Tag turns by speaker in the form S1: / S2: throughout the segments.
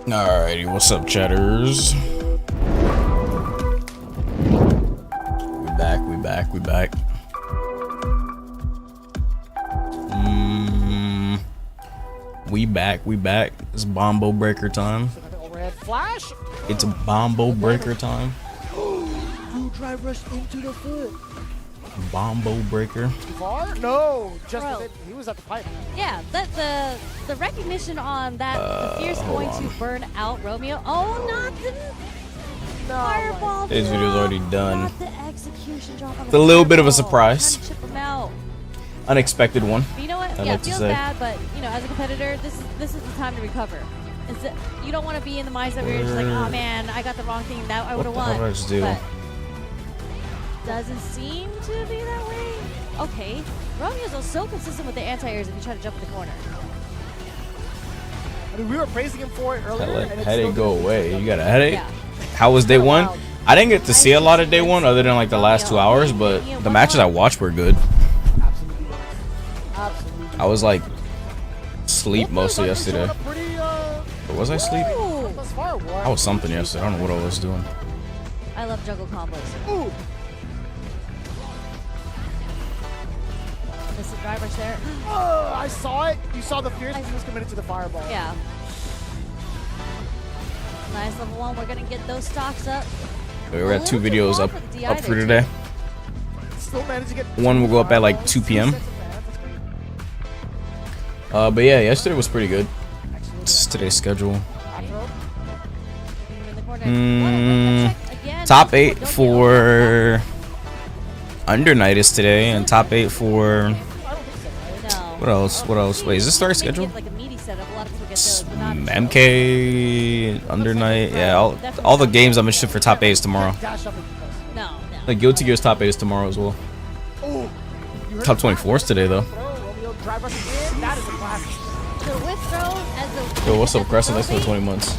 S1: Alrighty, what's up, chatters? We back. We back. It's Bombo Breaker time.
S2: Red flash.
S1: It's a Bombo Breaker time.
S2: Dude, drive rush into the foot.
S1: Bombo Breaker.
S2: Too far? No, just
S3: Bro.
S2: a bit. He was at the pipe.
S3: Yeah, the recognition on that the fear's going to burn out Romeo. Oh, not the fireball.
S1: Today's video's already done.
S3: Not the execution drop on the
S1: It's a little bit of a
S3: fireball.
S1: surprise.
S3: Trying to chip him out.
S1: Unexpected one.
S3: But you know what?
S1: I'd
S3: Yeah,
S1: like
S3: it
S1: to
S3: feels
S1: say.
S3: bad, but you know, as a competitor, this is the time to recover. You don't want to be in the mindset where you're just like, oh man, I got the wrong thing. That I would have
S1: What
S3: won.
S1: did I just do?
S3: But doesn't seem to be that way. Okay, Romeo's so consistent with the anti-airs if you try to jump in the corner.
S2: I mean, we were praising him for it earlier. and it's
S1: Headache
S2: still
S1: go
S2: good.
S1: away. You got a headache?
S3: Yeah.
S1: How was day one?
S2: Wild.
S1: I didn't get to see a lot of day one other than like the last 2 hours, but the matches I watched were good.
S2: Absolutely. Absolutely.
S1: I was like sleep most of yesterday.
S2: Pretty,
S1: Or was I sleep?
S3: Ooh,
S2: thus far,
S1: I was something yesterday. I don't know what I was doing.
S3: I love juggle combos.
S2: Ooh.
S3: Missed the drive rush there.
S2: I saw it. You saw the fierce. He was committed to the fireball.
S3: Yeah. Nice level 1. We're gonna get those stocks up.
S1: We were at 2 videos up for today.
S2: Still managed to get.
S1: One will go up at like 2 p.m. But yeah, yesterday was pretty good. This is today's schedule. Top 8 for Under Night is today, and top 8 for what else? What else? Wait, is this our schedule? MK, Under Night, yeah, all the games I'm gonna ship for top 8 is tomorrow.
S3: No.
S1: Like Guilty Gear's top 8 is tomorrow as well. Top 24 is today though.
S2: That is a classic.
S3: The whip throw as a
S1: Yo, what's up, Crescent? Thanks for the 20 months.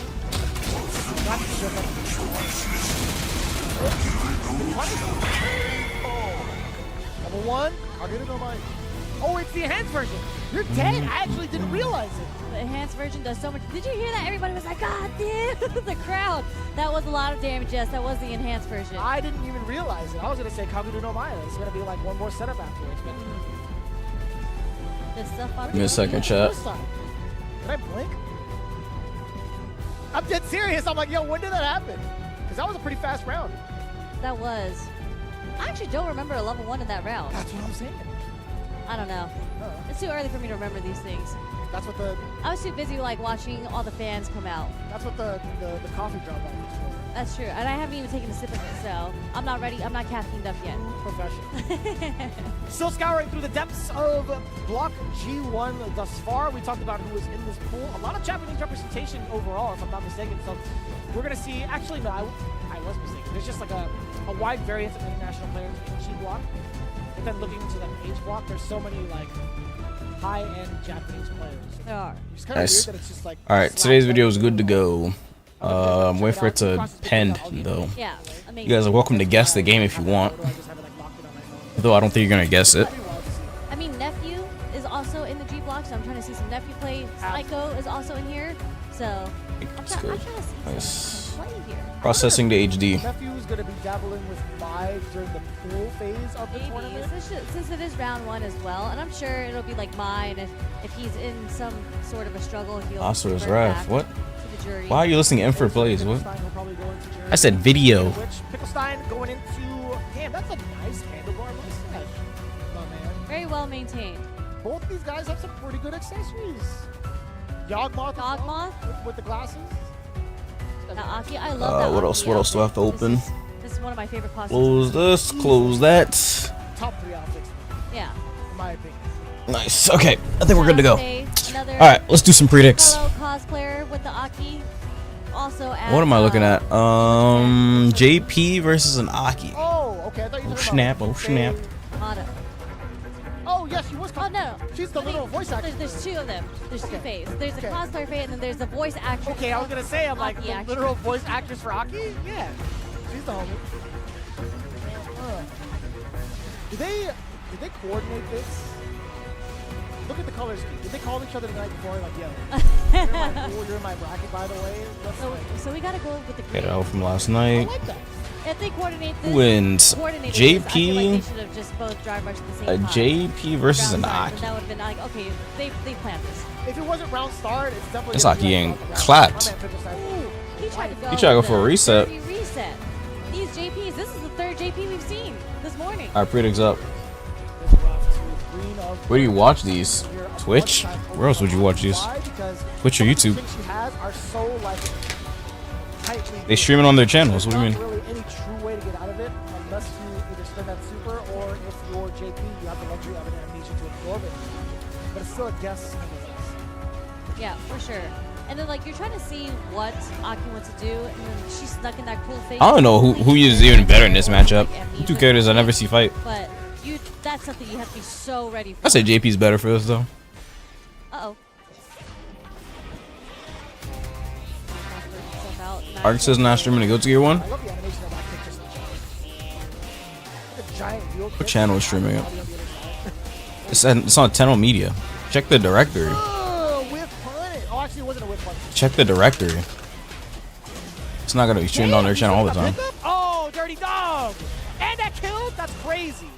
S2: Number 1. I'll get it on my. Oh, it's the enhanced version. You're dead. I actually didn't realize it.
S3: The enhanced version does so much. Did you hear that? Everybody was like, God damn, the crowd. That was a lot of damage, yes. That was the enhanced version.
S2: I didn't even realize it. I was going to say Kagudu no Maya. It's going to be like one more setup afterwards. But
S3: This stuff
S1: Give me a second, chat.
S2: Did I blink? I'm dead serious. I'm like, yo, when did that happen? Because that was a pretty fast round.
S3: That was. I actually don't remember a level 1 in that round.
S2: That's what I'm saying.
S3: I don't know. It's too early for me to remember these things.
S2: That's what the
S3: I was too busy like watching all the fans come out.
S2: that's what the coffee drop off is for.
S3: That's true. And I haven't even taken a sip of it, so I'm not ready. I'm not caffeined up yet.
S2: Professional. Still scouring through the depths of Block G1 thus far. We talked about who was in this pool. A lot of Japanese representation overall, if I'm not mistaken. So we're going to see, actually, no, I was mistaken. There's just like a wide variance of international players in G Block. But then looking into the H Block, there's so many like high-end Japanese players.
S3: There are.
S2: It's kind of
S1: Nice.
S2: weird that it's just like.
S1: Alright, today's video is good to go. I'm waiting for it to pend though.
S3: Yeah. I mean,
S1: You guys are welcome to guess the game if you want. Though I don't think you're gonna guess it.
S3: I mean, Nephew is also in the G block, so I'm trying to see some Nephew play. Psycho is also in here, so I'm
S1: That's
S3: trying
S1: good.
S3: to see
S1: Nice.
S3: some play here.
S1: Processing to HD.
S2: Nephew's going to be dabbling with Mai during the pool phase of the
S3: Maybe,
S2: tournament.
S3: since it is round 1 as well, and I'm sure it'll be like mine. If he's in some sort of a struggle, he'll
S1: Oscar's
S3: revert
S1: Wrath.
S3: back
S1: what?
S3: to the jury.
S1: Why are you listening to Infer Plays? What?
S2: Pickelstein will probably go into jury.
S1: I said video.
S2: Which Pickelstein going into. Damn, that's a nice handlebar mustache. Oh, man.
S3: Very well maintained.
S2: Both these guys have some pretty good accessories. Yawgmoth as well,
S3: Yawgmoth?
S2: with the glasses.
S3: Now, Aki, I love that.
S1: What
S3: Aki
S1: else? What else do I have to
S3: outfit.
S1: open?
S3: This is one of my favorite costumes.
S1: Close this. Close that.
S2: Top 3 outfits,
S3: Yeah.
S2: in my opinion.
S1: Nice. Okay, I think we're good to go.
S3: Another
S1: All right, let's do some predicts.
S3: fellow cosplayer with the Aki. Also at,
S1: What am I looking at? JP versus an Aki.
S2: Oh, okay. I thought you were
S1: Oh
S2: talking
S1: snap!
S2: about
S1: Oh snap!
S3: Mata.
S2: Oh, yes, she was.
S3: Oh no.
S2: She's the little voice actor.
S3: There's 2 of them. There's 2
S2: Okay.
S3: Fays. There's
S2: Okay.
S3: a cosplayer Faye, and then there's the voice actress.
S2: Okay, I was gonna say, I'm like,
S3: Aki
S2: the
S3: actress.
S2: literal voice actress for Aki? Yeah, she's the homie. Did they coordinate this? look at the color scheme. Did they call each other the night before? Like, yo, you're in my bracket, by the way.
S3: So we gotta go with the green.
S1: Get out from last
S2: I
S1: night.
S2: like that.
S3: If they coordinate this,
S1: Wins
S3: coordinated this, I feel like
S1: JP.
S3: they should have just both drive rush at the same
S1: A
S3: time.
S1: JP versus an
S3: Round start,
S1: Aki.
S3: and that would have been like, okay, they planned this.
S2: If it wasn't round start, it's definitely.
S1: This
S2: gonna be
S1: Aki
S2: like
S1: ain't
S2: round round.
S1: clapped.
S2: My man Pickle said, "Ooh,
S3: He tried to go.
S1: He tried to go
S3: with
S1: for a
S3: the
S1: reset.
S3: dirty reset. These JPs, this is the third JP we've seen this morning.
S1: Alright, Predicts up.
S2: this round to green of
S1: Where do you watch these?
S2: here.
S1: Twitch? Where else would you watch these?
S2: Why? Because
S1: Twitch or
S2: the
S1: YouTube?
S2: things she has are so like tightly.
S1: They stream it on their channels. What do you
S2: There's
S1: mean?
S2: not really any true way to get out of it unless you either spend that super or if you're JP, you have the luxury of an amnesia to absorb it. But it's still a guess.
S3: Yeah, for sure. And then like you're trying to see what Aki wants to do, and then she's stuck in that cool phase.
S1: I don't know who is even better in this matchup. Two characters I never see fight.
S3: But that's something you have to be so ready for.
S1: I say JP's better for this though.
S3: Uh-oh.
S1: Arc says not streaming to go to Gear 1.
S2: I love the animation of that kick just a giant wheel
S1: What
S2: kick.
S1: channel is streaming it?
S2: On the other side.
S1: It's on Tenno Media. Check the directory.
S2: Oh, whip punish. Oh, actually, it wasn't a whip punish.
S1: Check the directory. It's not gonna be streamed on their channel all the time.
S2: Oh, dirty dog! And that killed? That's crazy.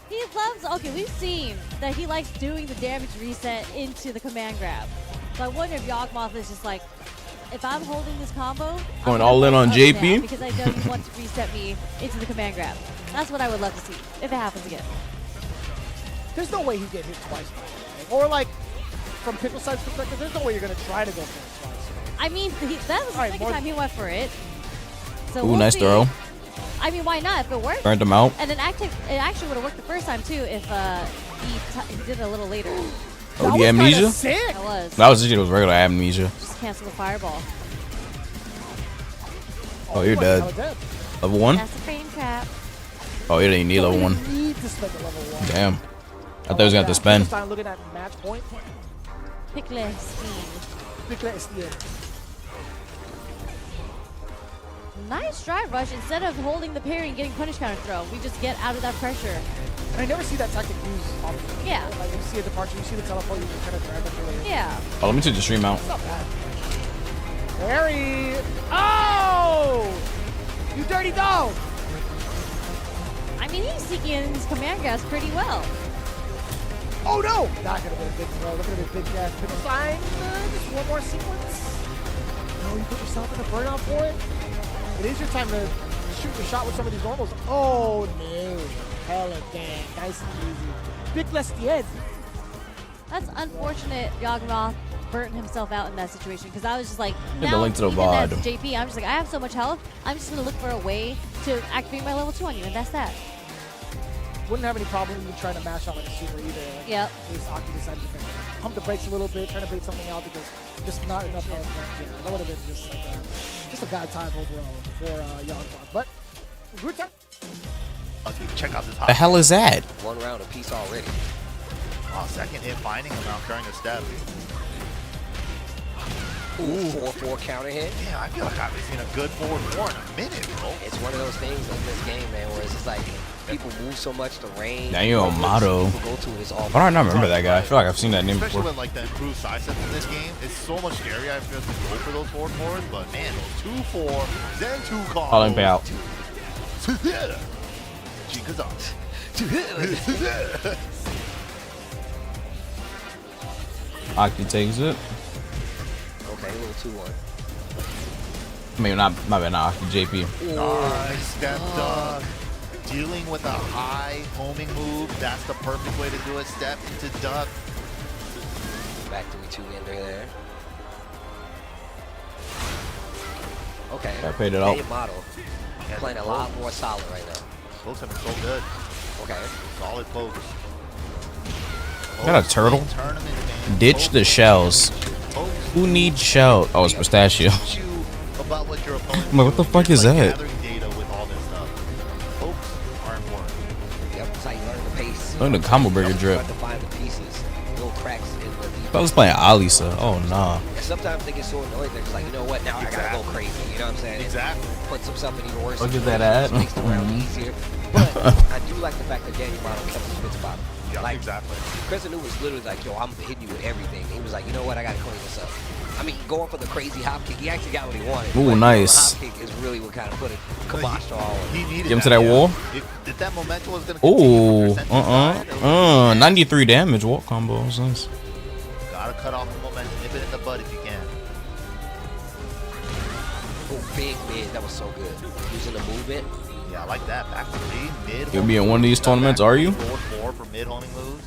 S3: He loves. Okay, we've seen that he likes doing the damage reset into the command grab. So I wonder if Yawgmoth is just like, if I'm holding this combo, I'm
S1: Going
S3: gonna
S1: all in
S3: hold
S1: on
S3: up
S1: JP?
S3: down because I know he wants to reset me into the command grab. That's what I would love to see if it happens again.
S2: There's no way he'd get hit twice. Or like, from Pickle Side's perspective, there's no way you're gonna try to go for it twice.
S3: I mean, that was the
S2: Alright,
S3: second
S2: more-
S3: time he went for it. So
S1: Ooh,
S3: we'll
S1: nice
S3: see.
S1: throw.
S3: I mean, why not? If it worked.
S1: Burned him out.
S3: And then it actually would have worked the first time too if he did it a little later.
S1: Oh,
S2: That
S1: the
S2: was
S1: amnesia?
S2: kinda sick.
S3: That was.
S1: That was it was regular amnesia.
S3: Just cancel the fireball.
S1: Oh, you're
S2: my
S1: dead.
S2: God, dead.
S1: Level 1?
S3: That's a frame trap.
S1: Oh, you didn't need level 1.
S2: You need to spend the level 1.
S1: Damn. I thought he was gonna have to spend.
S2: This time looking at match point.
S3: Pickle speed.
S2: Pickle is the
S3: Nice drive rush. Instead of holding the parry and getting punish counter throw, we just get out of that pressure.
S2: And I never see that tactic used often.
S3: Yeah.
S2: Like you see a departure, you see the teleport, you can kind of grab it earlier.
S3: Yeah.
S1: Oh, let me take the stream out.
S2: It's not bad. Harry! Oh! You dirty dog!
S3: I mean, he's seeking his command grabs pretty well.
S2: Oh no! That could have been a big throw. Look at a big gas. Pickle sign. Just one more sequence. No, you put yourself in a burnout for it. It is your time to shoot your shot with some of these normals. Oh no. Hella dang. Nice and easy. Big less the end.
S3: That's unfortunate. Yawgmoth burnt himself out in that situation because I was just like,
S1: the
S3: now
S1: link to the
S3: even as
S1: VOD.
S3: JP, I'm just like, I have so much health. I'm just gonna look for a way to activate my level 2 on you, and that's that.
S2: Wouldn't have any problem even trying to mash out like a super either. Like,
S3: Yep.
S2: Ace Aki decided to kind of pump the brakes a little bit, trying to bait something out because just not enough health left here. That would have been just like just a bad time overall for Yawgmoth. But good time.
S4: Okay, check out this
S1: The hell is that?
S5: One round apiece already.
S4: Oh, second hit finding him out carrying a step.
S5: Ooh, 4-4 counter hit.
S4: Yeah, I feel like I haven't seen a good forward four in a minute, bro.
S5: It's one of those things in this game, man, where it's just like people move so much, the range.
S1: Now you're on motto.
S5: People go to is all.
S1: Why do I not remember that guy? I feel like I've seen that name
S4: Especially
S1: before.
S4: with like the improved side sets in this game, it's so much scarier. I feel to go for those forward fours, but man, those 2-4, then 2 calls.
S1: Calling payout.
S4: Jinkazan.
S1: Aki takes it.
S5: Okay, a little 2-1.
S1: I mean, not my bad, not Aki, JP.
S4: Nice step duck. Dealing with a high homing move, that's the perfect way to do it. Step into duck.
S5: Back to 2-ender there. Okay.
S1: I paid it out.
S5: Hey, model. Playing a lot more solid right now.
S4: Pokes have been so good.
S5: Okay.
S4: Solid pokes.
S1: Is that a turtle?
S4: Tournament, man.
S1: Ditch the shells.
S4: Pokes
S1: Who needs shell? Oh, it's pistachio.
S4: teach you about what your opponent
S1: I'm like, what the fuck is
S4: like
S1: that?
S4: gathering data with all this stuff. Pokes are important.
S5: Yep, that's how you learn the pace.
S1: Look at the combo breaker
S5: You
S1: drip.
S5: have to find the pieces, little cracks in the defense.
S1: I was playing Alisa. Oh, nah.
S5: And sometimes they get so annoyed, they're just like, you know what, now I gotta go crazy. You know what I'm saying?
S4: Exactly.
S5: Puts himself in even worse.
S1: Look at that ad.
S5: Makes the round easier. But I do like the fact that Daniel Model kept his spit spot.
S4: Yeah,
S5: Like,
S4: exactly.
S5: Chris Anu was literally like, yo, I'm hitting you with everything. He was like, you know what, I gotta clean this up. I mean, going for the crazy hop kick, he actually got what he wanted.
S1: Ooh,
S5: but,
S1: nice.
S5: The hop kick is really what kind of put it kibosh to all of it.
S4: He needed
S1: Get him to that wall.
S4: If that momentum was going to continue,
S1: Ooh, 93 damage wall combo. That's nice.
S4: Gotta cut off the momentum, nip it in the bud if you can.
S5: Oh, big mid, that was so good. Using the movement.
S4: Yeah, I like that. Back to three, mid.
S1: You'll be in one of these tournaments, are you?
S4: Forward 4 for mid homing moves.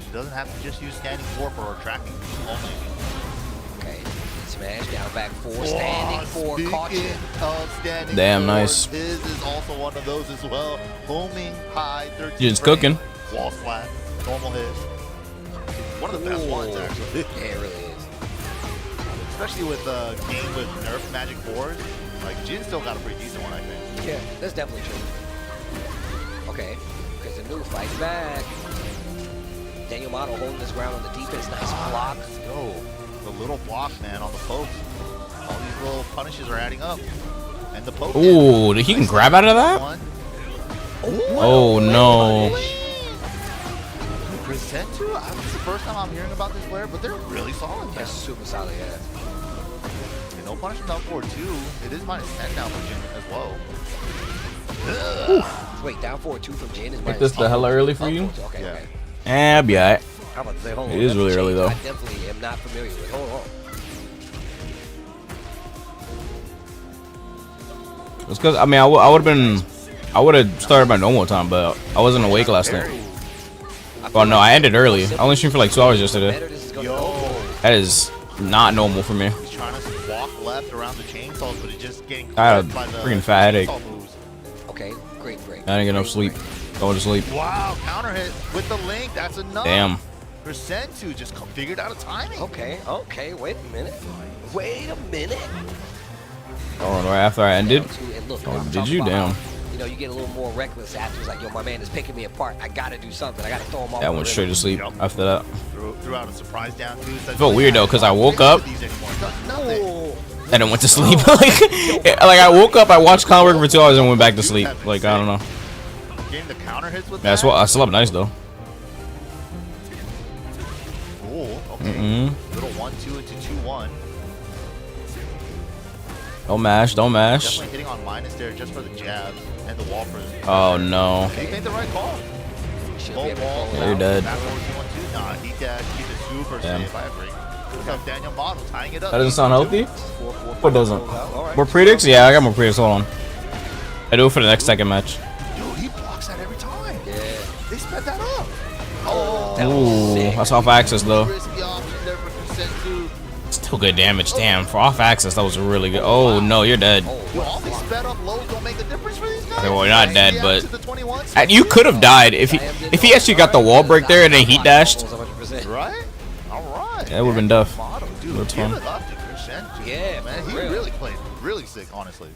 S4: She doesn't have to just use standing 4 for her tracking only.
S5: Okay, smash down back 4, standing 4, caution.
S4: Of standing
S1: Damn,
S4: 4,
S1: nice.
S4: His is also one of those as well. Homing high, 13
S1: Just
S4: frame,
S1: cooking.
S4: Wall flat, normal hit. One of the best ones, actually.
S5: Yeah, it really is.
S4: Especially with game with nerf magic boards. Like, Jin still got a pretty decent one, I think.
S5: Yeah, that's definitely true. Okay, because the new fights back. Daniel Motto holding this ground on the defense. Nice block.
S4: Yo, the little block, man, on the poke. All these little punishes are adding up. And the poke.
S1: Ooh, he can grab out of that?
S4: One.
S1: Oh, no.
S4: Presentu? This is the first time I'm hearing about this player, but they're really solid.
S5: That's super solid, yeah.
S4: And no punishment up for 2. It is -10 now for Jin as well.
S5: Wait, down 4-2 from Jin is
S1: Ain't this the hella early for you?
S5: Okay,
S4: Yeah.
S5: okay.
S1: Eh, be alright.
S5: I'm about to say, hold on.
S1: It is
S5: that's
S1: really
S5: a
S1: early,
S5: change
S1: though.
S5: I definitely am not familiar with. Hold on.
S1: It's because, I mean, I would have started my normal time, but I wasn't awake last night. Well, no, I ended early. I only streamed for like 2 hours yesterday.
S5: Better this is gonna
S4: Yo.
S5: go.
S1: That is not normal for me.
S4: He's trying to walk left around the chainsaws, but he's just getting
S1: I had a
S4: clipped by the
S1: freaking fat headache.
S4: chainsaw moves.
S5: Okay, great break.
S1: I didn't get enough sleep. Going to sleep.
S4: Wow, counter hit with the link. That's enough.
S1: Damn.
S4: Presentu just figured out a timing.
S5: Okay, okay, wait a minute. Wait a minute.
S1: Oh, right after I ended.
S5: And look,
S1: Oh,
S5: I'm
S1: did
S5: talking
S1: you?
S5: about
S1: Damn.
S5: how, you know, you get a little more reckless after. It's like, yo, my man is picking me apart. I gotta do something. I gotta throw him off.
S1: That
S5: the
S1: went
S5: rhythm.
S1: straight to sleep after that.
S4: Threw out a surprise down too.
S1: It felt weird though, because I woke up
S4: Nothing.
S5: Oh,
S1: and then went to sleep. like I woke up, I watched Conwork for 2 hours and went back to sleep. Like, I don't know.
S4: Getting the counter hits with
S1: That's
S4: that.
S1: what I slept nice though.
S4: Cool. Okay. Little 1-2 into 2-1.
S1: Don't mash, don't mash.
S4: Definitely hitting on minus there just for the jabs and the wall for.
S1: Oh no.
S4: He made the right call.
S5: should
S4: Low
S5: be able to
S4: wall.
S5: pull it
S1: Yeah, you're
S5: out.
S1: dead.
S4: Back forward 2-1-2. Nah, he keeps it super
S1: Damn.
S4: safe. I agree. Look how Daniel Model tying it up.
S1: That doesn't sound healthy?
S5: 4-4.
S1: What doesn't?
S5: All right.
S1: More predicts? Yeah, I got more predicts. Hold on. I do it for the next Tekken match.
S4: Dude, he blocks that every time.
S5: Yeah.
S4: They sped that up. Oh,
S5: That was
S1: Ooh,
S5: sick.
S1: that's off axis though.
S4: risky option there for Presentu.
S1: Still good damage. Damn, for off axis, that was really good. Oh no, you're dead.
S4: Dude, all these sped up lows don't make a difference for these guys.
S1: Okay, well, you're not dead,
S4: Yeah,
S1: but
S4: to the 21,
S1: and you could have died if he actually got the wall break there and then heat dashed.
S5: 100%.
S4: Right? All right.
S1: Yeah, it would've been tough.
S4: Model, dude,
S1: That's
S4: give
S1: fun.
S4: it up to Presentu.
S5: Yeah,
S4: man,
S5: for
S4: he
S5: real.
S4: really played really sick, honestly.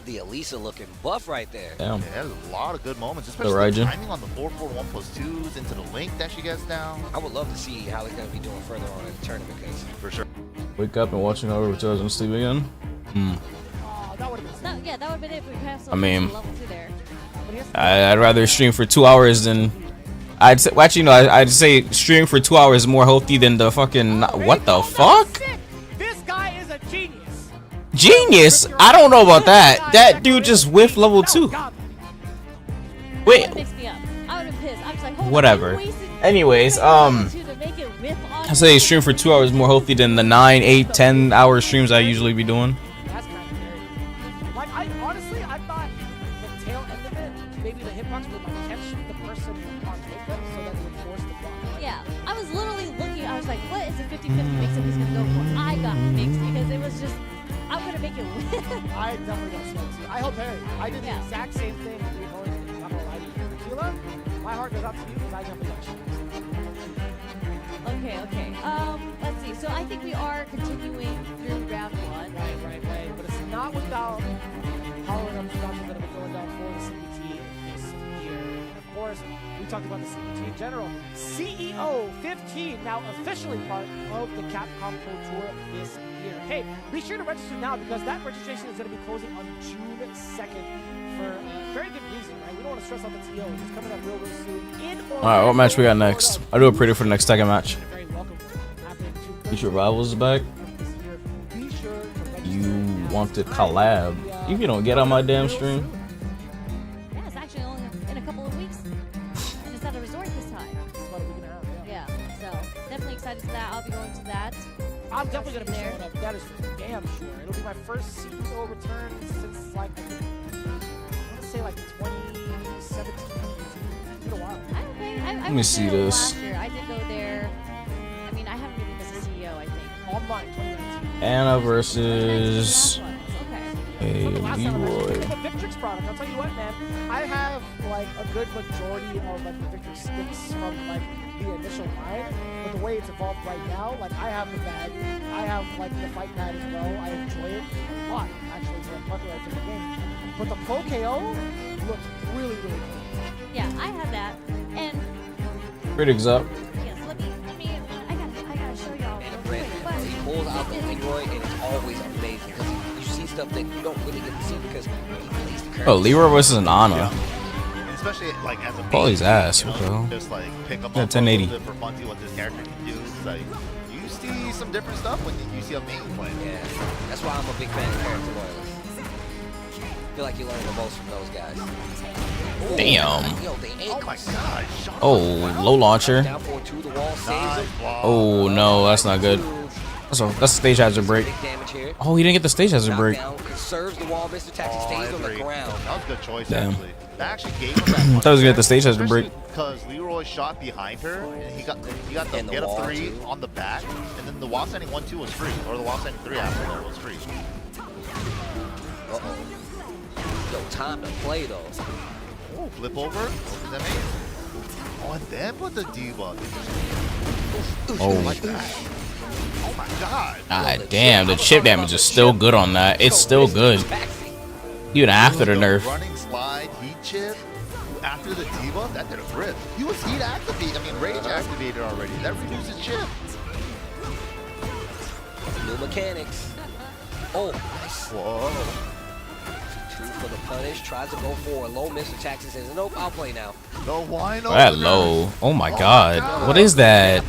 S5: The Elisa looking buff right there.
S1: Damn.
S4: Yeah, there's a lot of good moments, especially the
S1: Raijin.
S4: timing on the 4-4-1+2s into the link that she gets down.
S5: I would love to see how they're going to be doing further on in the tournament because
S4: For sure.
S1: Wake up and watching over 2 hours and sleep again.
S2: Oh, that would have been
S3: Yeah, that would have been it if we have
S1: I mean,
S3: level 2 there.
S2: But he has
S1: I'd rather stream for 2 hours than. I'd say, well, actually, no, I'd say stream for 2 hours is more healthy than the fucking. What the fuck?
S2: This guy is a genius.
S1: Genius? I don't know about that. That dude just whiffed level 2. Wait,
S3: That makes me up. I would have pissed. I was like, hold on,
S1: whatever.
S3: you wasted
S1: Anyways,
S3: level 2 to make it whip on
S1: I say stream for 2 hours more healthy than the 9, 8, 10 hour streams I usually be doing.
S2: That's kind of scary. Like, I honestly, I thought the tail end of it, maybe the hitbox would like catch the person on movement so that it would force the block. Like,
S3: Yeah, I was literally looking. I was like, what is the 50-50 mix-up he's gonna go for? I got mixed because it was just, I'm gonna make it whip.
S2: I definitely got smoked too. I hope Harry. I did the
S3: Yeah.
S2: exact same thing. I'm gonna lie to you. Tequila, my heart goes out to you because I definitely got smoked.
S3: Okay, okay. Let's see. So I think we are continuing through round 1.
S2: Right. But it's not without following up instructions that have been going down for the CBT this year. And of course, we talked about the CET in general. CEO 15 now officially part of the Capcom Pro Tour this year. Hey, be sure to register now because that registration is going to be closing on June 2nd for a very good reason, right? We don't want to stress out the TO. It's coming up real soon.
S1: Alright, what match we got next? I'll do a preview for the next Tekken match.
S2: Very welcome. Happening to
S1: Future Rivals is back.
S2: this year. Be sure to register
S1: You
S2: now.
S1: want to collab? If you don't get on my damn stream.
S3: Yeah, it's actually only in a couple of weeks. And it's at a resort this time.
S2: That's about a week and a half, yeah.
S3: Yeah, so definitely excited for that. I'll be going to that.
S2: I'm definitely going to be
S3: There.
S2: showing up. That is for damn sure. It'll be my first CEO return since, like, I want to say, like, 2017. It's been a while.
S3: I don't think. I
S1: me
S3: went
S1: see
S3: there
S1: this.
S3: Last year. I did go there. I mean, I haven't really missed a CEO, I think.
S2: Online, 2019.
S1: Anna versus
S3: Okay.
S1: a
S2: Last time I mentioned
S1: Leroy.
S2: the Victrix product. I'll tell you what, man. I have like a good majority of like the Victrix sticks from like the initial line, but the way it's evolved right now, like I have the bag, I have like the fight pad as well. I enjoy it a lot, actually, for a plethora of different games. But the Pro KO looks really, really good.
S3: Yeah, I had that. And
S1: Critics up.
S3: yes, let me. I gotta show y'all.
S5: And
S3: real
S5: Brandon,
S3: quick, but
S5: he pulls out the Leroy, and it's always amazing because you see stuff that you don't really get to see because he plays the current.
S1: Oh, Leroy versus an Anna.
S4: And especially like as a
S1: Paulie's
S4: main,
S1: ass,
S4: you know,
S1: what the hell?
S4: just like pick them
S1: Yeah,
S4: up
S1: 1080.
S4: a little bit for fun, see what this character can do. It's like you see some different stuff when you see a main playing.
S5: Yeah, that's why I'm a big fan of character loyalists. I feel like you learn the most from those guys. Ooh,
S1: Damn.
S5: Yo, they ain't
S4: Oh my god! Shot
S1: Oh, low launcher.
S5: down for two, the wall saves
S4: Nice
S5: him.
S4: block.
S1: Oh no, that's not good. That's a stage hazard break.
S5: Big damage here.
S1: Oh, he didn't get the stage hazard break.
S5: Knockdown, conserves the wall, Mr. Taxi
S4: Oh, I
S5: stays on the
S4: agree.
S5: ground.
S4: That was a good choice,
S1: Damn.
S4: actually. That actually gave him that
S1: I thought he was gonna get the stage hazard break.
S4: Because Leroy shot behind her, and he got the
S5: And the
S4: get
S5: wall,
S4: up 3
S5: too.
S4: on the back, and then the wall standing 1-2 was free, or the wall standing 3 after that was free.
S5: Uh-oh. Yo, time to play, though.
S4: Oh, flip over. Opens that main. Oh, and then put the debuff.
S1: Oh.
S4: Like that. Oh my god.
S1: God damn, the chip damage is still good on that. It's still good. Even after the nerf.
S4: Running slide, heat chip. After the debuff, that did a grip. He was heat activated. I mean, rage activated already. That reduces chip.
S5: New mechanics. Oh, nice.
S4: Whoa.
S5: Two for the punish. Tries to go for a low. Mr. Taxi says, nope, I'll play now.
S4: The wine
S1: That
S4: opener.
S1: low. Oh my god. What is that?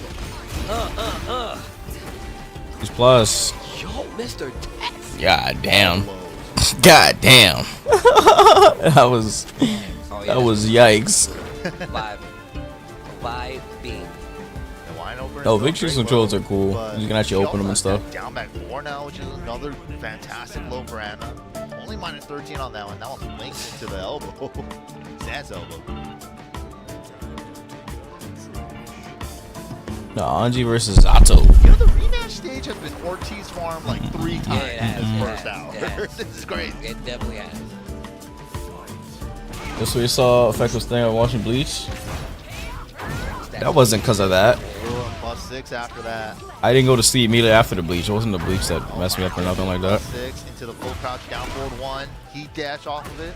S1: He's plus.
S5: Yo, Mr. Taxi.
S1: God damn.
S4: Lows.
S1: God damn. That was
S5: Oh, yeah.
S1: that was yikes.
S5: Vibe beam.
S4: The wine opener.
S1: Oh,
S4: is going
S1: Victrix
S4: very
S1: controls
S4: well,
S1: are cool.
S4: but
S1: You can actually
S4: he
S1: open them and
S4: also has
S1: stuff.
S4: that Down back 4 now, which is another fantastic low for Anna. Only minus 13 on that one. That one's linked into the elbow. Zad's elbow.
S1: No, Anji versus Zato.
S4: You know, the rematch stage has been Ortiz farm like 3 times
S5: it has,
S4: in
S5: it
S4: this first
S5: has,
S4: hour.
S5: it has.
S4: This is great.
S5: It definitely has.
S1: That's what you saw effective thing of watching Bleach. That wasn't because of that.
S4: Plus 6 after that.
S1: I didn't go to sleep immediately after the Bleach. It wasn't the Bleach that messed me up or nothing like that.
S4: Plus 6 into the full crouch down forward 1. Heat dash off of it.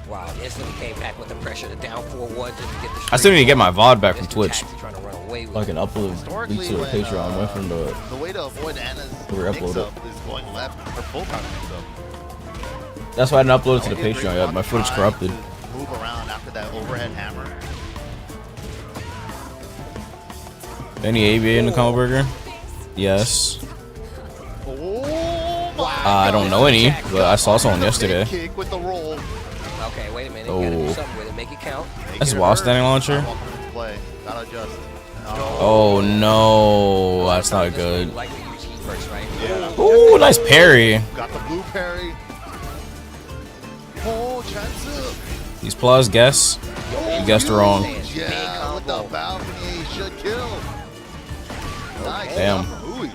S5: Wow, instantly came back with the pressure to down 4-1 just to get the
S1: I still need to get my VOD back from
S5: Mr.
S1: Twitch.
S5: Taxi trying to run away with
S1: I can
S5: it.
S1: upload
S4: Historically,
S1: Bleach to the
S4: when,
S1: Patreon. Went from the
S4: the way to avoid Anna's
S1: We're
S4: mix
S1: uploaded.
S4: up is going left or full crouch mix up.
S1: That's why I didn't upload it to the
S4: He did
S1: Patreon
S4: great
S1: yet.
S4: on
S1: My footage
S4: time
S1: corrupted.
S4: to Move around after that overhead hammer.
S1: Any ABA in the combo burger? Yes.
S4: Oh my
S1: I don't know any, but I saw someone yesterday.
S4: Kick with the roll.
S5: Okay, wait a minute.
S1: Oh.
S5: Gotta do something with it. Make it count.
S4: Make
S1: That's
S4: it
S1: a wall
S4: hurt.
S1: standing launcher?
S4: I want them to play. Gotta adjust.
S1: Oh no, that's not good.
S5: Like to use heat first, right?
S4: Yeah.
S1: Ooh, nice parry.
S4: Got the blue parry. Oh, chance.
S1: He's plus guess. You guessed wrong.
S4: Yeah, with the balcony, he should kill. Nice.
S1: Damn.
S4: Ooh.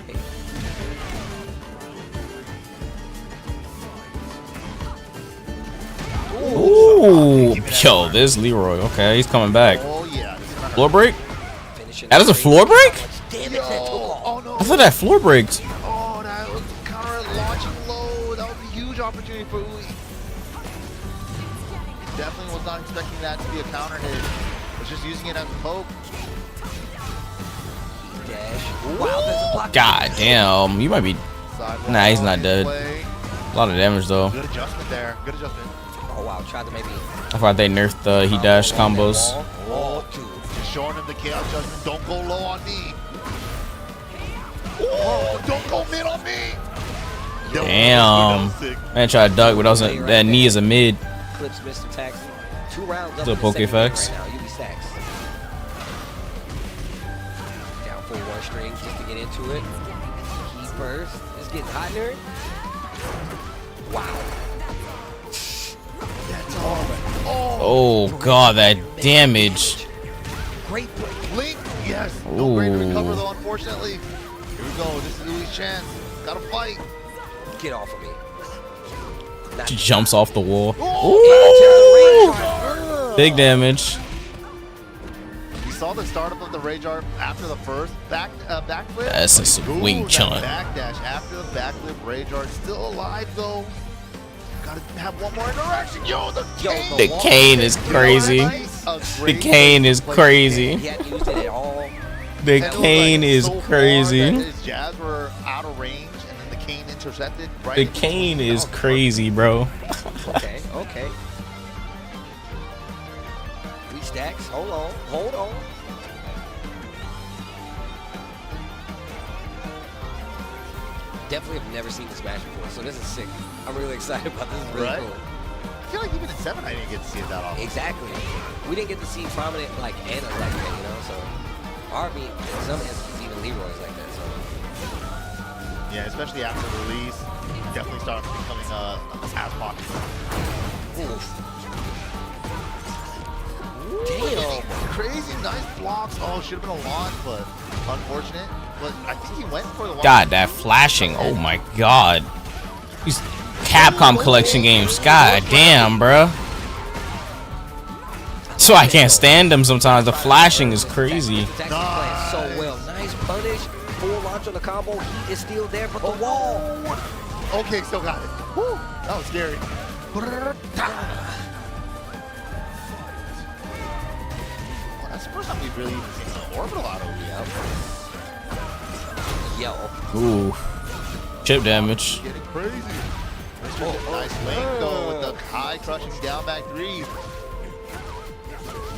S1: Ooh, yo, this Leroy. Okay, he's coming back.
S4: Oh yeah. This is gonna
S1: Floor
S4: hurt.
S1: break?
S5: Finishing
S1: That is a floor break?
S5: Damn it,
S4: Yo.
S5: that took off.
S4: Oh no.
S1: I thought that floor breaked.
S4: Oh, that was counter launching low. That was a huge opportunity for Ui. Definitely was not expecting that to be a counter hit. Was just using it as a poke.
S5: Dash. Wow, there's a block.
S1: God damn, you might be.
S4: Sidewalk
S1: Nah, he's not
S4: in
S1: dead.
S4: play.
S1: A lot of damage though.
S4: Good adjustment there. Good adjustment.
S5: Oh wow, tried to maybe.
S1: I thought they nerfed the he dash combos.
S5: Oh, dude.
S4: Just showing him the chaos judgment. Don't go low on me. Oh, don't go mid on me.
S1: Damn. Man tried to duck, but that knee is a mid.
S5: Clips Mr. Taxi. 2 rounds up
S1: The
S5: in the
S1: poke
S5: second
S1: effects.
S5: right now. UV stacks. Down for 1 string just to get into it. Key first. It's getting hot in there. Wow.
S1: Oh god, that damage.
S5: Great play.
S4: Link, yes. No great
S1: Ooh.
S4: recover though, unfortunately. Here we go. This is Uli's chance. Gotta fight.
S5: Get off of me. Not
S1: She jumps off the wall.
S4: Oh,
S1: Big damage.
S4: we saw the startup of the Rage Art after the first backflip.
S1: That's a swing
S4: Ooh,
S1: chun.
S4: that backdash after the backflip. Rage Art still alive though. Gotta have one more interaction. Yo, the cane.
S1: The cane is crazy. The cane is crazy.
S5: He hadn't used it at all.
S1: The
S4: And it was,
S1: cane
S4: like,
S1: is
S4: so far
S1: crazy.
S4: that his jabs were out of range, and then the cane intercepted. Right
S1: The
S4: into
S1: cane
S4: the-
S1: is crazy, bro.
S5: Okay, okay. 3 stacks. Hold on. Hold on. Definitely have never seen this match before, so this is sick. I'm really excited about this. This is really
S4: Right?
S5: cool.
S4: I feel like even in 7 I didn't get to see it that often.
S5: Exactly. We didn't get to see prominent like Anna like that, you know. So, Arby in some instances even Leroy's like that. So,
S4: Yeah, especially after the release, he definitely started becoming a ass pocket.
S5: oof. Damn.
S4: Crazy, nice blocks. Oh, should have been a launch, but unfortunate. But I think he went for the launch.
S1: God, that flashing. Oh my god. These Capcom collection games. God damn, bro. So I can't stand them sometimes. The flashing is crazy.
S5: He's actually playing so well. Nice punish. Full launch on the combo. Heat is still there, but the wall.
S4: Okay, still got it. Woo, that was scary. Oh, that's the first time we've really seen an orbital out of
S5: Yo.
S1: Ooh. Chip damage.
S4: Getting crazy. Nice link though with the high crushing down back 3.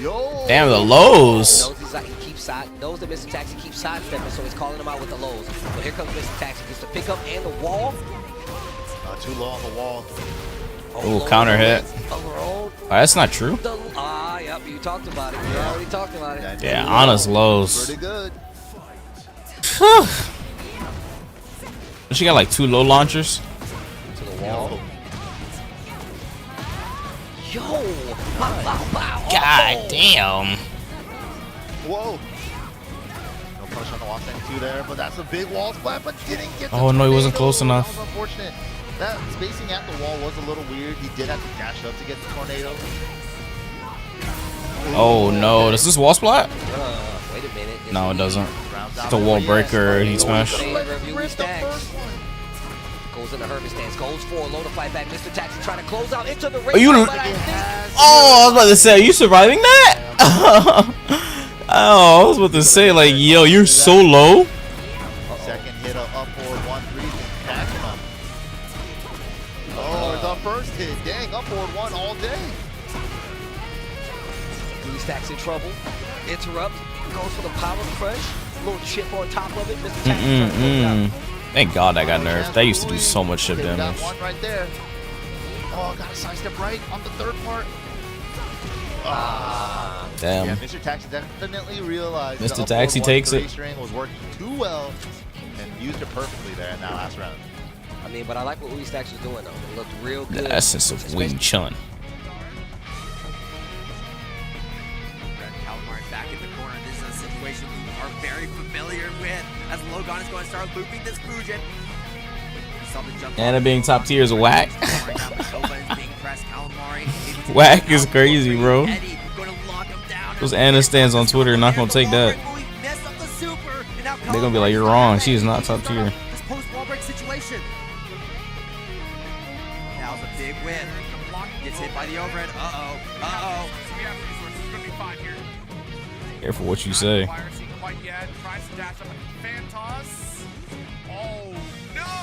S4: Yo.
S1: Damn, the lows.
S5: Knows he's like, he keeps side, knows that Mr. Taxi keeps sidestepping, so he's calling him out with the lows. But here comes Mr. Taxi, gets the pickup and the wall.
S4: Not too low on the wall.
S1: Ooh, counter hit.
S5: Overall,
S1: Oh, that's not true.
S5: yep, you talked about it. You already talked about it.
S1: Yeah, honest lows.
S4: Pretty good.
S1: She got like 2 low launchers.
S5: To the wall. Yo! Wow, wow, wow.
S1: God damn.
S4: Whoa. No push on the wall stand 2 there, but that's a big wall splat, but didn't get the
S1: Oh, no, he wasn't
S4: tornado.
S1: close enough.
S4: That was unfortunate. That spacing at the wall was a little weird. He did have to dash up to get the tornado.
S1: Oh no, does this wall splat?
S5: Wait a minute.
S1: No, it doesn't.
S4: Rounds
S1: It's
S4: out
S1: a wall
S4: the
S1: breaker,
S4: yes.
S1: heat smash.
S5: Review stacks. Goes in the hermit stance, goes for low to fight back. Mr. Taxi trying to close out into the ring.
S1: you
S5: but I think
S1: Oh, I was about to say, are you surviving that? Oh, I was about to say, like, yo, you're so low.
S4: Second hit of up forward 1-3, catching him. Oh, the first hit. Dang, up forward 1 all day.
S5: Three stacks in trouble. Interrupt. Goes for the power crush. Little chip on top of it. Mr. Taxi trying to close out.
S1: Thank God I got nerfed. That used to do so much chip
S4: They got
S1: damage.
S4: one right there. Oh, got a sidestep right on the third part. Ah.
S1: Damn.
S4: Yeah, Mr. Taxi definitely realized
S1: Mr.
S4: the up
S1: Taxi
S4: forward
S1: takes
S4: 1-3
S1: it.
S4: string was working too well and used it perfectly there in that last round.
S5: I mean, but I like what Uwe Stacks was doing, though. It looked real
S1: The
S5: good.
S1: essence of Wing Chun.
S6: Calamari back in the corner. This is a situation we are very familiar with as Logan is going to start looping this Fujin.
S1: Anna being top tier is whack. Whack is crazy, bro. Those Anna stands on Twitter are not gonna take that. They're gonna be like, you're wrong. She is not top tier.
S6: This post wall break situation. Now's a big win. The block Gets hit by the overhead. Uh-oh. Uh-oh.
S7: So we have resources. It's gonna be fine here.
S1: Careful what you say.
S7: Fire seen quite yet. Tries to dash up like Phantos. Oh no!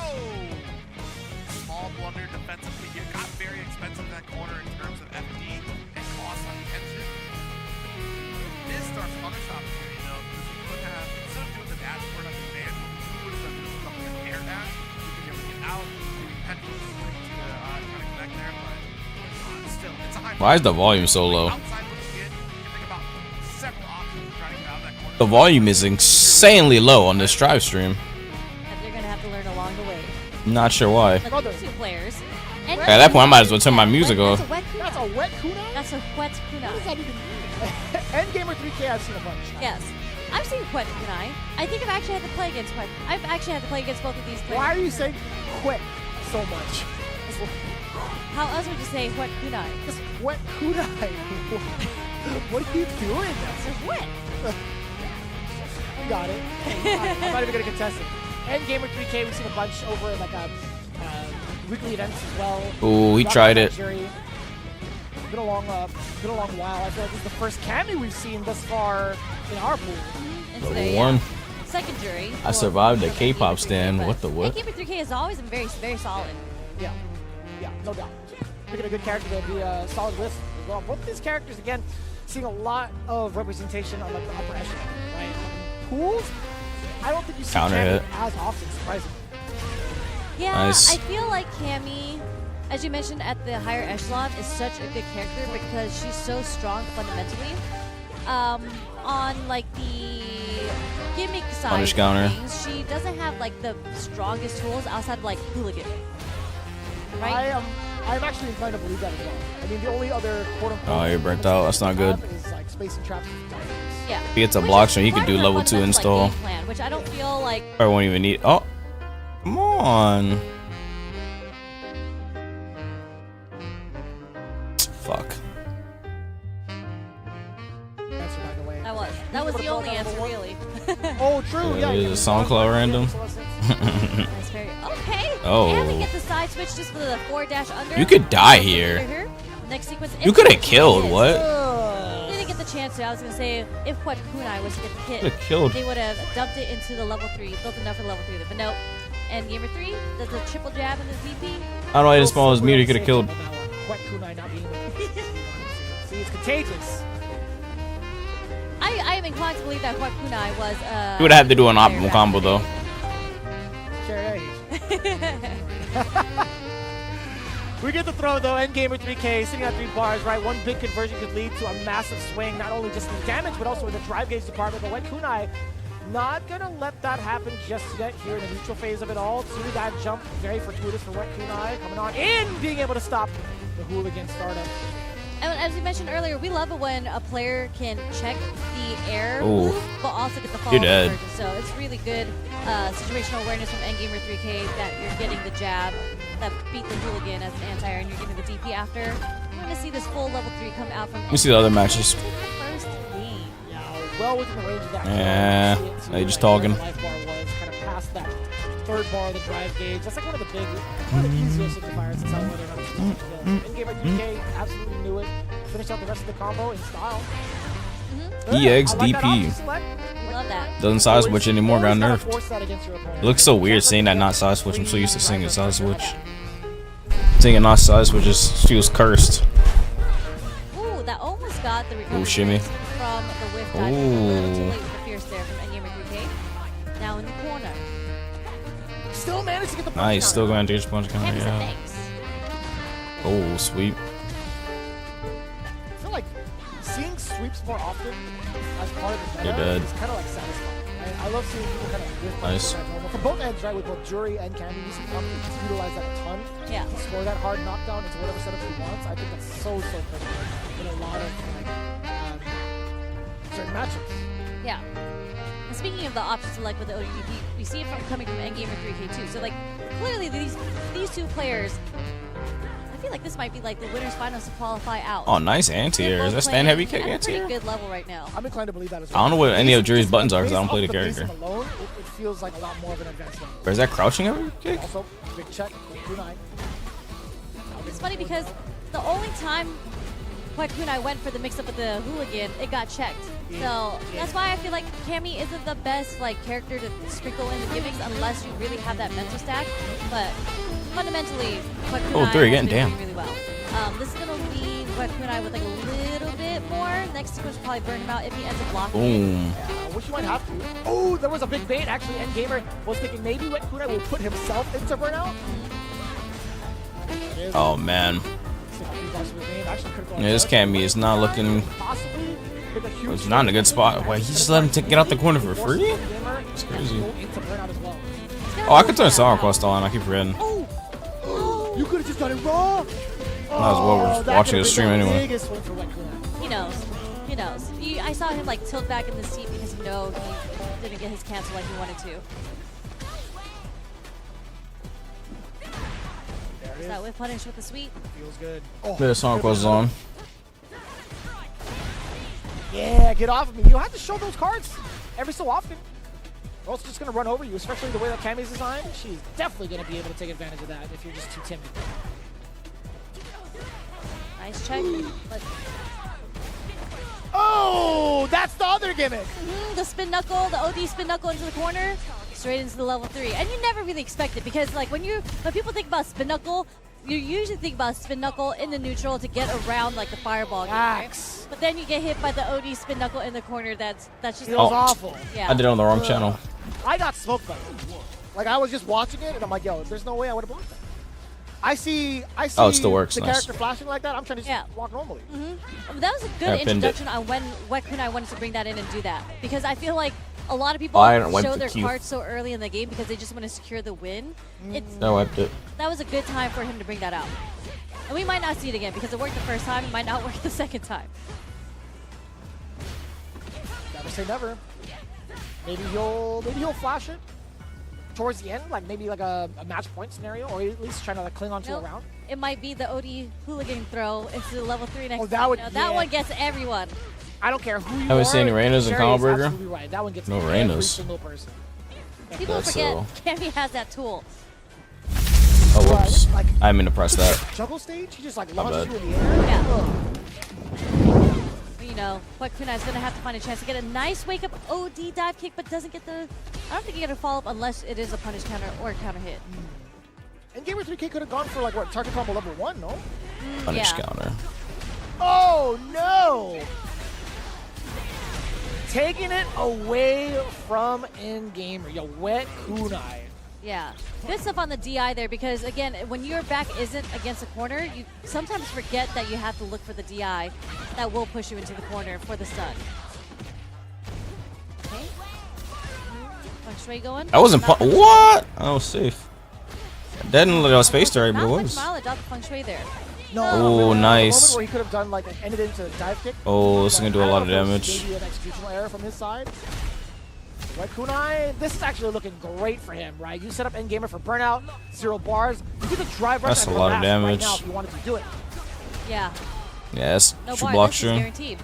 S7: Small blunder defensively here. Got very expensive in that corner in terms of FD and cost on the engine. This starts to punish opportunity though, because we could have, instead of doing the dash for another man, we would have done this something like an air dash. We could be able to get out, maybe petrol swing to the trying to connect there, but still, it's a high.
S1: Why is the volume so low?
S7: Outside looking in, you can think about several options of trying to get out of that corner.
S1: The volume is insanely low on this drive stream.
S3: That they're gonna have to learn along the way.
S1: Not sure why.
S3: Like the two players. And
S1: At that point, I might as well turn my music
S3: that's
S1: off.
S3: a wet kunai.
S2: That's a wet kunai?
S3: That's a wet
S2: What does
S3: kunai.
S2: that even mean? Endgamer 3K, I've seen a bunch.
S3: Yes. I've seen wet kunai. I think I've actually had to play against wet. I've actually had to play against both of these players.
S2: Why are you saying quick so much?
S3: How else would you say wet kunai?
S2: Just wet kunai. What are you doing?
S3: It's wet.
S2: Got it. I'm not even gonna contest it. Endgamer 3K, we've seen a bunch over at like weekly events as well.
S1: Ooh, he
S2: Rock
S1: tried
S2: Band
S1: it.
S2: Jury. Been a long while. I feel like this is the first Cammy we've seen thus far in our pool.
S3: And
S1: Level
S3: today,
S1: 1.
S3: Second jury.
S1: I
S3: for-
S1: survived the
S3: for
S1: K-pop
S3: Endgamer 3K,
S1: stand.
S3: but
S1: What the what?
S3: Endgamer 3K has always been very, very solid.
S2: Yeah, no doubt. Picking a good character to be a solid list as well. Both of these characters, again, seeing a lot of representation on like the upper echelon, right? Pools, I don't think you see
S1: Counter
S2: Cammy
S1: hit.
S2: as often, surprisingly.
S3: Yeah,
S1: Nice.
S3: I feel like Cammy, as you mentioned, at the higher echelon, is such a good character because she's so strong fundamentally. On like the gimmick side
S1: Punish
S3: of
S1: counter.
S3: things, she doesn't have like the strongest tools outside of like hooligan. Right?
S2: I'm actually inclined to believe that as well. I mean, the only other quote-unquote
S1: Oh, you're burnt out. That's not good.
S2: is like spacing traps with diamonds.
S3: Yeah.
S1: If he gets a
S3: Which
S1: block
S3: is
S1: string, he could
S3: part
S1: do
S3: of her
S1: level 2
S3: fundamental,
S1: install.
S3: Like, game plan, which I don't feel like.
S1: I won't even need. Oh, come on. Fuck.
S2: Answer, by the way.
S3: That was the only answer, really.
S2: Oh, true. Yeah.
S1: Is a SoundCloud random?
S3: That's very okay.
S1: Oh.
S3: And we get the side switch just for the forward dash under.
S1: You could die
S3: Right
S1: here.
S3: Next sequence.
S1: You could have killed.
S3: Yes.
S1: What?
S3: They didn't get the chance to. I was gonna say if Quet Kunai was to get hit,
S1: Could've killed.
S3: they would have dumped it into the level 3, built enough for level 3. But nope. And gamer 3 does the triple jab and the VP.
S1: I don't know. I just small as mute. He could have killed.
S2: Wet kunai not being See, it's contagious.
S3: I am inclined to believe that Quet Kunai was.
S1: You would have had to do an
S3: player
S1: optimal
S3: back
S1: combo
S3: in the
S1: though.
S3: day.
S2: We get the throw though, Endgamer 3K sitting at 3 bars, right? One big conversion could lead to a massive swing, not only just in the damage, but also in the drive gauge department. But Wet Kunai not gonna let that happen just yet here in the neutral phase of it all. See that jump, very fortuitous for Wet Kunai, coming on in, being able to stop the hooligan startup.
S3: And as you mentioned earlier, we love it when a player can check the air
S1: Ooh.
S3: move, but also get the fall.
S1: You're dead.
S3: conversion. So it's really good situational awareness from Endgamer 3K that you're getting the jab that beat the hooligan as an anti-air, and you're getting the DP after. We're going to see this full level 3 come out from.
S1: Let me see the other matches.
S3: First game.
S2: Yeah, well within the range of that.
S1: Yeah,
S2: See it, see
S1: they just
S2: right
S1: talking.
S2: where the life bar was, kind of past that third bar of the drive gauge. That's like one of the easier signifiers to tell whether or not it's a skill. Endgamer 3K absolutely knew it. Finished out the rest of the combo in style.
S1: EX
S2: I like that option
S1: DP.
S2: select.
S3: We love that.
S1: Doesn't side switch anymore. Got
S2: Always gotta
S1: nerfed.
S2: force that against your opponent.
S1: It looks so weird saying that not side switch. I'm so used to singing side switch. Singing not side switch just feels cursed.
S3: Ooh, that almost got the recovery
S1: shimmy.
S3: from the whiff dive. A little too
S1: Ooh.
S3: late with the fierce there from Endgamer 3K. Now in the corner.
S2: Still managed to get the punch
S1: Nice.
S2: down.
S1: Still going to punch counter.
S3: Cammy said
S1: Yeah.
S3: thanks.
S1: Oh, sweet.
S2: I feel like seeing sweeps more often as part of the
S1: You're
S2: meta
S1: dead.
S2: is kind of like satisfying. I love seeing people kind of whiff
S1: Nice.
S2: from both ends, right? With both Jury and Candy, you see companies utilize that a ton.
S3: Yeah.
S2: To score that hard knockdown into whatever setup he wants. I think that's so critical in a lot of like certain matchups.
S3: Yeah. And speaking of the option select with the ODP, we see it coming from Endgamer 3K too. So like clearly these two players, I feel like this might be like the winners finals to qualify out.
S1: Oh, nice
S3: They're
S1: anti-air.
S3: both
S1: Is that
S3: playing
S1: stand heavy kick
S3: at a pretty
S1: anti-air?
S3: good level right now.
S2: I'm inclined to believe that as
S1: I
S2: well.
S1: don't know what any of Jury's
S2: Based
S1: buttons are
S2: off
S1: because I don't play the
S2: the
S1: character.
S2: basing alone, it feels like a lot more of an advanced level.
S1: Or is that crouching heavy kick?
S2: Also, big check, 2-9.
S3: It's funny because the only time Kunai went for the mix-up with the hooligan, it got checked. So that's why I feel like Cammy isn't the best like character to sprinkle in the gimmicks unless you really have that mental stack. But fundamentally, Kunai has been doing really well. This is gonna leave Kunai with like a little bit more. Next sequence will probably burn him out if he ends up blocking.
S1: Boom.
S2: Yeah, I wish you might have to. Oh, there was a big bait. Actually, Endgamer was thinking maybe Kunai will put himself into burnout.
S1: Oh man. Yeah, this Cammy is not looking. It's not in a good spot. Wait, he just let him get out the corner for free? It's crazy. Oh, I could turn Song Quest on. I keep forgetting.
S2: You could have just done it raw.
S1: Might as well. We're watching the stream anyway.
S3: He knows. He knows. I saw him like tilt back in the seat because he didn't get his cancel like he wanted to. Is that with punish with the sweep?
S2: Feels good.
S1: The Song Quest is on.
S2: Yeah, get off of me. You don't have to show those cards every so often. Or else it's just going to run over you, especially the way that Cammy's designed. She's definitely going to be able to take advantage of that if you're just too timid.
S3: Nice check.
S2: Oh, that's the other gimmick.
S3: The spin knuckle, the OD spin knuckle into the corner, straight into the level 3. And you never really expect it because like when people think about spin knuckle, you usually think about spin knuckle in the neutral to get around like the fireball game, right? But then you get hit by the OD spin knuckle in the corner. That's just
S2: feels awful.
S3: Yeah.
S1: I did it on the wrong channel.
S2: I got smoked by it. Like I was just watching it and I'm like, yo, there's no way I would have blocked that. I see
S1: Oh, it still works.
S2: the
S1: Nice.
S2: character flashing like that. I'm trying to just walk normally.
S3: That was a good introduction on when Kunai wanted to bring that in and do that because I feel like a lot of people show their cards so early in the game because they just want to secure the win.
S1: I wiped it.
S3: That was a good time for him to bring that out. And we might not see it again because it worked the first time, it might not work the second time.
S2: Never say never. Maybe he'll flash it towards the end, like maybe like a match point scenario, or at least trying to like cling onto a round.
S3: It might be the OD hooligan throw into the level 3 next
S2: that would,
S3: that one gets everyone.
S2: I don't care who you
S1: Haven't seen any Reynas in Combo Breaker?
S2: Right. That one gets
S1: No
S2: every
S1: Reynas.
S2: single person.
S3: People forget Cammy has that tool.
S1: Oh, whoops. I didn't mean to press that.
S2: Juggle stage? He just like launches you in the air?
S3: Yeah. You know, Kunai's going to have to find a chance to get a nice wake-up OD dive kick, but doesn't get the... I don't think he get a follow-up unless it is a punish counter or a counter hit.
S2: And Gamer 3K could have gone for like, what, target combo level 1, no?
S1: Punish counter.
S2: Oh, no! Taking it away from in-gamer. Yo, wet kunai.
S3: Yeah. Good stuff on the DI there because, again, when your back isn't against a corner, you sometimes forget that you have to look for the DI that will push you into the corner for the stun. Okay. Feng Shui going.
S1: I wasn't what? I was safe. I didn't let out space there, but it was.
S3: Not much mileage off the Feng Shui there.
S2: No.
S1: Oh, nice.
S2: Where he could have done like ended it into a dive kick.
S1: Oh, this is gonna do a lot of damage.
S2: Maybe an executional error from his side. Right, Kunai, this is actually looking great for him, right? You set up Endgamer for burnout, 0 bars. You get the drive rush.
S1: That's a lot of damage.
S2: Right now if you wanted to do it.
S3: Yeah.
S1: Yes.
S3: No
S1: True
S3: bar,
S1: block
S3: this is
S1: stream.
S3: guaranteed.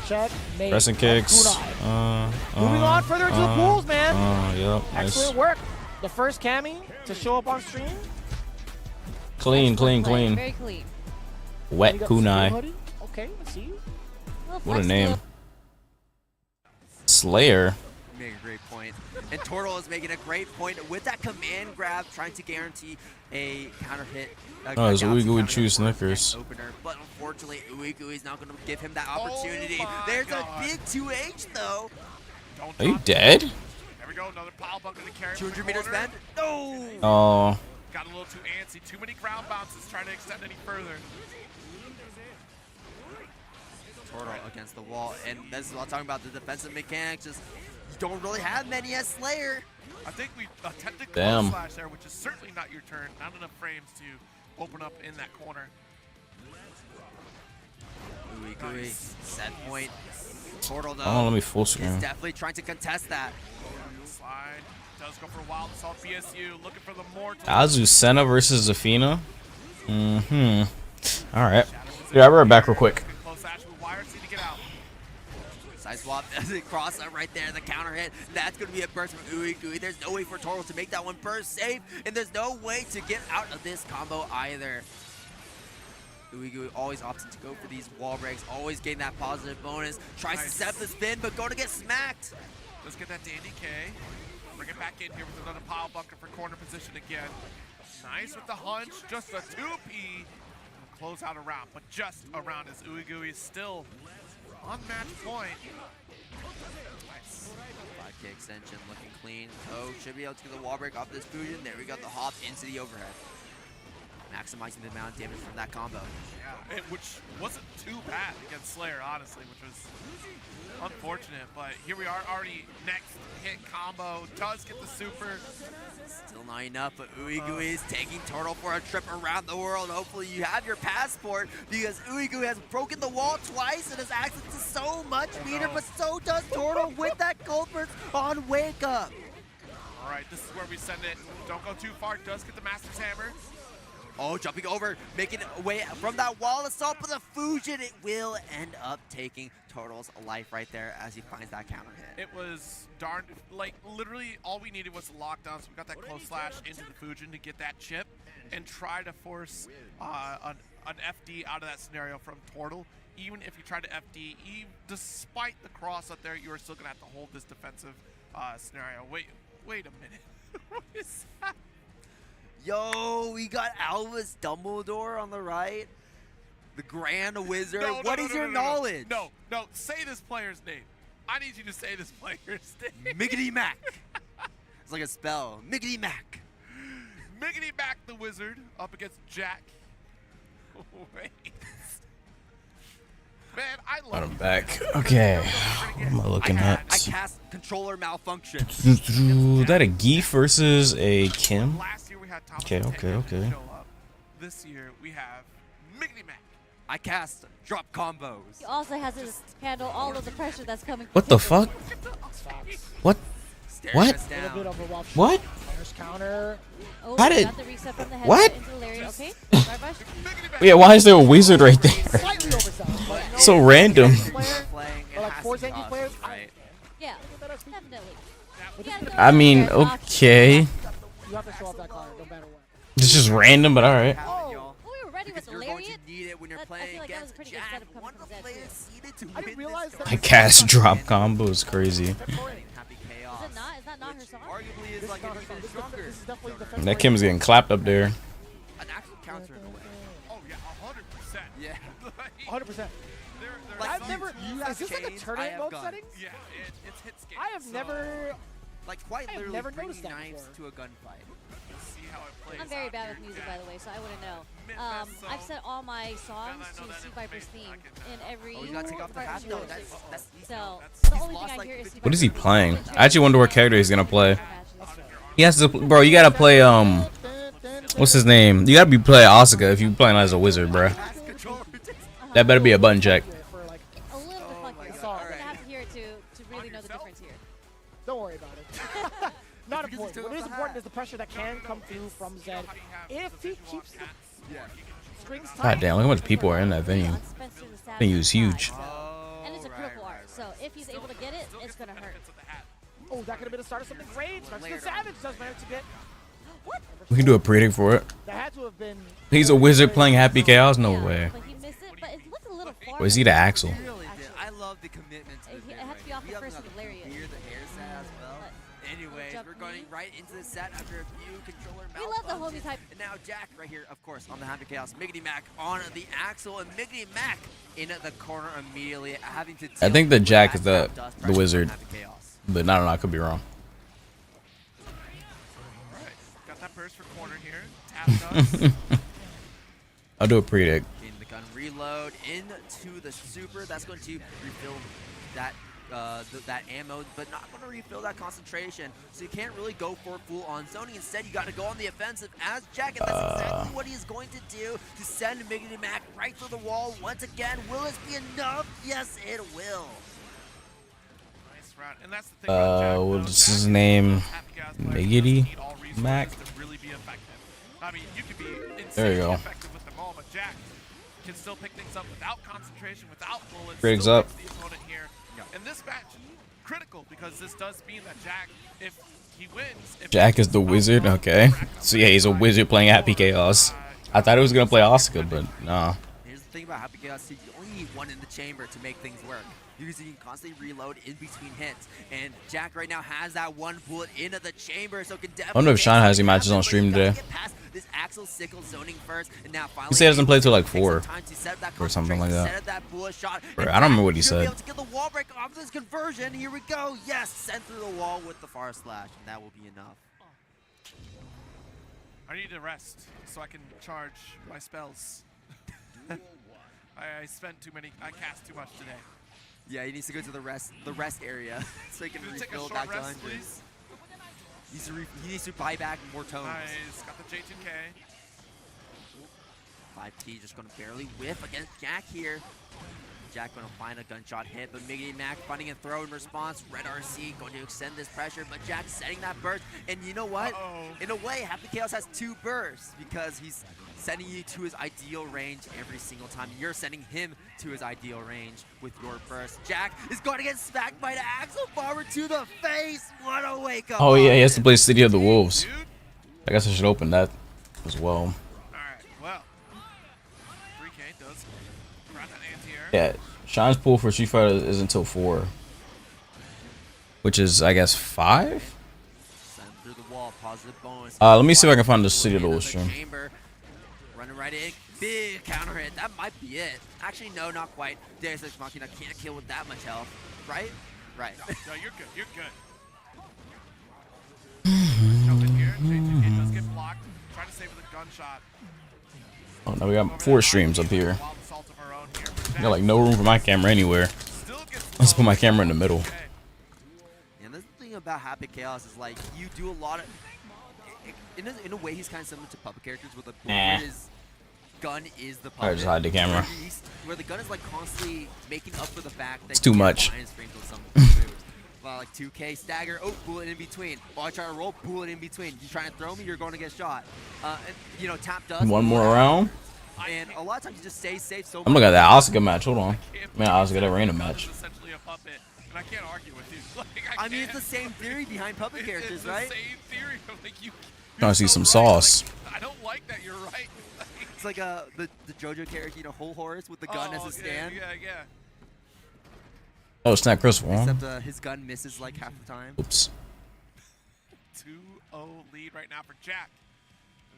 S2: Check.
S1: Pressing kicks.
S2: Moving on further into the pools, man.
S1: Yep.
S2: Excellent work. The first Cammy to show up on stream.
S1: Clean.
S3: Very clean.
S1: Wet Kunai.
S2: Okay, let's see.
S1: What a name. Slayer.
S6: Make a great point. And Tortle is making a great point with that command grab, trying to guarantee a counter hit.
S1: Oh, it's Uigu would choose Snickers.
S6: Opener, but unfortunately, Uigu is not going to give him that opportunity. There's a big 2H though.
S1: Are you dead?
S7: There we go, another pile bucket to carry.
S6: 200 meters bend. No.
S1: Oh.
S7: Got a little too antsy. Too many ground bounces trying to extend any further.
S6: Tortle against the wall, and this is what I'm talking about. The defensive mechanics just don't really have many as Slayer.
S7: I think we attempted
S1: Damn.
S7: slash there, which is certainly not your turn. Not enough frames to open up in that corner.
S6: Uigui, set point. Tortle though.
S1: Oh, let me full screen.
S6: Is definitely trying to contest that.
S7: Slide does go for a wild assault. BSU looking for the mortal.
S1: Azucena versus Zafina. All right. Yeah, I'll be right back real quick.
S7: Close action with wire C to get out.
S6: Side swap, cross up right there, the counter hit. That's going to be a burst from Uigui. There's no way for Tortle to make that one burst safe, and there's no way to get out of this combo either. Uigu always opting to go for these wall breaks, always getting that positive bonus. Tries to set the spin, but going to get smacked.
S7: Let's get that Dandy K. Bring it back in here with another pile bunker for corner position again. Nice with the hunch, just a 2P. Close out a round, but just a round as Uigu is still on match point. Nice.
S6: 5K extension looking clean. Oh, should be able to get the wall break off this fusion. There we go, the hop into the overhead. Maximizing the amount of damage from that combo.
S7: Yeah, which wasn't too bad against Slayer, honestly, which was unfortunate. But here we are, already next hit combo. Does get the super.
S6: Still not enough, but Uigu is taking Turtle for a trip around the world. Hopefully you have your passport, because Uigu has broken the wall twice and has access to so much meter, but so does Turtle with that gold burst on Wake Up.
S7: All right, this is where we send it. Don't go too far. Does get the Master's Hammer.
S6: Oh, jumping over, making it away from that wall assault, but the fusion, it will end up taking Turtle's life right there as he finds that counter hit.
S7: It was darn, like literally all we needed was the lockdown, so we got that close slash into the Fujin to get that chip and try to force an FD out of that scenario from Turtle. Even if you try to FD, despite the cross up there, you are still gonna have to hold this defensive scenario. Wait a minute. What is that?
S6: Yo, we got Albus Dumbledore on the right. The Grand Wizard. What is your knowledge?
S7: No, say this player's name. I need you to say this player's name.
S6: Miggity Mac. It's like a spell. Miggity Mac.
S7: Miggity Mac the Wizard up against Jack. Wait. Man, I love
S1: I'm back. Okay. What am I looking
S6: I
S1: at?
S6: cast controller malfunction.
S1: Is that a Geef versus a Kim?
S7: Last year we had Thomas
S1: Okay.
S7: show up. This year we have Miggity Mac.
S6: I cast drop combos.
S3: He also has to handle all of the pressure that's coming.
S1: What the fuck? What?
S6: Staring
S1: What?
S6: us
S2: A little bit
S6: down.
S2: of a rough
S1: What?
S2: Player's counter.
S3: Oh,
S1: How did-
S3: got the reset from the head
S1: What?
S3: into the lariat. Okay. Right, Bush?
S1: Yeah, why is there a wizard right there?
S2: Slightly overselling, but you know,
S1: So random.
S2: player,
S6: Playing, it
S2: or like
S6: has
S2: four
S6: to be
S2: Zangief
S6: us,
S2: players,
S6: right?
S3: Yeah, definitely. You gotta go
S1: I
S3: out
S1: mean,
S3: there and knock
S1: okay.
S2: you have to show off that card no matter what.
S1: It's just random, but alright.
S6: Happen, y'all.
S3: Oh, we were ready
S6: Because
S3: with the
S6: you're going
S3: lariat.
S6: to need it when you're
S3: I
S6: playing
S3: feel like that was
S6: against
S3: a pretty good
S6: Jack.
S3: setup coming
S6: One
S3: from
S6: of the
S3: Zed,
S6: players
S3: too.
S6: seeded to
S2: I didn't
S6: win
S2: realize
S6: this
S2: that-
S1: I
S6: tournament.
S1: cast drop combo is crazy.
S6: Happy Chaos.
S3: Is that not her song?
S6: Arguably is
S2: This
S6: like
S2: is
S6: an
S2: not-
S6: even
S2: this is
S6: stronger.
S2: this is definitely defensive.
S1: That Kim's getting clapped up there.
S6: An actual counter in a way.
S7: Oh yeah, 100%.
S6: Yeah.
S2: 100%.
S6: Like,
S2: I've never.
S6: you
S2: Is
S6: have
S2: this like a
S6: chains, I
S2: tournament
S6: have
S2: mode
S6: guns.
S2: settings?
S7: Yeah, it's hit scan.
S2: I have
S7: so
S2: never.
S6: Like quite
S2: I have
S6: literally
S2: never
S6: bringing
S2: noticed that
S6: knives
S2: before.
S6: to a gunfight.
S7: Let's see how it plays
S3: I'm very
S7: out
S3: bad
S7: here.
S3: with music,
S7: Yeah.
S3: by the way, so I wouldn't know.
S7: Mid-mess, so
S3: I've set all my songs
S7: now that I know
S3: to
S7: that
S3: C Viper's
S7: information,
S3: theme
S7: I can,
S3: in every
S6: Oh, you gotta take off the
S3: part
S6: hat?
S3: of
S6: No,
S3: the
S6: that's
S3: So
S7: that's-
S3: the
S6: he's
S3: only
S6: lost,
S3: thing I
S6: like,
S3: hear is
S6: 50
S3: C
S1: What is he
S3: Viper's
S1: playing?
S3: theme.
S1: I actually wonder what character he's gonna play.
S3: Matches.
S1: He has to, bro. You gotta play what's his name? You gotta be playing Asuka if you playing as a wizard, bro.
S6: Pass controller.
S1: That better be a button check.
S2: For like,
S3: A little bit
S6: my
S3: funky.
S6: God.
S3: I'm gonna have to hear it to really know the
S7: yourself?
S3: difference here.
S2: don't worry about it. Not
S6: Because
S2: important.
S6: he took
S2: What is
S6: off the
S2: important
S6: hat.
S2: is the pressure that can come through from Zed. If he keeps the
S6: Yeah.
S2: strings tight.
S1: God damn, look how much people are in that venue.
S3: Spencer the Savage
S1: Venue is huge.
S3: side.
S6: Oh,
S3: And it's a critical art, so if he's able to get it, it's gonna hurt.
S2: Oh, that could have been a start of something great. Spencer the Savage does manage to get.
S3: What?
S1: We can do a predict for it.
S2: That had to have been.
S1: He's a wizard playing Happy Chaos? No
S3: Yeah,
S1: way.
S3: But he missed it, but it looked a little far.
S1: Or is he the Axel?
S6: He really did. I love the commitment to
S3: It
S6: the
S3: had to be off the first of the lariat.
S6: Beer, the hair set as well.
S3: But
S6: Anyways,
S3: jump
S6: we're going
S3: knee.
S6: right into the set after a few controller
S3: We love the
S6: malfunctions.
S3: homie type.
S6: And now Jack right here, of course, on the Happy Chaos. Miggity Mac on the Axel, and Miggity Mac in the corner immediately, having to.
S1: I think the Jack is the
S6: the
S1: wizard. But I don't know, I could be wrong.
S7: Alright, got that burst for corner here. Tapped us.
S1: I'll do a predict.
S6: In the gun reload into the super. That's going to refill that that ammo, but not going to refill that concentration. So you can't really go for full on zoning. Instead, you got to go on the offensive as Jack, and that's exactly what he's going to do to send Miggity Mac right through the wall once again. Will this be enough? Yes, it will.
S7: Nice round. And that's the thing about Jack, though.
S1: What's
S7: Jack
S1: his
S7: is
S1: name?
S7: Happy Chaos player. He
S1: Miggity
S7: doesn't need all resources
S1: Mac?
S7: to really be effective. I mean, you could be
S1: There you
S7: insanely
S1: go.
S7: effective with them all, but Jack can still pick things up without concentration, without bullets.
S1: Briggs
S7: still
S1: up.
S7: makes the opponent here. And this match, critical, because this does mean that Jack, if he wins... If
S1: Jack
S7: he
S1: is the
S7: wins
S1: wizard?
S7: overall,
S1: Okay.
S7: rack up
S1: So yeah, he's a wizard playing Happy Chaos. I thought he was gonna play Asuka, but nah.
S6: thing about Happy Chaos, you only need one in the chamber to make things work. Because you can constantly reload in between hits. And Jack right now has that one bullet into the chamber, so can definitely.
S1: I wonder if Sean has any matches on stream today.
S6: This Axel sickle zoning first, and now finally
S1: He said he doesn't play till like 4 or something like that. Bro, I don't remember what he said.
S6: To get the wall break off this conversion. Here we go. Yes, sent through the wall with the far slash, and that will be enough.
S7: I need to rest so I can charge my spells. I spent too many. I cast too much today.
S6: Yeah, he needs to go to the rest area so he can refill back to 100.
S7: Please?
S6: He needs to buy back more tones.
S7: Nice, got the J2K.
S6: 5T just going to barely whiff against Jack here. Jack going to find a gunshot hit, but Miggity Mac finding a throw in response. Red RC going to extend this pressure, but Jack setting that burst. And you know what? In a way, Happy Chaos has 2 bursts because he's sending you to his ideal range every single time. You're sending him to his ideal range with your burst. Jack is going to get smacked by the Axel Barber to the face. What a wake up.
S1: Oh yeah, he has to play City of the Wolves. I guess I should open that as well.
S7: Alright, well. 3K does grab that anti-air.
S1: Yeah, Sean's pool for Street Fighter is until 4. Which is, I guess, 5?
S6: Send through the wall, positive bonus.
S1: Let me see if I can find the City of the Wolves stream.
S6: Running right in, big counter hit. That might be it. Actually, no, not quite. Deus Ex Machina can't kill with that much health, right? Right.
S7: No, you're good. You're good. Jump in here. J2K does get blocked. Try to save with a gunshot.
S1: Oh, now we got 4 streams up here.
S7: Wild assault of our own here.
S1: I got like no room for my camera anywhere. Let's put my camera in the middle.
S6: And the thing about Happy Chaos is like you do a lot of. In a way, he's kind of similar to puppet characters where his gun is the puppet.
S1: Alright, just hide the camera.
S6: Where the gun is like constantly making up for the fact that
S1: it's too much.
S6: Like 2K stagger, oh, bullet in between. While I try to roll, bullet in between. You try and throw me, you're going to get shot. And, you know, tap does.
S1: One more round.
S6: And a lot of times you just stay safe. So
S1: I'm looking at that Asuka match. Hold on. Man, Asuka, that random match.
S7: Essentially a puppet, and I can't argue with you. Like,
S6: I mean, it's the same theory behind puppet characters, right?
S7: It's the same theory. Like
S1: Trying to see some sauce.
S7: Like, I don't like that. You're right.
S6: It's like the JoJo character, you know, Whole Horse with the gun as a stand.
S7: Yeah.
S1: Oh, it's not Chris Wong.
S6: Except his gun misses like half the time.
S1: Oops.
S7: 2-0 lead right now for Jack.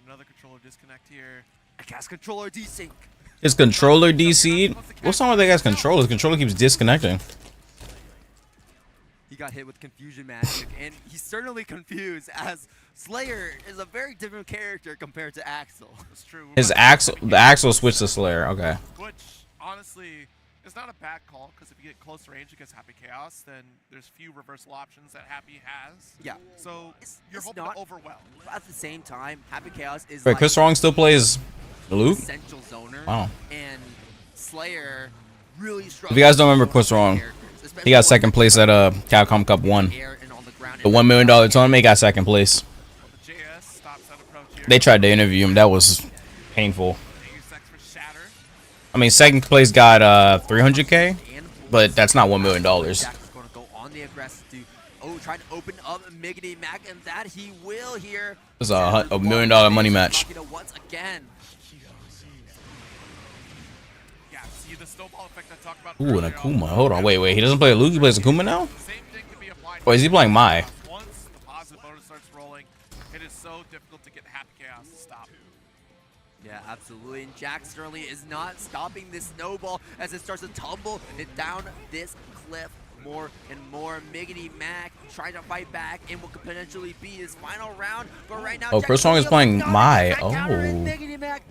S7: Another controller disconnect here.
S6: I cast controller desync.
S1: Is controller DC'd? What's wrong with that guy's controller? His controller keeps disconnecting.
S6: He got hit with confusion magic, and he's certainly confused as Slayer is a very different character compared to Axel.
S7: That's true.
S1: The Axel switched to Slayer. Okay.
S7: Which, honestly, is not a bad call, because if you get close range against Happy Chaos, then there's few reversal options that Happy has.
S6: Yeah.
S7: So you're hoping to overwhelm.
S6: At the same time, Happy Chaos is
S1: Wait,
S6: like
S1: Chris Wong still plays Luke?
S6: essential zoner.
S1: Wow.
S6: And Slayer really struggles.
S1: If you guys don't remember Chris Wong, he got second place at Capcom Cup 1. The $1 million tournament, he got second place.
S7: The JS stops that approach here.
S1: They tried to interview him. That was painful. I mean, second place got 300K, but that's not $1 million.
S6: Jack is going to go on the aggressive to try to open up Miggity Mac, and that he will here.
S1: It's a $1 million money match.
S6: Once again.
S7: Yeah, see the snowball effect I talked about.
S1: Ooh, an Akuma. Hold on, wait. He doesn't play Luke. He plays Akuma now.
S7: Same thing can be applied.
S1: Or is he playing Mai?
S7: Once the positive bonus starts rolling, it is so difficult to get Happy Chaos to stop.
S6: Yeah, absolutely. And Jack Sterling is not stopping this snowball as it starts to tumble it down this cliff more and more. Miggity Mac trying to fight back in what could potentially be his final round. But right now,
S1: Oh, Chris Wong is playing Mai. Oh,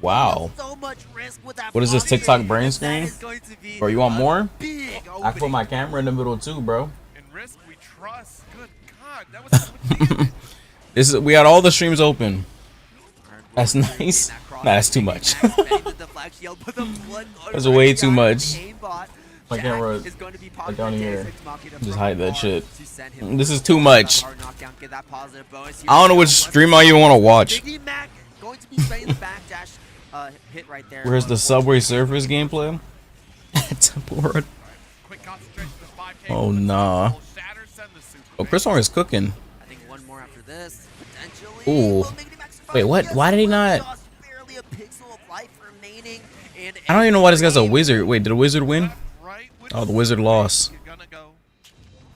S1: wow.
S6: So much risk with that.
S1: What is this TikTok brain screen?
S6: Bro,
S1: Bro, you want more?
S6: Big
S1: I can put my camera in the middle too, bro.
S7: In risk, we trust. Good God, that was so much
S1: This is we got all the streams open. That's nice. Nah, that's too much. That's way too much. My camera is like down here. Just hide that shit. This is too much. I don't know which stream I even want to watch. Where's the Subway Surfers gameplay? Oh nah. Oh, Chris Wong is cooking. Ooh. Wait, what? Why did he not?
S6: And
S1: I don't even know why this guy's a wizard. Wait, did a wizard win?
S7: Right, which
S1: Oh, the wizard lost.
S7: you're gonna go.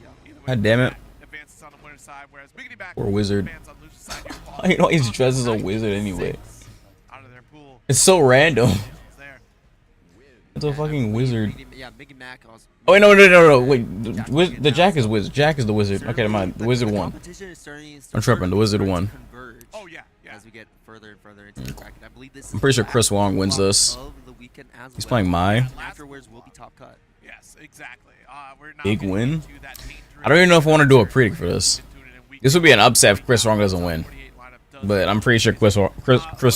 S7: Yeah, either way,
S1: God damn it.
S7: advances on the winner's side, whereas Biggity Back
S1: Poor wizard.
S7: advances on loser's side here.
S1: I don't know he's dressed as a wizard anyway.
S7: Out of their pool.
S1: It's so random.
S7: It's there.
S1: It's a fucking wizard.
S6: Yeah, Biggie Mac also.
S1: Oh wait, no. Wait, the Jack is wizard. Jack is the wizard. Okay, never mind. The wizard won. I'm tripping. The wizard won.
S7: Oh yeah, yeah.
S6: As we get further and further into the bracket, I believe this.
S1: I'm pretty sure Chris Wong wins this. He's playing Mai.
S6: Afterwards will be top cut.
S7: Yes, exactly. We're not
S1: Big
S7: getting
S1: win.
S7: into that dangerous
S1: I don't even know if I want to do a predict for this. This would be an upset if Chris Wrong doesn't win. But I'm pretty sure Chris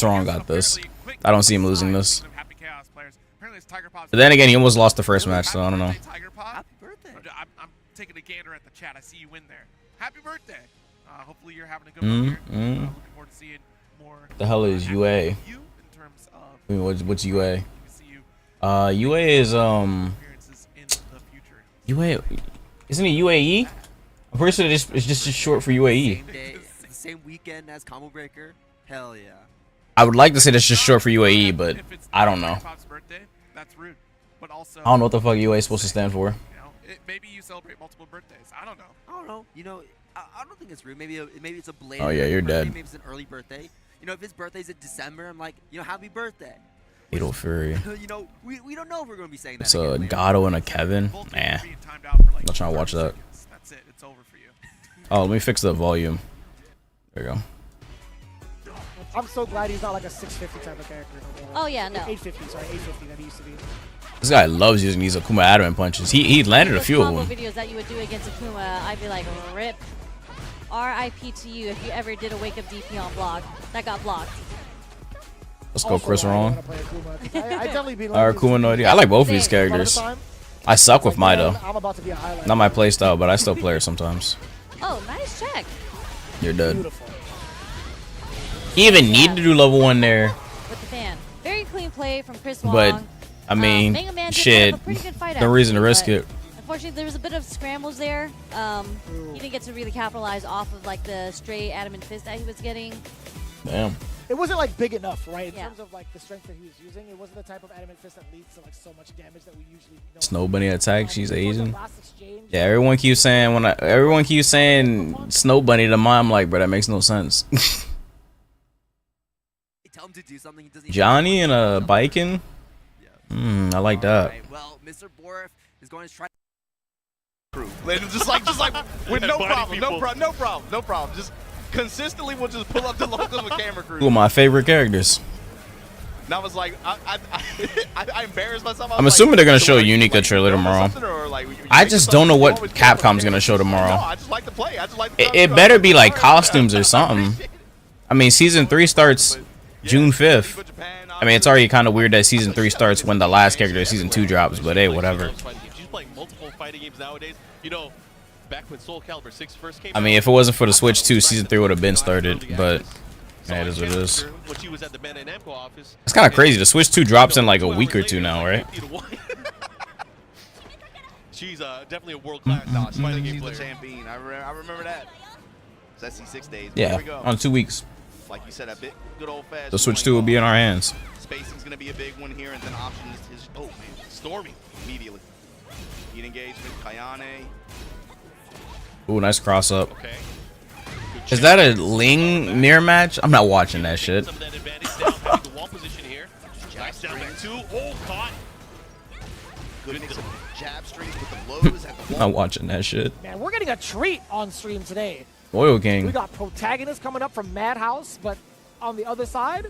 S1: Wrong got this. I don't see him losing this. But then again, he almost lost the first match, so I don't know.
S6: Happy birthday.
S7: I'm taking a gander at the chat. I see you win there. Happy birthday. Hopefully you're having a good one here. Looking forward to seeing more.
S1: The hell is UA?
S7: You in terms of
S1: I mean, what's UA?
S7: see you
S1: UA is
S7: appearances in the future.
S1: UA. Isn't it UAE? I'm pretty sure it's just short for UAE.
S6: Same day, same weekend as Combo Breaker. Hell yeah.
S1: I would like to say that's just short for UAE, but
S7: If it's
S1: I don't know.
S7: Pop's birthday, that's rude. But also,
S1: I don't know what the fuck UA is supposed to stand for.
S7: you know, maybe you celebrate multiple birthdays. I don't know.
S6: I don't know. You know, I don't think it's rude. Maybe it's a belated.
S1: Oh, yeah, you're
S6: birthday.
S1: dead.
S6: Maybe it's an early birthday. You know, if his birthday's in December, I'm like, you know, happy birthday.
S1: Fatal Fury.
S6: You know, we don't know if we're gonna be saying that.
S1: It's
S6: again
S1: a
S6: later.
S1: Gatto and a Kevin.
S7: Both
S1: Nah.
S7: games being timed out for, like,
S1: Not trying to watch
S7: 30
S1: that.
S7: seconds. That's it. It's over for you.
S1: Oh, let me fix the volume. There you go.
S2: I'm so glad he's not like a 650 type of character. No more.
S3: Oh, yeah, no.
S2: 850, sorry, 850 that he used to be.
S1: This guy loves using these Akuma adamant punches. He landed a
S3: Those
S1: few of
S3: combo
S1: them.
S3: videos that you would do against Akuma, I'd be like, rip. RIP to you if you ever did a wake up DP on block. That got blocked.
S1: Let's go,
S2: Also
S1: Chris
S2: why I
S1: Wrong.
S2: wanna play Akuma, 'cause I definitely be
S1: Or Akuma no idea. I like both of these
S3: Same.
S1: characters.
S2: A lot of the time,
S1: I suck with Mai though.
S2: I'm about to be a highlight.
S1: Not my playstyle, but I still play her sometimes.
S3: Oh, nice check.
S1: You're dead.
S2: Beautiful.
S1: He even needed to do level 1 there.
S3: With the fan. Very clean play from Chris Wong.
S1: But, I mean,
S3: Mega Man did
S1: shit.
S3: have a pretty good fight
S1: No reason to
S3: actually,
S1: risk
S3: but
S1: it.
S3: Unfortunately, there was a bit of scrambles there. He didn't get to really capitalize off of like the straight adamant fist that he was getting.
S1: Damn.
S2: It wasn't like big enough, right? In
S3: Yeah.
S2: terms of like the strength that he was using, it wasn't the type of adamant fist that leads to like so much damage that we usually know.
S1: Snow Bunny attack. She's
S2: Towards the
S1: Asian.
S2: last exchange,
S1: Yeah, everyone keeps saying everyone keeps saying Snow Bunny to Mai. I'm like, bro, that makes no sense.
S6: Tell him to do something he doesn't even
S1: Johnny and a biking. I like that.
S6: Alright, well, Mr. Borif is going to try.
S8: Just like with no
S7: Inviting
S8: problem,
S7: people.
S8: no problem. Just consistently, we'll just pull up the locals with camera crew.
S1: Two of my favorite characters.
S8: And I was like, I embarrassed myself.
S1: I'm assuming they're gonna show a Unica trailer tomorrow. I just don't know what Capcom's gonna show tomorrow.
S8: No, I just like to play. I just like to
S1: It better be like costumes or something. I mean, season 3 starts June 5th. I mean, it's already kind of weird that season 3 starts when the last character of season 2 drops, but hey, whatever.
S8: She's playing multiple fighting games nowadays. You know, back when Soul Calibur 6 first came
S1: I mean, if it wasn't for the Switch 2, season 3 would have been started, but hey, it is what it is.
S8: when she was at the Bandai Namco office.
S1: It's kind of crazy. The Switch 2 drops in like a week or two now, right?
S8: She's definitely a world-class fighting game
S4: She's the
S8: player.
S4: champion. I remember that. It's SC6 days.
S1: Yeah,
S4: Here we go.
S1: on 2 weeks.
S4: Like you said, a bit good old-fashioned.
S1: The Switch 2 will be in our hands.
S4: Spacing's gonna be a big one here, and then options is oh man, Stormy immediately. Heat engagement, Kayane.
S1: Ooh, nice cross up.
S8: Okay.
S1: Is that a Ling mirror match? I'm not watching that shit.
S8: Some of that advantage now, having the wall position here. Nice down there too. Oh, caught.
S4: Good mix of jab strings with the lows at the
S1: I'm
S4: wall.
S1: not watching that shit.
S2: Man, we're getting a treat on stream today.
S1: Oil
S2: We
S1: King.
S2: got Protagonist coming up from Madhouse, but on the other side,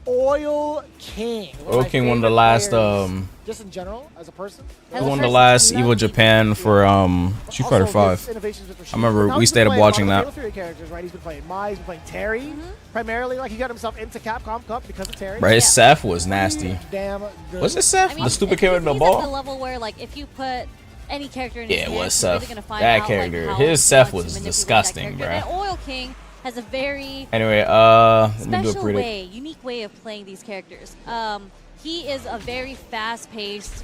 S2: Oil King. One of
S1: Oil
S2: my
S1: King won the
S2: favorite
S1: last
S2: players, just in general as a person.
S3: He
S1: won the last Evo Japan for Street Fighter 5. I remember we stayed up watching that.
S2: Fatal Fury characters, right? He's been playing Mai, he's been playing Terry, primarily. Like he got himself into Capcom Cup because of Terry.
S1: Bro, his Seth was nasty.
S2: Damn good.
S1: Was it Seth?
S3: I mean,
S1: The stupid kid with the
S3: he's at the
S1: ball?
S3: level where like if you put any character in
S1: Yeah,
S3: his
S1: it
S3: hands,
S1: was
S3: you're really
S1: Seth.
S3: gonna find
S1: That
S3: out,
S1: character,
S3: like, how
S1: his
S3: he
S1: Seth
S3: wants
S1: was
S3: to manipulate that
S1: disgusting,
S3: character.
S1: bruh.
S3: And Oil King has a very
S1: Anyway, let me do a
S3: special
S1: predict.
S3: way, unique way of playing these characters. He is a very fast-paced.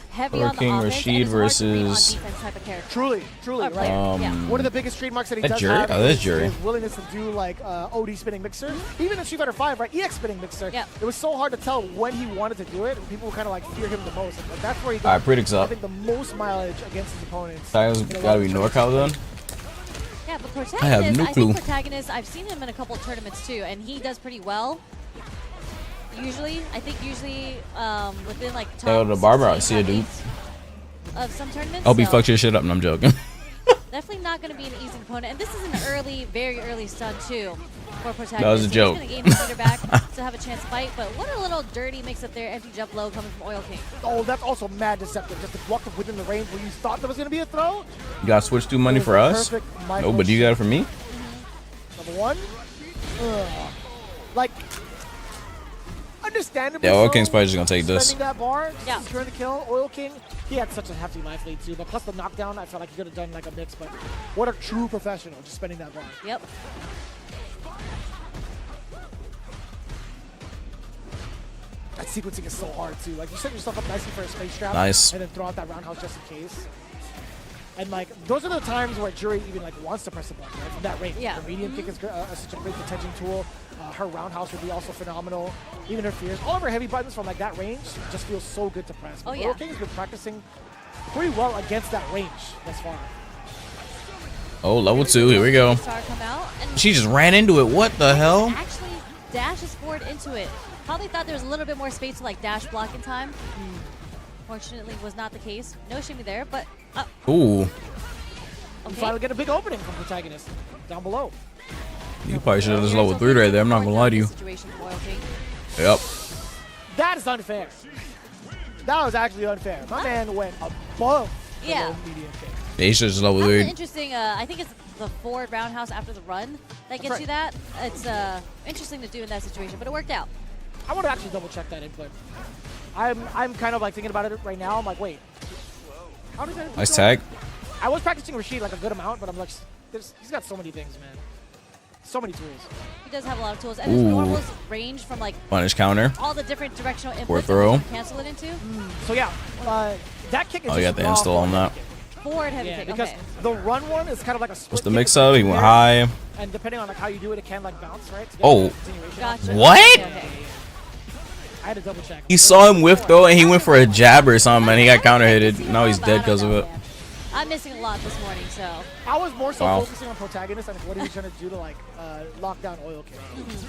S3: heavy
S1: Or
S3: on the
S1: King
S3: offense,
S1: Rashid
S3: and it's hard to read on
S1: versus-
S3: defense type of character.
S2: Truly,
S3: Or
S2: right?
S3: player, yeah.
S2: One of the biggest trademarks that he
S1: That
S2: does
S1: jury?
S2: have
S1: Oh, that's
S2: is
S1: jury.
S2: his willingness to do like OD spinning mixer. Even in Street Fighter 5, right? EX spinning mixer.
S3: Yeah.
S2: It was so hard to tell when he wanted to do it, and people kind of like fear him the most. And that's where he
S1: All
S2: got,
S1: right, predicts
S2: I
S1: up.
S2: think, the most mileage against his opponents.
S1: That's
S2: in a lot
S1: gotta
S2: of
S1: be
S2: tournaments.
S1: NorCal then.
S3: Yeah, but Protagonist,
S1: I have no clue.
S3: think Protagonist, I've seen him in a couple of tournaments too, and he does pretty well. Usually, I think within like top
S1: Yo, the barber, I
S3: 16,
S1: see a dude.
S3: of some tournaments.
S1: Hope he
S3: so
S1: fucks your shit up, and I'm joking.
S3: definitely not going to be an easy opponent. And this is an early, very early stun too for Protagonist.
S1: That was a
S3: So
S1: joke.
S3: He's going to gain his leader back to have a chance to fight. But what a little dirty mix up there, empty jump low coming from Oil King.
S2: Oh, that's also mad deceptive. Just to walk up within the range where you thought there was going to be a throw.
S1: You got switch through money
S2: It was
S1: for
S2: a
S1: us?
S2: perfect
S1: No,
S2: micro
S1: but you got it for me?
S2: Number one. Ugh. Like, understandably,
S1: Yeah, Oil
S2: so,
S1: King's probably just gonna take this.
S2: spending that bar,
S3: Yeah.
S2: turn to kill. Oil King, he had such a hefty life lead too, but plus the knockdown, I felt like he could have done like a mix. But what a true professional, just spending that bar.
S3: Yep.
S2: That sequencing is so hard too. Like you set yourself up nicely for a space trap,
S1: Nice.
S2: and then throw out that roundhouse just in case. And like those are the times where Jury even like wants to press the button right from that range.
S3: Yeah.
S2: Her medium kick is such a great detention tool. Her roundhouse would be also phenomenal. Even her fears, all of her heavy buttons from like that range just feels so good to press.
S3: Oh,
S2: But
S3: yeah.
S2: Oil King's been practicing pretty well against that range thus far.
S1: Oh, level 2. Here we go.
S3: Star come out, and
S1: She just ran into it. What the hell?
S3: actually dashes forward into it. Probably thought there was a little bit more space to like dash block in time. Fortunately, was not the case. No shimmy there, but
S1: Ooh.
S2: We
S3: okay.
S2: finally get a big opening from Protagonist down below.
S1: You probably should have just level 3 right there. I'm not gonna lie to you.
S3: Situation for Oil King.
S1: Yep.
S2: That is unfair. That was actually unfair. My man went above the
S3: Yeah.
S2: low medium kick.
S1: They should just level
S3: That was an
S1: 3.
S3: interesting. I think it's the forward roundhouse after the run that gets
S2: right.
S3: you that. It's interesting to do in that situation, but it worked out.
S2: I want to actually double check that input. I'm kind of like thinking about it right now. I'm like, wait. How does that input
S1: Nice
S2: go?
S1: tag.
S2: I was practicing Rashid like a good amount, but I'm like, he's got so many things, man. So many tools.
S3: He does have a lot of tools, and his
S1: Ooh.
S3: normals range from like
S1: Punish counter.
S3: all the different directional inputs
S1: Forward
S3: that
S1: throw.
S3: you can cancel it into.
S2: So yeah, that kick is
S1: Oh, you
S2: just
S1: got the
S2: raw
S1: install on
S2: forward
S1: that.
S2: kick.
S3: Forward heavy
S2: Yeah,
S3: kick.
S2: because
S3: Okay.
S2: the run one is kind of like a split
S1: What's the
S2: kick
S1: mix
S2: with
S1: up?
S2: the
S1: He went
S2: spear,
S1: high.
S2: And depending on like how you do it, it can like bounce, right? to get
S1: Oh.
S2: the continuation.
S3: Gotcha.
S1: What?
S3: Okay.
S2: I had to double check.
S1: He saw him whiff though, and he went for a jab or something, and he got counter hitted. Now he's dead because of it.
S3: I'm missing a lot this morning, so
S2: I was more so
S1: Wow.
S2: focusing on Protagonist and what he was trying to do to like lock down Oil Kick.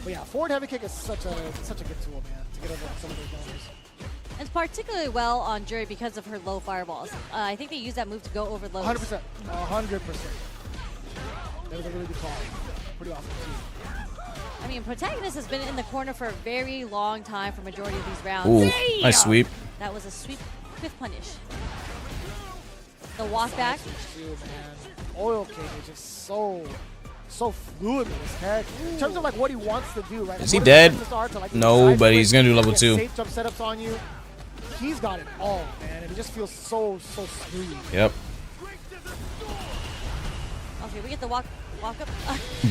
S2: But yeah, forward heavy kick is such a good tool, man, to get over like, some of those numbers.
S3: it's particularly well on Jury because of her low fireballs. I think they use that move to go over lows.
S2: 100%. 100%. That was a really good call. Pretty awesome too.
S3: I mean, Protagonist has been in the corner for a very long time for majority of these rounds.
S1: Ooh, nice sweep.
S3: That was a sweep with punish. The walk back.
S2: Too, man. Oil King is just so fluid with his character. In terms of like what he wants to do, right?
S1: Is
S2: Like,
S1: he
S2: what his
S1: dead?
S2: intentions are to, like,
S1: No,
S2: side
S1: but
S2: switch,
S1: he's gonna do level
S2: get
S1: 2.
S2: Safe jump setups on you. He's got it all, man, and he just feels so smooth.
S1: Yep.
S3: Okay, we get the walk up.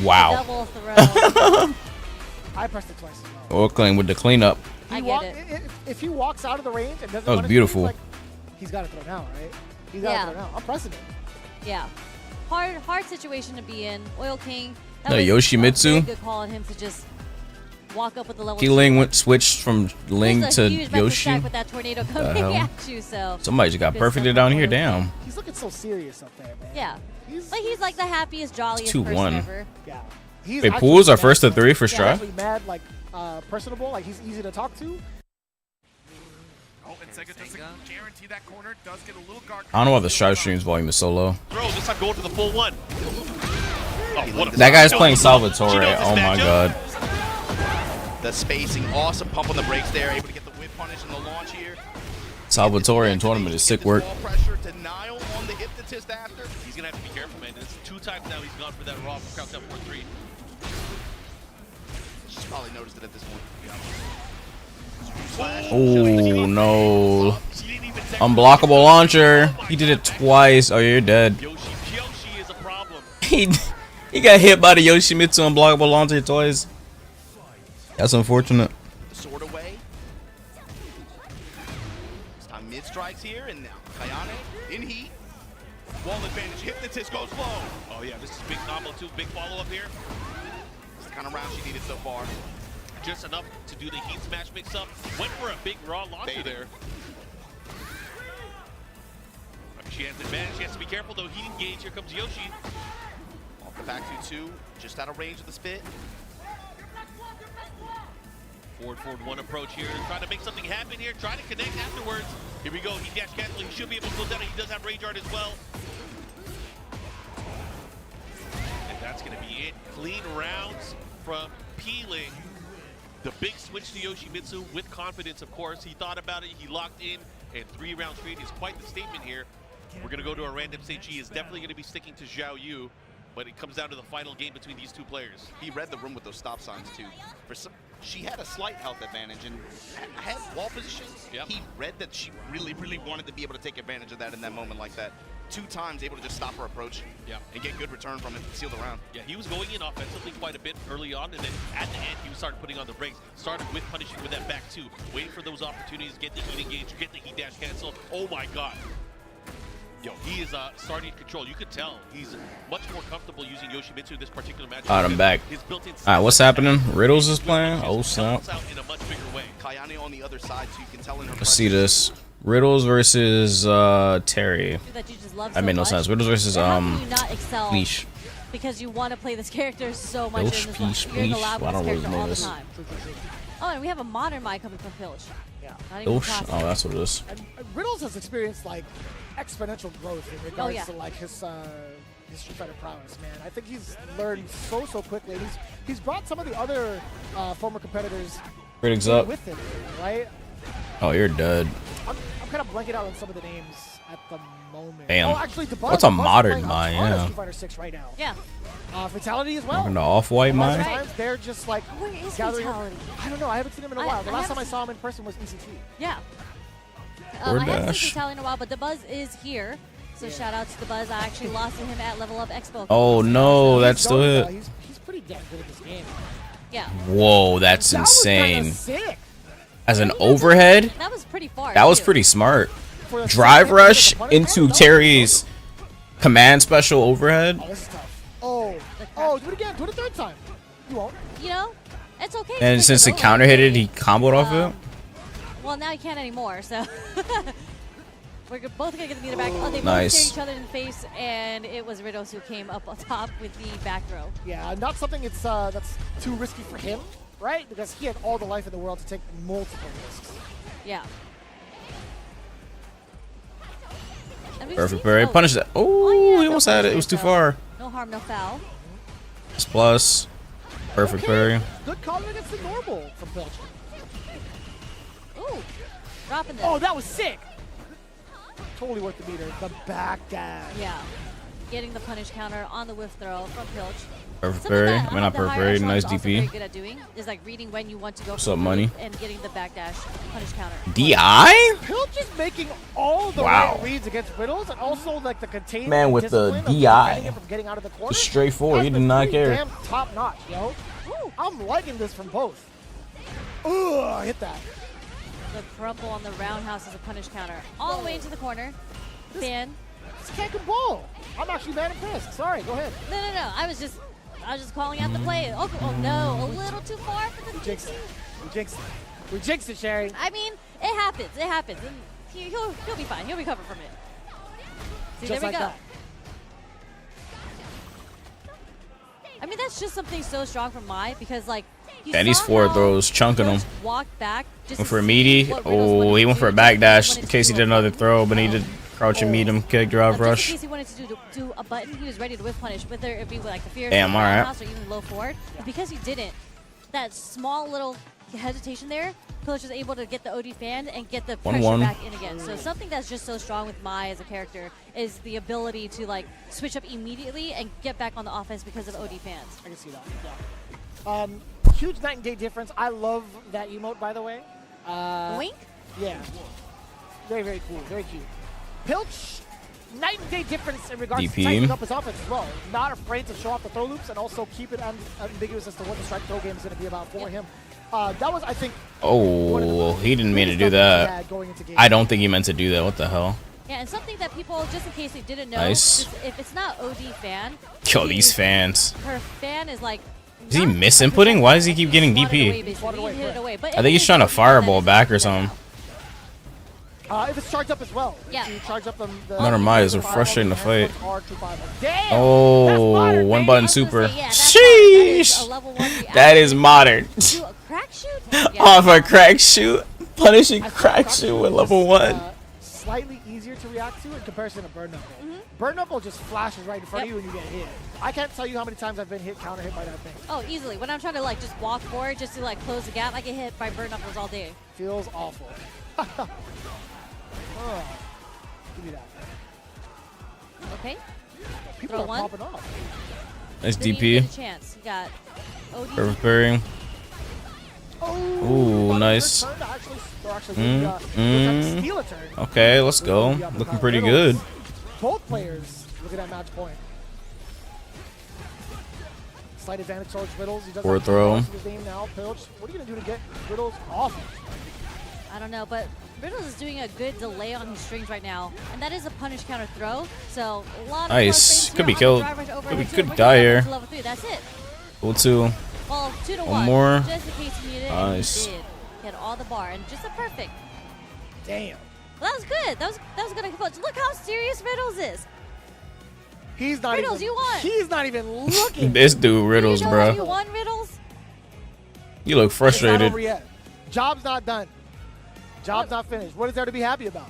S1: Wow.
S3: Double throw.
S2: I pressed it twice as well.
S1: Oil King with the cleanup.
S3: I
S2: He
S3: get
S2: walk-
S3: it.
S2: If he walks out of the range and doesn't
S1: That was
S2: run into
S1: beautiful.
S2: me, like, he's got to throw now, right? He's got to
S3: Yeah.
S2: throw now. I'm pressing it.
S3: Yeah. Hard situation to be in. Oil King. That
S1: No,
S3: was
S1: Yoshimitsu.
S3: a very good call on him to just walk up with the level.
S1: He
S3: 2.
S1: Ling went switched from Ling
S3: There's a
S1: to
S3: huge method stack
S1: Yoshi.
S3: with that tornado coming
S1: hell?
S3: at you. So
S1: Somebody just got
S3: Good
S1: perfected
S3: stuff
S1: down
S3: from
S1: here.
S3: Oil King.
S1: Damn.
S2: He's looking so serious up there, man.
S3: yeah,
S2: He's,
S3: but he's like the happiest, jolliest
S1: 2-1.
S3: person ever.
S2: yeah. He's
S1: Wait,
S2: actually
S1: pools are
S2: mad,
S1: first to 3 for
S2: yeah,
S1: Strife?
S2: actually mad, like, personable. Like, he's easy to talk to.
S7: Oh, and Sega doesn't guarantee that corner. Does get a little guard.
S1: I don't know why the Strife stream's volume is so low.
S8: Throw, this time going to the full one. Oh, what a
S1: That guy's
S8: She
S1: playing
S8: knows
S1: Salvatore.
S8: this
S1: Oh my
S8: matchup.
S1: god.
S4: The spacing, awesome pump on the brakes there, able to get the whip punish and the launch here.
S1: Salvatore in tournament is sick work.
S4: Ball pressure, denial on the hypnotist after.
S8: He's going to have to be careful, man. It's 2 times now he's gone for that raw count down 4-3.
S4: She's probably noticed it at this point.
S1: Oh no.
S8: She didn't even take
S1: Unblockable launcher. He did it twice. Oh, you're dead.
S8: Yoshi is a problem.
S1: He got hit by the Yoshimitsu unblockable launcher twice. That's unfortunate.
S4: Sort of way. This time mid strike.
S9: strikes here, and now Kayane in heat. Wall advantage, Hypnotist goes low.
S8: Oh yeah, this is big combo too, big follow-up here.
S9: It's the kind of round she needed so far.
S8: Just enough to do the heat smash mix-up. Went for a big raw launcher there. She has the advantage, she has to be careful though. Heat engage, here comes Yoshi.
S9: Off the back 2-2, just out of range of the spit.
S8: Forward one approach here, trying to make something happen here, trying to connect afterwards. Here we go, he dash cancel, he should be able to pull down, he does have range art as well. And that's gonna be it. Clean rounds from Peeling. The big switch to Yoshimitsu with confidence, of course. He thought about it, he locked in, and 3 rounds straight is quite the statement here. We're gonna go to a random stage. He is definitely gonna be sticking to Zhao Yu, but it comes down to the final game between these two players.
S9: He read the room with those stop signs too. She had a slight health advantage and had wall position.
S8: Yep.
S9: He read that she really, really wanted to be able to take advantage of that in that moment like that. 2 times able to just stop her approach and get good return from it to seal the round.
S8: Yeah, he was going in offensively quite a bit early on, and then at the end, he started putting on the brakes. Started with punishing with that back 2, waiting for those opportunities, get the heat engage, get the heat dash cancel. Oh my God. Yo, he is starting to control. You could tell he's much more comfortable using Yoshimitsu this particular match.
S1: Alright, I'm back.
S8: His built-in
S1: Alright, what's happening? Riddles is playing? Oh, snap.
S8: out in a much bigger way.
S9: Kayane on the other side, so you can tell in her
S1: Let's see this. Riddles versus Terry.
S3: That you just love
S1: That
S3: so
S1: made no
S3: much.
S1: sense. Riddles versus
S3: How can you not excel
S1: Leash.
S3: because you want to play this character so much
S1: Pilch,
S3: in this
S1: Peach,
S3: You're in the
S1: Peach.
S3: lab
S1: I
S3: with this
S1: don't know what his
S3: character all
S1: name
S3: the
S1: is.
S3: time. Oh, and we have a modern Mai coming from Pilch.
S2: Yeah.
S3: Not even
S1: Pilch?
S3: classic.
S1: Oh, that's what it is.
S2: And Riddles has experienced like exponential growth in regards
S3: yeah.
S2: to like his Street Fighter prowess, man. I think he's learned so quickly. He's brought some of the other former competitors
S1: Critics up.
S2: with him, right?
S1: Oh, you're dead.
S2: I'm kind of blanking out on some of the names at the moment.
S1: Damn.
S2: Oh, actually, the
S1: What's a modern Mai? Yeah.
S2: Street Fighter 6 right now.
S3: Yeah.
S2: Fatality as well.
S1: Talking to Off-White
S2: A lot of
S1: Mai?
S2: times they're just like
S3: Where is
S2: gathering.
S3: Fatality?
S2: I don't know. I haven't seen him in a
S3: I-
S2: while. The
S3: I
S2: last time I
S3: haven't
S2: saw him in person was ECT.
S3: Yeah.
S1: Or
S3: I haven't
S1: Dash.
S3: seen Fatality in a while, but the Buzz is here. So
S2: Yeah.
S3: shout out to the Buzz. I actually lost to him at Level Up Expo.
S1: Oh no, that's
S2: He's
S1: still
S2: going,
S1: hit.
S2: He's pretty damn good at this game.
S3: Yeah.
S1: Whoa, that's
S2: That was kinda
S1: insane.
S2: sick.
S1: As an overhead,
S3: That was pretty far.
S1: that was
S3: too.
S1: pretty smart.
S2: For a
S1: Drive
S2: second,
S1: rush
S2: for the punishment,
S1: into
S2: no.
S1: Terry's command special overhead.
S2: Oh, this is tough. Oh, do it again. Do it a third time. You won't.
S3: You know, it's okay.
S1: And
S3: because
S1: since
S3: the
S1: it counter hit it, he comboed off
S3: Um,
S1: it.
S3: Well, now he can't anymore, so both gonna get the meter back. Oh, they
S1: Nice.
S3: both stared each other in the face, and it was Riddles who came up on top with the back throw.
S2: Yeah, not something that's too risky for him, right? Because he had all the life in the world to take multiple risks.
S3: Yeah. And we've
S1: Perfect
S3: seen-
S1: parry.
S3: oh,
S1: Punish that. Oh,
S3: yeah,
S1: he almost
S3: no
S1: had it.
S3: punish
S1: It was too
S3: so
S1: far.
S3: No harm, no foul.
S1: Plus. Perfect parry.
S2: Okay. Good call against the normal from Pilch.
S3: Ooh, dropping this.
S2: Oh, that was sick. Totally worth the meter. The back dash.
S3: Yeah. Getting the punish counter on the whiff throw from Pilch.
S1: Perfect
S3: Something
S1: parry.
S3: that
S1: I mean, not
S3: the
S1: perfect
S3: higher
S1: parry.
S3: echelons
S1: Nice
S3: also very
S1: DP.
S3: good at doing is like reading when you want to go
S1: What's
S3: for
S1: up,
S3: the
S1: money?
S3: move and getting the backdash punish counter.
S1: DI?
S2: Pilch is making all the
S1: Wow.
S2: right reads against Riddles and also like the containment
S1: Man
S2: and
S1: with the
S2: discipline of
S1: DI.
S2: preventing him from getting out of the corner.
S1: Just straightforward. He
S2: Has
S1: did
S2: been
S1: not
S2: pretty
S1: care.
S2: Damn top notch, yo. Woo, I'm liking this from both. Ugh, I hit that.
S3: The crumple on the roundhouse is a punish counter. All the way into the corner. Fan.
S2: This can't go ball. I'm actually mad impressed. Sorry, go ahead.
S3: No. I was just calling out the play. Oh no, a little too far for the
S2: We jinxed it. We jinxed it. We jinxed it, Sherry.
S3: I mean, it happens. It happens. And he'll be fine. He'll recover from it. See,
S2: Just
S3: there we
S2: like
S3: go.
S2: that.
S3: I mean, that's just something so strong from Mai because, like, you
S1: And he's
S3: saw
S1: forward
S3: how
S1: throws, chunking him.
S3: Pilch walked back. Just
S1: Went
S3: to
S1: for a
S3: see
S1: meaty.
S3: what Riddles
S1: Oh,
S3: wanted
S1: he
S3: to
S1: went
S3: do,
S1: for a
S3: just
S1: back
S3: in
S1: dash
S3: case
S1: in case he did another throw, but he did crouch and meet him, kick, drive,
S3: Just in
S1: rush.
S3: case he wanted to do a button, he was ready to whiff punish, whether it be with, like the fear
S1: Damn,
S3: of
S1: all right.
S3: roundhouse or even low forward. But because he didn't, that small little hesitation there, Pilch was able to get the OD fan and get the pressure
S1: 1-1.
S3: back in again. So something that's just so strong with Mai as a character is the ability to like switch up immediately and get back on the offense because of OD fans.
S2: I can see that. Yeah. Huge night and day difference. I love that emote, by the way.
S3: Wink?
S2: Yeah. Very, very cool. Very cute. Pilch night and day difference in regards
S1: DP.
S2: to tightening up his offense as well. Not afraid to show off the throw loops and also keep it ambiguous as to what the strike throw game is going to be about for him. That was, I think,
S1: Oh, he didn't mean to do that. I don't think he meant to do that. What the hell?
S3: Yeah, and something that people, just in case they didn't know,
S1: Nice.
S3: if it's not OD fan,
S1: Yo, these fans.
S3: her fan is like.
S1: Is he misinputting? Why does he keep getting DP? I think he's trying to fireball back or something.
S2: If it's charged up as well.
S3: Yeah.
S2: If you charge up the
S1: Never mind, it's frustrating to fight.
S2: Damn!
S1: Oh, one button super.
S3: Sheesh!
S1: Sheesh! That is modern.
S3: Crack shoot?
S1: Off a crack shoot. Punishing crack shoot with level 1.
S2: Slightly easier to react to in comparison to Bird Knuckle. Bird Knuckle just flashes right in front of you and you get hit. I can't tell you how many times I've been counter hit by that thing.
S3: Oh, easily. When I'm trying to like just walk forward just to like close the gap, I get hit by Bird Knuckles all day.
S2: Feels awful. Give me that.
S3: Okay.
S2: People
S3: Throw
S2: are
S3: one.
S2: popping off.
S1: Nice
S3: Didn't even get
S1: DP.
S3: a chance. You got OD.
S1: Perfect parrying. Ooh, nice.
S2: Steal a turn.
S1: Okay, let's go. Looking pretty good.
S2: Both players looking at match point. Slight advantage towards Riddles. He doesn't
S1: Forward
S2: have
S1: throw.
S2: his name now. Pilch. What are you gonna do to get Riddles off?
S3: I don't know, but Riddles is doing a good delay on his strings right now, and that is a punish counter throw. So a lot of
S1: Nice.
S3: plus
S1: Could be
S3: range here on
S1: killed.
S3: the drive rush over
S1: Could be-
S3: to
S1: could
S3: We're
S1: die
S3: gonna
S1: here.
S3: to Level 3. That's it.
S1: Level 2.
S3: Well, 2 to 1.
S1: One more.
S3: Just in case you needed it.
S1: Nice.
S3: And he did. He had all the bar and just a perfect.
S2: Damn.
S3: Well, that was good. That was good. Look how serious Riddles is.
S2: He's not
S3: Riddles,
S2: even.
S3: you won.
S2: He's not even looking.
S1: This dude Riddles,
S3: you know
S1: bro.
S3: You won, Riddles.
S1: You look
S2: It's not
S1: frustrated.
S2: over yet. Job's not done. Job's not finished. What is there to be happy about?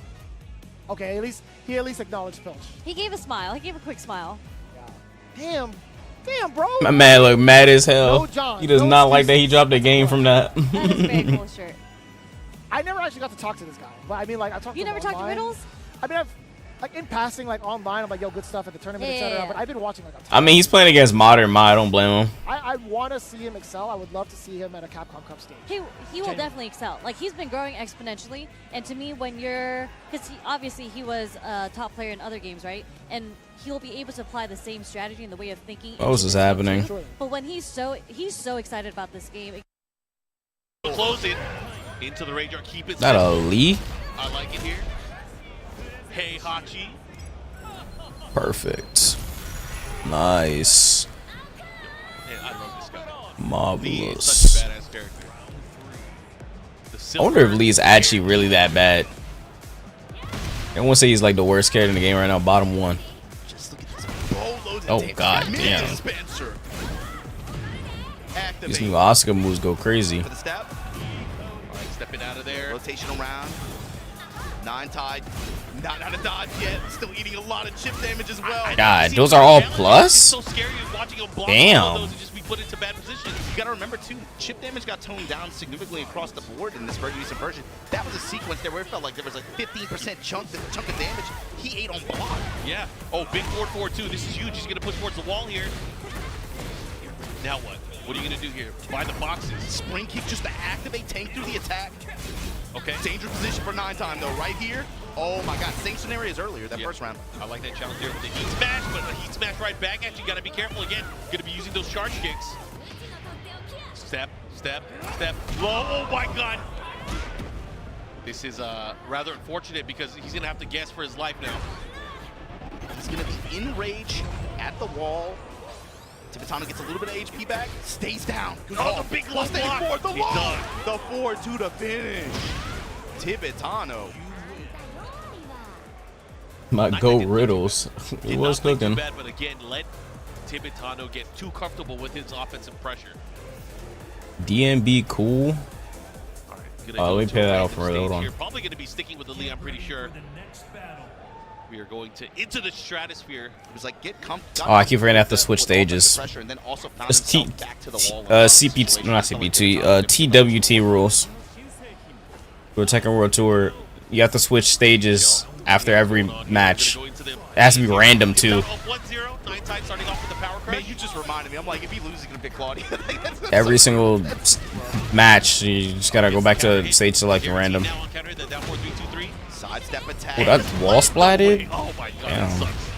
S2: Okay, he at least acknowledged Pilch.
S3: He gave a smile. He gave a quick smile.
S2: Damn, bro.
S1: My man look mad as hell.
S2: No John,
S1: He does
S2: no
S1: not like that he
S2: excuses.
S1: dropped the game from that.
S3: That is a very cool shirt.
S2: I never actually got to talk to this guy, but I mean, like, I talked.
S3: You
S2: to him
S3: never talked to
S2: online.
S3: Riddles?
S2: I mean, I've like in passing, like online, I'm like, yo, good stuff at the tournament,
S3: Yeah,
S2: etc.
S3: yeah, yeah.
S2: But I've been watching like a ton.
S1: I mean, he's playing against modern Ma. I don't blame him.
S2: I want to see him excel. I would love to see him at a Capcom Cup stage.
S3: He will
S2: Genuinely.
S3: definitely excel. Like, he's been growing exponentially. And to me, when you're, because obviously he was a top player in other games, right? And he'll be able to apply the same strategy and the way of thinking.
S1: What was
S3: into
S1: this
S3: this game
S1: happening?
S3: too. But when he's so excited about this game.
S8: Close it into the radar. Keep it.
S1: That a
S8: simple.
S1: Lee?
S8: I like it here. Hey, Hachi.
S1: Perfect. Nice.
S8: Man, I love this guy. Lee is
S1: Marvelous.
S8: such a badass character.
S1: I wonder if Lee's actually really that bad. I won't say he's like the worst character in the game right now. Bottom 1.
S4: Just look at this boatloads of
S1: Oh,
S4: damage.
S1: god
S4: Mid
S1: damn.
S4: dispenser. Activate.
S1: These new Oscar moves go crazy.
S4: For the step.
S8: All right, stepping out of there.
S4: Rotational round. 9 tied. Not out of dodge yet. Still eating a lot of chip damage as well.
S1: God, those are all plus?
S8: It's so scary watching him block
S1: Damn.
S8: all of those and just be put into bad positions.
S4: You gotta remember too, chip damage got toned down significantly across the board in this very recent version. That was a sequence there where it felt like there was like 15% chunk of damage he ate on block.
S8: Yeah. Oh, big forward 4-2. This is huge. He's gonna push towards the wall here. Now what? What are you gonna do here? Buy the boxes.
S4: Spring kick just to activate, tank through the attack.
S8: Okay.
S4: Dangerous position for 9 time though, right here. Oh my god, same scenario as earlier, that first round.
S8: I like that challenge there with the heat smash, but the heat smash right back at you. Gotta be careful again. Gonna be using those charge kicks. Step, step, step. Oh my god. This is rather unfortunate because he's gonna have to guess for his life now.
S4: He's gonna be in rage at the wall. Tibetano gets a little bit of HP back, stays down. Good
S8: Oh,
S4: call.
S8: the big
S4: Plus
S8: low
S4: they
S8: block.
S4: forward the
S8: He's
S4: wall.
S8: done.
S4: The 4-2 to finish. Tibetano.
S1: My go Riddles. It
S8: Did
S1: was
S8: not play too
S1: cooking.
S8: bad, but again, let Tibetano get too comfortable with his offensive pressure.
S1: DMB cool.
S8: All right, gonna
S1: Oh,
S8: go
S1: let me
S8: to
S1: pay
S8: a
S1: that
S8: random
S1: out for it.
S8: stage
S1: Hold on.
S8: here. Probably going to be sticking with the lead, I'm pretty sure. We are going into the stratosphere.
S4: It was like get
S1: Oh, I keep forgetting I have to switch stages.
S4: Pressure, and then also found
S1: It's
S4: himself back to the wall.
S1: CPT, not CPT, TWT rules. For Tekken World Tour, you have to switch stages after every match. It has to be random too.
S8: 1-0, 9 times starting off with the power crush.
S4: Man, you just reminded me. I'm like, if he loses, he's gonna pick Claudia.
S1: Every single match, you just gotta go back to stage select and random.
S8: Now on counter, the down 4-3-2-3.
S9: Sidestep attack.
S1: Oh, that wall splatted?
S8: Oh my god,
S1: Damn.
S8: that sucks.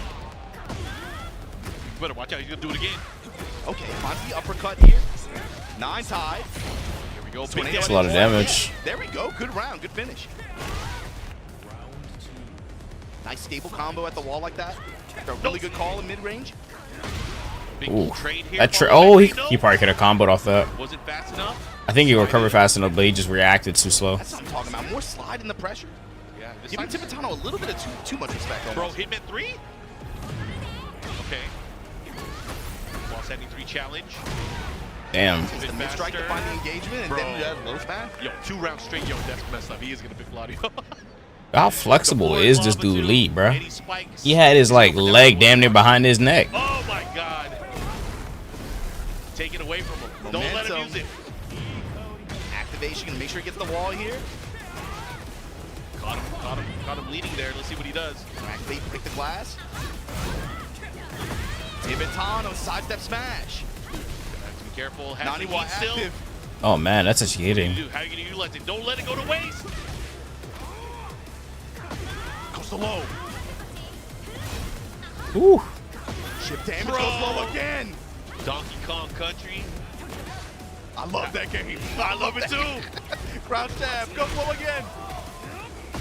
S8: You better watch out, he's gonna do it again.
S9: Okay, finds the uppercut here. 9 tied.
S8: Here we go,
S9: Tornado
S8: big
S1: That's a lot of damage.
S9: There we go. Good round. Good finish. Nice stable combo at the wall like that. A really good call in mid-range.
S8: Big
S1: Ooh.
S8: trade here.
S1: That oh, he probably could have comboed off that.
S8: Was it fast enough?
S1: I think he recovered fast enough, but he just reacted too slow.
S9: That's what I'm talking about. More slide in the pressure.
S8: Yeah, this
S9: Giving
S8: time,
S9: Tipitano a little bit of too much respect.
S8: bro,
S9: Almost.
S8: hit him at 3? Okay. Wall 73 challenge.
S1: Damn.
S9: It's the mid-strike to find the engagement, and
S8: Bro.
S9: then low smash.
S8: Yo, 2 rounds straight. Yo, that's messed up. He is gonna pick Vladio.
S1: How flexible is this dude, Elite, bro?
S8: And he spikes.
S1: He had his like leg damn near behind his neck.
S8: Oh my god. Take it away from him. Don't let him use
S9: Momentum.
S8: it.
S9: Activation, and make sure he gets the wall here.
S8: Caught him leading there. Let's see what he does.
S9: Activate, break the glass. Tipitano, sidestep smash.
S8: Have to be careful. Has the
S9: Naniwa
S8: heat still.
S9: active.
S1: Oh man, that's actually hitting.
S8: How are you gonna utilize it? Don't let it go to waste. Goes to low.
S1: Ooh.
S9: Chip damage
S8: Bro.
S9: goes low again.
S8: Donkey Kong Country.
S9: I love that game.
S8: I love it too.
S9: Ground stab, goes low again.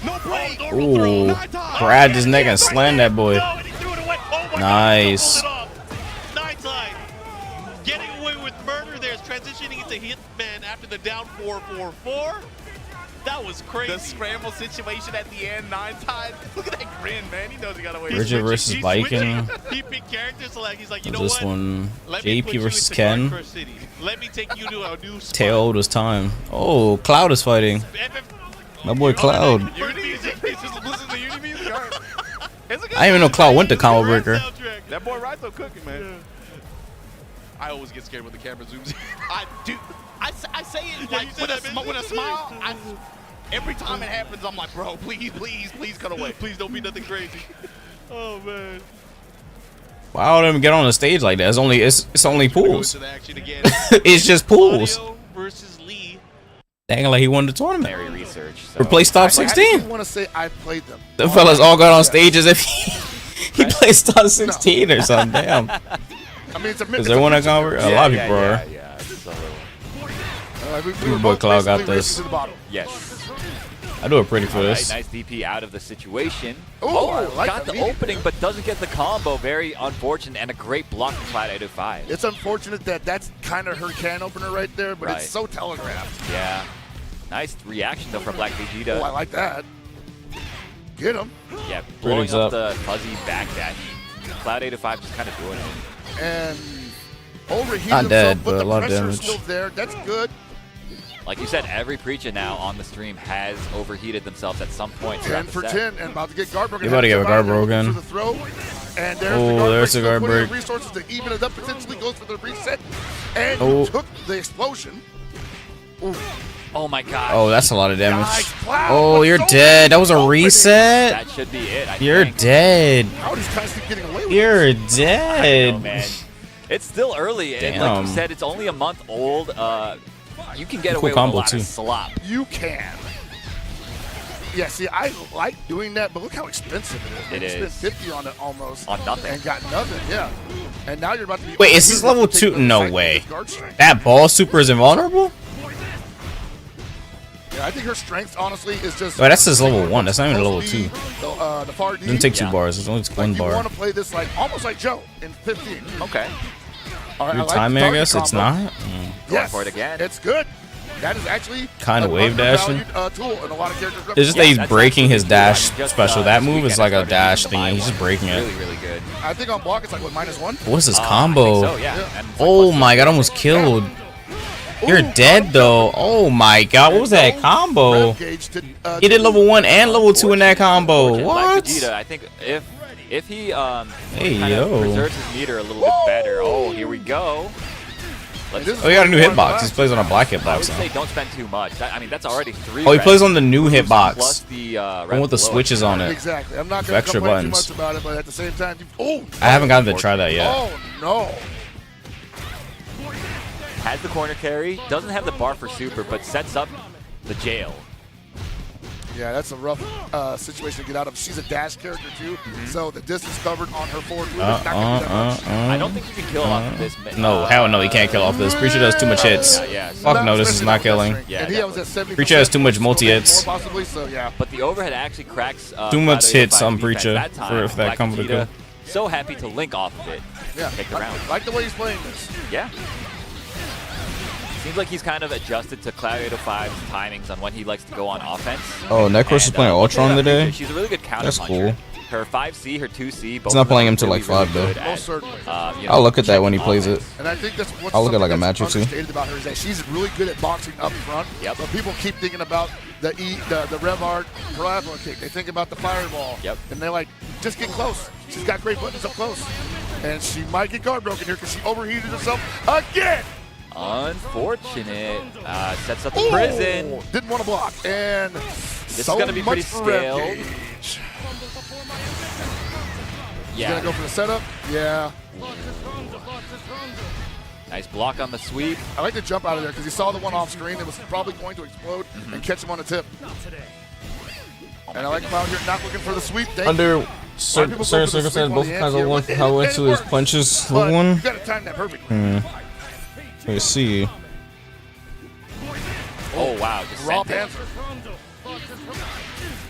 S9: No break.
S8: Normal throw.
S1: Ooh.
S9: Nine times.
S1: Grabbed his neck and slammed that boy.
S8: No, and he threw it away. Oh my
S1: Nice.
S8: God, he pulled it off. 9 times. Getting away with murder there is transitioning into Hitman after the down 4-4-4. That was crazy.
S9: The scramble situation at the end, 9 times. Look at that grin, man. He knows he got away.
S8: He's
S1: Bridget
S8: switching,
S1: versus
S8: he's
S1: Viking.
S8: switching. He picked characters like he's like, you know
S1: This
S8: what?
S1: one,
S8: Let me put
S1: JP
S8: you
S1: versus
S8: into
S1: Ken.
S8: Dark City. Let me take you to a new spot.
S1: Tail was time. Oh, Cloud is fighting. My boy Cloud.
S9: Unity music. He's just listening to Unity music. All right. It's a good
S1: I didn't even know Cloud went to Combo Breaker.
S9: That boy Raito cooking, man.
S8: I always get scared when the camera zooms in.
S9: I say it
S8: Yeah,
S9: like
S8: you said that, man.
S9: with a smile. Every time it happens, I'm like, bro, please cut away.
S8: Please don't be nothing crazy. Oh man.
S1: Why would him get on the stage like that? It's only
S8: Go
S1: pools.
S8: into the action again.
S1: It's just pools.
S8: Vladio versus Lee.
S1: Dang, like he won the tournament.
S10: Very research. So.
S1: Replace top
S11: I
S1: 16.
S11: want to say I played them.
S1: The fellas all got on stage as if he plays top 16 or something. Damn.
S11: I mean, it's a
S1: Is there one that got over? A lot of people are.
S10: Yeah, it's a little.
S11: we were
S1: Boy
S11: both
S1: Cloud got
S11: basically
S1: this.
S11: racing to the bottom.
S10: Yes.
S1: I do it pretty for
S10: All right,
S1: this.
S10: nice DP out of the situation.
S11: Oh, I like
S10: got
S11: that
S10: the
S11: medium.
S10: opening, but doesn't get the combo. Very unfortunate, and a great block from Cloud 805.
S11: It's unfortunate that that's kind of her can opener right there, but
S10: Right.
S11: it's so telegraphed.
S10: Yeah. Nice reaction, though, from Black Vegeta.
S11: Oh, I like that. Get him.
S10: Yeah, blowing
S1: Greetings
S10: up
S1: up.
S10: the fuzzy backdash. Cloud 805 just kind of doing it.
S11: And overheated
S1: Not
S11: himself,
S1: dead,
S11: but
S1: but
S11: the
S1: a lot of
S11: pressure's
S1: damage.
S11: still there. That's good.
S10: Like you said, every Preacher now on the stream has overheated themselves at some point.
S11: 10
S10: throughout the
S11: for
S10: set.
S11: 10 and about to get guard broken.
S1: You about to get a guard broken.
S11: To the throw. And there's
S1: Oh,
S11: the guard
S1: there's
S11: break.
S1: the guard
S11: Still putting in
S1: break.
S11: resources to even it up, potentially goes for the reset. And
S1: Oh.
S11: you took the explosion. Ooh.
S10: Oh my god.
S1: Oh, that's a lot of damage.
S11: Nice, Cloud,
S1: Oh,
S11: but
S1: you're
S11: so
S1: dead. That was a
S11: many
S1: reset.
S10: That should be it. I
S1: You're
S10: think.
S1: dead.
S11: How does Cloud keep getting away with
S1: You're
S10: Oh,
S1: dead.
S10: man. It's still early, and like
S1: Damn.
S10: you said, it's only a month old. You can get
S1: Cool
S10: away with a
S1: combo,
S10: lot
S1: too.
S10: of slop.
S11: You can. Yeah, see, I like doing that, but look how expensive it is.
S10: It
S11: You
S10: is.
S11: spent 50 on it almost.
S10: On nothing.
S11: And got nothing, yeah. And now you're about to be...
S1: Wait, is this level 2? No way. That ball super is invulnerable?
S11: Yeah, I think her strength, honestly, is just...
S1: Wait, that's just level 1. That's not even level 2.
S11: The far D.
S1: Doesn't take 2
S10: Yeah.
S1: bars. It's only
S11: Like,
S1: one
S11: you
S1: bar.
S11: want to play this like almost like Joe in 15.
S10: Okay.
S11: All right,
S1: Your
S11: I like the
S1: timing, I
S11: target
S1: guess? It's
S11: combo.
S1: not?
S11: Yes,
S10: for it again.
S11: It's good. That is actually
S1: Kinda
S11: an
S1: wave dashing.
S11: undervalued, tool in a lot of characters.
S1: It's just that
S10: Yeah,
S1: he's
S10: that's
S1: breaking his
S10: absolutely
S1: dash
S10: true. I just,
S1: special. That
S10: this
S1: move is
S10: weekend
S1: like
S10: I
S1: a
S10: started
S1: dash
S10: using the
S1: thing.
S10: buy
S1: He's just
S10: one.
S1: breaking
S10: Really,
S1: it.
S10: really good.
S11: I think on block it's like what, -1.
S1: What's his
S10: I think
S1: combo?
S10: so, yeah.
S11: Yeah.
S10: And it's like
S1: Oh
S10: plus
S1: my god, almost killed. You're dead though. Oh my god, what was that combo?
S11: Rev gauge to,
S1: He did level 1 and level 2 in that combo.
S10: Like
S1: What?
S10: Vegeta, I think if he
S1: Hey,
S10: kind of
S1: yo.
S10: preserves his meter a little bit better. Oh, here we go. Let's,
S11: This is
S1: Oh, he got a new
S11: what
S1: hitbox. He plays on a black
S10: I would
S1: hitbox
S10: say
S1: now.
S10: don't spend too much. I mean, that's already 3.
S1: Oh, he
S10: red
S1: plays on the new
S10: plus
S1: hitbox.
S10: the
S1: One with the switches on it.
S11: Exactly. I'm not
S1: With
S11: going to
S1: extra
S11: complain too
S1: buttons.
S11: much about it, but at the same time, oh,
S1: I haven't gotten to try that yet.
S11: oh no.
S10: Has the corner carry, doesn't have the bar for super, but sets up the jail.
S11: Yeah, that's a rough situation to get out of. She's a dash character too, so the distance covered on her forward move is not going to be that much.
S10: I don't think you can kill off of this.
S1: No, hell no, he can't kill off this. Preacher does too much hits.
S10: Yeah,
S1: Fuck no, this is not killing.
S10: Yeah,
S11: and he was at 70%.
S1: Preacher has too much multi-hits.
S11: Possibly, so yeah.
S10: But the overhead actually cracks.
S1: Too much
S10: Cloud
S1: hits
S10: 805
S1: on
S10: defense
S1: Preacher
S10: that time.
S1: for if that
S10: Black
S1: combo to
S10: Vegeta,
S1: kill.
S10: So happy to link off of it.
S11: Yeah,
S10: Take the round.
S11: like the way he's playing this.
S10: Yeah. Seems like he's kind of adjusted to Cloud 805's timings on when he likes to go on offense.
S1: Oh, Necros is playing Ultron today?
S10: She's a really good counter
S1: That's
S10: puncher.
S1: cool.
S10: Her 5C, her 2C, both
S1: He's not
S10: of them
S1: playing
S10: are
S1: him till
S10: really,
S1: like 5
S10: really
S1: though.
S10: good at,
S11: Most certainly.
S1: I'll look at that when he plays it.
S11: And I think that's what's
S1: I'll look at like a
S11: something
S1: match or
S11: that's
S1: two.
S11: understated about her is that she's really good at boxing up front.
S10: Yep.
S11: But people keep thinking about the Rev Art plasma kick. They think about the fireball.
S10: Yep.
S11: And they're like, just get close. She's got great buttons up close. And she might get guard broken here because she overheated herself again.
S10: Unfortunate. Sets up the prison.
S11: Didn't want to block. And
S10: This is
S11: so
S10: going to be pretty
S11: much for Rev
S10: scaled.
S11: Gauge.
S10: Yeah.
S11: Gonna go for the setup. Yeah.
S10: Nice block on the sweep.
S11: I like to jump out of there because he saw the one off screen that was probably going to explode and catch him on the tip. And I like Cloud here not looking for the sweep.
S1: Under certain circumstances, both kinds of one how into his punches.
S11: But
S1: One.
S11: you gotta time that perfectly.
S1: Let's see.
S10: Oh, wow. Just
S11: Raw
S10: sent it.
S11: Panther.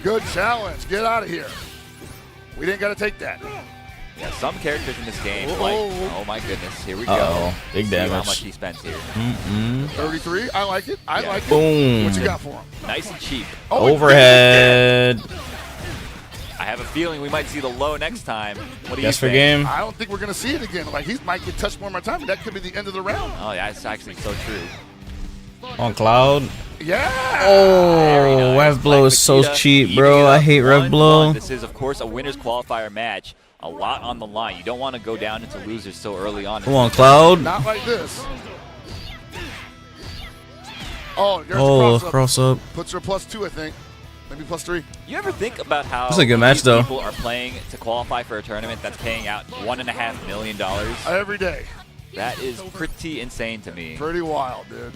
S11: Good challenge. Get out of here. We didn't gotta take that.
S10: Yeah, some characters in this game,
S11: Oh.
S10: like, oh my goodness, here we go.
S1: Uh-oh. Big
S10: See how
S1: damage.
S10: much he spends here.
S11: 33. I like it. I like it.
S1: Boom.
S11: What you got for him?
S10: Nice and cheap.
S11: Oh,
S1: Overhead.
S10: I have a feeling we might see the low next time. What do you
S1: Guess for
S10: think?
S1: game.
S11: I don't think we're gonna see it again. Like he might get touched one more time, and that could be the end of the round.
S10: Oh, yeah, it's actually so true.
S1: On Cloud.
S11: Yeah.
S10: Very
S1: Oh,
S10: nice.
S1: Rev Blow
S10: Black
S1: is so
S10: Vegeta
S1: cheap,
S10: evening
S1: bro.
S10: it
S1: I
S10: up.
S1: hate Rev
S10: 1-1.
S1: Blow.
S10: This is, of course, a winner's qualifier match. A lot on the line. You don't want to go down into losers so early on.
S1: Come on, Cloud.
S11: Not like this. Oh, there's
S1: Oh,
S11: a cross up.
S1: cross up.
S11: Puts her +2, I think. Maybe +3.
S10: You ever think about how
S1: This is a good match,
S10: these
S1: though.
S10: people are playing to qualify for a tournament that's paying out $1.5 million?
S11: Every day.
S10: That is pretty insane to me.
S11: Pretty wild, dude.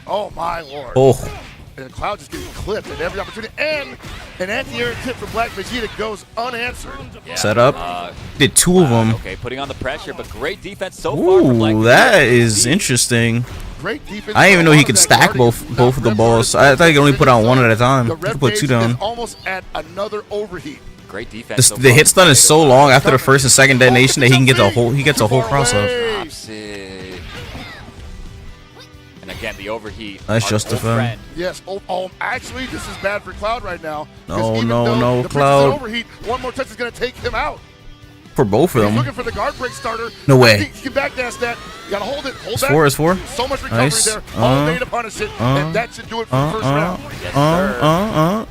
S11: Oh, my Lord.
S1: Oh,
S11: And Cloud just getting clipped at every opportunity. And an anti-air tip from Black Vegeta goes unanswered.
S10: Yeah.
S1: set up. Did two of them.
S10: Okay, putting on the pressure, but great defense so far from Black
S1: Ooh,
S10: Vegeta.
S1: that is interesting.
S11: Great defense.
S1: I didn't even know
S11: A
S1: he
S11: lot
S1: could
S11: of that
S1: stack
S11: guarding.
S1: both of the
S11: Rev
S1: balls.
S11: Guard
S1: I thought he could only put on one at a time.
S11: The
S1: He could
S11: Rev
S1: put two
S11: Gauge
S1: down.
S11: is almost at another overheat.
S10: Great defense. so
S1: The
S10: far
S1: hit stun
S10: from
S1: is so long after the first and second detonation that he can get the
S11: Jump
S1: whole cross up.
S10: Drops it. And again, the overheat.
S1: Nice
S10: Our
S1: Justify.
S10: old friend.
S11: Yes. Actually, this is bad for Cloud right now. 'Cause
S1: No,
S11: even
S1: no,
S11: though
S1: no,
S11: the Prince is
S1: Cloud.
S11: overheat, one more touch is going to take him out.
S1: For both of
S11: He's
S1: them.
S11: looking for the guard break starter.
S1: No way.
S11: I think he can backdash that. You got to hold it. Hold
S1: It's
S11: that.
S1: four, it's four.
S11: So much recovery
S1: Nice.
S11: there. All day to punish it. And that should do it for the first round.
S10: Yes, sir.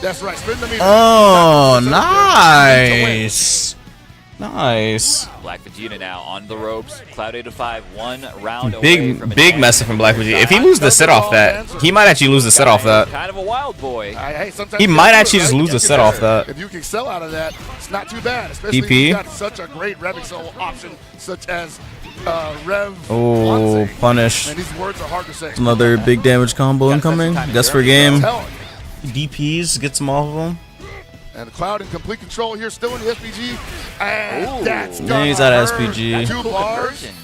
S11: That's right. Spin the meter.
S1: Oh, nice. Nice.
S10: Black Vegeta now on the ropes. Cloud 805, 1 round away from
S1: Big message from Black Vegeta. If he loses the set off that, he might actually lose the set off that.
S10: Kind of a wild boy.
S11: Hey, sometimes
S1: He
S11: you
S1: might
S11: gotta do
S1: actually
S11: it,
S1: just
S11: right?
S1: lose the
S11: You
S1: set
S11: can-
S1: off that.
S11: If you can sell out of that, it's not too bad. Especially if
S1: DP.
S11: you got such a great Rev Excel option, such as Rev.
S1: Oh,
S11: Wanze.
S1: punish.
S11: And these words are hard to say.
S1: Another big damage combo incoming. Guess for game.
S11: Tell him.
S1: DPs, get some off of him.
S11: And Cloud in complete control here, still in the SPG. And
S10: Ooh.
S11: that's
S1: Yeah, he's out of
S11: gonna hurt.
S1: SPG.
S11: 2 bars.
S10: Conversion.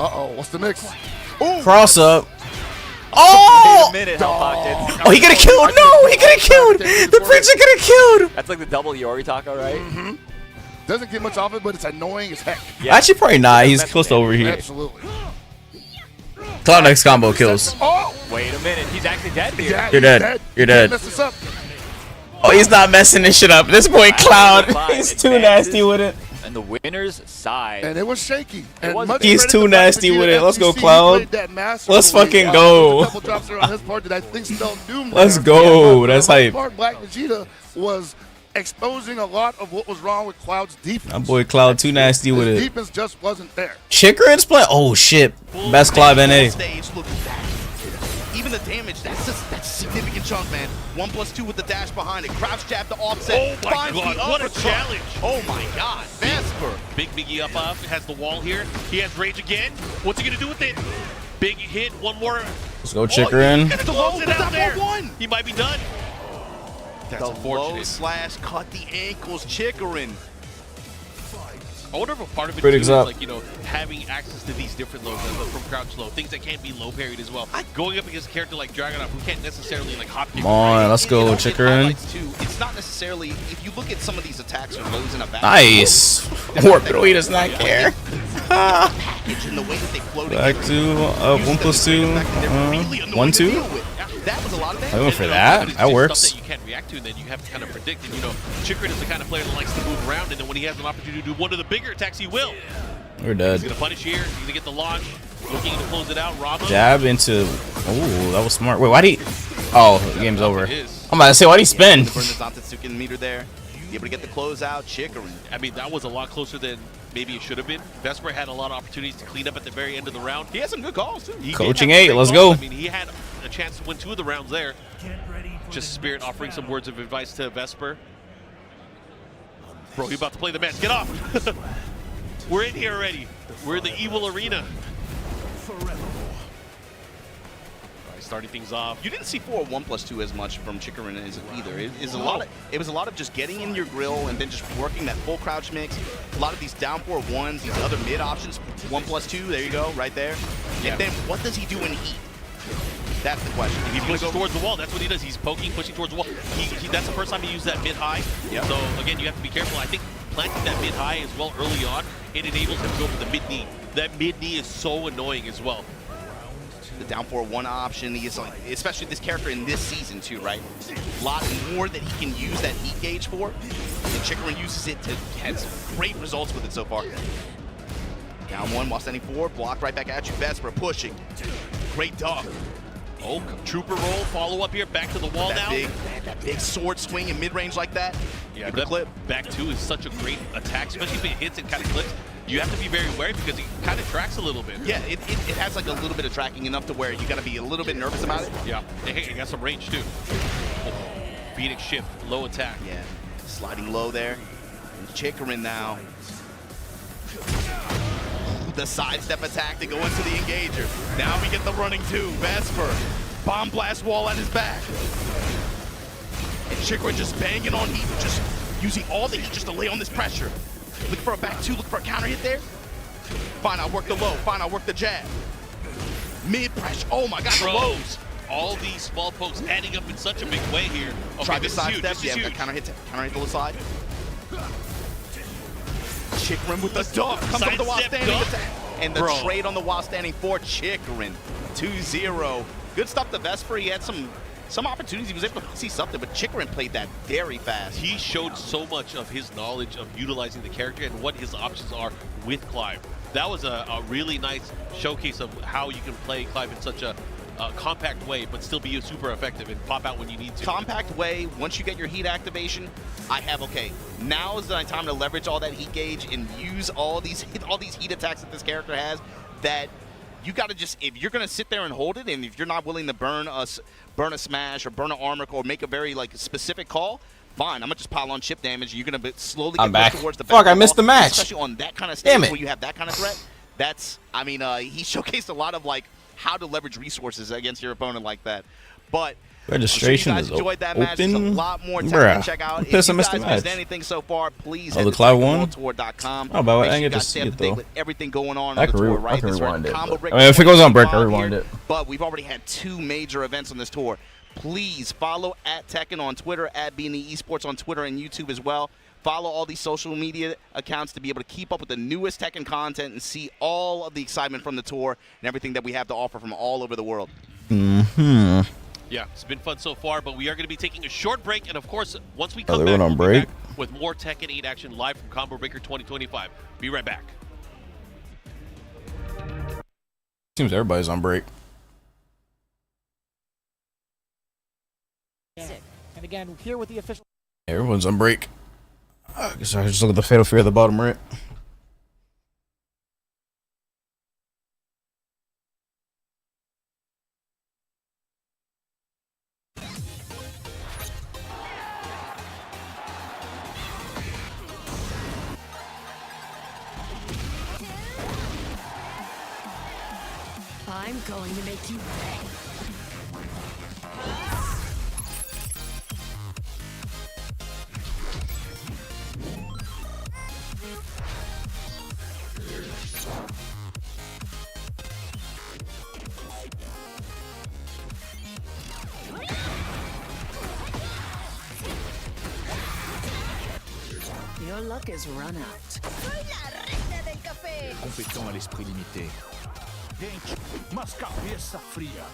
S11: Uh-oh, what's the mix? Ooh.
S1: Cross up.
S10: Wait
S1: Oh!
S10: a minute, Hell Pockets.
S1: Oh, he could have killed. No, he could have killed. The Prince could have killed.
S10: That's like the double Yori taco, right?
S11: Doesn't get much off it, but it's annoying as heck.
S10: Yeah.
S1: Actually, probably not. He's close to over here.
S11: Absolutely.
S1: Cloud X combo kills.
S11: Oh!
S10: Wait a minute, he's actually dead here.
S11: Yeah,
S1: You're
S11: he's
S1: dead. You're
S11: Can't
S1: dead.
S11: mess this up.
S1: Oh, he's not messing this shit up. This boy Cloud,
S10: Five
S1: he's too
S10: advances.
S1: nasty with it.
S10: And the winner's side.
S11: And it was shaky. And
S10: was.
S11: much
S1: He's
S11: credit
S1: too
S11: to Black
S1: nasty
S11: Vegeta
S1: with it. Let's go,
S11: FGC, he
S1: Cloud.
S11: played that masterfully.
S1: Let's fucking
S11: There
S1: go.
S11: was a couple drops there on his part that I think spelled doom.
S1: Let's
S11: there.
S1: go.
S11: But
S1: That's
S11: for the most
S1: hype.
S11: part, Black Vegeta was exposing a lot of what was wrong with Cloud's defense.
S1: My boy Cloud too nasty with
S11: His
S1: it.
S11: defense just wasn't there.
S1: Chikrin's play. Oh shit. Best Cloud NA.
S9: Stage, look at that. Even the damage, that's a significant chunk, man. 1+2 with the dash behind it. Crouch jab to offset.
S8: Oh my
S9: Finds
S8: God,
S9: the
S8: what a
S9: uppercut.
S8: challenge.
S9: Oh my God, Vesper.
S8: Big Biggie up, has the wall here. He has rage again. What's he gonna do with it? Big hit, one more.
S1: Let's go, Chikrin.
S8: Gonna close it out there. He might be done. That's
S9: The
S8: unfortunate.
S9: low slash cut the ankles, Chikrin.
S8: I wonder if a part of it
S1: Critics
S8: too,
S1: up.
S8: is like, you know, having access to these different lows from crouch low, things that can't be low parried as well. Going up against a character like Dragunov who can't necessarily like hop kick.
S1: Come on, let's go,
S9: It
S1: Chikrin.
S9: highlights, too, it's not necessarily, if you look at some of these attacks or lows in a back.
S1: Nice. Orbital, he does not care.
S9: Package and the way that they flow
S1: Back
S9: together.
S1: to 1 plus 2. 1 2.
S9: That was a lot of damage.
S1: I went for
S8: And,
S1: that.
S8: it's
S1: That
S8: just
S1: works.
S8: Stuff that you can't react to, and then you have to kind of predict. And you know, Chikrin is the kind of player that likes to move around, and then when he has an opportunity to do one of the bigger attacks, he will.
S1: We're
S8: He's
S1: dead.
S8: gonna punish here. He's gonna get the launch. Looking to close it out. Rama.
S1: Jab into. Oh, that was smart. Wait, why did he? Oh, the game's over.
S8: It is.
S1: I'm about to say, why did he spin?
S9: Burn the Zantetsuken meter there. Be able to get the closeout, Chikrin.
S8: I mean, that was a lot closer than maybe it should have been. Vesper had a lot of opportunities to clean up at the very end of the round.
S9: He had some good calls too.
S8: He did
S1: Coaching
S8: have some
S1: 8,
S8: great
S1: let's
S8: calls.
S1: go.
S8: I mean, he had a chance to win 2 of the rounds there. Just Spirit offering some words of advice to Vesper. Bro, he about to play the match. Get off! We're in here already. We're in the evil arena. Alright, starting things off.
S9: You didn't see 4 1 plus 2 as much from Chikrin as either. It was a lot of just getting in your grill and then just working that full crouch mix. A lot of these down 4 ones, these other mid options, 1 plus 2. There you go, right there.
S8: Yeah.
S9: And then what does he do in heat? That's the question. If
S8: He
S9: he's gonna
S8: pushes
S9: go
S8: towards the wall. That's what he does. He's poking, pushing towards the wall. That's the first time he used that mid-high.
S9: Yep.
S8: So, again, you have to be careful. I think planting that mid-high as well early on, it enables him to go for the mid-knee. That mid-knee is so annoying as well.
S9: the down 4-1 option. He is like, especially this character in this season too, right? A lot more that he can use that heat gauge for. And Chikrin uses it to has great results with it so far. Down 1 while standing forward, blocked right back at you. Vesper pushing. Great dog.
S8: Oh, trooper roll, follow up here, back to the wall now.
S9: That big sword swing in mid-range like that.
S8: Yeah,
S9: Give it a
S8: that
S9: clip.
S8: back two is such a great attack, especially if it hits and kind of clicks. You have to be very wary because it kind of tracks a little bit.
S9: Yeah, it has like a little bit of tracking enough to where you got to be a little bit nervous about it.
S8: Yeah, hey, it got some range too. Oh, Phoenix shift, low attack.
S9: Yeah, sliding low there. And Chikrin now. The sidestep attack to go into the engager. Now we get the running two. Vesper, bomb blast wall at his back. And Chikrin just banging on heat, just using all the heat just to lay on this pressure. Look for a back two, look for a counter hit there. Fine, I'll work the low. Fine, I'll work the jab. Mid pressure. Oh my God, the lows.
S8: All these small pokes adding up in such a big way here. Okay,
S9: Try the
S8: this is huge.
S9: sidestep.
S8: This is
S9: Yeah,
S8: huge.
S9: that counter hit to the side. Chikrin with the duck. Comes up with the while
S8: Sidestep
S9: standing
S8: duck.
S9: attack. And the
S8: Bro.
S9: trade on the while standing for Chikrin. 2-0. Good stuff to Vesper. He had some opportunities. He was able to see something, but Chikrin played that very fast.
S8: He showed so much of his knowledge of utilizing the character and what his options are with Clive. That was a really nice showcase of how you can play Clive in such a compact way, but still be super effective and pop out when you need to.
S9: Compact way, once you get your heat activation, okay, now is the time to leverage all that heat gauge and use all these heat attacks that this character has that you got to just, if you're going to sit there and hold it, and if you're not willing to burn a smash or burn an armor or make a very like specific call, fine, I'm going to just pile on chip damage. You're going to slowly get
S1: back.
S9: towards the back.
S1: Fuck, I missed the match.
S9: Especially on that kind of
S1: Damn
S9: stage
S1: it.
S9: where you have that kind of threat. That's, I mean, he showcased a lot of like how to leverage resources against your opponent like that. But
S1: Registration
S9: I'm sure you guys
S1: is
S9: enjoyed that match.
S1: open.
S9: There's a lot more Tekken
S1: Bruh.
S9: to check out.
S1: I'm
S9: If
S1: pissed I
S9: you
S1: missed the
S9: guys missed
S1: match.
S9: anything so far, please
S1: Oh,
S9: head
S1: the
S9: to
S1: Cloud one?
S9: TekkenWorldTour.com.
S1: Oh, but I
S9: Make
S1: didn't
S9: sure you
S1: get to
S9: guys
S1: see
S9: stay
S1: it,
S9: up to date
S1: though.
S9: with everything going on
S1: I
S9: on the
S1: can
S9: tour,
S1: re-
S9: right?
S1: I can
S9: This
S1: rewind it,
S9: combo
S1: but-
S9: break
S1: I mean, if it goes on break, I'll
S9: 25
S1: rewind
S9: here,
S1: it.
S9: But we've already had 2 major events on this tour. Please follow at Tekken on Twitter, at Beanie Esports on Twitter and YouTube as well. Follow all these social media accounts to be able to keep up with the newest Tekken content and see all of the excitement from the tour and everything that we have to offer from all over the world.
S1: Mm-hmm.
S8: Yeah, it's been fun so far, but we are going to be taking a short break, and of course, once we
S1: Oh,
S8: come
S1: they
S8: back,
S1: went on
S8: we'll be
S1: break?
S8: back with more Tekken 8 action live from Combo Breaker 2025. Be right back.
S1: Seems everybody's on break.
S2: And again, here with the official.
S1: Everyone's on break. I guess I just look at the Fatal Fear at the bottom right.
S12: I'm going to make you pay. Your luck is run out.
S13: Soy la reina del café.
S14: Compétent à l'esprit limité. Gente, mas cabeça fria.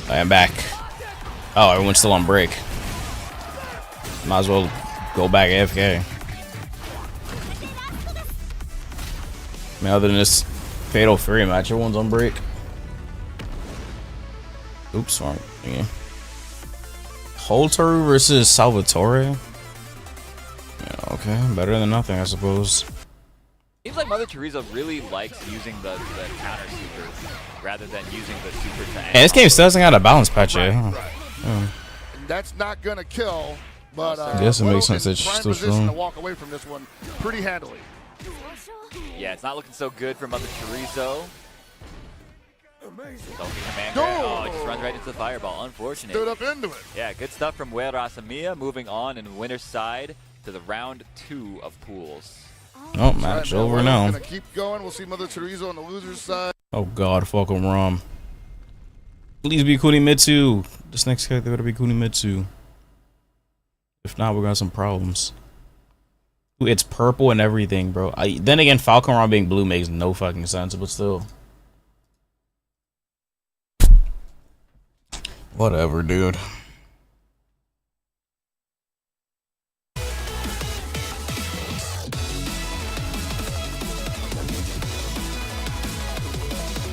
S1: I am back. Oh, everyone's still on break. Might as well go back AFK. I mean, other than this Fatal Fury match, everyone's on break. Oops, wrong. Yeah. Holtaru versus Salvatore. Yeah, okay, better than nothing, I suppose.
S10: Seems like Mother Teresa really likes using the counter super rather than using the super to end.
S1: And this game still hasn't got a balance patch yet. Huh?
S11: And that's not gonna kill, but
S1: yes, it makes sense.
S11: in
S1: It's
S11: prime
S1: still
S11: position
S1: strong.
S11: to walk away from this one pretty handily.
S10: Yeah, it's not looking so good for Mother Teresa.
S11: Amazing.
S10: Commander. Oh, he just runs right into the fireball. Unfortunate.
S11: Stood up into it.
S10: Yeah, good stuff from Wei Rasamia. Moving on in the winner's side to the round 2 of pools.
S1: Oh, match over now.
S11: Gonna keep going. We'll see Mother Teresa on the loser's side.
S1: Oh god, fucking Rom. Please be Kunimitsu. This next character better be Kunimitsu. If not, we're gonna have some problems. Ooh, it's purple and everything, bro. Then again, Falcon Rom being blue makes no fucking sense, but still. Whatever, dude.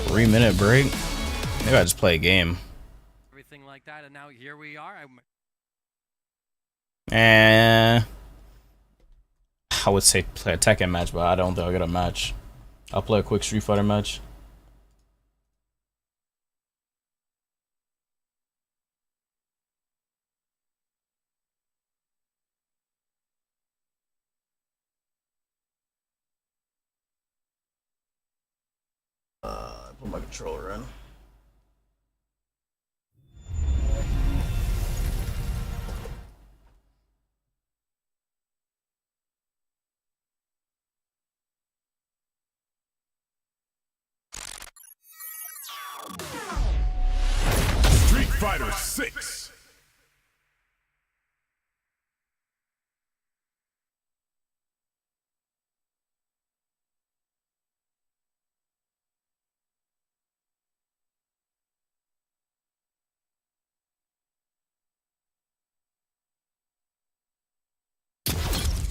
S1: Three-minute break? Maybe I just play a game.
S2: Everything like that, and now here we are.
S1: I would say play a Tekken match, but I don't think I'll get a match. I'll play a quick Street Fighter match. Put my controller in.
S14: Street Fighter 6.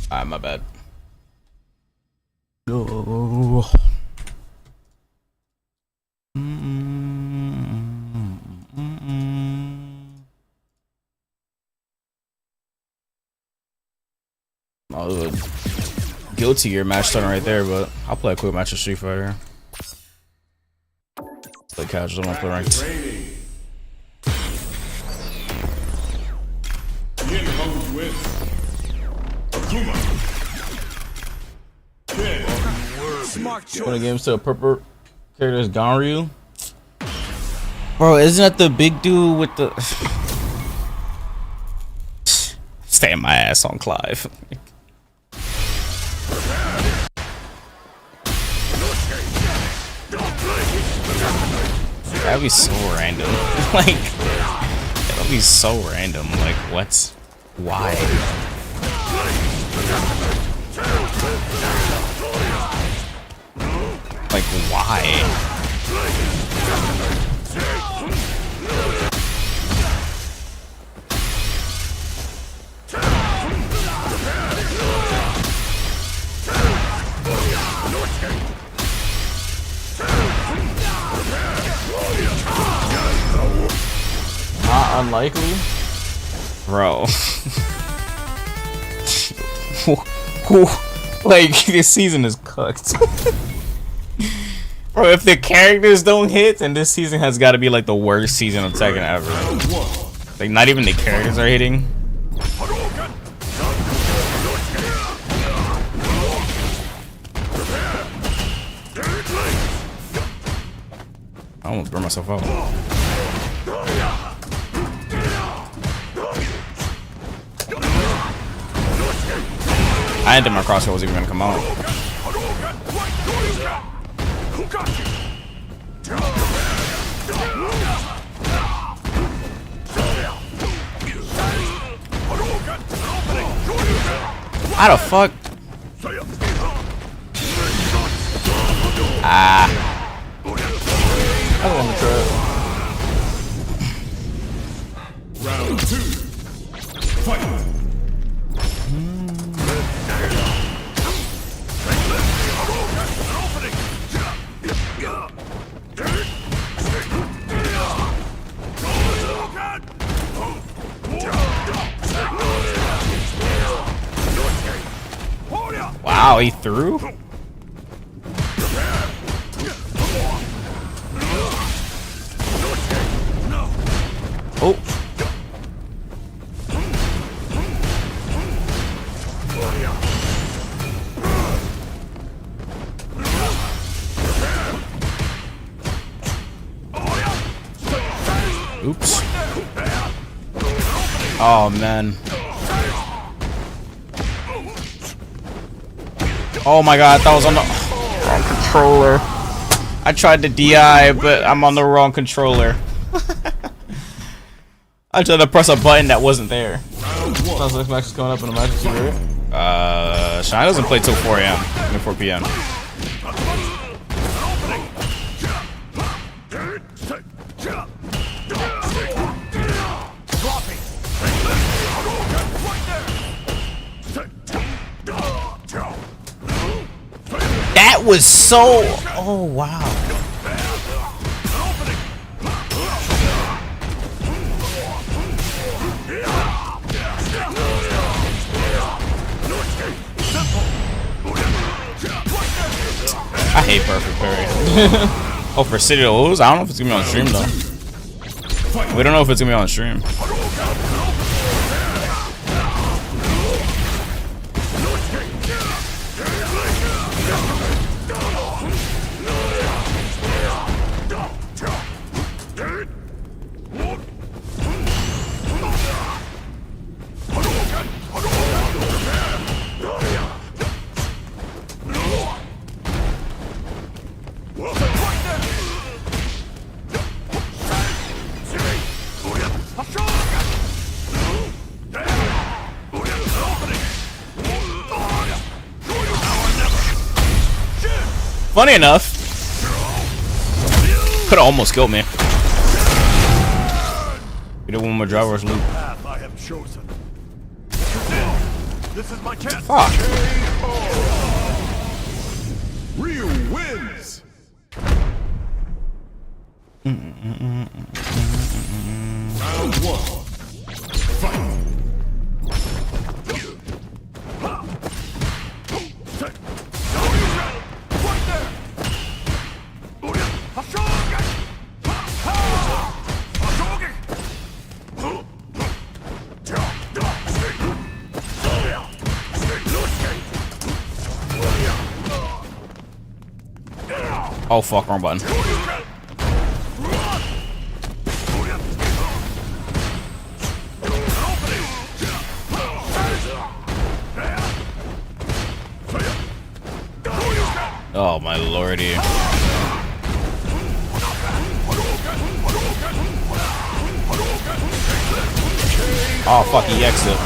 S1: My bad. Go. Guilty Gear match starting right there, but I'll play a quick match of Street Fighter. Play casual, I don't play ranked. When the game's to a purple character is Ganryu. Bro, isn't that the big dude with the staying my ass on Clive? That'd be so random. Like, that'd be so random. Like, what's why? Like, why? Not unlikely, bro. Like, this season is cooked. Bro, if the characters don't hit, then this season has got to be like the worst season of Tekken ever. Like, not even the characters are hitting. I almost burned myself out. I didn't think my crosshair was even gonna come out. How the fuck? Ah. I don't want to try it.
S14: Round 2. Fight.
S1: Wow, he threw? Oh. Oops. Oh, man. Oh my god, that was on the wrong controller. I tried to DI, but I'm on the wrong controller. I tried to press a button that wasn't there. Sounds like match is coming up in a match or two, right? Shine doesn't play till 4 a.m. I mean 4 p.m. That was so... Oh, wow. I hate perfect parry. Oh, for City to lose? I don't know if it's gonna be on stream though. We don't know if it's gonna be on stream. Funny enough, could have almost killed me. We did one more driver's loop.
S14: I have chosen. This is my chance.
S1: Fuck.
S14: Ryu wins. Round 1. Fight.
S1: Oh fuck, wrong button. Oh my lordy. Oh fuck, he exited.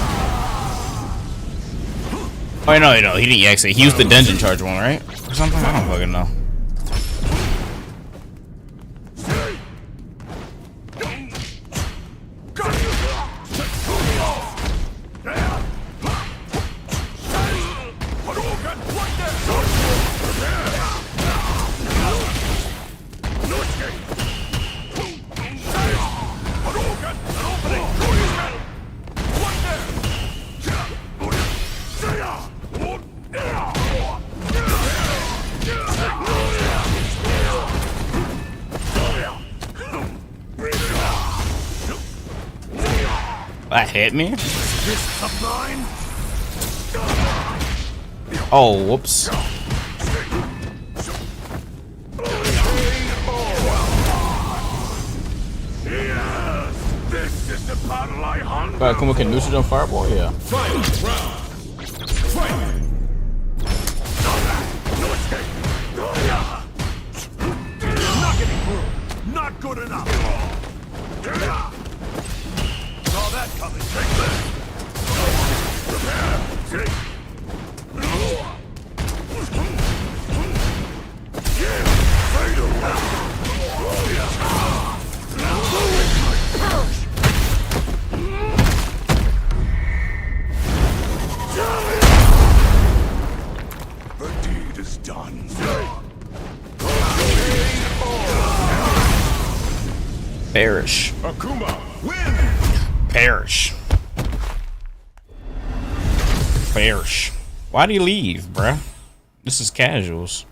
S1: Oh no, he didn't exit. He used the dungeon charge one, right? Or something? I don't fucking know. That hit me? Oh, whoops.
S14: This is the battle I hunt.
S1: Can we neutral on fireball? Yeah.
S14: Fight round. Fight. Not getting through. Not good enough. Saw that coming. Take this. The deed is done.
S1: Perish.
S14: Akuma, win!
S1: Perish. Perish. Why'd he leave, bruh? This is casuals.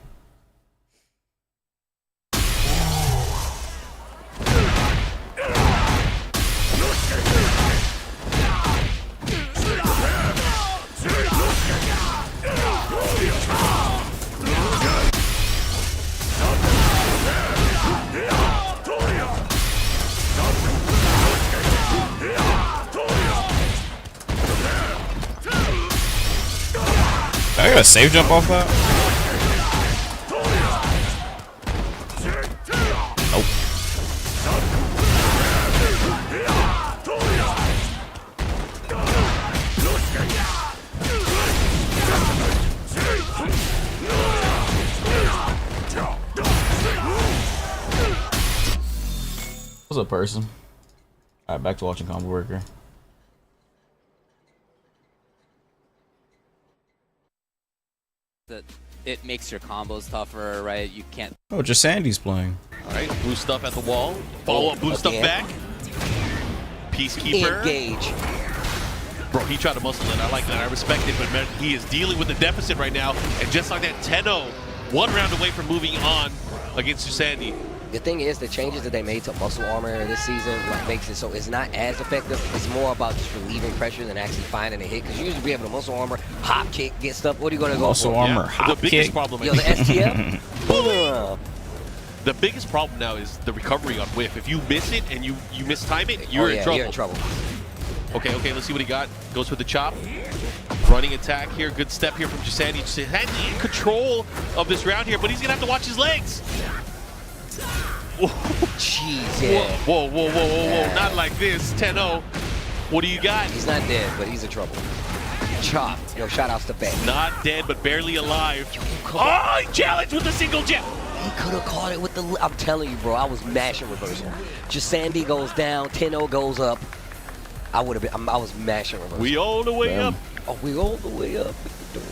S1: I got a save jump off that? Nope. What's up, person? Alright, back to watching Combo Worker.
S15: That it makes your combos tougher, right? You can't.
S1: Oh, just Sandy's playing.
S8: All right, blue stuff at the wall. Follow up blue stuff back. Peacekeeper.
S5: Engage.
S8: Bro, he tried to muscle it. I like that. I respect it, but man, he is dealing with the deficit right now. And just like that, 10-0, 1 round away from moving on against Sandy.
S5: The thing is, the changes that they made to muscle armor this season makes it so it's not as effective. It's more about just relieving pressure than actually finding a hit. Because you usually be able to muscle armor, hop kick, get stuff. What are you going to go
S1: muscle
S5: for?
S1: armor, hop
S8: the biggest
S1: kick.
S8: problem.
S5: Yo, the STF?
S8: The biggest problem now is the recovery on whiff. If you miss it and you mistime it, you're in trouble.
S5: You're in trouble.
S8: Okay, let's see what he got. Goes for the chop. Running attack here. Good step here from Jasandi. Jasandi in control of this round here, but he's going to have to watch his legs.
S5: Jeez, yeah.
S8: Whoa. Not like this. 10-0. What do you got?
S5: He's not dead, but he's in trouble. Chop. Yo, shout outs to Beck.
S8: Not dead, but barely alive. Oh, he challenged with a single jab.
S5: He could have caught it with the... I'm telling you, bro, I was mashing reversal. Jasandi goes down, 10-0 goes up. I was mashing reversal.
S8: We all the way up.
S5: Oh, we all the way up.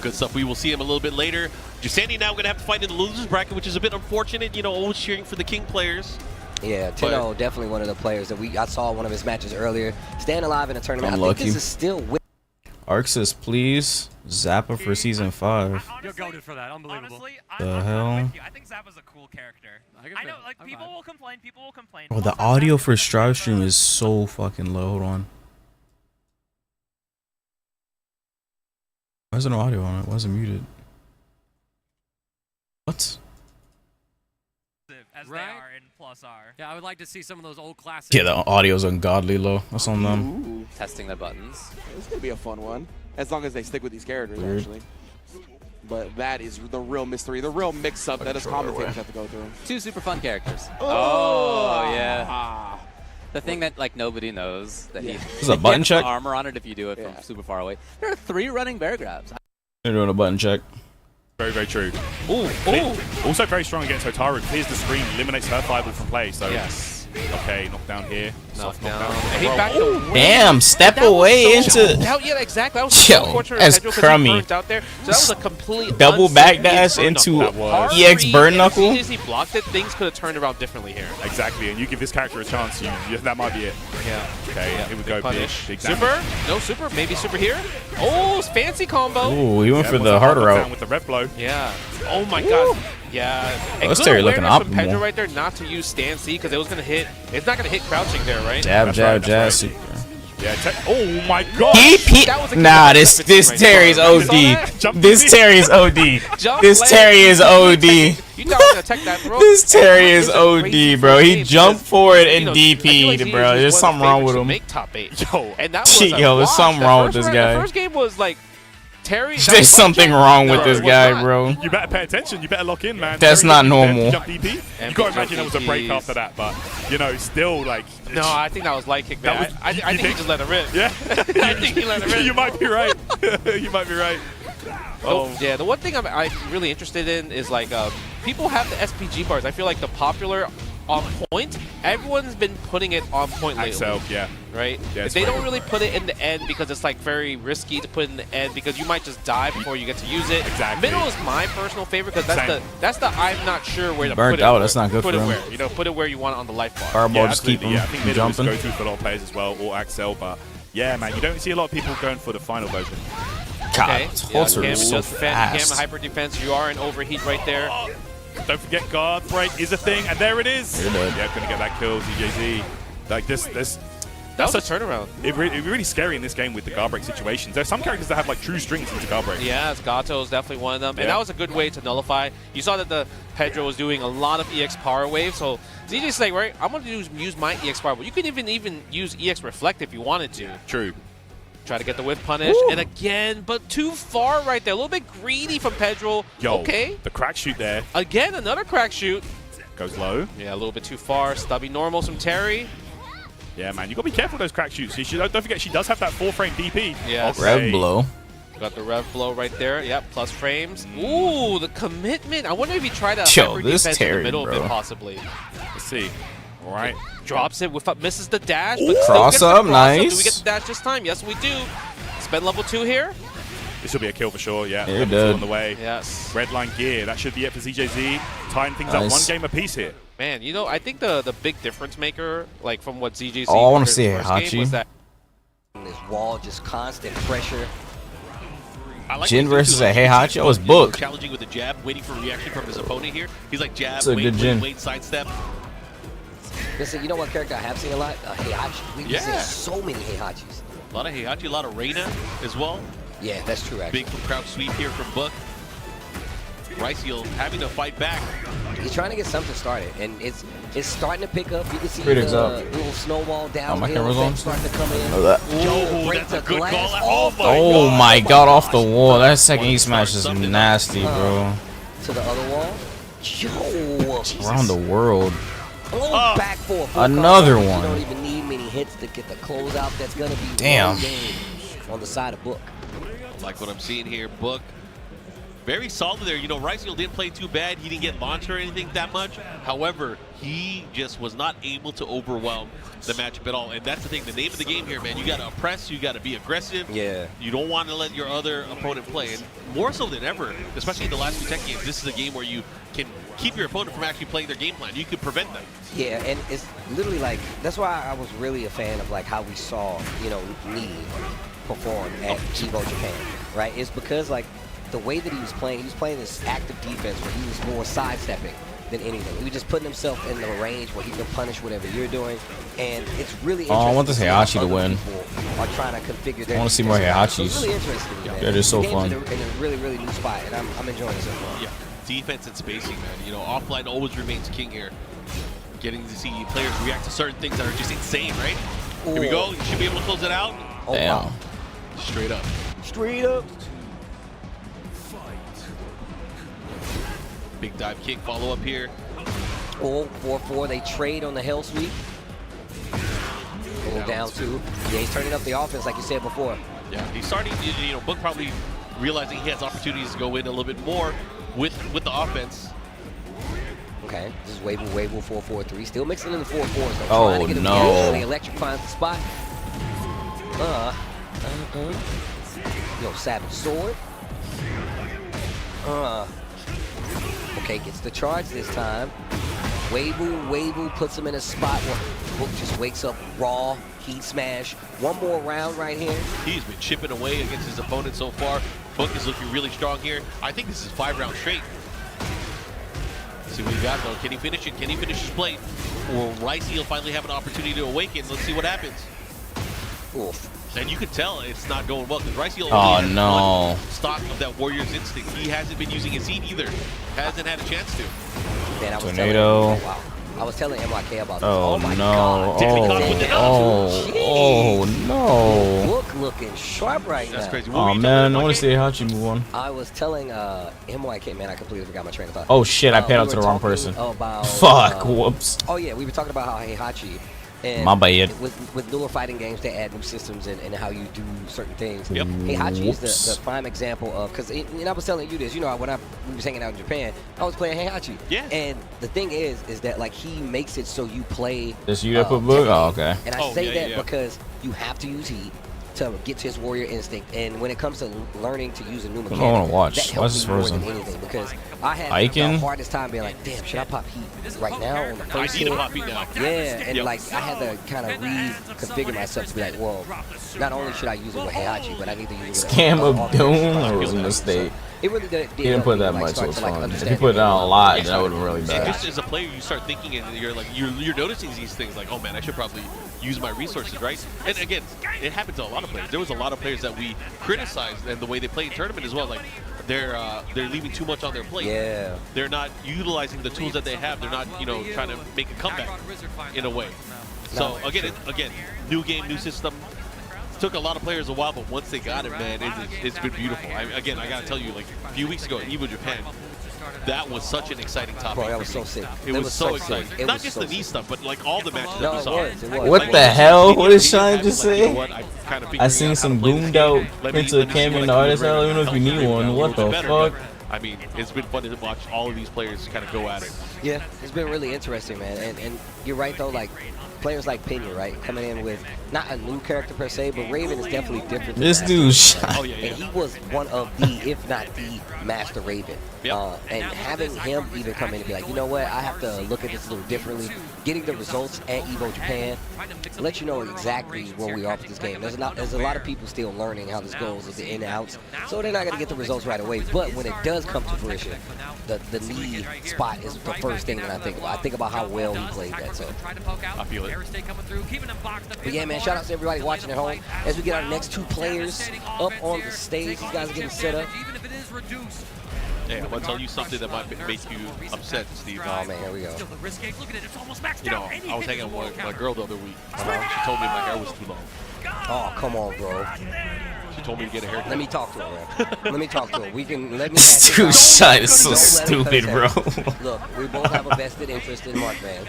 S8: Good stuff. We will see him a little bit later. Jasandi now going to have to fight in the losers bracket, which is a bit unfortunate. You know, always cheering for the King players.
S5: Yeah, Tino definitely one of the players that I saw one of his matches earlier. Staying alive in a tournament.
S1: Unlucky.
S5: I think this is still with.
S1: Arc says, please, Zappa for season 5.
S2: You're goated for that. Unbelievable.
S16: Honestly,
S1: The hell?
S16: I think Zappa's a cool character. I know, like, people will complain.
S1: Oh, the audio for Strive stream is so fucking low. Hold on. Why is there no audio on it? Why is it muted? What?
S16: as they are in Plus R.
S17: Yeah, I would like to see some of those old classics.
S1: Yeah, the audio's ungodly low. That's on them.
S15: Ooh. Testing the buttons.
S18: This is gonna be a fun one, as long as they stick with these characters,
S1: Weird.
S18: actually. But that is the real mystery, the real mix-up that us commentators have to go through.
S15: 2 super fun characters.
S18: Oh,
S15: yeah. The thing that like nobody knows that
S1: This is a button check?
S15: armor on it if you do it from super far away. There are 3 running bear grabs.
S1: They're doing a button check.
S19: Very, very true.
S15: Ooh,
S19: Also very strong against Hotaru. Clears the screen, eliminates her fireball from play. So
S18: yes.
S19: Okay, knockdown here. Soft knockdown.
S18: And he backed away.
S1: Damn, step away into.
S18: Yeah, exactly. That was so unfortunate.
S1: That's
S18: Pedro, 'cause he
S1: crummy.
S18: burnt out there. So that was a complete
S1: Double backdash into EX burn knuckle.
S18: If he blocked it, things could have turned around differently here.
S19: Exactly, and you give this character a chance, that might be it.
S18: Yeah.
S19: Okay, here we go.
S18: Punish.
S19: Big
S18: Super? No super? Maybe super here? Oh, fancy combo.
S1: Ooh, he went for the hard route.
S19: With the rev blow.
S18: Yeah. Oh my god. Yeah. And
S1: That's
S18: good
S1: Terry looking
S18: awareness from
S1: optimal.
S18: Pedro right there not to use stand C because it was going to hit. It's not going to hit crouching there, right?
S1: Jab, jab, jab. Super.
S19: Yeah, oh my god!
S1: Nah, this Terry's OD. This Terry's OD. This Terry is OD.
S18: You thought I was gonna tech that, bro?
S1: This Terry is OD, bro. He jumped forward and DP'd, bro. There's something wrong with him.
S18: Make top 8.
S19: Yo,
S18: and that was
S1: Yo, there's something wrong with this guy.
S18: The first game was like Terry.
S1: There's something wrong with this guy, bro.
S19: You better pay attention. You better lock in, man.
S1: That's not normal.
S19: Jump DP. You gotta imagine there was a break after that, but still like.
S18: No, I think that was light kick. I think he just let it rip.
S19: Yeah,
S18: I think he let it rip.
S19: You might be right. You might be right.
S18: Oh yeah, the one thing I'm really interested in is like people have the SPG bars. I feel like the popular on point, everyone's been putting it on point lately.
S19: Axel, yeah.
S18: Right?
S19: Yeah,
S18: they don't really put it in the end because it's like very risky to put in the end because you might just die before you get to use it.
S19: Exactly.
S18: Middle is my personal favorite because that's the I'm not sure where to
S1: Burnt
S18: put it.
S1: out, that's not good
S18: put
S1: for
S18: it
S1: him.
S18: Where, put it where you want it on the life bar.
S1: Fireball, just keep
S19: absolutely.
S1: him
S19: I think
S1: from
S19: middle is
S1: jumping.
S19: go-to for a lot of players as well, or Axel, but yeah, man, you don't see a lot of people going for the final version.
S18: Okay.
S1: Tulsa
S18: Cam
S1: is
S18: does
S1: so
S18: Cam
S1: fast.
S18: hyper defense. You are in overheat right there.
S19: Don't forget guard break is a thing, and there it is.
S1: You're dead.
S19: Yeah, gonna get that kill, ZJZ. Like this.
S18: That's a turnaround.
S19: It'd be really scary in this game with the guard break situations. There's some characters that have like true strings into guard break.
S18: Yeah, Gato is definitely one of them. And that was a good way to nullify. You saw that the Pedro was doing a lot of EX power wave. So ZJ's like, right, I'm going to use my EX power wave. You can even use EX reflect if you wanted to.
S19: True.
S18: Try to get the whiff punish. Woo. And again, but too far right there. A little bit greedy from Pedro.
S19: Yo,
S18: okay.
S19: The crack shoot there.
S18: Again, another crack shoot.
S19: Goes low.
S18: Yeah, a little bit too far. Stubby normals from Terry.
S19: Yeah, man, you got to be careful with those crack shoots. Don't forget, she does have that 4-frame DP.
S18: Yeah.
S19: Okay.
S1: Rev blow.
S18: Got the rev blow right there. Yep, plus frames. Ooh, the commitment. I wonder if he tried to hyper
S1: this
S18: defense
S1: Terry,
S18: in the middle
S1: bro.
S18: of it, possibly.
S19: Let's see. All right.
S18: Drops it, misses the dash, but
S1: Cross
S18: still
S1: up,
S18: gets the cross
S1: nice.
S18: up. Do we get the dash this time? Yes, we do. Spend level 2 here.
S19: This will be a kill for sure, yeah.
S1: You're
S19: Level 2
S1: dead.
S19: on the way.
S18: Yes.
S19: Redline gear. That should be it for ZJZ. Tying things
S1: Nice.
S19: up one game apiece here.
S18: Man, I think the big difference maker, like from what ZJC
S1: Oh, I want to
S18: compared
S1: see
S18: the first game, was
S1: Heihachi.
S18: that
S5: This wall, just constant pressure.
S1: Jin versus a Heihachi. Oh, it's book.
S8: Challenging with a jab, waiting for a reaction from his opponent here. He's like jab,
S1: It's a good Jin.
S8: wait, sidestep.
S5: Listen, you know what character I have seen a lot? Heihachi. We've seen so many Heihachis.
S8: A lot of Heihachi, a lot of Reina as well.
S5: Yeah, that's true, actually.
S8: Big from crouch sweep here from Book. Ryciel having to fight back.
S5: He's trying to get something started, and it's starting to pick up. You can see
S1: Critics
S5: the
S1: up.
S5: little snowball down.
S1: my camera's on?
S5: starting to come in.
S1: Oh, that.
S8: Yo,
S5: break
S8: that's
S5: the
S8: a good
S5: glass.
S8: call.
S1: Oh my god, off the wall. That second E smash is nasty, bro.
S5: To the other wall. Yo.
S1: Around the world.
S5: Oh, back for a full
S1: Another
S5: combo.
S1: one.
S5: You don't even need many hits to get the closeout. That's going to be
S1: Damn.
S5: one game on the side of Book.
S8: Like what I'm seeing here, Book. Very solid there. You know, Ryciel didn't play too bad. He didn't get launched or anything that much. However, he just was not able to overwhelm the matchup at all. And that's the thing. The name of the game here, man. You got to oppress. You got to be aggressive.
S5: Yeah.
S8: You don't want to let your other opponent play. And more so than ever, especially in the last few Tekken games, this is a game where you can keep your opponent from actually playing their game plan. You can prevent them.
S5: Yeah, and it's literally like, that's why I was really a fan of like how we saw, Lee perform at Evo Japan, right? It's because like the way that he was playing this active defense where he was more sidestepping than anything. He was just putting himself in the range where he can punish whatever you're doing, and it's really interesting.
S1: Oh, I want this
S5: see how
S1: Heihachi to
S5: other
S1: win.
S5: people are trying to configure their
S1: I want to see more
S5: defense. So
S1: Heihachis.
S5: it's really interesting, man.
S1: They're just so
S5: The game's
S1: fun.
S5: in a really, really new spot, and I'm enjoying it so far.
S8: Yeah. defense and spacing, man. You know, offline always remains king here. Getting to see players react to certain things that are just insane, right?
S5: Ooh.
S8: Here we go. You should be able to close it out.
S5: Oh,
S1: Damn.
S5: wow.
S8: Straight up.
S5: Straight up.
S8: Big dive kick follow up here.
S5: Oh, 4-4. They trade on the hell sweep. Down two. Yeah, he's turning up the offense like you said before.
S8: Yeah, he's starting. You know, Book probably realizing he has opportunities to go in a little bit more with the offense.
S5: Okay, this is Wable 4-4-3. Still mixing in the 4-4s though.
S1: Oh,
S5: Trying to get him
S1: no.
S5: down. The electric finds the spot. Yo, Savage Sword. Okay, gets the charge this time. Wable puts him in a spot where Book just wakes up raw. Heat smash. One more round right here.
S8: He's been chipping away against his opponent so far. Book is looking really strong here. I think this is 5 rounds straight. See what he got though. Can he finish it? Can he finish his plate? Or Rice will finally have an opportunity to awaken. Let's see what happens.
S5: Oof.
S8: And you can tell it's not going well because Rice only
S1: Oh no.
S8: one stock of that Warrior's instinct. He hasn't been using his heat either. Hasn't had a chance to.
S5: Man, I was
S1: Tornado.
S5: Telling, wow. I was telling MYK about this.
S1: Oh,
S5: my
S1: no.
S5: God.
S1: Oh no.
S5: Book looking sharp right now.
S8: That's crazy.
S1: Oh man, I want to see Hachi move on.
S5: I was telling MYK, man, I completely forgot my train of thought.
S1: Oh shit, I paid out
S5: we
S1: to the
S5: were
S1: wrong
S5: talking
S1: person.
S5: About,
S1: Fuck, whoops.
S5: Oh yeah, we were talking about how Heihachi. And
S1: My bad.
S5: With newer fighting games, they add new systems and how you do certain things.
S8: Yep.
S5: Heihachi is the prime example of, because I was telling you this, you know, when we was hanging out in Japan, I was playing Heihachi.
S8: Yeah.
S5: And the thing is that like he makes it so you play.
S1: This you that put Book? Oh, okay.
S5: And I say that because you have to use heat to get to his warrior instinct, and when it comes to learning to use a new mechanic,
S1: I want to watch.
S5: that
S1: Why
S5: helps
S1: is this
S5: me more
S1: frozen?
S5: than anything, because I had
S1: Aiken?
S5: the hardest time being like, damn, should I pop heat right now on the first
S8: I need to
S5: hit?
S8: pop heat now.
S5: Yeah, and
S8: Yep.
S5: like I had to kind of reconfigure myself to be like, well, not only should I use it with Heihachi, but I need to use it with
S1: Scam of Doom, or was a mistake?
S5: It really did.
S1: He didn't put that much, so it's fun. If he put it down a lot, then that would have been really
S8: And
S1: bad.
S8: just as a player, you start thinking and you're like, you're noticing these things like, oh man, I should probably use my resources, right? And again, it happened to a lot of players. There was a lot of players that we criticized and the way they play in tournament as well. Like they're leaving too much on their plate.
S5: Yeah.
S8: They're not utilizing the tools that they have. They're not, you know, trying to make a comeback in a way. So again, new game, new system. Took a lot of players a while, but once they got it, man, it's been beautiful. I gotta tell you, like a few weeks ago in Evo Japan, that was such an exciting topic.
S5: Bro, that was so sick.
S8: It was so exciting.
S5: It
S8: Not
S5: was
S8: just
S5: so
S8: the knee
S5: sick.
S8: stuff, but like all the matches
S5: No,
S8: that we
S5: it
S8: saw.
S5: was, it was.
S1: What the hell? What did Shine just
S8: You know
S1: say?
S8: what? I'm kinda
S1: I
S8: figuring
S1: seen
S8: out
S1: some
S8: how to play this
S1: boomed
S8: game.
S1: out
S8: Let me
S1: Prince
S8: see
S1: of
S8: what
S1: Camden
S8: I can
S1: artist.
S8: do
S1: I don't even know if you
S8: to help
S1: need
S8: you
S1: one.
S8: a
S1: What
S8: little
S1: the
S8: bit better,
S1: fuck?
S8: but, I mean, it's been fun to watch all of these players kind of go at it.
S5: Yeah, it's been really interesting, man. And you're right though, like players like Pena, right, coming in with not a new character per se, but Raven is definitely different. than
S1: This
S5: Master
S1: dude
S5: Raven,
S1: shot.
S5: right?
S8: Oh, yeah, yeah.
S5: And he was one of the, if not the Master Raven.
S8: Yep.
S5: And having him even come in and be like, you know what, I have to look at this a little differently. Getting the results at Evo Japan let you know exactly where we are with this game. There's a lot of people still learning how this goes with the in and outs, so they're not going to get the results right away. But when it does come to fruition, the knee spot is the first thing that I think about. I think about how well he played that. So
S8: I feel it.
S5: but yeah, man, shout out to everybody watching at home. As we get our next two players up on the stage, these guys are getting set up.
S8: Yeah, I'm gonna tell you something that might make you upset, Steve.
S5: Oh man, here we go.
S8: You know, I was hanging out with my girl the other week. She told me my hair was too long.
S5: Oh, come on, bro.
S8: She told me to get a haircut.
S5: Let me talk to her, man. Let me talk to her. We can let me.
S1: This dude Shine is so
S5: Don't let her
S1: stupid, bro.
S5: touch. Look, we both have a vested interest in Mark Van.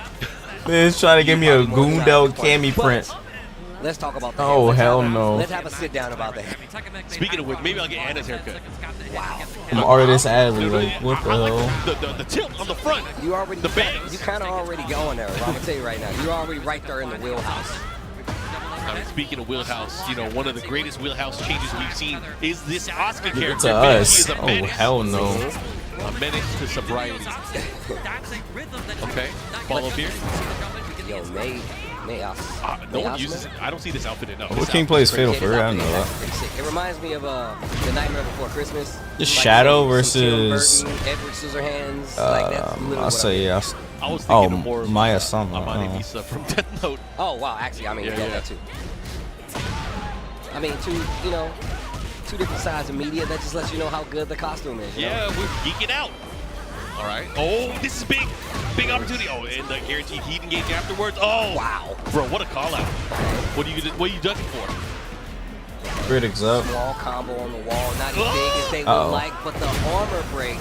S1: Man's trying to give me a gooned out cami print.
S5: Let's talk about that.
S1: Oh, hell no.
S5: Let's have a sit down about that.
S8: Speaking of which, maybe I'll get Anna's haircut.
S5: Wow.
S1: I'm artist Adley, like, what the hell?
S8: The tilt on the front.
S5: You already,
S8: the bangs.
S5: You kind of already going there. I'm gonna tell you right now. You're already right there in the wheelhouse.
S8: I mean, speaking of wheelhouse, you know, one of the greatest wheelhouse changes we've seen is this Oscar character.
S1: To
S8: Man,
S1: us.
S8: he is a
S1: Oh,
S8: menace.
S1: hell no.
S8: A menace to sobriety. Okay, follow up here.
S5: Yo,
S8: No one uses it. I don't see this outfit enough.
S1: What King plays Fatal Fury? I don't know that.
S5: It reminds me of the Nightmare Before Christmas.
S1: Just
S5: Like,
S1: Shadow
S5: some
S1: versus.
S5: Tim Burton, Edward Scissorhands. Like that's literally
S1: I'll
S5: what
S1: say
S5: I
S1: yes.
S8: I was thinking of more of
S1: Maya Sama.
S8: Amane Misa from Death Note.
S5: Oh wow, actually, I mean, yeah, that too. I mean, two different sides of media. That just lets you know how good the costume is. You know?
S8: Yeah, we're geeking out. All right. Oh, this is big. Big opportunity. Oh, and the guaranteed heat engage afterwards. Oh,
S5: wow.
S8: Bro, what a call out. What are you ducking for?
S1: Critics up.
S5: Small combo on the wall. Not as big as they would like, but the armor break.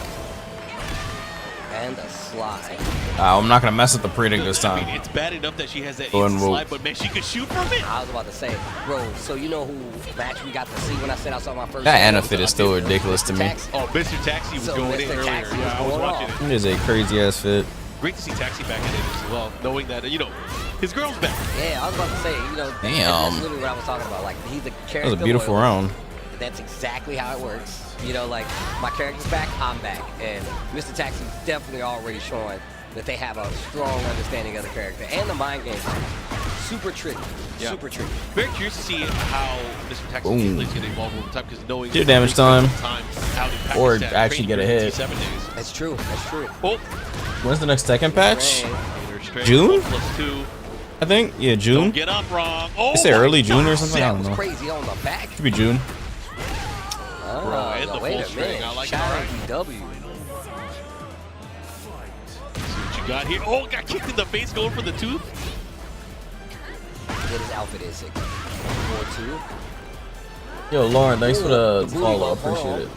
S5: And a slide.
S1: I'm not going to mess with the predict this
S8: I mean,
S1: time.
S8: it's bad enough that she has that
S1: Go and
S8: instant
S1: move.
S8: slide, but man, she could shoot from it.
S5: I was about to say, bro, so you know who match we got to see when I said I saw my first
S1: That Anna fit is still ridiculous to me.
S8: Oh, Mr. Taxi was going in earlier. Yeah, I was watching it.
S1: It is a crazy ass fit.
S8: Great to see Taxi back in it as well, knowing that, you know, his girl's back.
S5: Yeah, I was about to say, you know,
S1: Damn.
S5: that's literally what I was talking about. Like, he's a character.
S1: That was a beautiful round.
S5: That's exactly how it works. You know, like, my character's back, I'm back. And Mr. Taxi's definitely already showing that they have a strong understanding of the character. And the mind game. Super tricky.
S8: Yeah.
S5: Super tricky.
S8: Very curious to see how Mr. Taxi's gameplay is going to evolve over time, because knowing
S1: Get damage time.
S8: out in
S1: Or
S8: Pakistan,
S1: actually get a hit.
S8: 7 days.
S5: That's true. That's true.
S8: Oh.
S1: When's the next Tekken patch?
S8: Straight
S1: June?
S8: 1+2.
S1: I think. Yeah, June.
S8: Don't get up wrong. Oh,
S1: They say early June or something. I don't know.
S5: Crazy on the back.
S1: Could be June.
S8: Bro, and the full string. I like it. All right.
S5: DW.
S8: See what you got here. Oh, got kicked in the face going for the tooth.
S5: What his outfit is. 4-2.
S1: Yo, Lauren, thanks for the follow. Appreciate it.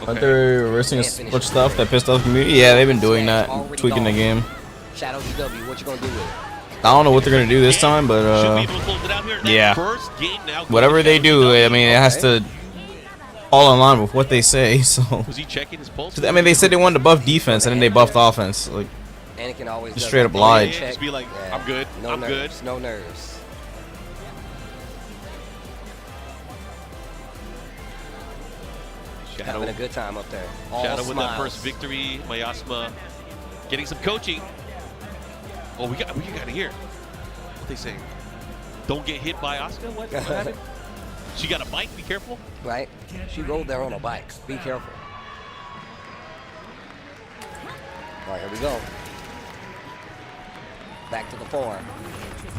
S1: Aren't they reversing a bunch of stuff that pissed off the community? Yeah, they've been doing that, tweaking the game.
S5: Shadow DW, what you gonna do with it?
S1: I don't know what they're gonna do this time, but yeah, whatever they do, I mean, it has to fall in line with what they say. So
S8: was he checking his pulse?
S1: I mean, they said they wanted to buff defense, and then they buffed offense. Like,
S5: Anakin always
S1: just straight up lied.
S8: Just be like, I'm good.
S5: No
S8: I'm
S5: nerves,
S8: good.
S5: No nerves.
S8: Shadow
S5: Having a good time up there. All
S8: Shadow with that
S5: smiles.
S8: first victory. Mayasma getting some coaching. Oh, we got to hear. What they saying? Don't get hit by Asuka? What happened? She got a bike, be careful.
S5: Right? She rode there on a bike. Be careful. All right, here we go. Back to the form.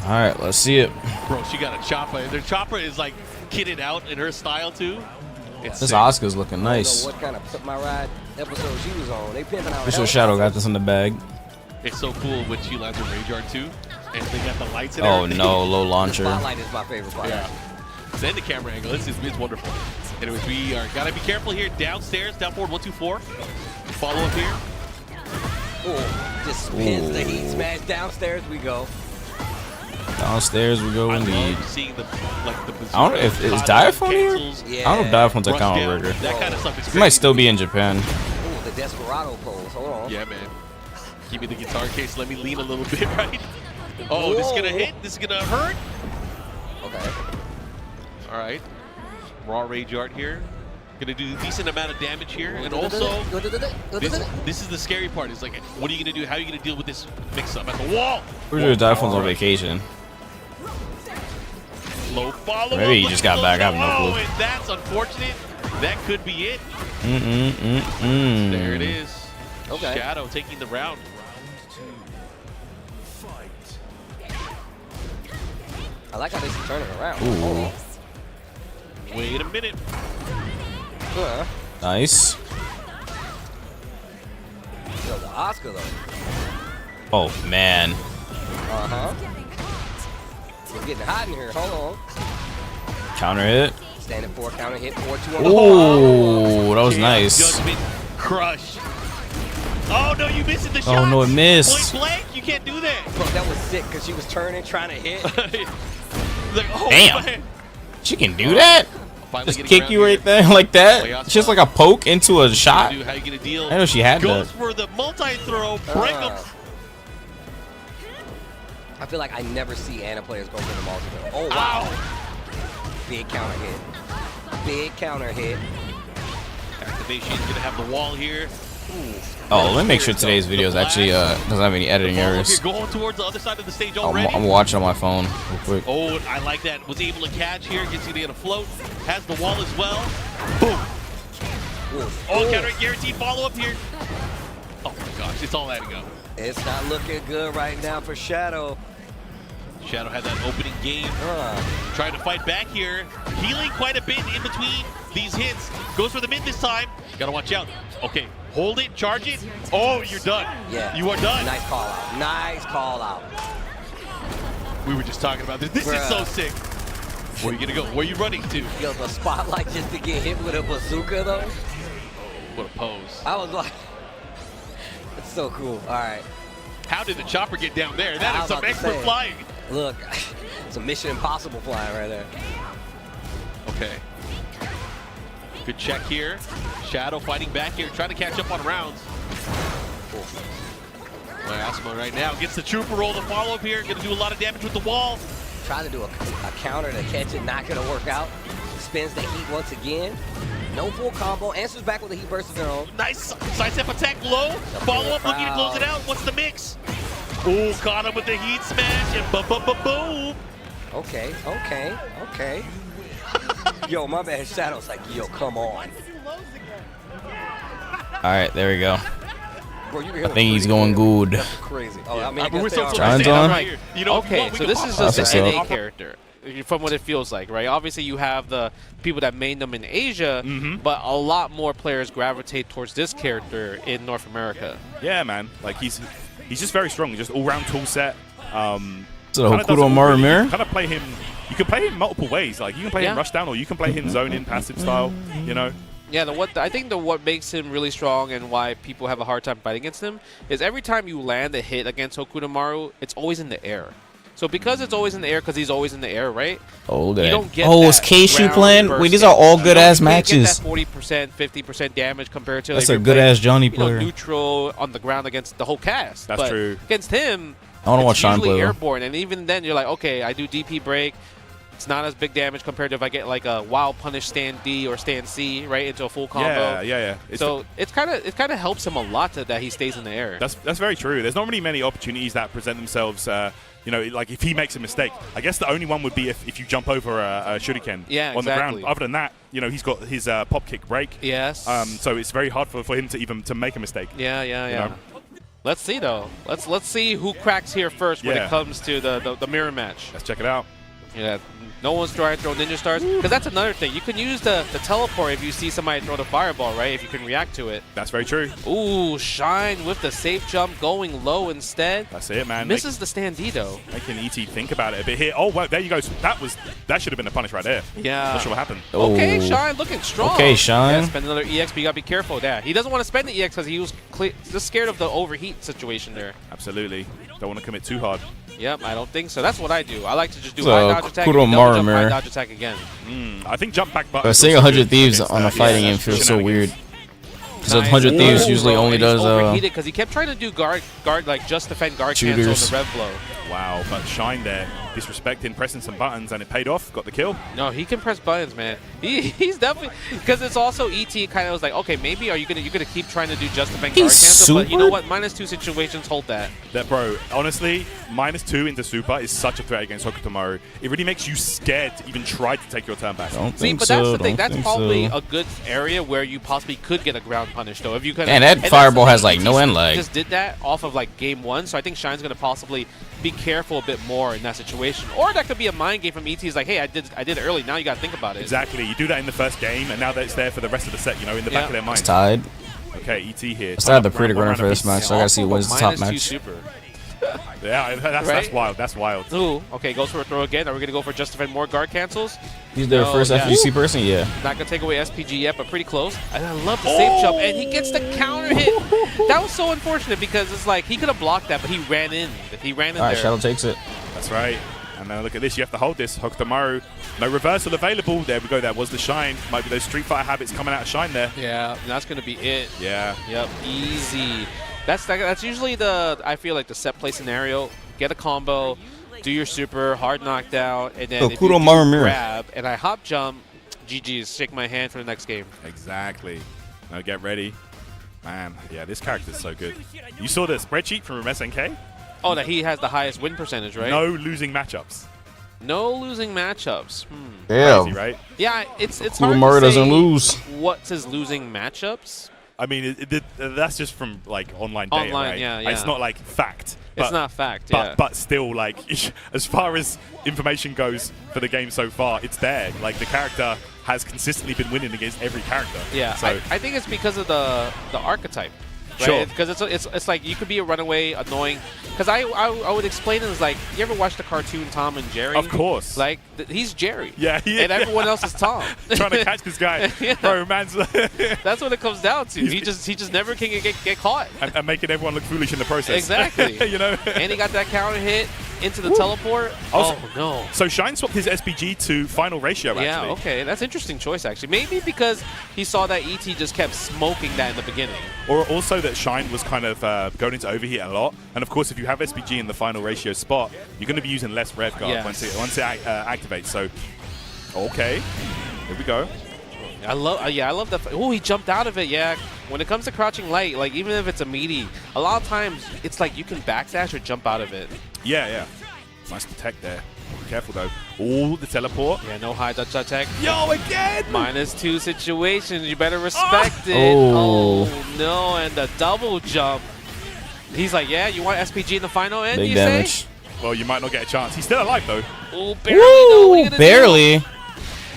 S1: All right, let's see it.
S8: Bro, she got a chopper. And their chopper is like kitted out in her style too. It's
S1: This
S8: sick.
S1: Asuka's looking
S5: I
S1: nice.
S5: don't know what kind of Put My Ride episode she was on. They pimping out.
S1: Official Shadow got this in the bag.
S8: It's so cool when she lands her Rage Art too. And they got the lights in
S1: Oh
S8: everything.
S1: no, low launcher.
S5: The spotlight is my favorite part.
S8: Yeah. Then the camera angle. It's wonderful. Anyways, we are gotta be careful here. Downstairs, down forward 124. Follow up here.
S5: Oh, just spins the heat smash. Downstairs we go.
S1: Downstairs we go
S8: I
S1: indeed.
S8: love seeing the
S1: I don't know if is Diaphone here.
S5: Yeah.
S1: I don't know if Diaphone's a
S8: Rush
S1: combo
S8: down.
S1: breaker.
S8: That kind of stuff is
S1: He might still be in Japan.
S5: Ooh, the Desperado pose. Hold on.
S8: Yeah, man. Give me the guitar case. Let me lean a little bit, right? Oh, this is gonna hit. This is gonna hurt.
S5: Okay.
S8: All right. Raw Rage Art here. Gonna do a decent amount of damage here, and also this is the scary part. Is like, what are you gonna do? How are you gonna deal with this mix-up at the wall?
S1: Pretty sure Diaphone's on vacation.
S8: Low follow.
S1: Maybe he just got back. I have no
S8: Oh,
S1: clue.
S8: and that's unfortunate. That could be it. There it is.
S5: Okay.
S8: Shadow taking the round.
S5: I like how this is turning around.
S1: Ooh.
S8: Wait a minute.
S1: Nice.
S5: Yo, the Oscar though.
S1: Oh man.
S5: Uh-huh. It's getting hot in here. Hold
S1: Counter hit.
S5: on. Standing 4 counter hit 4-2 on the
S1: Ooh, that was
S8: Chaos
S1: nice.
S8: Judgment crush. Oh no, you missed the
S1: Oh
S8: shot.
S1: no, it missed.
S8: Point blank, you can't do that.
S5: Bro, that was sick because she was turning, trying to hit.
S8: Like, oh,
S1: Damn.
S8: man.
S1: She can do that?
S8: Finally
S1: Just
S8: getting
S1: kick
S8: around
S1: you
S8: here.
S1: right there like that?
S8: Mayasma.
S1: Just like a poke into a shot?
S8: How you gonna deal?
S1: I know she had
S8: Goes
S1: that.
S8: for the multi-throw. Break him.
S5: I feel like I never see Anna players go for the multi. Oh, wow. Big counter hit. Big counter hit.
S8: Activation is gonna have the wall here.
S1: Oh, let me make sure today's video is actually doesn't have any editing errors.
S8: You're going towards the other side of the stage
S1: I'm
S8: already.
S1: watching on my phone real quick.
S8: Oh, I like that. Was able to catch here. Gets you to get a float. Has the wall as well. Boom. Oh, counter guaranteed follow up here. Oh my gosh, it's all adding up.
S5: It's not looking good right now for Shadow.
S8: Shadow had that opening game. Trying to fight back here. Healing quite a bit in between these hits. Goes for the mid this time. Gotta watch out. Okay, Hold it, charge it. Oh, you're done.
S5: Yeah.
S8: You are done.
S5: Nice call out. Nice call out.
S8: We were just talking about this. This is so sick. Where are you going to go? Where are you running to?
S5: Yo, the spotlight just to get hit with a bazooka, though.
S8: What a pose.
S5: I was like, it's so cool. All right.
S8: How did the chopper get down there? That is some expert flying.
S5: Look, it's a Mission Impossible flying right there.
S8: Okay. Good check here. Shadow fighting back here, trying to catch up on rounds. Asmo right now gets the trooper roll to follow up here. Going to do a lot of damage with the wall.
S5: Try to do a counter to catch it, not going to work out. Spins the heat once again. No full combo. Answers back with a heat burst of their own.
S8: Nice sidestep attack low. Follow up looking to close it out. What's the mix? Oh, caught him with the heat smash and boom.
S5: Okay. Yo, my man Shadow's like, yo, come on.
S1: All right, there we go.
S5: Bro,
S1: I think he's going good.
S5: That's crazy. Oh, I mean, I guess
S8: we're
S5: they
S8: so
S5: are
S1: Giants
S5: right.
S1: on?
S8: Right. You know,
S18: Okay, so this is just an NA character, from what it feels like, right? Obviously, you have the people that made them in Asia, but a lot more players gravitate towards this character in North America.
S19: Yeah, man. Like he's just very strong. Just all-round tool set.
S1: So Hokuto Marimir?
S19: Kind of play him. You can play him multiple ways. Like you can play him rush down, or you can play him zone in passive style. You know.
S18: Yeah, I think what makes him really strong and why people have a hard time fighting against him is every time you land a hit against Hokutomaru, it's always in the air. So because it's always in the air, because he's always in the air, right?
S1: Oh, look at
S18: that.
S1: Oh, is Keishu playing? Wait, these are all good-ass matches.
S18: You get that 40%, 50% damage compared to
S1: That's
S18: like,
S1: a good-ass Johnny
S18: player.
S1: player.
S18: Neutral on the ground against the whole cast.
S19: That's true.
S18: Against him,
S1: I don't know what
S18: it's
S1: Shine
S18: usually
S1: play, though.
S18: airborne, and even then you're like, okay, I do DP break. It's not as big damage compared to if I get like a wild punish stand D or stand C right into a full combo.
S19: Yeah.
S18: It kind of helps him a lot that he stays in the air.
S19: That's very true. There's not really many opportunities that present themselves. You know, like if he makes a mistake, I guess the only one would be if you jump over a shuriken on the ground. Other than that, you know, he's got his pop kick break.
S18: Yes.
S19: So it's very hard for him to even make a mistake.
S18: Yeah.
S19: You know?
S18: Let's see though. Let's see who cracks here first when it comes to the mirror match.
S19: Let's check it out.
S18: Yeah. No one's trying to throw ninja stars because that's another thing. You can use the teleport if you see somebody throw the fireball, right? If you can react to it.
S19: That's very true.
S18: Ooh, Shine with the safe jump going low instead.
S19: That's it, man.
S18: Misses the stand D though.
S19: Making ET think about it a bit here. Oh, well, there you go. That should have been a punish right there.
S18: Yeah.
S19: Not sure what happened.
S18: Okay, Shine looking strong.
S1: Okay, Shine.
S18: Yeah, spend another EX, but you gotta be careful there. He doesn't want to spend the EX because he was just scared of the overheat situation there.
S19: Absolutely. Don't want to commit too hard.
S18: Yep, I don't think so. That's what I do. I like to just do
S1: So,
S18: high dodge attack,
S1: Kudo
S18: and double jump, high
S1: Marimir.
S18: dodge attack again.
S19: I think jump back button.
S1: Seeing 100 Thieves on a fighting game feels so weird. Because 100 Thieves usually only does
S18: overheated because he kept trying to do guard like just defend guard cancel on the rev blow.
S19: Wow, but Shine there, disrespecting, pressing some buttons, and it paid off. Got the kill.
S18: No, he can press buttons, man. He's definitely because it's also ET kind of was like, okay, maybe you're gonna keep trying to do just defend guard cancel, but you know what? -2 situations hold that.
S19: That bro, honestly, -2 into super is such a threat against Hokutomaru. It really makes you scared to even try to take your turn back.
S18: But that's the thing. That's probably a good area where you possibly could get a ground punish though. If you could.
S1: And that fireball has like no end lag.
S18: Just did that off of like game 1, so I think Shine's gonna possibly be careful a bit more in that situation. Or that could be a mind game from ET's like, hey, I did it early, now you gotta think about it.
S19: Exactly. You do that in the first game, and now that it's there for the rest of the set, you know, in the back of their mind.
S1: It's tied.
S19: Okay, ET here.
S1: I still have the predict runner for this match, so I gotta see when's the top match.
S18: Super.
S19: Yeah, that's wild. That's wild.
S18: Ooh, okay, goes for a throw again. Are we gonna go for just defend more guard cancels?
S1: He's their first FGC person, yeah.
S18: Not gonna take away SPG yet, but pretty close. And I love the safe jump, and he gets the counter hit. That was so unfortunate because it's like he could have blocked that, but he ran in. He ran in there.
S1: All right, Shadow takes it.
S19: That's right. And now look at this. You have to hold this. Hokutomaru. No reversal available. There we go. That was the Shine. Might be those Street Fighter habits coming out of Shine there.
S18: Yeah, and that's gonna be it.
S19: Yeah.
S18: Yep. Easy. That's usually I feel like the set play scenario. Get a combo, do your super, hard knockdown, and then if you do grab and I hop jump, GG's, shake my hand for the next game.
S19: Exactly. Now get ready. Man, yeah, this character's so good. You saw the spreadsheet from SNK?
S18: Oh, that he has the highest win percentage, right?
S19: No losing matchups.
S18: No losing matchups.
S1: Yeah.
S19: Crazy, right?
S18: Yeah, it's hard
S1: Kudo Maru
S18: to say
S1: doesn't lose.
S18: what's his losing matchups.
S19: I mean, that's just from like online data, right?
S18: Yeah.
S19: It's not like fact.
S18: It's not fact, yeah.
S19: But still, like, as far as information goes for the game so far, it's there. Like, the character has consistently been winning against every character.
S18: Yeah,
S19: so
S18: I think it's because of the archetype. Right?
S19: Sure.
S18: Because it's like you could be a runaway, annoying. Because I would explain it as like, you ever watch the cartoon Tom and Jerry?
S19: Of course.
S18: Like, he's Jerry.
S19: Yeah.
S18: And everyone else is Tom.
S19: Trying to catch this guy.
S18: Yeah.
S19: Bro, man's...
S18: That's what it comes down to. He just never can get caught.
S19: And making everyone look foolish in the process.
S18: Exactly.
S19: You know?
S18: And he got that counter hit into the teleport.
S19: Also,
S18: oh, no.
S19: So Shine swapped his SPG to final ratio, actually.
S18: Yeah, okay. That's an interesting choice, actually. Maybe because he saw that ET just kept smoking that in the beginning.
S19: Or also that Shine was kind of going into overheat a lot. And of course, if you have SPG in the final ratio spot, you're going to be using less Rev Guard once it activates. So, okay. Here we go.
S18: I love that. Oh, he jumped out of it. Yeah. When it comes to crouching light, like even if it's a meaty, a lot of times it's like you can backdash or jump out of it.
S19: Yeah. Nice detect there. Be careful though. Oh, the teleport.
S18: Yeah, no high touch attack.
S19: Yo, again!
S18: -2 situation. You better respect it.
S1: Oh.
S18: No, and the double jump. He's like, yeah, you want SPG in the final end,
S1: Big
S18: you
S1: damage.
S18: say?
S19: Well, you might not get a chance. He's still alive though.
S18: Oh, barely though. What are you gonna
S1: Barely.
S18: do?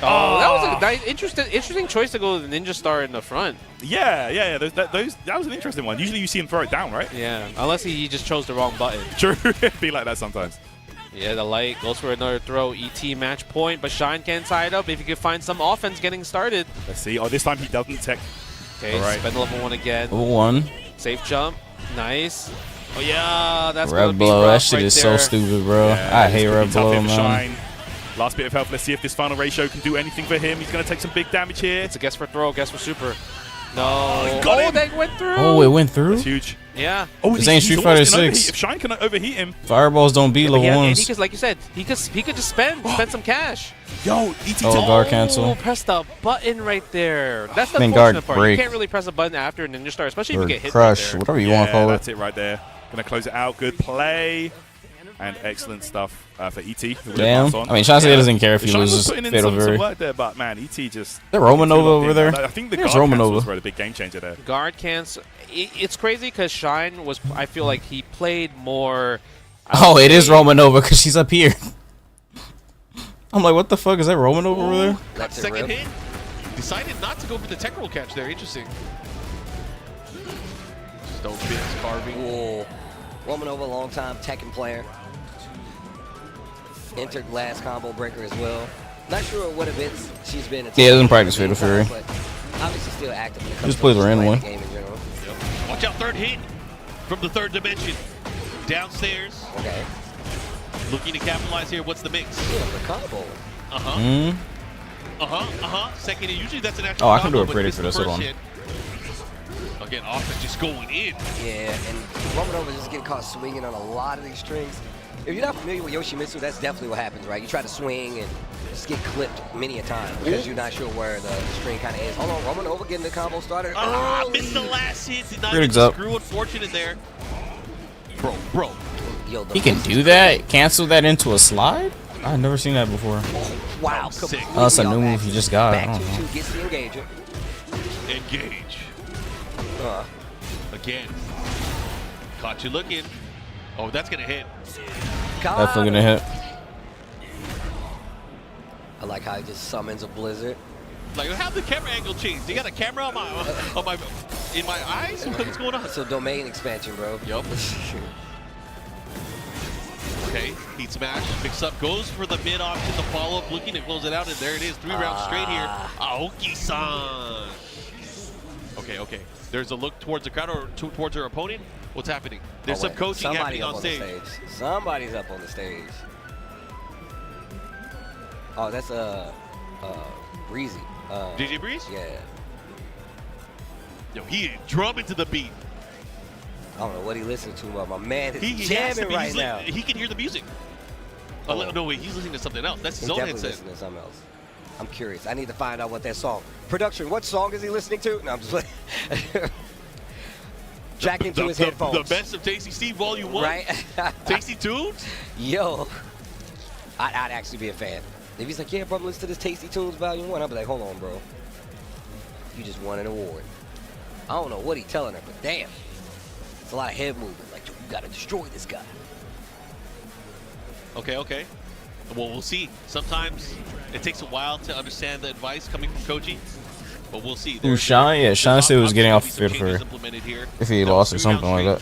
S18: Oh, that was a nice, interesting choice to go with the Ninja Star in the front.
S19: Yeah. That was an interesting one. Usually you see him throw it down, right?
S18: Yeah, unless he just chose the wrong button.
S19: True. Be like that sometimes.
S18: Yeah, the light goes for another throw. ET match point, but Shine can't tie it up if he could find some offense getting started.
S19: Let's see. Oh, this time he doesn't tech.
S18: Okay,
S19: right.
S18: spend level 1 again.
S1: Level 1.
S18: Safe jump. Nice. Oh, yeah, that's
S1: Red Blow. That shit is so stupid, bro.
S19: Yeah,
S1: I hate Red Blow, man.
S19: Shine. Last bit of health. Let's see if this final ratio can do anything for him. He's going to take some big damage here.
S18: It's a guess for throw, guess for super. No.
S19: Oh, got him.
S18: That went through.
S1: Oh, it went through?
S19: That's huge.
S18: Yeah.
S19: Oh,
S1: this ain't Street Fighter 6.
S19: If Shine can overheat him.
S1: Fireballs don't beat level 1s.
S18: And he could, like you said, he could just spend some cash.
S19: Yo, ET
S1: guard cancel.
S18: Press the button right there. That's the
S1: Then
S18: unfortunate
S1: guard
S18: part.
S1: break.
S18: You can't really press a button after a Ninja Star, especially if you get hit
S1: crush,
S18: right there.
S1: whatever you want to call it.
S19: That's it right there. Going to close it out. Good play. And excellent stuff for ET.
S1: Damn. I mean, Shine doesn't care if he loses Fatal Fury.
S19: Work there, but man, ET just...
S1: They're Romanova over there.
S19: I think the guard cancels were a big game changer there.
S18: Guard cancel. It's crazy because Shine was, I feel like he played more...
S1: Oh, it is Romanova because she's up here. I'm like, what the fuck? Is that Romanova over there?
S8: Got second hit. Decided not to go for the tech roll catch there. Interesting. Stone Fist carving.
S5: Whoa. Romanova, long-time Tekken player. Entered last combo breaker as well. Not sure what events she's been in.
S1: Yeah, doesn't practice Fatal Fury.
S5: But obviously still active when it comes
S1: Just
S5: to
S1: plays her
S5: playing
S1: in one.
S5: the game in general.
S8: Yep. Watch out, third hit from the third dimension. Downstairs.
S5: Okay.
S8: Looking to capitalize here. What's the mix?
S5: Yeah, the combo.
S8: Second hit. Usually that's an actual
S1: Oh, I can do
S8: combo,
S1: a pretty
S8: but
S1: for this. Hold on.
S8: hit. Again, offense just going in.
S5: Yeah, and Romanova just getting caught swinging on a lot of these strings. If you're not familiar with Yoshimitsu, that's definitely what happens, right? You try to swing and just get clipped many a time because you're not sure where the string kind of is. Hold on, Romanova getting the combo started.
S8: Missed the last hit. Did not
S1: Critics
S8: get
S1: up.
S8: screw unfortunate there. Bro.
S5: Yo,
S1: He can do that? Cancel that into a slide? I've never seen that before.
S5: Wow.
S8: Sick.
S1: Oh, that's a new move he just got. I
S5: Back
S1: don't know.
S5: 2-2 gets the engager.
S8: Engage. Again. Caught you looking. Oh, that's going to hit.
S1: Definitely gonna hit.
S5: I like how he just summons a blizzard.
S8: Like, how the camera angle changed? You got a camera on my in my eyes? What's going on?
S5: So domain expansion, bro.
S8: Yup. Okay, heat smash, picks up, goes for the mid option, the follow-up, looking to close it out, and there it is, 3 rounds straight here. Aoki-san. Okay. There's a look towards the crowd or towards her opponent. What's happening? There's some coaching happening on stage.
S5: Somebody's up on the stage. Oh, that's Breezy.
S8: DJ Breeze?
S5: Yeah.
S8: Yo, he drumming to the beat.
S5: I don't know what he listened to, but my man is
S8: He
S5: jamming right now.
S8: He can hear the music. Oh, no, wait, he's listening to something else. That's his
S5: He's
S8: own
S5: definitely
S8: headset.
S5: listening to something else. I'm curious. I need to find out what that song. Production, what song is he listening to? No, I'm just like jack into his headphones.
S8: The best of Tasty Steve Volume 1.
S5: Right?
S8: Tasty Tunes?
S5: Yo. I'd actually be a fan. If he's like, yeah, bro, listen to this Tasty Tunes Volume 1, I'll be like, hold on, bro. You just won an award. I don't know what he's telling her, but damn. It's a lot of head movement. Like, you gotta destroy this guy.
S8: Okay, okay. Well, we'll see. Sometimes it takes a while to understand the advice coming from Koji, but we'll see.
S1: Ooh, Sean, yeah, Sean said he was getting off Fatal Fury if he lost or something like that.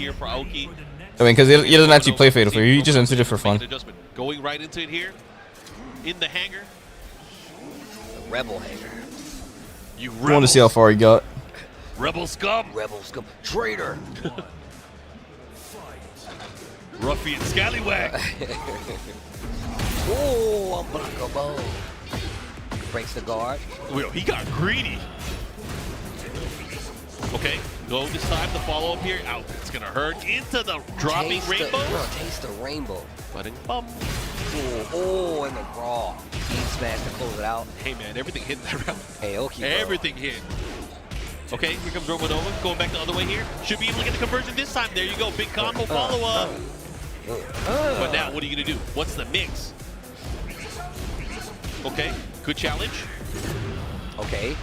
S1: I mean, because he doesn't actually play Fatal Fury, he just entered it for fun.
S8: Going right into it here, in the hangar.
S5: The Rebel hangar.
S8: You
S1: I want to see how far he got.
S8: Rebel scum.
S5: Rebel scum. Traitor.
S8: Ruffian scallywag.
S5: Oh, unblockable. Breaks the guard.
S8: Well, he got greedy. Okay, go this time. The follow up here. Out. It's gonna hurt into the dropping rainbow.
S5: Taste the rainbow.
S8: Butting bum.
S5: Oh, and the raw. He smashed to close it out.
S8: Hey man, everything hit that round.
S5: Hey, okay.
S8: Everything hit. Okay, here comes Romanova. Going back the other way here. Should be able to get the conversion this time. There you go. Big combo follow up. But now, what are you gonna do? What's the mix? Okay, good challenge.
S5: Okay,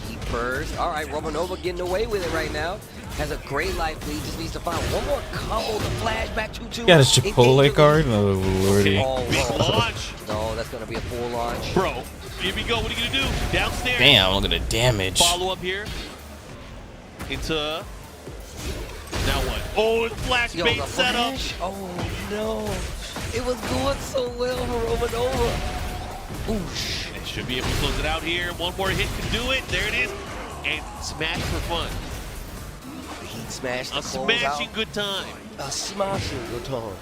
S5: he burst. All right, Romanova getting away with it right now. Has a great life lead. Just needs to find one more combo to flash back 2-2.
S1: Got his Chipotle card? Oh, lordy.
S8: Big launch.
S5: No, that's going to be a full launch.
S8: Bro, here we go. What are you going to do? Downstairs.
S1: Damn, look at the damage.
S8: Follow up here. Into... Now what? Oh, it's flash bait setup.
S5: Oh, no. It was going so well for Romanova. Oosh.
S8: It should be able to close it out here. One more hit can do it. There it is. And smash for fun.
S5: He smashed the
S8: A smashing
S5: out.
S8: Good time.
S5: A smashing good time.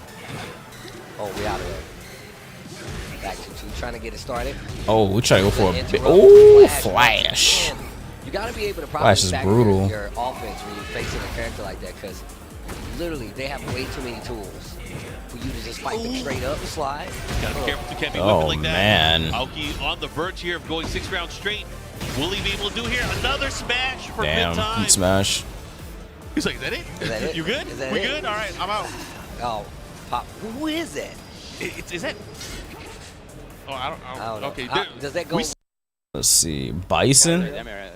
S5: Oh, we out of there. Back to 2, trying to get it started.
S1: Oh, we try to go for a bit. Oh, flash.
S5: Man, you got to be able to
S1: Flash is brutal.
S5: your offense when you're facing a character like that, because literally they have way too many tools for you to just fight them straight up and slide.
S8: Gotta be careful you can't be
S1: Oh,
S8: whipping like that.
S1: man.
S8: Aoki on the verge here of going 6 rounds straight. Will he be able to do here? Another smash for
S1: Damn,
S8: mid-time.
S1: heat smash.
S8: He's like, is that it?
S5: Is that it?
S8: You good?
S5: Is that
S8: We
S5: it?
S8: good? All right, I'm out.
S5: Oh, Pop. Who is that?
S8: Is that? Oh, I don't know. Okay,
S5: does that go?
S1: Let's see, Bison.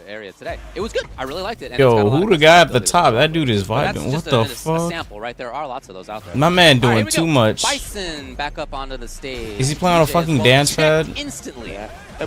S15: Area today. It was good. I really liked it. And
S1: Yo, who the guy at the top? That dude is vibing. What the
S15: A
S1: fuck?
S15: sample, right? There are lots of those out there.
S1: My man doing
S15: here we
S1: too
S15: go.
S1: much.
S15: Bison back up onto the stage.
S1: Is he playing on a fucking dance pad?
S15: Instantly.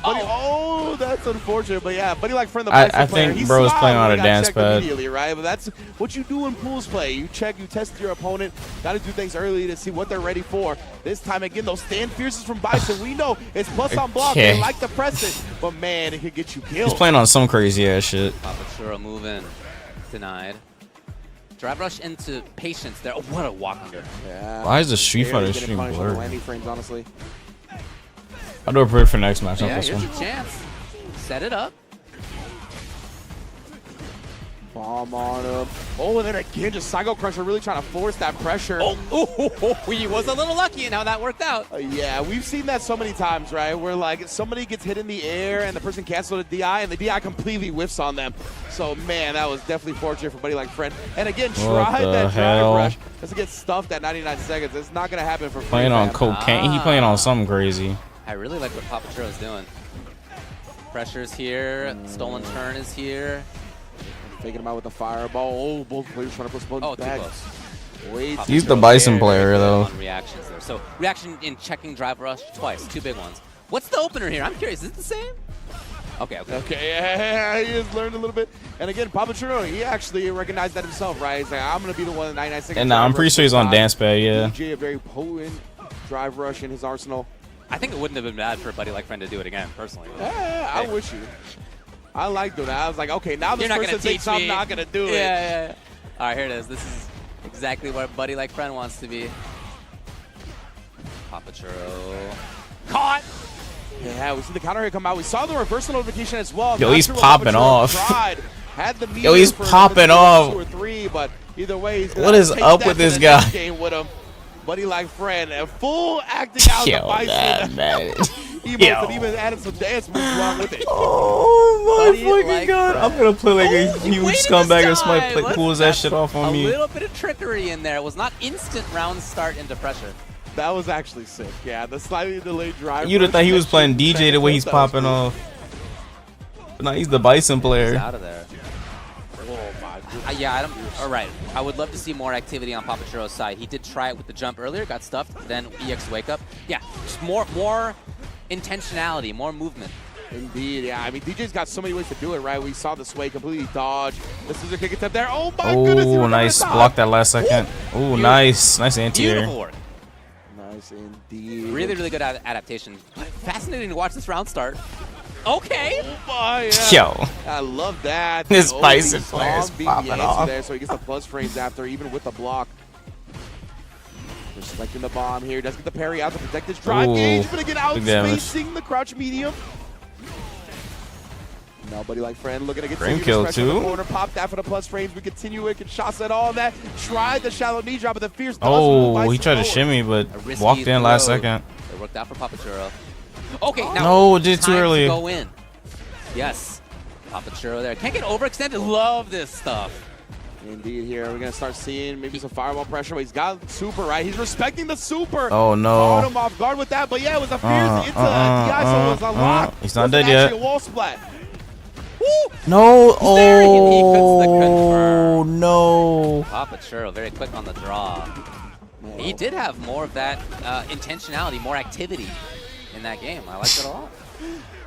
S9: Oh, that's unfortunate, but yeah, Buddy like friend the
S1: I
S9: Bison player,
S1: think
S9: he
S1: bro is
S9: smiled
S1: playing on
S9: when
S1: a
S9: he got
S1: dance
S9: checked
S1: pad.
S9: immediately, right? But that's what you do in pools play. You check, you test your opponent. Got to do things early to see what they're ready for. This time again, those stand fierces from Bison. We know it's plus on block.
S1: Okay.
S9: They like to press it, but man, it could get you killed.
S1: He's playing on some crazy ass shit.
S15: Papachura move in. Denied. Drive rush into patience there. Oh, what a walk under.
S9: Yeah.
S1: Why is the Street Fighter
S9: Getting
S1: stream
S9: punished on the
S1: blurry?
S9: landing frames, honestly.
S1: I'll do a prayer for next match. Not
S15: Yeah,
S1: this
S15: here's
S1: one.
S15: your chance. Set it up.
S9: Bomb on him. Oh, and then again, just Psycho Crusher really trying to force that pressure.
S15: He was a little lucky in how that worked out.
S9: Yeah, we've seen that so many times, right? Where like somebody gets hit in the air and the person cancels the DI and the DI completely whiffs on them. So man, that was definitely fortunate for Buddy like friend. And again, try that drive rush because it gets stuffed at 99 seconds. It's not gonna happen for
S1: Playing on cocaine. He playing on something crazy.
S15: I really like what Papachura is doing. Pressure's here. Stolen turn is here.
S9: Taking him out with a fireball. Oh, both players trying to push both back. Wait,
S1: He's the Bison player though.
S15: On reactions there. So reaction in checking drive rush twice. 2 big ones. What's the opener here? I'm curious. Is it the same? Okay.
S9: Yeah, he has learned a little bit. And again, Papachura, he actually recognized that himself, right? He's like, I'm going to be the one in 99 seconds.
S1: And I'm pretty sure he's on dance pad, yeah.
S9: DJ, a very potent drive rush in his arsenal.
S15: I think it wouldn't have been bad for a Buddy like friend to do it again, personally.
S9: Yeah, I wish you. I like doing that. I was like, okay, now this person thinks I'm not going to do it.
S15: Yeah. All right, here it is. This is exactly what Buddy like friend wants to be. Papachura. Caught!
S9: Yeah, we see the counter hit come out. We saw the reversal notification as well.
S1: Yo, he's popping off.
S9: Had the
S1: Yo, he's popping off.
S9: 2 or 3, but either way, he's
S1: What is up with this guy?
S9: Game with him. Buddy like friend, a full acting out the Bison.
S1: Man.
S9: Emotes and even added some dance moves along with it.
S1: Oh my fucking god! I'm gonna play like a huge scumbag and somebody pulls that shit off on me.
S15: A little bit of trickery in there. It was not instant round start into pressure.
S9: That was actually sick. Yeah, the slightly delayed drive.
S1: You'd have thought he was playing DJ the way he's popping off. But no, he's the Bison player.
S15: He's out of there. Yeah, I don't. All right. I would love to see more activity on Papachuro's side. He did try it with the jump earlier, got stuffed. Then EX wake up. Yeah, just more intentionality, more movement.
S20: Indeed, yeah. I mean, DJ's got so many ways to do it, right? We saw the sway completely dodge. The scissor kick attempt there. Oh my goodness!
S1: Oh, nice block that last second. Oh, nice anti-air.
S20: Nice indeed.
S15: Really, really good adaptation. Fascinating to watch this round start. Okay.
S20: Oh my,
S1: Yo.
S20: I love that.
S1: This Bison player is popping off.
S20: There, so he gets the plus frames after, even with the block. Just selecting the bomb here. Does get the parry out to protect his drive gauge. Gonna get out spacing the crouch medium. Nobody like friend looking to get
S1: frame kill too.
S20: Corner, pop that for the plus frames. We continue it. Can shots at all that. Tried the shallow knee drop, but the fierce.
S1: Oh, he tried to shimmy, but walked in last second.
S15: It worked out for Papachuro. Okay, now
S1: no, it did too
S15: time
S1: early.
S15: To go in. Yes, Papachuro there. Can't get overextended. Love this stuff.
S20: Indeed, here we're gonna start seeing maybe some fireball pressure. But he's got super right. He's respecting the super.
S1: Oh no!
S20: Caught him off guard with that, but yeah, it was a fierce into DI, so it was a lot.
S1: He's not dead yet.
S20: A wall splat.
S1: No! Oh no!
S15: Papachuro very quick on the draw. He did have more of that intentionality, more activity in that game. I liked it a lot.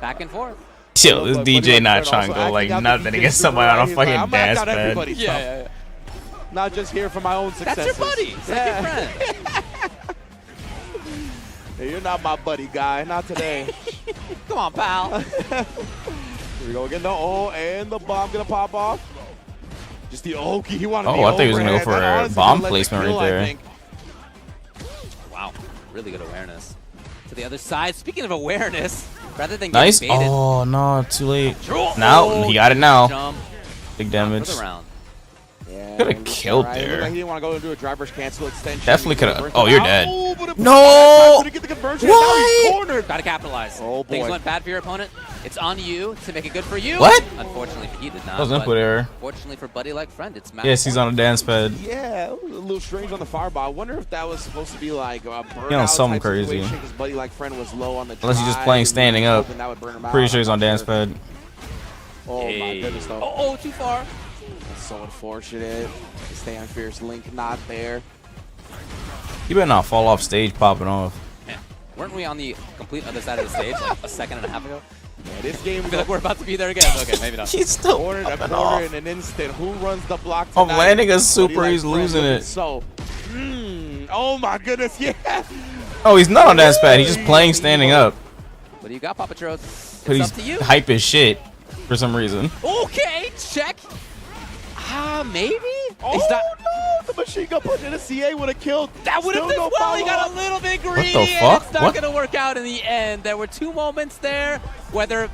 S15: Back and forth.
S1: Chill, this DJ not trying to go like nothing against somebody on a fucking dance bed.
S20: Yeah. Not just here for my own successes.
S15: That's your buddy. That's your friend.
S20: Hey, you're not my buddy, guy. Not today.
S15: Come on, pal.
S20: Here we go again. And the bomb gonna pop off. Just the Oki. He wanted.
S1: Oh, I thought he was gonna go for a bomb placement right there.
S15: Wow, really good awareness. To the other side. Speaking of awareness, rather than
S1: nice.
S15: Getting baited,
S1: oh no, too late. Now he got it now.
S15: Jump.
S1: Big damage.
S15: For the round.
S20: Yeah,
S1: could have killed there.
S20: Like he didn't want to go into a driver's cancel extension.
S1: Definitely could have. Oh, you're dead.
S20: No!
S1: What?
S15: Gotta capitalize.
S20: Oh, boy.
S15: Things went bad for your opponent. It's on you to make it good for you.
S1: What?
S15: Unfortunately, he did not.
S1: That was input error.
S15: Fortunately for Buddy like friend, it's Matt.
S1: Yes, he's on a dance pad.
S20: Yeah, a little strange on the fireball. I wonder if that was supposed to be like a burnout
S1: on something crazy.
S20: Because Buddy like friend was low on the
S1: unless he's just playing standing up. Pretty sure he's on dance pad.
S20: Oh my goodness, though.
S15: Oh, too far.
S20: That's so unfortunate. Stay on Fierce Link, not there.
S1: You better not fall off stage popping off.
S15: Yeah. Weren't we on the complete other side of the stage like a second and a half ago?
S20: Yeah, this game.
S15: I feel like we're about to be there again. Okay, maybe not.
S1: He's still
S20: cornered a corner
S1: off.
S20: in an instant. Who runs the block
S1: I'm
S20: tonight?
S1: landing a super, he's losing it.
S20: So, oh my goodness, yeah.
S1: Oh, he's not on dance pad. He's just playing standing up.
S15: What do you got, Papachuro? It's
S1: But he's
S15: up to you.
S1: hype as shit for some reason.
S15: Okay, check. Maybe?
S20: Oh no, the machine gun punch in a CA would have killed.
S15: That would have been well. He got a little bit greedy.
S1: What the fuck?
S15: And it's not going to work out in the end. There were two moments there, whether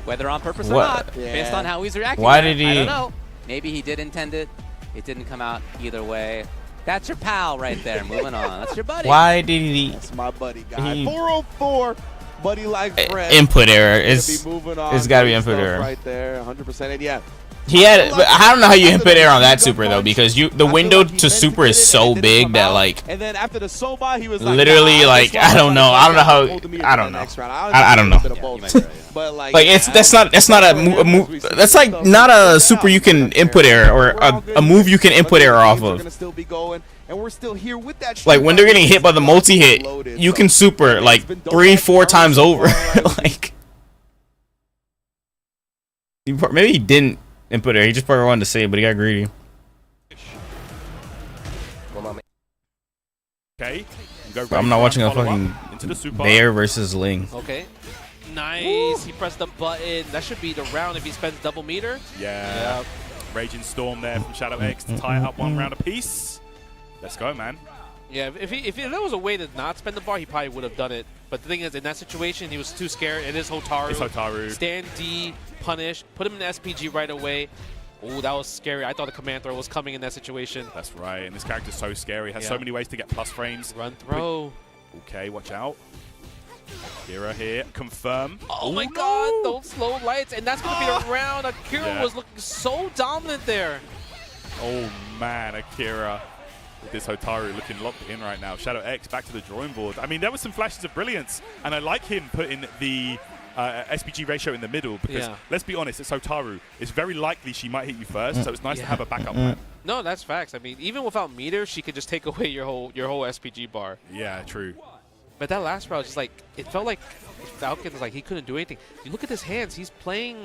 S15: on purpose or not, based on how he's reacting.
S1: Why did he?
S15: I don't know. Maybe he did intend it. It didn't come out either way. That's your pal right there. Moving on. That's your buddy.
S1: Why did he?
S20: That's my buddy, guy. 404. Buddy like Fred.
S1: Input error. It's got to be input error.
S20: Right there, 100%. And yeah.
S1: He had, but I don't know how you input error on that super though, because the window to super is so big that like,
S20: and then after the Soba, he was like,
S1: literally like, I don't know how, I don't know, I don't know.
S20: But like
S1: it's that's not a move. That's like not a super you can input error or a move you can input error off of.
S20: And we're still here with that.
S1: Like when they're getting hit by the multi hit, you can super like 3-4 times over. Like maybe he didn't input error. He just probably wanted to say it, but he got greedy.
S19: Okay.
S1: I'm not watching a fucking Bear versus Ling.
S18: Okay. Nice. He pressed the button. That should be the round if he spends double meter.
S19: Yeah. Raging Storm there from Shadow X to tie it up 1 round apiece. Let's go, man.
S18: Yeah, if there was a way to not spend the bar, he probably would have done it. But the thing is, in that situation, he was too scared. It is Hotaru.
S19: It's Hotaru.
S18: Stand D, punish, put him in the SPG right away. Oh, that was scary. I thought the command throw was coming in that situation.
S19: That's right. And this character's so scary. Has so many ways to get plus frames.
S18: Run throw.
S19: Okay, watch out. Akira here. Confirm.
S18: Oh my god, those slow lights. And that's going to be the round. Akira was looking so dominant there.
S19: Oh, man, Akira. This Hotaru looking locked in right now. Shadow X back to the drawing board. I mean, there were some flashes of brilliance, and I like him putting the SPG ratio in the middle because let's be honest, it's Hotaru. It's very likely she might hit you first, so it's nice to have a backup plan.
S18: No, that's facts. I mean, even without meter, she could just take away your whole SPG bar.
S19: Yeah, true.
S18: But that last round, just like it felt like Falcon was like he couldn't do anything. You look at his hands; he's playing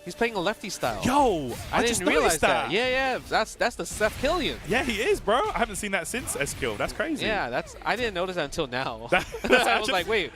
S18: a lefty style.
S19: Yo,
S18: I
S19: just
S18: didn't realize
S19: that.
S18: Yeah, that's the Seth Killian.
S19: Yeah, he is, bro. I haven't seen that since S-Kill. That's crazy.
S18: Yeah, I didn't notice that until now.
S19: I
S18: was like, wait.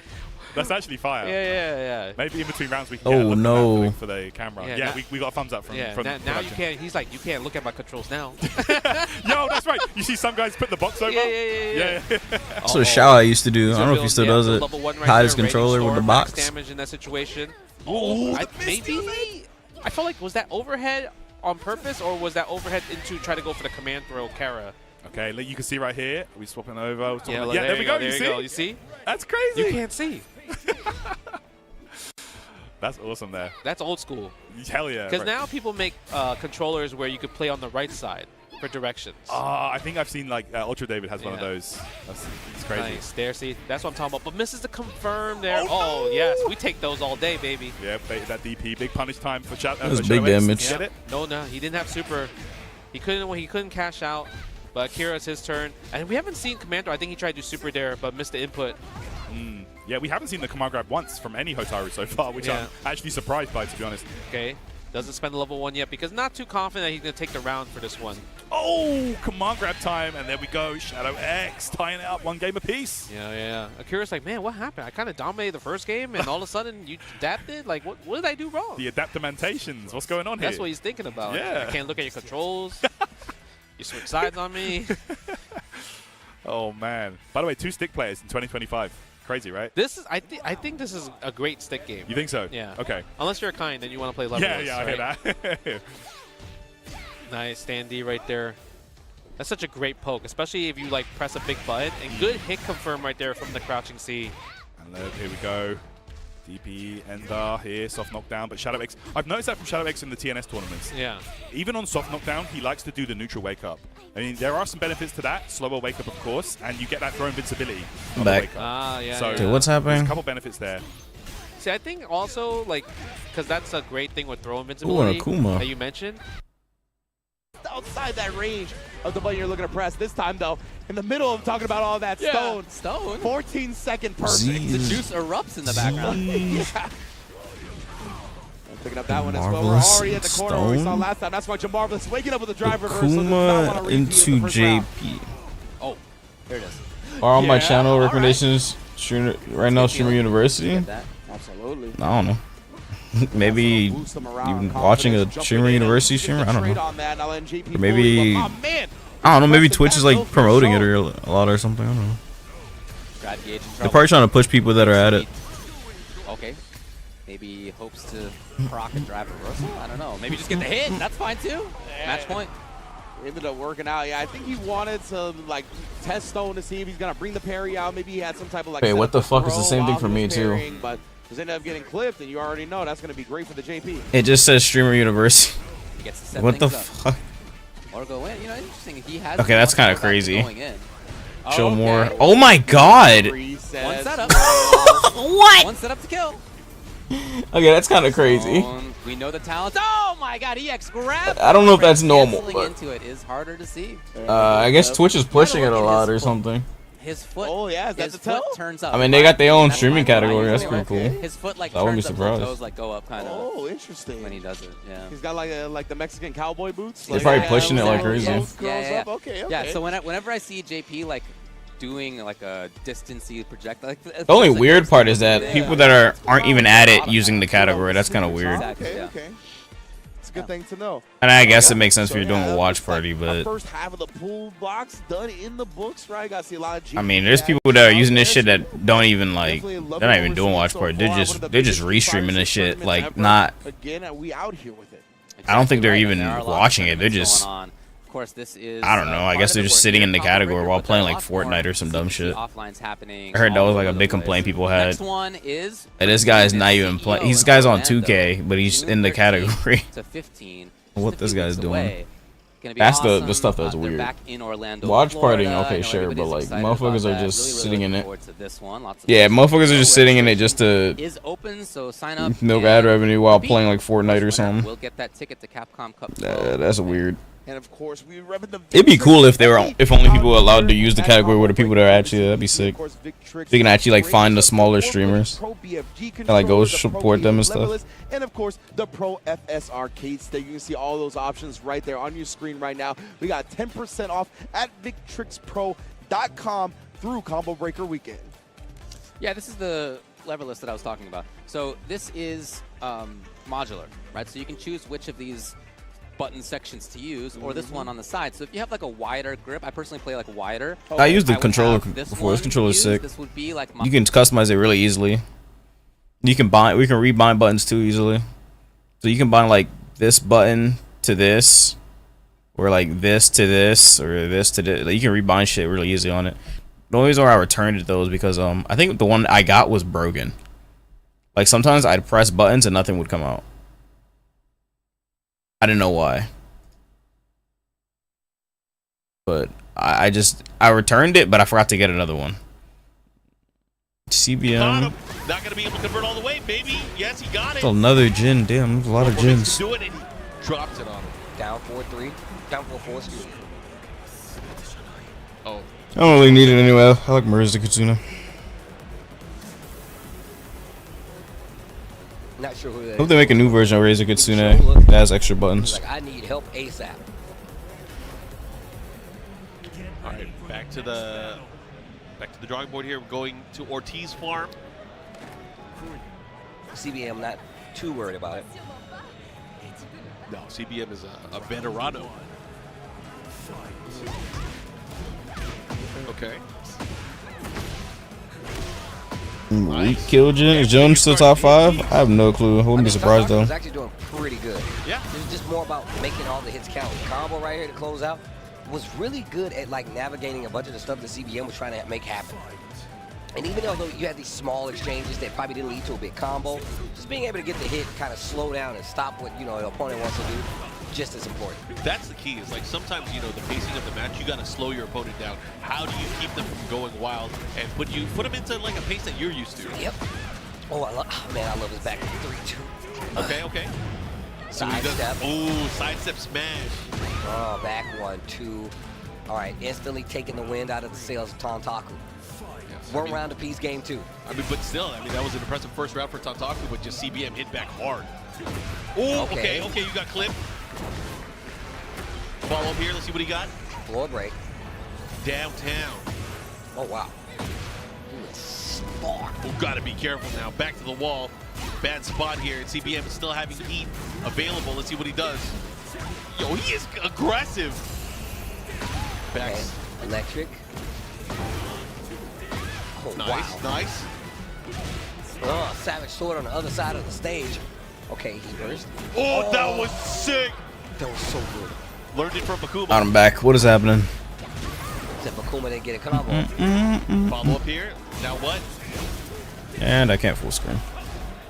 S19: That's actually fire.
S18: Yeah.
S19: Maybe in between rounds we can get a look at for the camera. Yeah, we got a thumbs up from
S18: now you can't. He's like, you can't look at my controls now.
S19: Yo, that's right. You see some guys put the box over?
S18: Yeah.
S1: That's what Shao used to do. I don't know if he still does it. Hide his controller with the box.
S18: Damage in that situation. Maybe. I felt like, was that overhead on purpose, or was that overhead into try to go for the command throw Kara?
S19: Okay, you can see right here. We're swapping over.
S18: Yeah,
S19: there we go.
S18: You see?
S19: That's crazy.
S18: You can't see.
S19: That's awesome there.
S18: That's old school.
S19: Hell yeah.
S18: Because now people make controllers where you could play on the right side for directions.
S19: I think I've seen like Ultra David has one of those. It's crazy.
S18: Nice. There, see? That's what I'm talking about. But misses the confirm there. Oh, yes. We take those all day, baby.
S19: Yeah, baited that DP. Big punish time for Shadow.
S1: That was big damage.
S19: Get it?
S18: No, he didn't have super. He couldn't cash out. But Akira, it's his turn. And we haven't seen Commander. I think he tried to do super there, but missed the input.
S19: Yeah, we haven't seen the command grab once from any Hotaru so far, which I'm actually surprised by, to be honest.
S18: Okay. Doesn't spend the level 1 yet because not too confident that he's going to take the round for this one.
S19: Oh, command grab time. And there we go. Shadow X tying it up 1 game apiece.
S18: Yeah. Akira's like, man, what happened? I kind of dominated the first game and all of a sudden you adapted? Like, what did I do wrong?
S19: The adaptamentations. What's going on here?
S18: That's what he's thinking about.
S19: Yeah.
S18: I can't look at your controls. You switch sides on me.
S19: Oh, man. By the way, 2 stick players in 2025. Crazy, right?
S18: This is I think this is a great stick game.
S19: You think so?
S18: Yeah.
S19: Okay.
S18: Unless you're a kind and you want to play levelers.
S19: Yeah, I hear that.
S18: Nice stand D right there. That's such a great poke, especially if you like press a big button. And good hit confirm right there from the crouching C.
S19: And then here we go. DP, Ender here, soft knockdown, but Shadow X. I've noticed that from Shadow X in the TNS tournaments.
S18: Yeah.
S19: Even on soft knockdown, he likes to do the neutral wake up. I mean, there are some benefits to that. Slower wake up, of course, and you get that throw invincibility.
S1: Back.
S18: Yeah.
S19: So
S1: okay, what's happening?
S19: There's a couple benefits there.
S18: See, I think also, like, because that's a great thing with throw invincibility that you mentioned.
S20: Outside that range of the button you're looking to press. This time, though, in the middle of talking about all that stone. 14-second perfect.
S15: The juice erupts in the background.
S20: Yeah. Picking up that one as well. We're already at the corner where we saw last time. That's why Jamarvelous waking up with a drive reverse.
S1: Kuma into JP.
S15: Oh, there it is.
S1: Are on my channel recommendations right now, Streamer University?
S20: Absolutely.
S1: I don't know. Maybe even watching a Streamer University streamer? I don't know. Or maybe, I don't know, maybe Twitch is like promoting it or a lot or something. I don't know. They're probably trying to push people that are at it.
S15: Okay. Maybe hopes to proc and drive reversal. I don't know. Maybe just get the hit. That's fine too. Match point.
S20: Ended up working out. Yeah, I think he wanted to like test Stone to see if he's gonna bring the parry out. Maybe he had some type of like.
S1: Hey, what the fuck is the same thing for me too?
S20: But just ended up getting clipped, and you already know that's gonna be great for the JP.
S1: It just says Streamer University.
S15: He gets to set
S1: what the
S15: things
S1: fuck?
S15: up. Or go in. You know, interesting. He has.
S1: Okay, that's kind of crazy.
S15: Going in.
S1: Show more. Oh my god!
S15: One setup.
S1: What?
S15: One setup to kill.
S1: Okay, that's kind of crazy.
S15: We know the talent. Oh my god, EX grab.
S1: I don't know if that's normal,
S15: Canceling
S1: but
S15: into it is harder to see.
S1: I guess Twitch is pushing it a lot or something.
S15: His foot.
S20: Oh yeah,
S15: his foot turns up.
S1: I mean, they got their own streaming category. That's pretty cool.
S15: His foot like
S1: I wouldn't be
S15: turns up,
S1: surprised.
S15: toes like go up kind of.
S20: Oh, interesting.
S15: When he does it, yeah.
S20: He's got like the Mexican cowboy boots.
S1: They're probably pushing it like crazy.
S15: Yeah.
S20: Okay.
S15: Yeah. So whenever I see JP like doing like a distancey project, like
S1: The only weird part is that people that aren't even at it using the category. That's kind of weird.
S20: Okay. It's a good thing to know.
S1: And I guess it makes sense if you're doing a watch party, but
S20: First half of the pool box done in the books, right? Got to see a lot of.
S1: I mean, there's people that are using this shit that don't even like. They're not even doing watch party. They're just restreaming this shit. Like not.
S20: Again, we out here with it.
S1: I don't think they're even watching it. They're just.
S15: Of course, this is.
S1: I don't know. I guess they're just sitting in the category while playing like Fortnite or some dumb shit.
S15: Offlines happening.
S1: I heard that was like a big complaint people had.
S15: Next one is.
S1: And this guy's not even playing. This guy's on 2K, but he's in the category.
S15: To 15.
S1: What this guy's doing?
S15: Gonna be
S1: That's
S15: awesome.
S1: the stuff that's
S15: They're
S1: weird.
S15: back in Orlando,
S1: Watch
S15: Florida.
S1: partying, okay,
S15: I know
S1: sure, but
S15: everybody's
S1: like
S15: excited
S1: motherfuckers
S15: about
S1: are
S15: that.
S1: just
S15: Really
S1: sitting in
S15: looking
S1: it.
S15: forward to this one. Lots of
S1: Yeah,
S15: stuff.
S1: motherfuckers are just
S15: So
S1: sitting in it just to
S15: is open, so sign up.
S1: milk
S15: and
S1: ad revenue while
S15: compete.
S1: playing like Fortnite or
S15: Winner
S1: something.
S15: will get that ticket to Capcom Cup 12.
S1: That's weird.
S20: And of course, we repping the
S1: It'd be cool if they were if only people were allowed to use the category where the people that are actually that'd be sick. They can actually like find the smaller streamers and like go support them and stuff.
S20: And of course, the Pro FS arcade stick. You can see all those options right there on your screen right now. We got 10% off at VictrixPro.com through Combo Breaker Weekend.
S15: Yeah, this is the lever list that I was talking about. So this is modular, right? So you can choose which of these button sections to use, or this one on the side. So if you have like a wider grip, I personally play like wider.
S1: I used the
S15: would
S1: controller
S15: have this
S1: before. This
S15: one
S1: controller is
S15: used.
S1: sick.
S15: This would be like
S1: You can customize it really easily. You can bind. We can rebind buttons too easily. So you can bind like this button to this, or like this to this, or this to this. Like, you can rebind shit really easy on it. The only reason why I returned it though is because I think the one I got was broken. Like sometimes I'd press buttons and nothing would come out. I didn't know why. But I returned it, but I forgot to get another one. CBM.
S8: Not gonna be able to convert all the way, baby. Yes, he got it.
S1: Another gin. Damn, there's a lot of gins.
S8: Do it, and he drops it on him.
S5: Down 4-3. Down 4-4, excuse me.
S8: Oh.
S1: I don't really need it anyway. I like Marisa Katsuna.
S5: Not sure who that
S1: Hope they make a new version of Razor Kitsune that has extra buttons.
S5: Like, I need help ASAP.
S8: All right, back to the drawing board here. We're going to Ortiz Farm.
S5: CBM, not too worried about it.
S8: No, CBM is a veterano. Okay.
S1: We killed Jin. Is Jones still top 5? I have no clue. I wouldn't be surprised though.
S5: He's actually doing pretty good.
S8: Yeah.
S5: It's just more about making all the hits count. The combo right here to close out was really good at like navigating a bunch of the stuff that CBM was trying to make happen. And even though you had these small exchanges that probably didn't lead to a big combo, just being able to get the hit, kind of slow down and stop what the opponent wants to do, just as important.
S8: That's the key. Is like sometimes the pacing of the match, you got to slow your opponent down. How do you keep them from going wild and put them into like a pace that you're used to?
S5: Yep. Oh, man, I love his back 3-2.
S8: Okay. So
S5: Side step.
S8: Ooh, sidestep smash.
S5: Oh, back 1-2. All right, instantly taking the wind out of the sails of Tontaku. One round apiece, game 2.
S8: I mean, but still, that was an impressive first round for Tontaku, but just CBM hit back hard. Ooh, okay, you got clipped. Follow up here, let's see what he got.
S5: Floor break.
S8: Downtown.
S5: Oh, wow. Spark.
S8: Oh, gotta be careful now. Back to the wall. Bad spot here, and CBM is still having heat available. Let's see what he does. Yo, he is aggressive. Back.
S5: Okay. Electric. Oh,
S8: nice, nice.
S5: Oh, Savage Sword on the other side of the stage. Okay, he burst.
S8: Oh, that was sick.
S5: That was so good.
S8: Learned it from Bakuma.
S1: I'm back. What is happening?
S5: Except Bakuma didn't get a combo.
S8: Follow up here. Now what?
S1: And I can't full screen.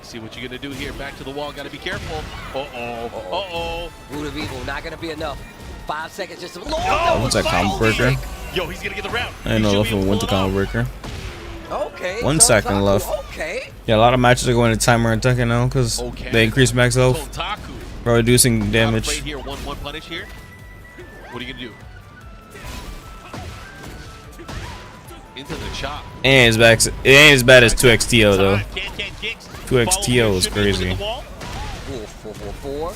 S8: See what you're gonna do here. Back to the wall. Gotta be careful. Uh-oh.
S5: Root of Evil, not gonna be enough. 5 seconds just to...
S1: What's that combo breaker?
S8: Yo, he's gonna get the round.
S1: I didn't know if it went to combo breaker.
S5: Okay.
S1: 1 second left.
S5: Okay.
S1: Yeah, a lot of matches are going to timer and Tekken now because they increase max health while reducing damage.
S8: Right here, one punish here. What are you gonna do? Into the chop.
S1: And it ain't as bad as 2XTO though. 2XTO is crazy.
S5: 4-4-4.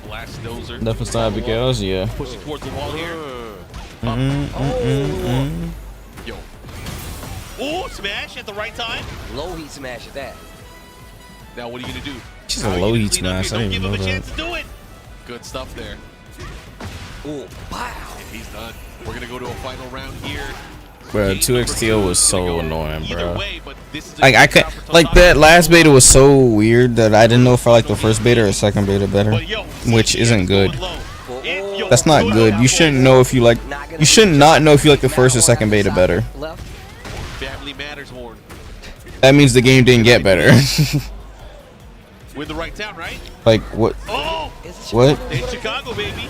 S8: Blast dozer.
S1: Definitely style BKOs, yeah.
S8: Pushing towards the wall here. Yo. Oh, smash at the right time.
S5: Low heat smash at that.
S8: Now what are you gonna do?
S1: She's a low heat smash. I didn't even know
S8: Give him a chance
S1: that.
S8: to do it. Good stuff there.
S5: Oh, wow.
S8: And he's done. We're gonna go to a final round here.
S1: Bro, 2XTO was so annoying, bro.
S8: Way, but this is
S1: Like I could, like that last beta was so weird that I didn't know if I liked the first beta or second beta better, which isn't good. That's not good. You shouldn't know if you like. You should not know if you like the first or second beta better.
S8: Family matters, Horn.
S1: That means the game didn't get better.
S8: We're in the right town, right?
S1: Like what?
S8: Oh!
S1: What?
S8: In Chicago, baby.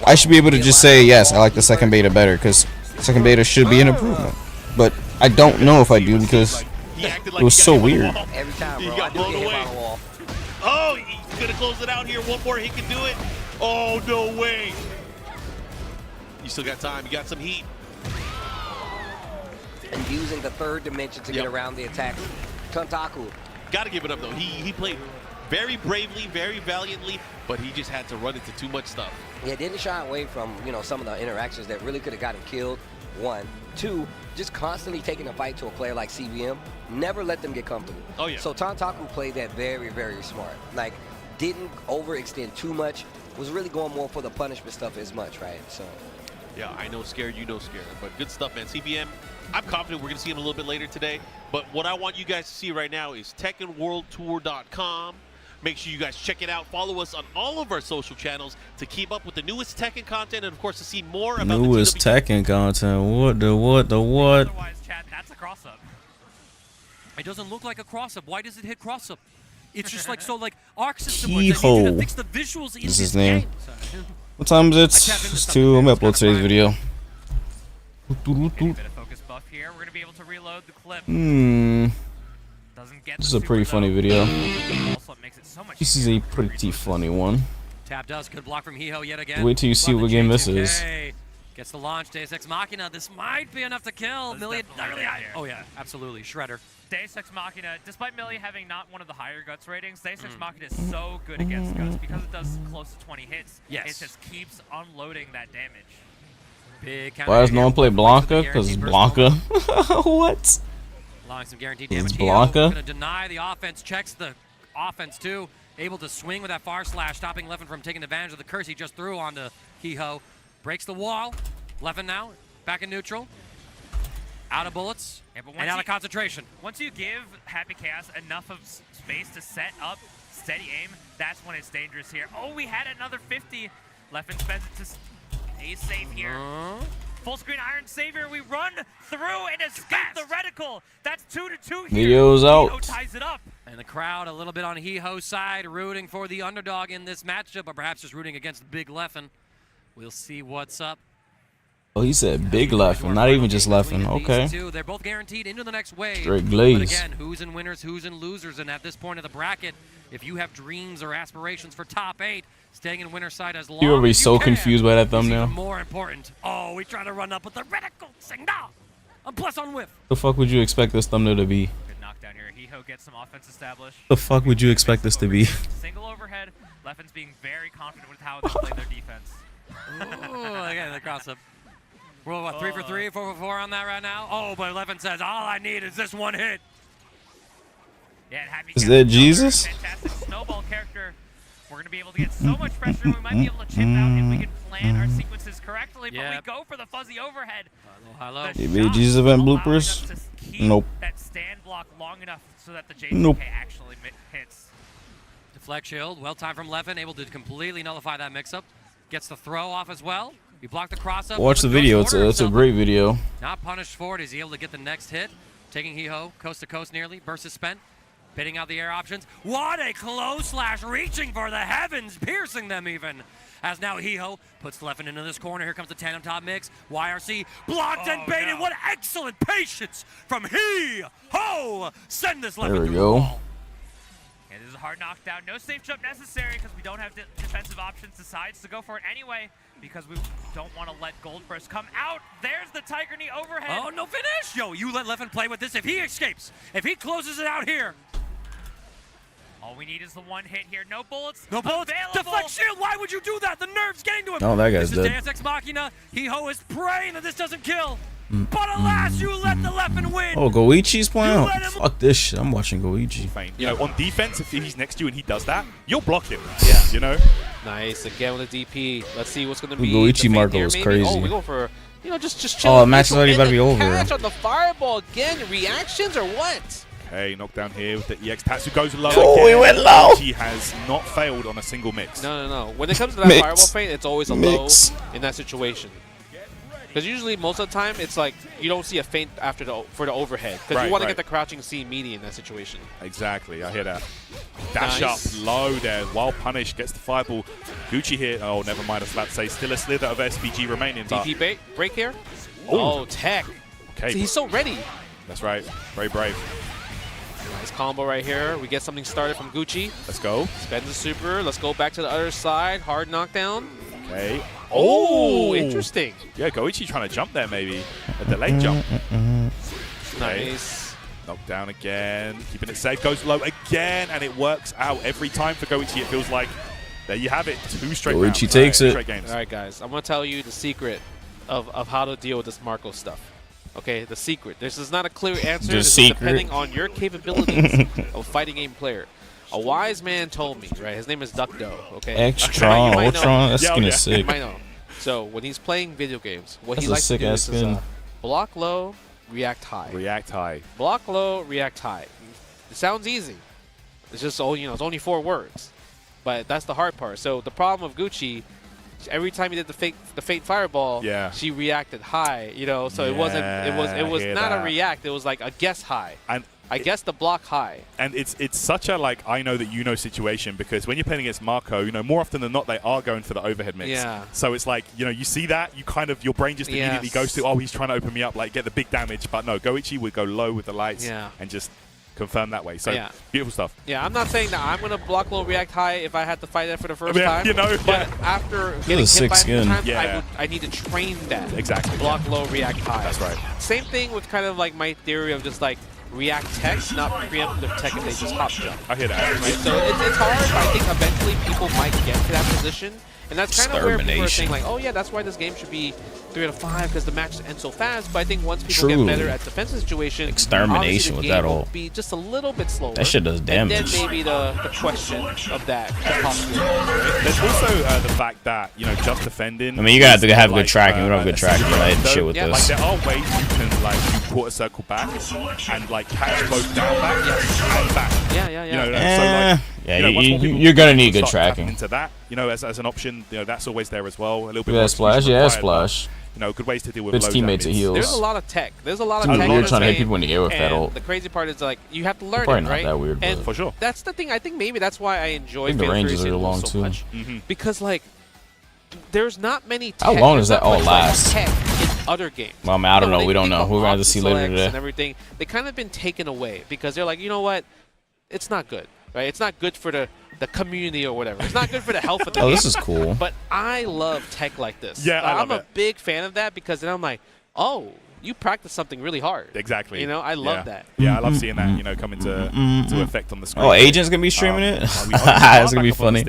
S1: I should be able to just say yes. I like the second beta better because second beta should be an improvement. But I don't know if I do because it was so weird.
S5: Every time, bro.
S8: He got blown away. Oh, he's gonna close it out here. One more, he can do it. Oh, no way. You still got time. You got some heat.
S5: And using the third dimension to get around the attacks. Tontaku.
S8: Got to give it up, though. He played very bravely, very valiantly, but he just had to run into too much stuff.
S5: Yeah, didn't shy away from, you know, some of the interactions that really could have gotten killed. One. Two, just constantly taking a fight to a player like CBM. Never let them get comfortable.
S8: Oh, yeah.
S5: So Tontaku played that very, very smart. Like, didn't overextend too much. Was really going more for the punishment stuff as much, right? So.
S8: Yeah, I know scared, you know scared. But good stuff, man. CBM, I'm confident we're going to see him a little bit later today. But what I want you guys to see right now is TekkenWorldTour.com. Make sure you guys check it out. Follow us on all of our social channels to keep up with the newest Tekken content and, of course, to see more about
S1: newest Tekken content. What?
S16: Otherwise, chat, that's a cross-up.
S17: It doesn't look like a cross-up. Why does it hit cross-up? It's just like, so like Arc System
S1: Keyhole.
S17: to fix the visuals in
S1: This is
S17: this
S1: his name.
S17: game.
S1: What time is it? It's 2. I'm gonna upload today's video.
S16: Bit of focus buff here. We're gonna be able to reload the clip. Doesn't get
S1: This is a pretty funny video.
S16: Also, it makes it so much
S1: This is a pretty funny one.
S17: Tap does good block from Hiho yet again.
S1: Wait till you see what game this is.
S17: Gets the launch, Deus Ex Machina. This might be enough to kill. Millie, oh yeah, absolutely. Shredder.
S16: Deus Ex Machina, despite Millie having not one of the higher Guts ratings, Deus Ex Machina is so good against Guts because it does close to 20 hits.
S17: Yes.
S16: It just keeps unloading that damage.
S17: Big
S1: Why does no one play Blanca? Because it's Blanca. What?
S17: Allowing some guaranteed
S1: It's
S17: damage.
S1: Blanca.
S17: Going to deny the offense, checks the offense too. Able to swing with that far slash, stopping Leffen from taking advantage of the curse he just threw onto Hiho. Breaks the wall. Leffen now back in neutral. Out of bullets and out of concentration.
S16: Once you give Happy Chaos enough of space to set up steady aim, that's when it's dangerous here. Oh, we had another 50. Leffen spends it to stay safe here. Full screen Iron Savior. We run through and escape the reticle. That's 2-2 here.
S1: Video's out.
S16: Hiho ties it up.
S17: And the crowd a little bit on Hiho's side, rooting for the underdog in this matchup, or perhaps just rooting against the big Leffen. We'll see what's up.
S1: Oh, he said big Leffen, not even just Leffen. Okay.
S17: They're both guaranteed into the next wave.
S1: Straight glaze.
S17: But again, who's in winners, who's in losers, and at this point of the bracket, if you have dreams or aspirations for top 8, staying in winner's side as long
S1: You will be
S17: as
S1: so
S17: you can
S1: confused by that
S17: is
S1: thumbnail.
S17: even more important. Oh, we try to run up with the reticle. Sing no. I'm plus on whiff.
S1: The fuck would you expect this thumbnail to be?
S16: Good knockdown here. Hiho gets some offense established.
S1: The fuck would you expect this to be?
S16: Single overhead. Leffen's being very confident with how they play their defense.
S17: Ooh, again, the cross up. We're what, 3 for 3, 4 for 4 on that right now? Oh, but Leffen says, all I need is this one hit.
S16: Yeah, and Happy
S1: Is that Jesus?
S16: Fantastic snowball character. We're going to be able to get so much pressure. We might be able to chip out if we can plan our sequences correctly, but we go for the fuzzy overhead.
S17: Hello.
S1: Maybe Jesus event bloopers? Nope.
S16: That stand block long enough so that the JCK
S1: Nope.
S16: actually hits.
S17: Deflect shield, well timed from Leffen, able to completely nullify that mix-up. Gets the throw off as well. We block the cross-up.
S1: Watch the video. It's a great video.
S17: Not punished for it. Is he able to get the next hit? Taking Hiho coast to coast nearly. Burst is spent. Bidding out the air options. What a close slash, reaching for the heavens, piercing them even. As now Hiho puts Leffen into this corner. Here comes the tandem top mix. YRC blocked and baited. What excellent patience from Hiho. Send this Leffen
S1: There we
S17: through
S1: go.
S17: the wall.
S16: Yeah, this is a hard knockdown. No safe jump necessary because we don't have defensive options. Decides to go for it anyway because we don't want to let Gold Burst come out. There's the Tiger Knee overhead.
S17: Oh, no finish. Yo, you let Leffen play with this. If he escapes, if he closes it out here.
S16: All we need is the one hit here. No bullets.
S17: No bullets.
S16: Available.
S17: Deflect shield. Why would you do that? The nerve's getting to him.
S1: Oh, that guy's
S17: this
S1: dead.
S17: Is Deus Ex Machina. Hiho is praying that this doesn't kill. But alas, you let the Leffen win.
S1: Oh, Goichi's playing? Fuck this shit. I'm watching Goichi.
S19: You know, on defense, if he's next to you and he does that, you'll block him. Yeah. You know?
S18: Nice. Again with the DP. Let's see what's going to be.
S1: Goichi Marco
S18: there,
S1: is
S18: maybe.
S1: crazy.
S18: Oh, we go for, you know, just chill.
S1: Oh, the match is already about to be over.
S18: Catch on the fireball again. Reactions or what?
S19: Okay, knockdown here with the EX. Tatsu goes low
S1: Oh,
S19: again.
S1: he went low.
S19: He has not failed on a single mix.
S18: No. When it comes to that
S1: Mix.
S18: fireball feint, it's always a
S1: Mix.
S18: low in that situation. Because usually most of the time it's like you don't see a feint after for the overhead because you want to get the crouching C immediate in that situation.
S19: Exactly, I hear that. Dash
S18: Nice.
S19: up low there. While Punish gets the fireball. Gucci here. Oh, never mind. I was about to say still a slither of SPG remaining.
S18: DP break here.
S19: Ooh.
S18: Oh, tech.
S19: Okay.
S18: See, he's so ready.
S19: That's right. Very brave.
S18: Nice combo right here. We get something started from Gucci.
S19: Let's go.
S18: Spends the super. Let's go back to the other side. Hard knockdown.
S19: Okay.
S18: Oh, interesting.
S19: Yeah, Goichi trying to jump there maybe. A delayed jump.
S18: Nice.
S19: Knocked down again. Keeping it safe. Goes low again, and it works out every time for Goichi. It feels like there you have it. 2 straight rounds.
S1: Goichi takes it.
S19: Straight games.
S18: All right, guys. I'm going to tell you the secret of how to deal with this Marco stuff. Okay, the secret. This is not a clear answer. This is depending on your capabilities of fighting game player. A wise man told me, right? His name is Duck Doe, okay?
S1: Extron, Ultron, that skin is sick.
S18: You might know. So when he's playing video games, what
S1: That's
S18: he
S1: a
S18: likes to do
S1: sick-ass
S18: is
S1: skin.
S18: block low, react high.
S19: React high.
S18: Block low, react high. It sounds easy. It's just it's only 4 words, but that's the hard part. So the problem with Gucci, every time he did the fake fireball, she reacted high. So it wasn't. It was not a react. It was like a guess high.
S19: And
S18: I guess the block high.
S19: And it's such a I know that you know situation because when you're playing against Marco, more often than not they are going for the overhead mix.
S18: Yeah.
S19: So it's like, you see that, you kind of your brain just immediately goes to, oh, he's trying to open me up, get the big damage. But no, Goichi would go low with the lights and just confirm that way. So beautiful stuff.
S18: Yeah, I'm not saying that I'm gonna block low, react high if I had to fight that for the first time. But after getting hit by it times, I need to train that.
S19: Exactly.
S18: Block low, react high.
S19: That's right.
S18: Same thing with kind of my theory of just react tech, not preemptive tech if they just hop jump.
S19: I hear that.
S18: Right? So it's hard, but I think eventually people might get to that position. And that's kind of where people are saying oh yeah, that's why this game should be 3 out of 5 because the matches end so fast. But I think once people get better at defensive situation,
S1: extermination with that
S18: will be just a little bit slower.
S1: That shit does damage.
S18: And then maybe the question of that could possibly.
S19: There's also the fact that just defending.
S1: I mean, you gotta have good tracking. We don't have good tracking, right? Shit with this.
S19: There are ways you can do quarter circle back and catch both down back and back.
S1: You're gonna need good tracking.
S19: Into that, as an option, that's always there as well. A little bit.
S1: Yeah, splash. Yeah, splash.
S19: Good ways to deal with
S1: good
S19: low
S1: teammates at heals.
S18: There's a lot of tech. There's a lot of tech.
S1: We're trying to hit people in the air with that ult.
S18: The crazy part is you have to learn
S1: probably
S18: it,
S1: not
S18: right?
S1: That weird,
S18: and
S19: for sure.
S18: That's the thing. I think maybe that's why I enjoy
S1: the ranges are long
S18: so
S1: too.
S18: Much because there's not many.
S1: How long does that all last?
S18: Tech in other games.
S1: Well, I mean, I don't know. We don't know. We're gonna have to see later today.
S18: And everything they kind of been taken away because they're you know what? It's not good, right? It's not good for the community or whatever. It's not good for the health of the game.
S1: This is cool.
S18: But I love tech like this.
S19: Yeah,
S18: I'm a big fan of that because then I'm like, oh, you practice something really hard.
S19: Exactly.
S18: I love that.
S19: Yeah, I love seeing that, come into effect on the screen.
S1: Oh, Agent's gonna be streaming it? It's gonna be funny.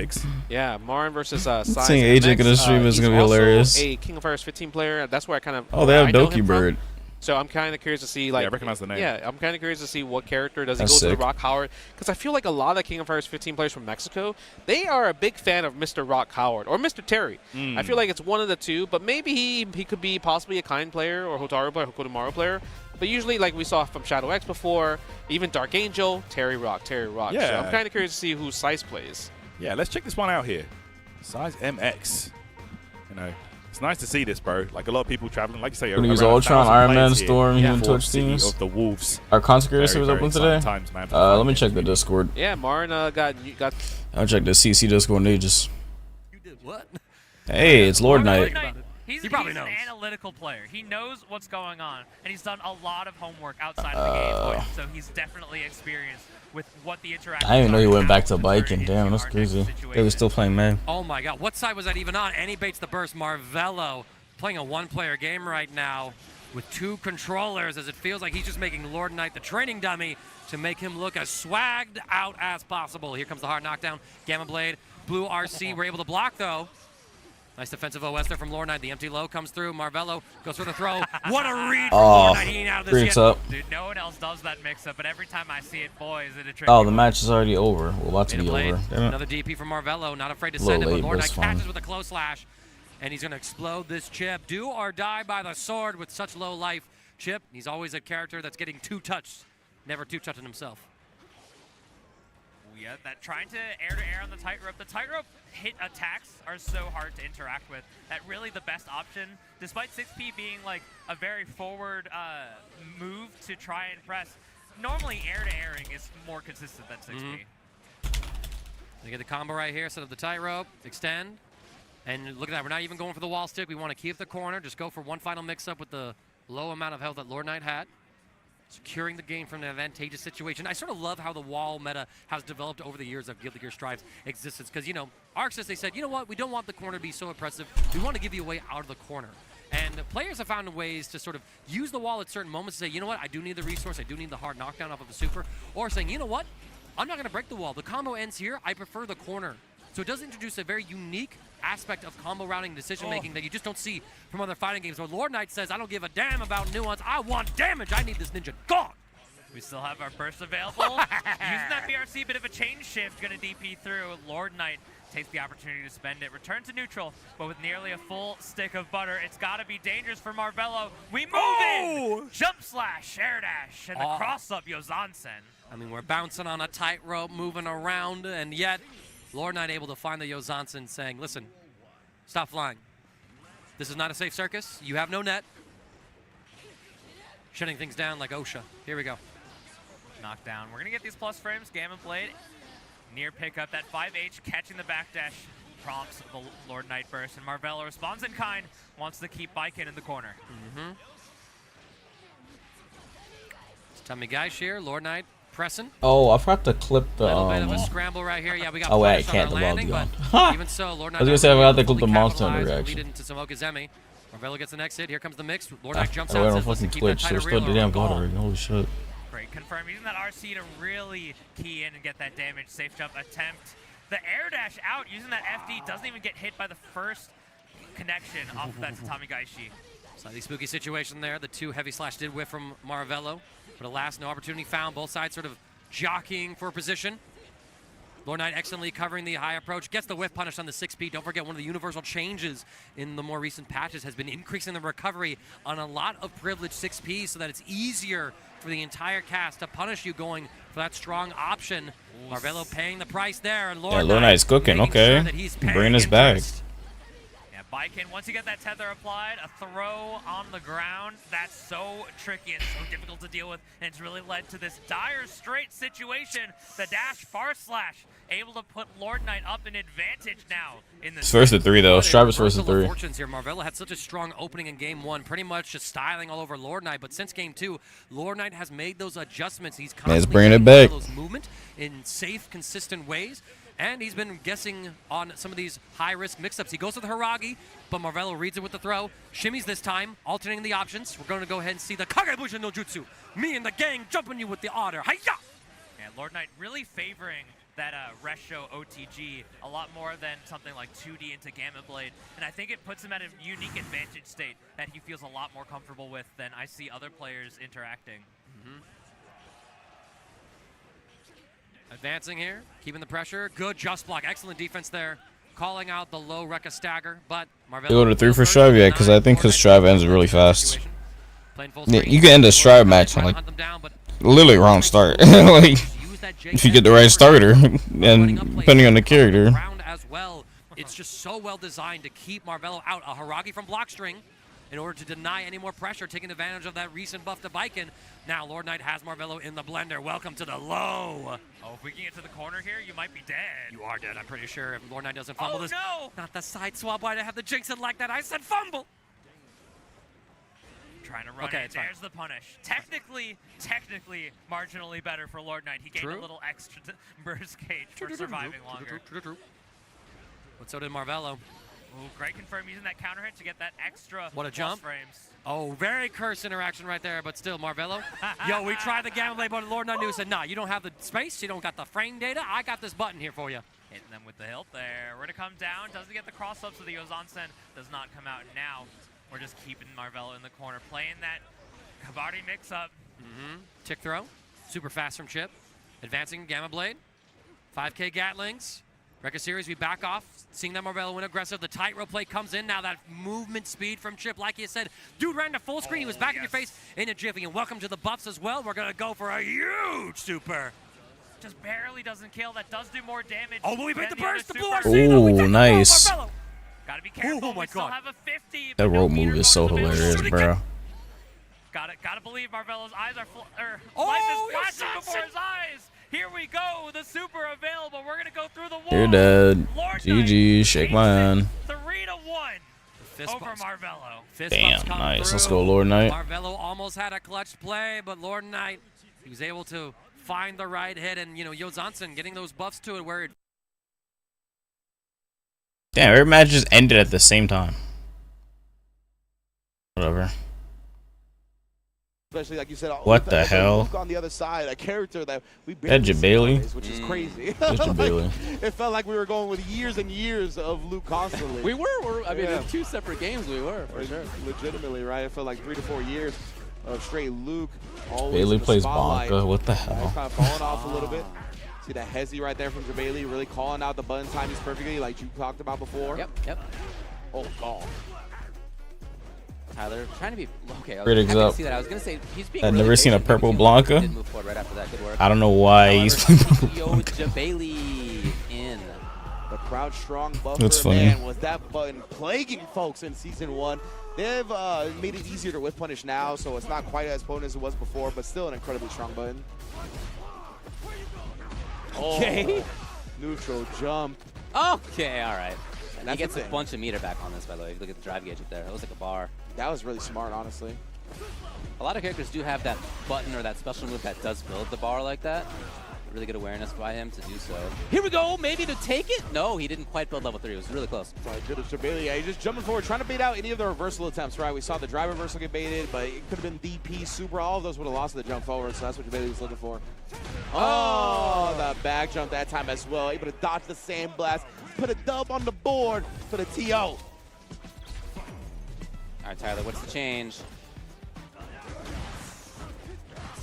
S18: Yeah, Marin versus Size
S1: seeing Agent gonna stream is gonna be hilarious.
S18: A King of Fighters 15 player. That's where I kind of.
S1: Oh, they have Doki Bird.
S18: So I'm kind of curious to see,
S19: I recognize the name.
S18: Yeah, I'm kind of curious to see what character does he go to the Rock Howard, because I feel like a lot of King of Fighters 15 players from Mexico, they are a big fan of Mr. Rock Howard or Mr. Terry. I feel like it's one of the two, but maybe he could be possibly a Kind player or Hotaru player, Hokotomaru player. But usually, we saw from Shadow X before, even Dark Angel, Terry Rock.
S19: Yeah.
S18: So I'm kind of curious to see who Size plays.
S19: Yeah, let's check this one out here. Size MX. It's nice to see this, bro. A lot of people traveling, like you say,
S1: gonna use Ultron, Iron Man, Storm, Human Torch teams.
S19: Of the Wolves.
S1: Our Consecrated servers open today.
S19: Times, man,
S1: let me check the Discord.
S18: Yeah, Marin got.
S1: I'll check the CC Discord in ages.
S16: You did what?
S1: Hey, it's Lord Knight.
S16: He probably knows. He's an analytical player. He knows what's going on, and he's done a lot of homework outside of the game, so he's definitely experienced with what the interaction.
S1: I didn't even know he went back to biking. Damn, that's crazy. They were still playing man.
S17: Oh my God, what side was that even on? And he baits the burst. Marvello playing a one-player game right now with 2 controllers, as it feels like he's just making Lord Knight the training dummy to make him look as swagged out as possible. Here comes the hard knockdown. Gamma Blade, Blue RC were able to block though. Nice defensive OS there from Lord Knight. The empty low comes through. Marvello goes for the throw. What a read from Lord Knight. He ain't out of this yet.
S1: Up.
S16: Dude, no one else does that mix-up, but every time I see it, boy, is it a trick.
S1: Oh, the match is already over. We're about to be over.
S17: Another DP from Marvello. Not afraid to send it, but Lord Knight catches with a close slash. And he's going to explode this Chip. Do or die by the sword with such low life. Chip, he's always a character that's getting 2 touched. Never 2 touching himself.
S16: Yeah, that trying to air-to-air on the tightrope. The tightrope hit attacks are so hard to interact with. That really the best option, despite 6P being like a very forward move to try and press. Normally, air-to-airing is more consistent than 6P.
S17: They get the combo right here, set up the tightrope, extend. And look at that, we're not even going for the wall stick. We want to keep the corner, just go for one final mix-up with the low amount of health that Lord Knight had. Securing the game from an advantageous situation. I sort of love how the wall meta has developed over the years of Guilty Gear Strive's existence. Because, you know, Arxis, they said, you know what, we don't want the corner to be so oppressive. We want to give you a way out of the corner. And the players have found ways to sort of use the wall at certain moments to say, you know what, I do need the resource, I do need the hard knockdown off of the super. Or saying, you know what, I'm not going to break the wall. The combo ends here, I prefer the corner. So it does introduce a very unique aspect of combo routing decision-making that you just don't see from other fighting games where Lord Knight says, I don't give a damn about nuance, I want damage, I need this ninja gone.
S16: We still have our burst available. Using that BRC, bit of a change shift, gonna DP through. Lord Knight takes the opportunity to spend it, return to neutral, but with nearly a full stick of butter, it's gotta be dangerous for Marvello. We move in! Jump slash, air dash, and the cross-up Yozansen.
S17: I mean, we're bouncing on a tightrope, moving around, and yet Lord Knight able to find the Yozansen saying, listen, stop flying. This is not a safe circus. You have no net. Shutting things down like OSHA. Here we go.
S16: Knockdown. We're going to get these plus frames. Gamma Blade, near pickup. That 5H catching the backdash prompts the Lord Knight burst. And Marvello responds in kind, wants to keep Baiken in the corner.
S17: It's Tamigaishi here. Lord Knight pressing.
S1: Oh, I forgot to clip the.
S17: Little bit of a scramble right here. Yeah, we got.
S1: Oh wait, I
S17: on
S1: can't.
S17: our
S1: The
S17: landing,
S1: ball's
S17: but
S1: gone.
S17: even so, Lord Knight.
S1: I was gonna say I forgot to clip the monster in the
S17: Lead
S1: reaction.
S17: into some Okazemi. Marvello gets the next hit. Here comes the mix. Lord Knight jumps
S1: I
S17: out.
S1: went on
S17: Says, listen,
S1: fucking
S17: keep that
S1: Twitch, so
S17: tighter
S1: it's still
S17: reel
S1: the
S17: or
S1: damn
S17: I'm gone.
S1: water. Holy shit.
S16: Great confirm. Using that RC to really key in and get that damage. Safe jump attempt. The air dash out. Using that FD doesn't even get hit by the first connection off of that Tatami Gaishi.
S17: Slightly spooky situation there. The two heavy slash did whiff from Marvello. But alas, no opportunity found. Both sides sort of jockeying for position. Lord Knight excellently covering the high approach. Gets the whiff punish on the 6P. Don't forget, one of the universal changes in the more recent patches has been increasing the recovery on a lot of privileged 6Ps so that it's easier for the entire cast to punish you going for that strong option. Marvello paying the price there. And
S1: Lord Knight's cooking. Okay. Bringing us back.
S16: Baiken, once you get that tether applied, a throw on the ground, that's so tricky and so difficult to deal with, and it's really led to this dire straight situation. The dash far slash, able to put Lord Knight up in advantage now in this.
S1: It's first to 3 though. Striver's first to 3.
S17: Fortunes here. Marvello had such a strong opening in game 1, pretty much just styling all over Lord Knight, but since game 2, Lord Knight has made those adjustments. He's constantly
S1: bringing it back.
S17: those movement in safe, consistent ways. And he's been guessing on some of these high-risk mix-ups. He goes to the Hiragi, but Marvello reads it with the throw. Shimmies this time, alternating the options. We're going to go ahead and see the Kagebushin no Jutsu. Me and the gang jumping you with the otter. Hi-ya!
S16: And Lord Knight really favoring that Resho OTG a lot more than something like 2D into Gamma Blade. And I think it puts him at a unique advantage state that he feels a lot more comfortable with than I see other players interacting.
S17: Advancing here, keeping the pressure. Good just block. Excellent defense there. Calling out the low Rekka stagger, but Marvello.
S1: They go to 3 for Strive yet, because I think his Strive ends really fast. Yeah, you can end a Strive match on like literally wrong start. Like if you get the right starter, and depending on the character.
S17: As well, it's just so well designed to keep Marvello out. A Hiragi from block string, in order to deny any more pressure, taking advantage of that recent buff to Baiken. Now Lord Knight has Marvello in the blender. Welcome to the low.
S16: Oh, if we can get to the corner here, you might be dead.
S17: You are dead, I'm pretty sure, if Lord Knight doesn't fumble this.
S16: No!
S17: Not the side swap. Why'd I have to jinx it like that? I said fumble.
S16: Trying to run it. There's the punish. Technically, marginally better for Lord Knight. He gained a little extra burst cage for surviving longer.
S17: But so did Marvello.
S16: Ooh, great confirm using that counter hit to get that extra
S17: what a jump
S16: frames.
S17: Oh, very cursed interaction right there, but still, Marvello. Yo, we tried the Gamma Blade, but Lord Knight knew said, nah, you don't have the space, you don't got the frame data, I got this button here for you.
S16: Hitting them with the hilt there. We're gonna come down, doesn't get the cross up, so the Yozansen does not come out now. We're just keeping Marvello in the corner, playing that Kabari mix-up.
S17: Tick throw, super fast from Chip. Advancing Gamma Blade, 5K Gatlings. Rekka series, we back off, seeing that Marvello went aggressive. The tightrope play comes in. Now that movement speed from Chip, like you said, dude ran to full screen. He was back in your face in a jiffy. And welcome to the buffs as well. We're going to go for a huge super.
S16: just barely doesn't kill. That does do more damage.
S17: Oh, but we beat
S16: than
S17: the
S16: other
S17: burst, the blue
S16: supers.
S17: Arsenal. We
S1: Ooh,
S17: take the
S1: nice.
S17: Marvello.
S16: Gotta be careful.
S17: Oh my
S16: we still
S17: God.
S16: have a 50.
S1: That
S16: but no
S1: rope
S16: meter
S1: move is so
S16: bonus available.
S1: hilarious, bro.
S16: Gotta believe Marvello's eyes are life
S17: Oh,
S16: is flashing before his eyes. Here we go, the super available. We're gonna go through the wall.
S1: You're dead.
S16: Lord
S1: GG, shake my hand.
S16: 3-1 over Marvello.
S1: Damn, nice. Let's go, Lord Knight.
S17: Marvello almost had a clutch play, but Lord Knight, he was able to find the right hit, and you know, Yo Johnson getting those buffs to it where it.
S1: Damn, every match just ended at the same time. Whatever.
S20: Especially like you said,
S1: What the hell?
S20: Luke on the other side, a character that we
S1: That
S20: barely see
S1: Jabali?
S20: nowadays, which is crazy.
S1: That's Jabali.
S20: Like, it felt like we were going with years and years of Luke constantly.
S15: We were. I mean, in 2 separate games, we were for sure.
S20: Legitimately, right? It felt like 3 to 4 years of straight Luke. Always
S1: Bailey
S20: in the
S1: plays
S20: spotlight.
S1: Bonka. What the
S20: He's
S1: hell?
S20: kind of falling off a little bit. See that hezzy right there from Jabali, really calling out the button timings perfectly, like you talked about before.
S15: Yep.
S20: Oh, God.
S15: Tyler trying to be okay. I was
S1: Critics
S15: happy to
S1: up.
S15: see that. I was gonna say he's being.
S1: I've
S15: really
S1: never seen a
S15: patient, but
S1: purple
S15: he
S1: Blanca.
S15: did move forward right after that. Good work.
S1: I don't know why he's playing purple
S15: Yo,
S1: Blanca.
S15: Jabali in.
S20: The crowd strong buffer,
S1: That's funny.
S20: man, was that button plaguing folks in Season 1. They've made it easier to whiff punish now, so it's not quite as potent as it was before, but still an incredibly strong button.
S15: Okay.
S20: Neutral jump.
S15: Okay, all right.
S20: And
S15: He
S20: that's
S15: gets
S20: the
S15: a
S20: thing.
S15: bunch of meter back on this, by the way. If you look at the drive gauge up there. It was like a bar.
S20: That was really smart, honestly.
S15: A lot of characters do have that button or that special move that does build the bar like that. Really good awareness by him to do so. Here we go, maybe to take it? No, he didn't quite build level 3. It was really close.
S20: Sorry, good as Jabali. Yeah, he's just jumping forward, trying to bait out any of the reversal attempts, right? We saw the drive reversal get baited, but it could have been DP, Super. All of those would have lost the jump forward, so that's what Jabali was looking for. Oh, the back jump that time as well. Able to dodge the sand blast, put a dub on the board for the TO.
S15: All right, Tyler, what's the change?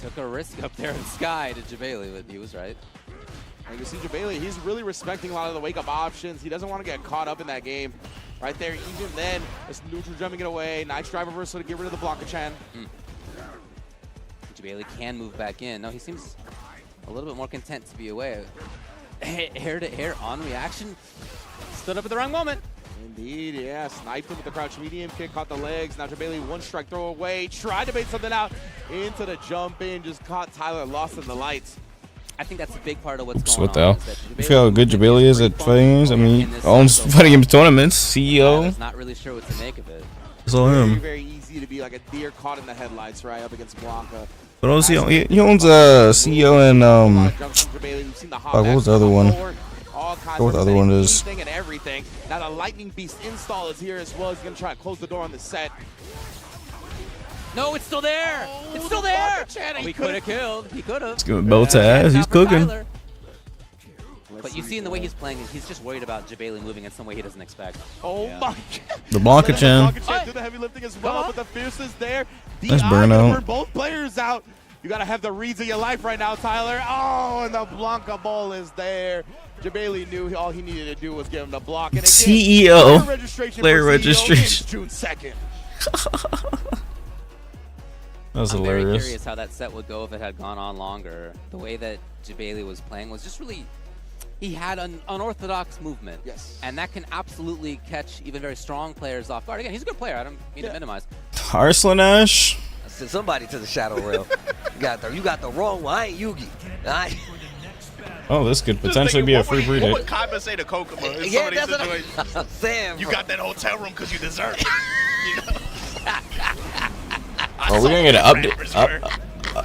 S15: Took a risk up there in Sky to Jabali, but he was right.
S20: And you see Jabali, he's really respecting a lot of the wake-up options. He doesn't want to get caught up in that game. Right there, even then, it's neutral jumping it away. Nice drive reversal to get rid of the Blanca-chan.
S15: Jabali can move back in. No, he seems a little bit more content to be away. Hair to hair on reaction. Stood up at the wrong moment.
S20: Indeed, yeah. Sniped him with the crouch medium kick, caught the legs. Now Jabali, one strike throw away. Tried to bait something out into the jump in. Just caught Tyler lost in the lights.
S15: I think that's a big part of what's
S1: So
S15: going
S1: what the
S15: on.
S1: hell?
S15: is that
S1: You feel how good Jabali is at fighting? I mean, he owns fighting game tournaments, CEO.
S15: Tyler's not really sure what to make of it.
S1: It's all
S20: Very,
S1: him.
S20: very easy to be like a deer caught in the headlights, right, up against Blanca.
S1: But also, he owns CEO and fuck, what was the other one? What the other one is?
S20: Anything and everything. Now the Lightning Beast install is here as well. He's gonna try to close the door on the set.
S15: No, it's still there. It's still there. Oh, he could have killed. He could have.
S1: Let's give him both ass. He's cooking.
S15: But you see in the way he's playing, he's just worried about Jabali moving in some way he doesn't expect.
S20: Oh my god.
S1: The Blanca-chan.
S20: Blanca-chan did the heavy lifting as well, but the fierceness there.
S1: Nice
S20: DI
S1: burnout.
S20: gonna burn both players out. You gotta have the reads of your life right now, Tyler. Oh, and the Blanca ball is there. Jabali knew all he needed to do was give him the block. And again,
S1: CEO. Player
S20: for
S1: registration.
S20: CEO June 2nd.
S1: That was
S15: I'm very
S1: hilarious.
S15: curious how that set would go if it had gone on longer. The way that Jabali was playing was just really, he had an unorthodox movement.
S20: Yes.
S15: And that can absolutely catch even very strong players off guard. Again, he's a good player. I don't mean to minimize.
S1: Arslan Ash.
S5: Send somebody to the shadow realm. you got the wrong one. I ain't Yugi.
S1: Oh, this could potentially be a free
S9: What would
S1: predict.
S9: Kaiba say to Kokomo in
S5: Yeah,
S9: some of these
S5: that's what
S9: situations?
S5: I'm saying,
S9: You
S5: bro.
S9: got that hotel room because you deserve it. You know?
S1: Are we gonna get an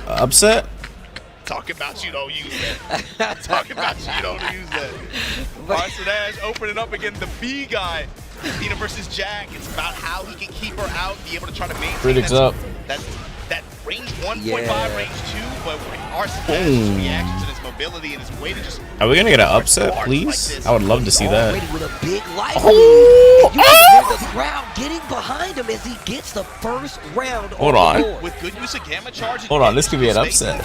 S1: upset?
S9: Talking about you don't use that. Talking about you don't use that. Arslan Ash opening up again, the B guy. Nina versus Jack. It's about how he can keep her out, be able to try to maintain
S1: Critics up.
S9: that range 1.5,
S5: Yeah.
S9: range 2, but Arslan
S1: Boom.
S9: Ash's reaction to his mobility and his way to just
S1: Are we gonna get an upset, please? I would love to see that.
S5: Already with a big life
S1: Oh!
S5: lead. And you can hear the crowd getting behind him as he gets the first round
S1: Hold
S5: on
S1: on.
S5: the board.
S9: with good use of gamma charge.
S1: Hold on, this could be an upset.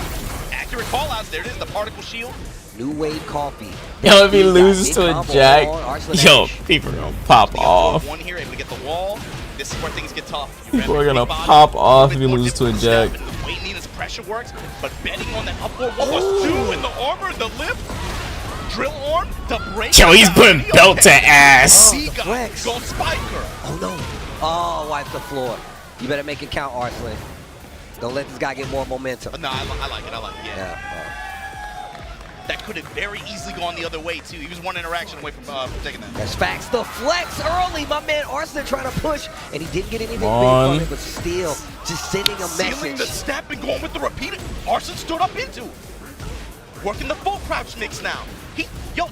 S9: Accurate call outs. There it is, the particle shield.
S5: New Wave Coffee.
S1: Yo, if he loses
S5: Big
S1: to a
S5: combo
S1: Jack,
S5: on Arslan
S1: yo,
S5: Ash.
S1: people are gonna pop off.
S9: One here, able to get the wall.
S4: this is where things get tough.
S1: People are gonna pop off if you lose to a Jack.
S4: The way Nina's pressure works, but betting on that up four, what was two in the armor, the lift, drill arm, the break.
S1: Yo, he's putting belt to ass.
S5: Flex.
S4: Go spiker.
S5: Oh no. Oh, wipe the floor. You better make it count, Arslan. Don't let this guy get more momentum.
S4: No, I like it. Yeah. That could have very easily gone the other way, too. He was one interaction away from taking that.
S5: That's facts. The flex early. My man Arslan trying to push, and he didn't get anything big
S1: on.
S5: from it, but still just sending a
S4: Sealing
S5: message.
S4: the step and going with the repeater. Arslan stood up into it. Working the full crouch mix now.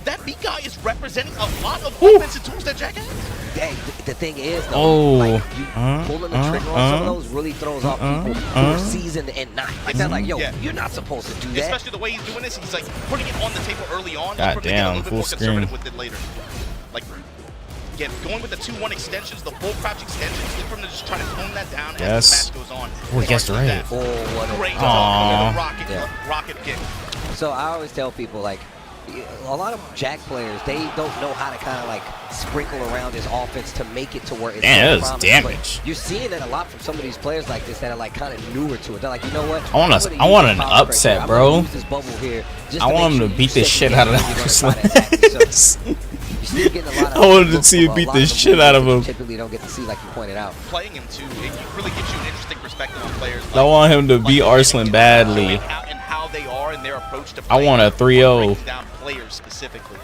S4: That B guy is representing a lot of offensive tools that Jack has.
S5: Dang, the thing is, though, like, you pulling the trigger on some of those really throws off people who are seasoned and not. Like, they're like, yo, you're not supposed to do that.
S4: Especially the way he's doing this, he's like putting it on the table early on.
S1: God damn,
S4: a little bit
S1: full
S4: more
S1: screen.
S4: conservative with it later. Like, again, going with the 2-1 extensions, the full crouch extensions, from just trying to tone that down as the match goes on.
S1: Oh, he guessed right.
S5: Oh, what a
S4: great rocket kick.
S5: So I always tell people, like, a lot of Jack players, they don't know how to kind of like sprinkle around his offense to make it to where it's
S1: Man,
S5: so
S1: that's
S5: promising.
S1: damage.
S5: But you're seeing it a lot from some of these players like this that are like kind of newer to it. They're like, you know what?
S1: I want an upset, bro. I want him to beat the shit out of Arslan. I wanted to see him beat the shit out of him.
S5: Typically don't get to see, like you pointed out.
S4: Playing him too, it really gives you an interesting perspective on players.
S1: I want him to beat Arslan badly.
S4: And how they are in their approach to
S1: I
S4: playing.
S1: want a 3-0.
S4: Down players specifically.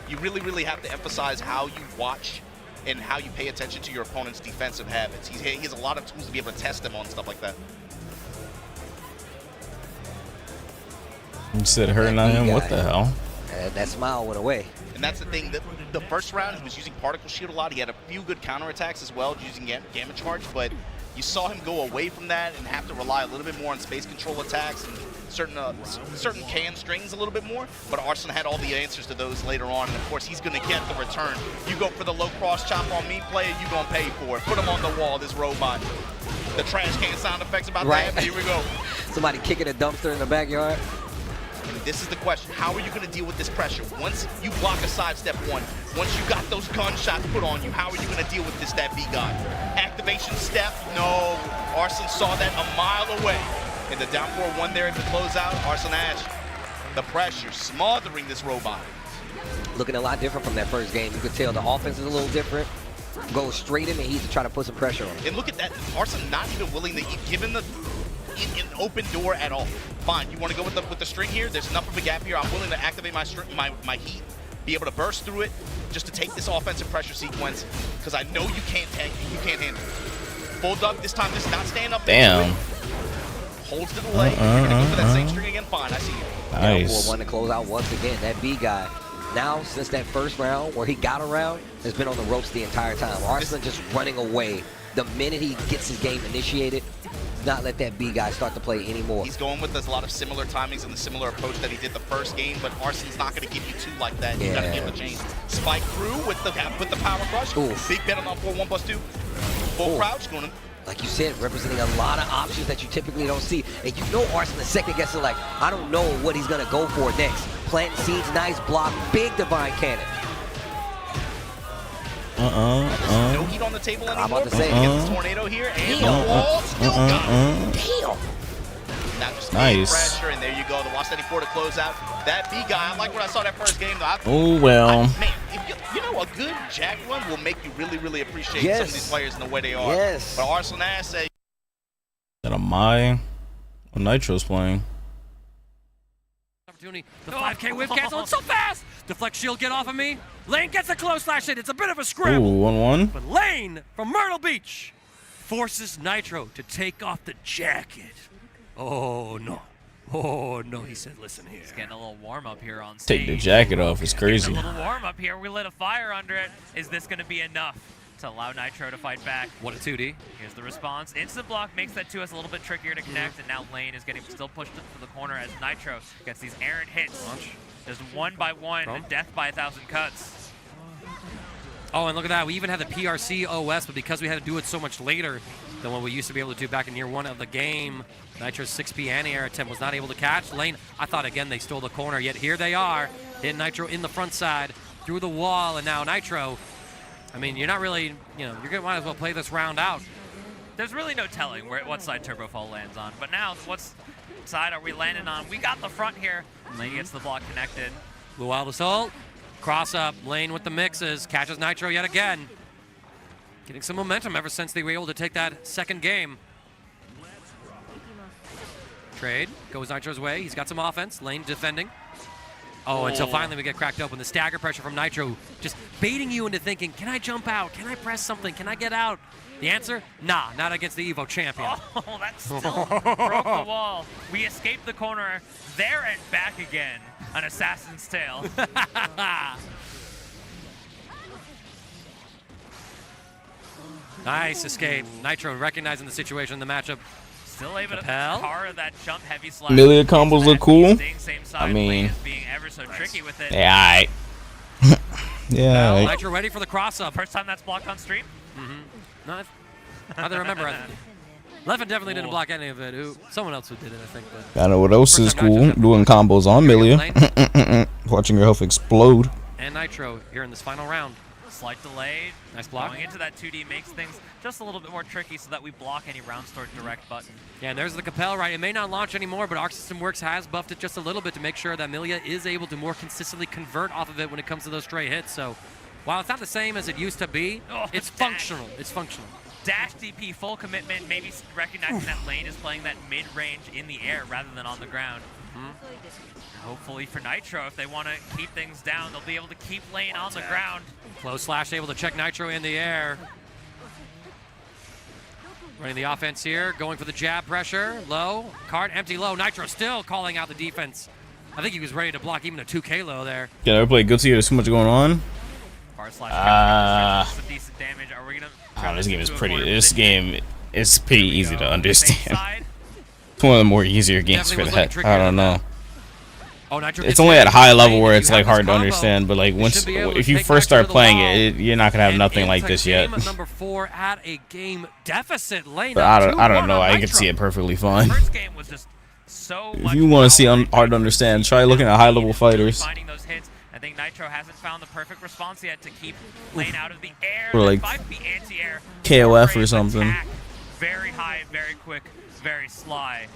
S4: You really have to emphasize how you watch and how you pay attention to your opponent's defensive habits. He has a lot of tools to be able to test them on stuff like that.
S1: You said hurting on him? What the hell?
S5: That smile went away.
S4: And that's the thing, that the first round he was using particle shield a lot. He had a few good counterattacks as well, using gamma charge, but you saw him go away from that and have to rely a little bit more on space control attacks and certain can strings a little bit more. But Arslan had all the answers to those later on, and of course he's going to get the return. You go for the low cross chop on me, player, you going to pay for it. Put him on the wall, this robot. The trash can sound effects about that. Here we go.
S5: Somebody kicking a dumpster in the backyard.
S4: And this is the question. How are you going to deal with this pressure? Once you block a sidestep one, once you got those gunshots put on you, how are you going to deal with that B guy? Activation step, no. Arslan saw that a mile away. And the down 4-1 there at the closeout, Arslan Ash, the pressure smothering this robot.
S5: Looking a lot different from that first game. You could tell the offense is a little different. Go straight in the heat to try to put some pressure on him.
S4: And look at that. Arslan not even willing to give him an open door at all. Fine, you want to go with the string here? There's enough of a gap here. I'm willing to activate my heat, be able to burst through it, just to take this offensive pressure sequence, because I know you can't handle it. Bulldog this time does not stand up.
S1: Damn.
S4: Holds the delay. You're gonna go for that same string again. Fine, I see you.
S1: Nice.
S5: 4-1 to close out once again. That B guy, now since that first round where he got around, has been on the ropes the entire time. Arslan just running away. The minute he gets his game initiated, not let that B guy start to play anymore.
S4: He's going with a lot of similar timings and the similar approach that he did the first game, but Arslan's not going to give you two like that. You got to be able to change. Spike through with the power crush. Big bet on 4-1+2. Full crouch going.
S5: Like you said, representing a lot of options that you typically don't see. And you know Arslan second guessing, like, I don't know what he's going to go for next. Planting seeds, nice block, big divine cannon.
S4: No heat on the table anymore.
S5: I'm about to say,
S4: get this tornado here, and the wall still got it.
S5: Damn.
S4: Now just
S1: nice.
S4: Pressure, and there you go. The Lost 94 to close out. That B guy, I like what I saw that first game.
S1: Oh, well.
S4: Man, if you know, a good Jack run will make you really appreciate some of these players and the way they are.
S5: Yes.
S4: But Arslan Ash say.
S1: That a my when Nitro's playing.
S17: Opportunity. The 5K whip cancel. It's so fast. Deflect shield, get off of me. Lane gets a close slash hit. It's a bit of a scramble.
S1: Ooh, 1-1.
S17: But Lane from Myrtle Beach forces Nitro to take off the jacket. Oh no. Oh no, he said, listen here.
S16: He's getting a little warm up here on stage.
S1: Take the jacket off. It's crazy.
S16: A little warm up here. We lit a fire under it. Is this going to be enough to allow Nitro to fight back?
S17: What a 2D.
S16: Here's the response. Instant block makes that 2S a little bit trickier to connect, and now Lane is getting still pushed to the corner as Nitro gets these errant hits. Just one by one, death by 1,000 cuts.
S17: Oh, and look at that. We even had the PRC OS, but because we had to do it so much later than what we used to be able to do back in year one of the game, Nitro's 6P anti-air attempt was not able to catch. Lane, I thought, again, they stole the corner, yet here they are. Hitting Nitro in the front side, through the wall, and now Nitro I mean, you're not really, you know, you're might as well play this round out.
S16: There's really no telling what side Turbo Fall lands on. But now, what side are we landing on? We got the front here. Lane gets the block connected.
S17: Blue Wild Assault, cross up, Lane with the mixes, catches Nitro yet again. Getting some momentum ever since they were able to take that second game. Trade goes Nitro's way. He's got some offense. Lane defending. Oh, until finally we get cracked open. The stagger pressure from Nitro just baiting you into thinking, can I jump out? Can I press something? Can I get out? The answer, nah, not against the Evo champion.
S16: Oh, that still broke the wall. We escaped the corner there and back again. An assassin's tale.
S17: Nice escape. Nitro recognizing the situation in the matchup.
S16: Still able
S17: Capel.
S16: to car that jump heavy slide.
S1: Milia combos look cool.
S16: Same side.
S1: I mean,
S16: being ever so tricky with it.
S1: yeah, alright. Yeah, alright.
S17: Nitro ready for the cross up.
S16: First time that's blocked on stream?
S17: No, I don't remember. Leffen definitely didn't block any of it. Someone else who did it, I think. But
S1: I know what else is cool? Doing combos on Milia. Watching her health explode.
S17: And Nitro here in this final round.
S16: Slight delay.
S17: Nice block.
S16: Going into that 2D makes things just a little bit more tricky so that we block any round store direct button.
S17: Yeah, and there's the Capel, right? It may not launch anymore, but Arc System Works has buffed it just a little bit to make sure that Milia is able to more consistently convert off of it when it comes to those stray hits. So while it's not the same as it used to be, it's functional. It's functional.
S16: Dash DP, full commitment, maybe recognizing that Lane is playing that mid-range in the air rather than on the ground. Hopefully for Nitro, if they want to keep things down, they'll be able to keep Lane on the ground.
S17: Close slash able to check Nitro in the air. Running the offense here, going for the jab pressure. Low, card empty low. Nitro still calling out the defense. I think he was ready to block even a 2K low there.
S1: Yeah, never played Guilty. There's too much going on.
S16: Some decent damage. Are we gonna?
S1: Oh, this game is pretty. This game is pretty easy to understand. It's one of the more easier games for that. I don't know.
S17: Oh, Nitro
S1: it's only at a high level where it's like hard to understand, but like once if you first start playing it, you're not gonna have nothing like this yet.
S17: Number 4 at a game deficit. Lane.
S1: But I don't know. I can see it perfectly fine.
S16: First game was just so
S1: If you want to see hard to understand, try looking at high level fighters.
S16: Finding those hits. I think Nitro hasn't found the perfect response yet to keep Lane out of the air.
S1: Or like
S16: anti-air.
S1: KOF or something.
S16: Very high, very quick, very sly.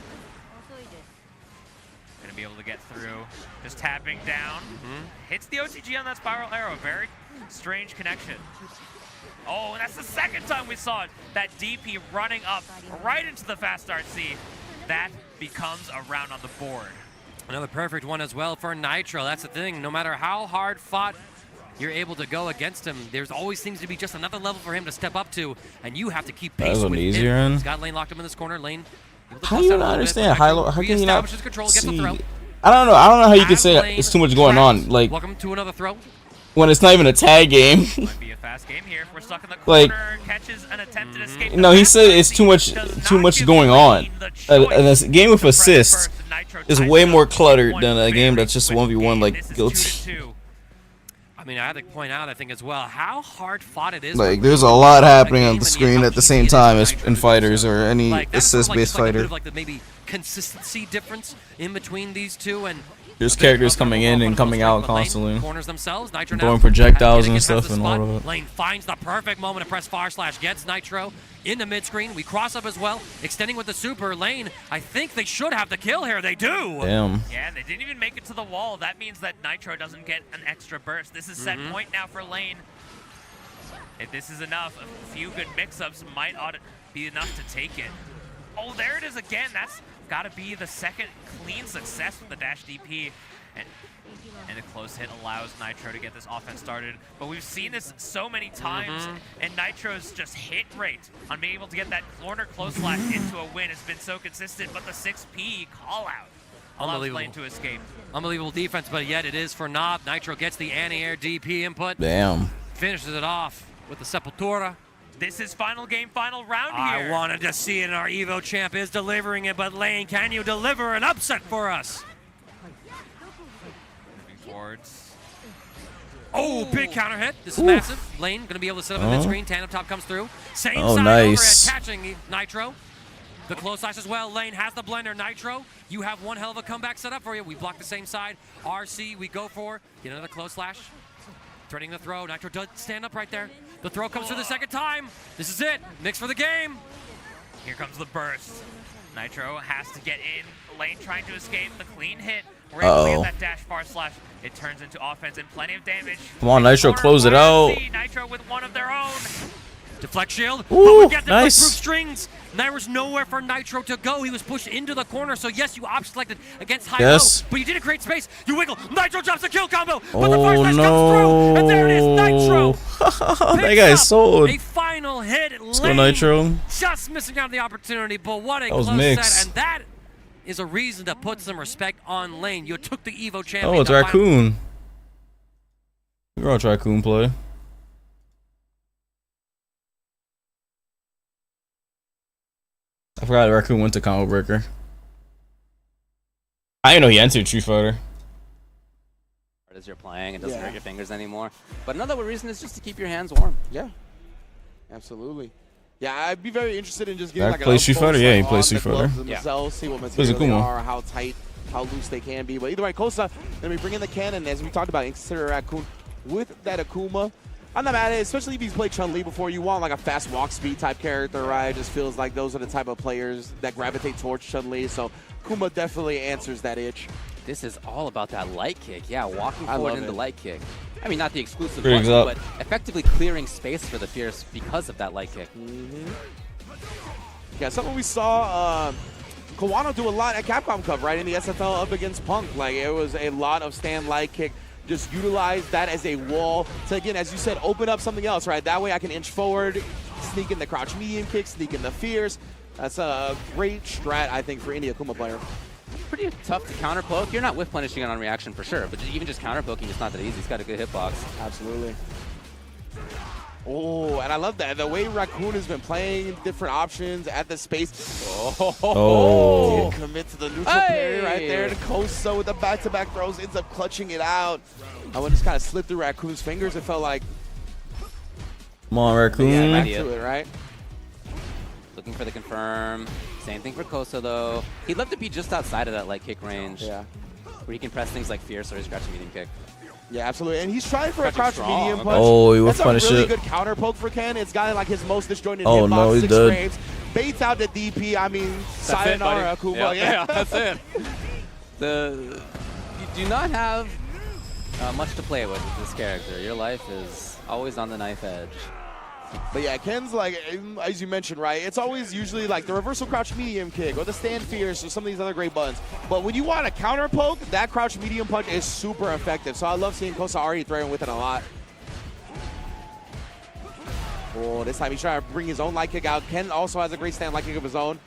S16: Gonna be able to get through. Just tapping down. Hits the OCG on that spiral arrow. Very strange connection. Oh, and that's the second time we saw it. That DP running up right into the fast RC. That becomes a round on the board.
S17: Another perfect one as well for Nitro. That's the thing. No matter how hard fought you're able to go against him, there's always seems to be just another level for him to step up to, and you have to keep pace with him. He's got Lane locked him in this corner. Lane.
S1: How do you not understand? How can you not
S17: control,
S1: see? I don't know how you can say it's too much going on. Like,
S17: welcome to another throw.
S1: When it's not even a tag game.
S16: Might be a fast game here. We're stuck in the corner.
S1: Like,
S16: catches an attempted escape.
S1: No, he said it's too much going on. A game with assists is way more cluttered than a game that's just 1v1 like Guilty.
S17: I mean, I had to point out, I think, as well, how hard fought it is.
S1: Like, there's a lot happening on the screen at the same time as in fighters or any assist-based fighter.
S17: Like the maybe consistency difference in between these two, and
S1: there's characters coming in and coming out constantly.
S17: Corners themselves. Nitro
S1: throwing projectiles and stuff and all of it.
S17: Lane finds the perfect moment to press // gets Nitro into mid screen. We cross up as well, extending with the super. Lane, I think they should have the kill here. They do.
S1: Damn.
S16: Yeah, and they didn't even make it to the wall. That means that Nitro doesn't get an extra burst. This is set point now for Lane. If this is enough, a few good mix-ups might be enough to take it. Oh, there it is again. That's got to be the second clean success with the dash DP. And a close hit allows Nitro to get this offense started. But we've seen this so many times, and Nitro's just hit rate on being able to get that corner close slash into a win has been so consistent, but the 6P call-out allows Lane to escape.
S17: Unbelievable defense, but yet it is for Knob. Nitro gets the anti-air DP input.
S1: Damn.
S17: Finishes it off with the Sepultura.
S16: This is final game, final round here.
S17: I wanted to see it, and our Evo champ is delivering it, but Lane, can you deliver an upset for us?
S16: Moving forwards.
S17: Oh, big counter hit. This is massive. Lane going to be able to set up a mid-screen. Tandem top comes through. Same side
S1: nice.
S17: overhead, catching Nitro. The close slash as well. Lane has the blender. Nitro, you have one hell of a comeback set up for you. We block the same side. RC, we go for. Get another close slash. Threading the throw. Nitro does stand up right there. The throw comes for the second time. This is it. Mix for the game.
S16: Here comes the burst. Nitro has to get in lane, trying to escape the clean hit. We're able to get that dash far slash. It turns into offense and plenty of damage.
S1: Come on, Nitro, close it out.
S16: Nitro with one of their own.
S17: Deflect shield.
S1: Ooh,
S17: but we get the
S1: nice.
S17: proof strings. There was nowhere for Nitro to go. He was pushed into the corner. So yes, you option selected against high low, but you didn't create space. You wiggle. Nitro drops the kill combo. But the fire slash comes through, and there it is. Nitro.
S1: That guy's sold.
S17: A final hit.
S1: Let's go, Nitro.
S17: Just missing out on the opportunity, but what a
S1: That was
S17: close
S1: mixed.
S17: set, and that is a reason to put some respect on lane. You took the Evo champion.
S1: Oh, it's Raccoon. We watch Raccoon play. I forgot Raccoon went to Combo Breaker. I didn't know he entered Street Fighter.
S15: As you're playing, it doesn't hurt your fingers anymore. But another reason is just to keep your hands warm.
S20: Yeah, absolutely. Yeah, I'd be very interested in just getting
S1: Back play Street Fighter? Yeah, he plays Street Fighter.
S20: Themselves, see what material they are, how tight, how loose they can be. But either way, Kosa gonna be bringing the cannon, as we talked about, and consider Raccoon with that Akuma. I'm not mad at it, especially if he's played Chun-Li before. You want like a fast walk speed type character, right? It just feels like those are the type of players that gravitate towards Chun-Li. So Akuma definitely answers that itch.
S15: This is all about that light kick. Yeah, walking forward into light kick. I mean, not the exclusive
S1: Brings
S15: button,
S1: up.
S15: but effectively clearing space for the Fierce because of that light kick.
S20: Yeah, something we saw Kawano do a lot at Capcom Cup, right? In the SFL up against Punk. Like, it was a lot of stand light kick. Just utilize that as a wall to, again, as you said, open up something else, right? That way I can inch forward, sneak in the crouch medium kick, sneak in the Fierce. That's a great strat, I think, for any Akuma player.
S15: Pretty tough to counter poke. You're not whiff punishing it on reaction for sure, but even just counter poking is not that easy. He's got a good hitbox.
S20: Absolutely. Oh, and I love that. The way Raccoon has been playing different options at the space.
S1: Oh.
S20: Commit to the neutral parry right there. And Kosa with the back-to-back throws ends up clutching it out. I would just kind of slip through Raccoon's fingers. It felt like.
S1: Come on, Raccoon.
S20: Back to it, right?
S15: Looking for the confirm. Same thing for Kosa, though. He'd love to be just outside of that light kick range.
S20: Yeah.
S15: Where he can press things like Fierce or his crouch medium kick.
S20: Yeah, absolutely. And he's trying for a crouch medium punch.
S1: Oh, he will punish
S20: That's a really
S1: it.
S20: good counter poke for Ken. It's got like his most disjointed
S1: Oh,
S20: hitbox,
S1: no, he's
S20: 6
S1: dead.
S20: frames. Baits out the DP. I mean, sayonara, Akuma.
S15: Yeah, that's it. You do not have much to play with this character. Your life is always on the knife edge.
S20: But yeah, Ken's like, as you mentioned, right? It's always usually like the reversal crouch medium kick or the stand fierce or some of these other great buttons. But when you want a counter poke, that crouch medium punch is super effective. So I love seeing Kosa already throwing with it a lot. Oh, this time he's trying to bring his own light kick out. Ken also has a great stand light kick of his own.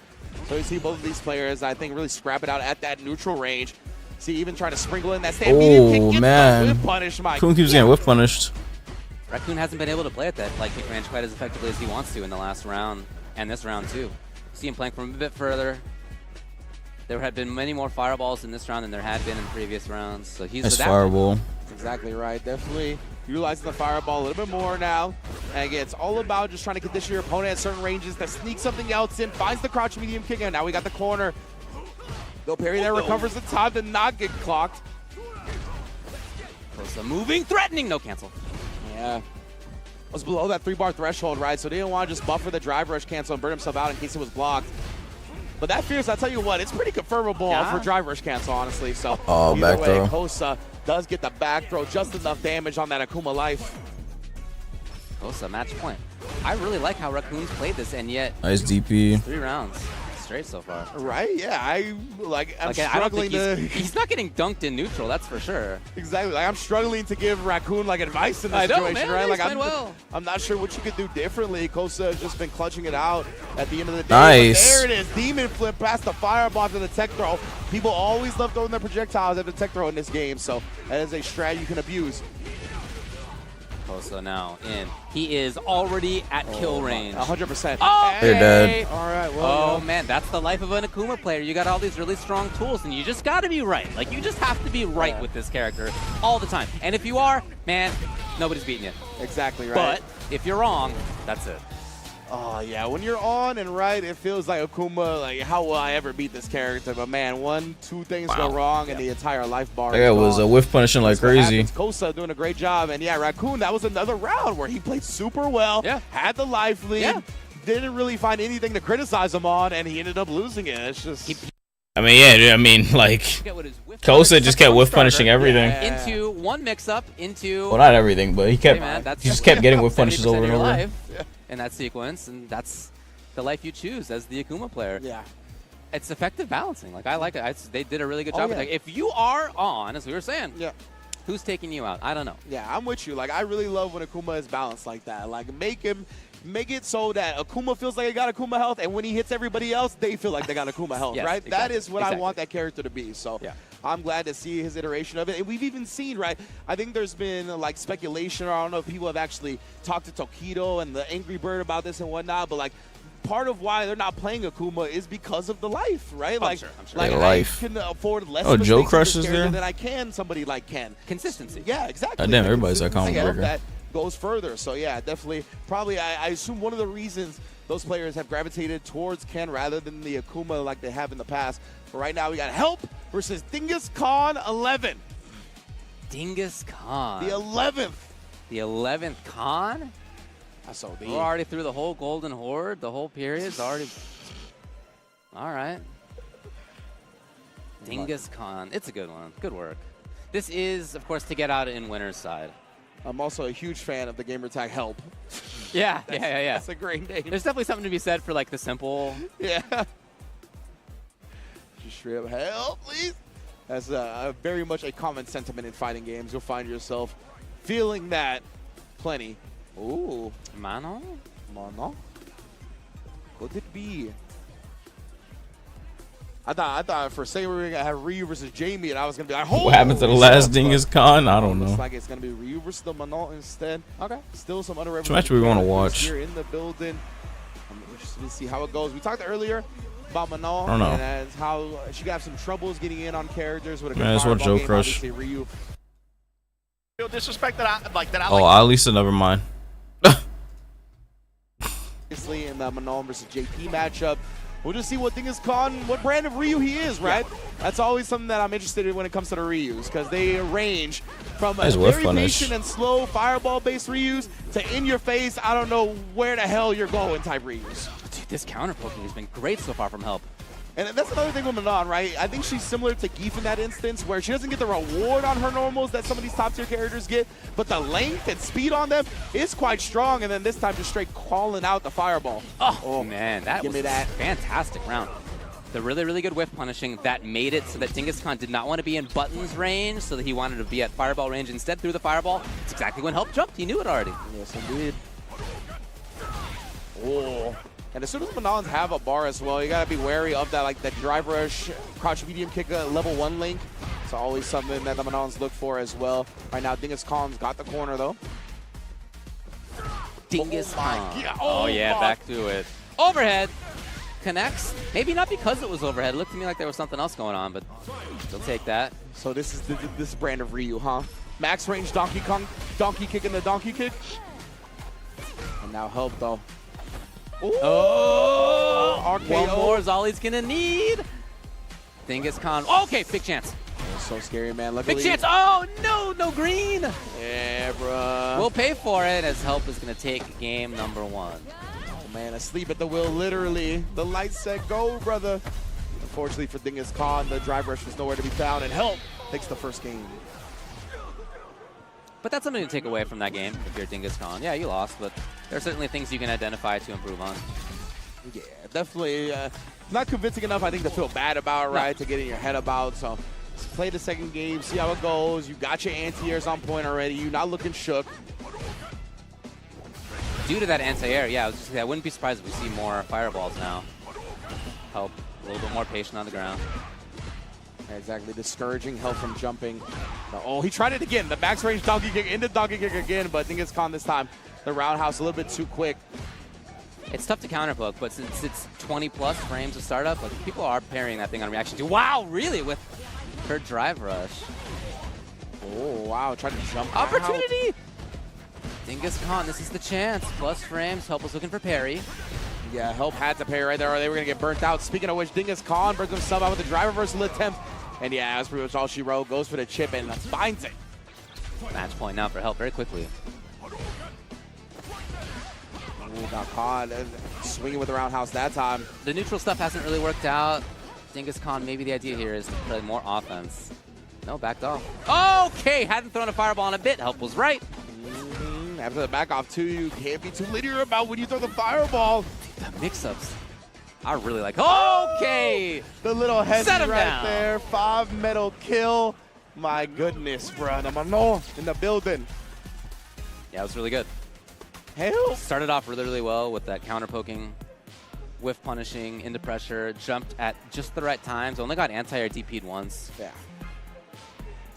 S20: So you see both of these players, I think, really scrap it out at that neutral range. See, even trying to sprinkle in that stand medium kick.
S1: Oh, man.
S20: Whip punish, Mike.
S1: Raccoon keeps getting whiff punished.
S15: Raccoon hasn't been able to play at that light kick range quite as effectively as he wants to in the last round, and this round too. See him playing from a bit further. There had been many more fireballs in this round than there had been in previous rounds, so he's
S1: Nice
S15: adapting.
S1: fireball.
S20: That's exactly right. Definitely utilizing the fireball a little bit more now. And again, it's all about just trying to condition your opponent at certain ranges to sneak something else in, finds the crouch medium kick, and now we got the corner. They'll parry there, recovers the time to not get clocked.
S15: Kosa moving, threatening, no cancel.
S20: Yeah. Was below that 3-bar threshold, right? So they didn't want to just buffer the drive rush cancel and burn himself out in case it was blocked. But that Fierce, I'll tell you what, it's pretty confirmable for drive rush cancel, honestly. So
S1: Oh, back
S20: way,
S1: throw.
S20: Kosa does get the back throw, just enough damage on that Akuma life.
S15: Kosa, match point. I really like how Raccoon's played this, and yet
S1: Nice DP.
S15: 3 rounds straight so far.
S20: Right? Yeah, I'm
S15: I don't
S20: struggling
S15: think
S20: to.
S15: he's not getting dunked in neutral, that's for sure.
S20: Exactly. Like, I'm struggling to give Raccoon like advice in this
S15: I know,
S20: situation,
S15: man,
S20: right?
S15: he's
S20: Like
S15: played well.
S20: I'm not sure what you could do differently. Kosa has just been clutching it out at the end of the day.
S1: Nice.
S20: But there it is. Demon flip past the fireball to the tech throw. People always love throwing their projectiles at the tech throw in this game, so that is a strat you can abuse.
S15: Kosa now in. He is already at kill range.
S20: 100%.
S15: Oh,
S1: They're dead.
S20: All right, well.
S15: Oh, man, that's the life of an Akuma player. You got all these really strong tools, and you just got to be right. Like, you just have to be right with this character all the time. And if you are, man, nobody's beating you.
S20: Exactly right.
S15: But if you're wrong, that's it.
S20: Oh, yeah. When you're on and right, it feels like Akuma, like, how will I ever beat this character? But, man, 1-2 things go wrong and the entire life bar
S1: That guy was whiff punishing like crazy.
S20: Kosa doing a great job. And, yeah, Raccoon, that was another round where he played super well, had the life lead, didn't really find anything to criticize him on, and he ended up losing it. It's just...
S1: I mean, yeah, I mean, like, Kosa just kept whiff punishing everything.
S15: Into one mix-up, into...
S1: Well, not everything, but he kept, he just kept getting whiff punishes
S15: 70%
S1: over
S15: of
S1: and
S15: your
S1: over.
S15: life in that sequence, and that's the life you choose as the Akuma player.
S20: Yeah.
S15: It's effective balancing. Like, I like it. They did a really good job. Like, if you are on, as we were saying, who's taking you out? I don't know.
S20: Yeah, I'm with you. Like, I really love when Akuma is balanced like that. Like, make it so that Akuma feels like he got Akuma health, and when he hits everybody else, they feel like they got Akuma health,
S15: Yes,
S20: right?
S15: exactly.
S20: That is what I want that character to be. So I'm glad to see his iteration of it. And we've even seen, right, I think there's been like speculation, or I don't know if people have actually talked to Tokido and the Angry Bird about this and whatnot, but like, part of why they're not playing Akuma is because of the life, right?
S15: I'm sure.
S20: Like
S1: The life.
S20: I can afford less
S1: Oh, Joe
S20: mistakes
S1: Crush
S20: with this
S1: is
S20: character
S1: there?
S20: than I can somebody like Ken.
S15: Consistency.
S20: Yeah, exactly.
S1: God damn,
S20: The
S1: everybody's that
S20: consistency
S1: comic
S20: of
S1: breaker.
S20: that goes further. So yeah, definitely. Probably, I assume one of the reasons those players have gravitated towards Ken rather than the Akuma like they have in the past. But right now we got Help versus Dingus Khan 11.
S15: Dingus Khan.
S20: The 11th.
S15: The 11th Khan?
S20: SOD.
S15: We're already through the whole Golden Horde. The whole period's already... All right. Dingus Khan. It's a good one. Good work. This is, of course, to get out in winner's side.
S20: I'm also a huge fan of the gamer tag Help.
S15: Yeah.
S20: That's a great name.
S15: There's definitely something to be said for, like, the simple...
S20: Yeah. Just straight up Help, please. That's very much a common sentiment in fighting games. You'll find yourself feeling that plenty. Ooh.
S15: Mano?
S20: Could it be? I thought for a second we were gonna have Ryu versus Jamie, and I was gonna be like,
S1: What happened to the last Dingus Khan? I don't know.
S20: Looks like it's gonna be Ryu versus the Manon instead.
S15: Okay.
S20: Still some underrepresented
S1: Which match we want to
S20: characters
S1: watch?
S20: here in the building. I'm interested to see how it goes. We talked earlier about Manon
S1: I don't know.
S20: and as how she got some troubles getting in on characters with a good
S1: Man, that's what
S20: fireball
S1: Joe
S20: game.
S1: Crush.
S20: Obviously, Ryu.
S4: Real disrespect that I like.
S1: Oh, Alisa, never mind.
S20: Obviously, in the Manon versus JP matchup. We'll just see what Dingus Khan, what brand of Ryu he is, right? That's always something that I'm interested in when it comes to the Ryus, because they range from a very patient and slow fireball-based Ryus to in-your-face, I don't know where the hell you're going type Ryus.
S15: Dude, this counter poking has been great so far from Help.
S20: And that's another thing with Manon, right? I think she's similar to Geef in that instance, where she doesn't get the reward on her normals that some of these top-tier characters get, but the length and speed on them is quite strong, and then this time just straight calling out the fireball.
S15: Oh man, that was a fantastic round. The really, really good whiff punishing that made it so that Dingus Khan did not want to be in buttons range, so that he wanted to be at fireball range instead through the fireball. It's exactly when Help jumped. He knew it already.
S20: Yes, indeed. Oh. And as soon as Manons have a bar as well, you gotta be wary of that, like that drive rush, crouch medium kick, level 1 link. It's always something that the Manons look for as well. Right now, Dingus Khan's got the corner though.
S15: Dingus Khan.
S20: God.
S15: Oh yeah,
S20: my.
S15: back to it. Overhead connects. Maybe not because it was overhead. It looked to me like there was something else going on, but still take that.
S20: So this is this brand of Ryu, huh? Max range Donkey Kong, donkey kick in the donkey kick. And now Help though.
S15: Oh,
S20: RKO.
S15: One more is all he's gonna need. Dingus Khan. Okay, big chance.
S20: That's so scary, man. Luckily,
S15: Big chance. Oh no, no green.
S20: Yeah, bruh.
S15: We'll pay for it as Help is gonna take game number 1.
S20: Oh man, asleep at the wheel, literally. The lights set go, brother. Unfortunately for Dingus Khan, the drive rush was nowhere to be found, and Help takes the first game.
S15: But that's something to take away from that game if you're Dingus Khan. Yeah, you lost, but there are certainly things you can identify to improve on.
S20: Yeah, definitely not convincing enough, I think, to feel bad about, right? To get in your head about. So let's play the second game, see how it goes. You got your anti-airs on point already. You're not looking shook.
S15: Due to that anti-air, yeah, I wouldn't be surprised if we see more fireballs now. Help a little bit more patient on the ground.
S20: Exactly, discouraging Help from jumping. Oh, he tried it again. The max range donkey kick into donkey kick again, but Dingus Khan this time, the roundhouse a little bit too quick.
S15: It's tough to counterpoke, but since it's 20+ frames of startup, like people are parrying that thing on reaction to. Wow, really? With her drive rush.
S20: Oh, wow, tried to jump
S15: Opportunity!
S20: out.
S15: Dingus Khan, this is the chance. Plus frames, Help was looking for parry.
S20: Yeah, Help had to parry right there or they were going to get burnt out. Speaking of which, Dingus Khan brings himself out with the drive reversal attempt. And yeah, that's pretty much all she wrote. Goes for the chip and finds it.
S15: Match point now for Help very quickly.
S20: Ooh, got caught. Swinging with the roundhouse that time.
S15: The neutral stuff hasn't really worked out. Dingus Khan, maybe the idea here is to play more offense. No, backed off. Okay, hadn't thrown a fireball in a bit. Help was right.
S20: After the back off too, you can't be too linear about when you throw the fireball.
S15: The mix-ups. I really like. Okay,
S20: the little head
S15: set him
S20: right
S15: down.
S20: there. 5 medal kill. My goodness, bro. Namano in the building.
S15: Yeah, it was really good.
S20: Hell.
S15: Started off really, really well with that counter poking, whiff punishing, into pressure, jumped at just the right times. Only got anti-air DP'd once.
S20: Yeah.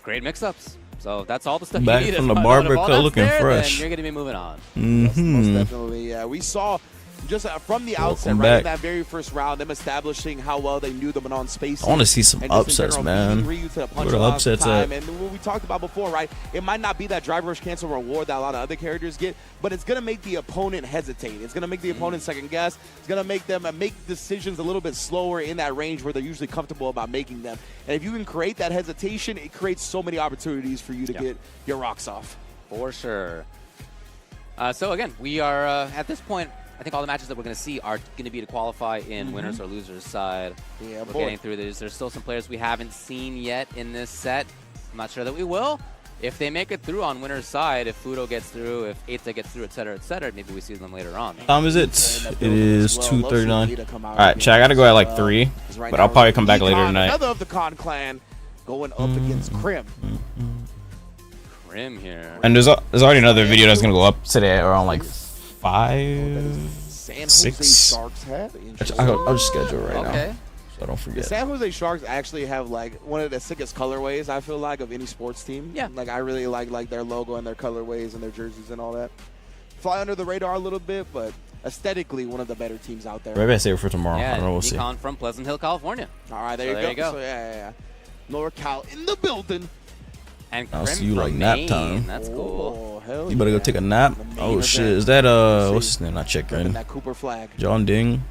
S15: Great mix-ups. So that's all the stuff
S1: Back
S15: you need.
S1: from the barber cut looking
S15: there,
S1: fresh.
S15: Then you're going to be moving on.
S20: Most definitely, yeah. We saw just from the outset,
S1: Welcome
S20: right
S1: back.
S20: in that very first round, them establishing how well they knew the Manon space.
S1: I want to see some upsets, man.
S20: Where
S1: Where the upsets at?
S20: And what we talked about before, right? It might not be that drive rush cancel reward that a lot of other characters get, but it's going to make the opponent hesitate. It's going to make the opponent second guess. It's going to make them make decisions a little bit slower in that range where they're usually comfortable about making them. And if you can create that hesitation, it creates so many opportunities for you to get your rocks off.
S15: For sure. So again, we are at this point. I think all the matches that we're going to see are going to be to qualify in winners or losers side.
S20: Yeah,
S15: we're getting through these. There's still some players we haven't seen yet in this set. I'm not sure that we will. If they make it through on winner's side, if Fudo gets through, if Eita gets through, etc., maybe we see them later on.
S1: Time is it? It is 2:39. All right, chat. I gotta go at like 3, but I'll probably come back later tonight.
S20: Another of the Khan clan going up against Krim.
S15: Krim here.
S1: And there's already another video that's gonna go up today around like 5, 6. I'll just schedule right now, so I don't
S20: The
S1: forget.
S20: San Jose Sharks actually have like one of the sickest colorways, I feel like, of any sports team.
S15: Yeah.
S20: Like I really like their logo and their colorways and their jerseys and all that. Fly under the radar a little bit, but aesthetically one of the better teams out there.
S1: Maybe I save it for tomorrow.
S15: Yeah,
S1: I don't know. We'll see.
S15: Decon from Pleasant Hill, California.
S20: All right, there,
S15: So
S20: you go. So yeah. NorCal in the building.
S15: And
S1: I'll
S15: Krim
S1: see you
S15: from
S1: like nap
S15: Maine.
S1: time.
S15: That's cool.
S20: Hell
S1: You better go take a nap. Oh shit, is that what's his name? Not Chicken.
S20: That Cooper flag.
S1: John Ding.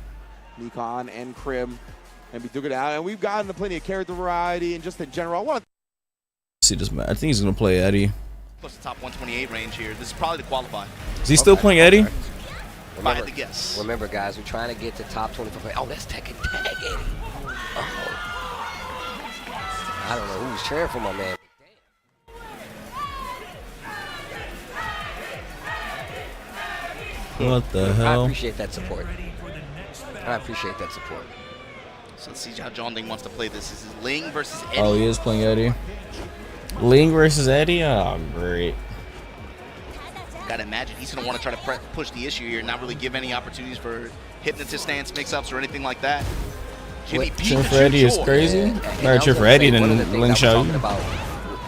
S20: Nikon and Krim. And we took it out. And we've gotten plenty of character variety and just in general. I want to
S1: See this man. I think he's gonna play Eddie.
S4: Plus the top 128 range here. This is probably to qualify.
S1: Is he still playing Eddie?
S4: If I had to guess.
S5: Remember, guys, we're trying to get to top 25. Oh, that's Tekken Tag Eddie. I don't know who's cheering for my man.
S1: What the hell?
S5: I appreciate that support. I appreciate that support.
S4: So let's see how John Ding wants to play this. This is Ling versus Eddie.
S1: Oh, he is playing Eddie. Ling versus Eddie? Oh, great.
S4: Gotta imagine he's gonna want to try to push the issue here, not really give any opportunities for hypnotist stance mix-ups or anything like that. Jimmy
S1: Cheering for Eddie is crazy. Better cheer for Eddie than Ling Shao.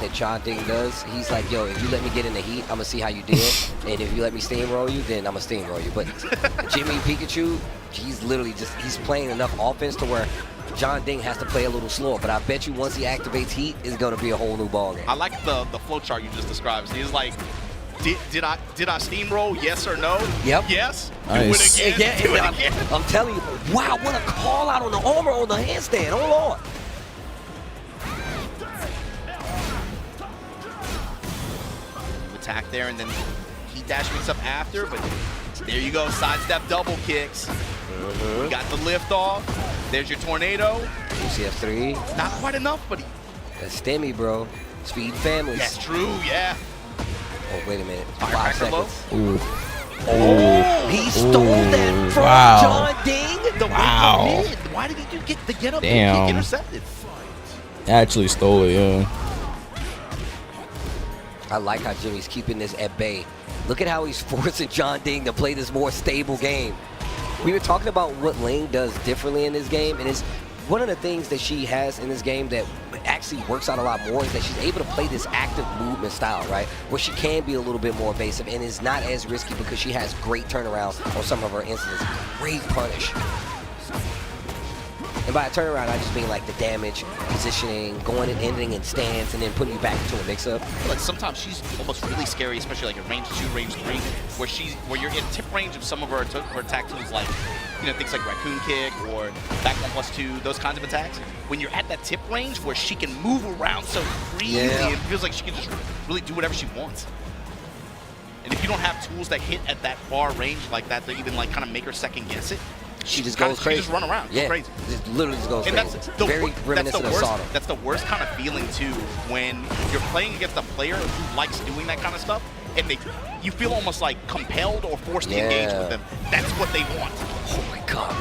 S5: That John Ding does, he's like, yo, if you let me get in the heat, I'm gonna see how you deal, and if you let me steamroll you, then I'm gonna steamroll you. But Jimmy Pikachu, he's literally he's playing enough offense to where John Ding has to play a little slower. But I bet you once he activates heat, it's gonna be a whole new ball game.
S4: I like the flow chart you just described. So he's like, did I steamroll? Yes or no?
S5: Yep.
S4: Yes.
S1: Nice.
S4: Do it again. Do it again.
S5: I'm telling you, wow, what a call out on the armor on the handstand. Hold on.
S4: Attack there, and then he dash mix up after, but there you go, sidestep double kicks. You got the lift off. There's your tornado.
S5: UCF3.
S4: Not quite enough, but
S5: That's STEMI, bro. Speed families.
S4: that's true, yeah.
S5: Oh, wait a minute. 5
S4: Firecracker low.
S5: seconds.
S1: Ooh.
S5: Oh, he stole that from
S1: Wow.
S5: John Ding.
S1: Wow.
S4: Why did he get the get up
S1: Damn.
S4: kick intercepted?
S1: Actually stole it, yeah.
S5: I like how Jimmy's keeping this at bay. Look at how he's forcing John Ding to play this more stable game. We were talking about what Ling does differently in this game, and it's one of the things that she has in this game that actually works out a lot more is that she's able to play this active movement style, right? Where she can be a little bit more evasive and is not as risky because she has great turnaround on some of her instances. Great punish. And by a turnaround, I just mean like the damage, positioning, going and ending in stance, and then putting you back into a mix-up.
S4: Like sometimes she's almost really scary, especially like at range 2, range 3, where you're in tip range of some of her attack tools, like things like raccoon kick or back 1+2, those kinds of attacks. When you're at that tip range where she can move around so freely, it feels like she can just really do whatever she wants. And if you don't have tools that hit at that far range like that, that even like kind of make her second guess it,
S5: she just goes crazy.
S4: She just run around,
S5: yeah,
S4: crazy.
S5: Just literally just goes
S4: and
S5: crazy.
S4: That's the
S5: very reminiscent of Sodom.
S4: That's the worst kind of feeling too, when you're playing against a player who likes doing that kind of stuff, and you feel almost like compelled or forced to engage with them. That's what they want.
S5: Oh my God.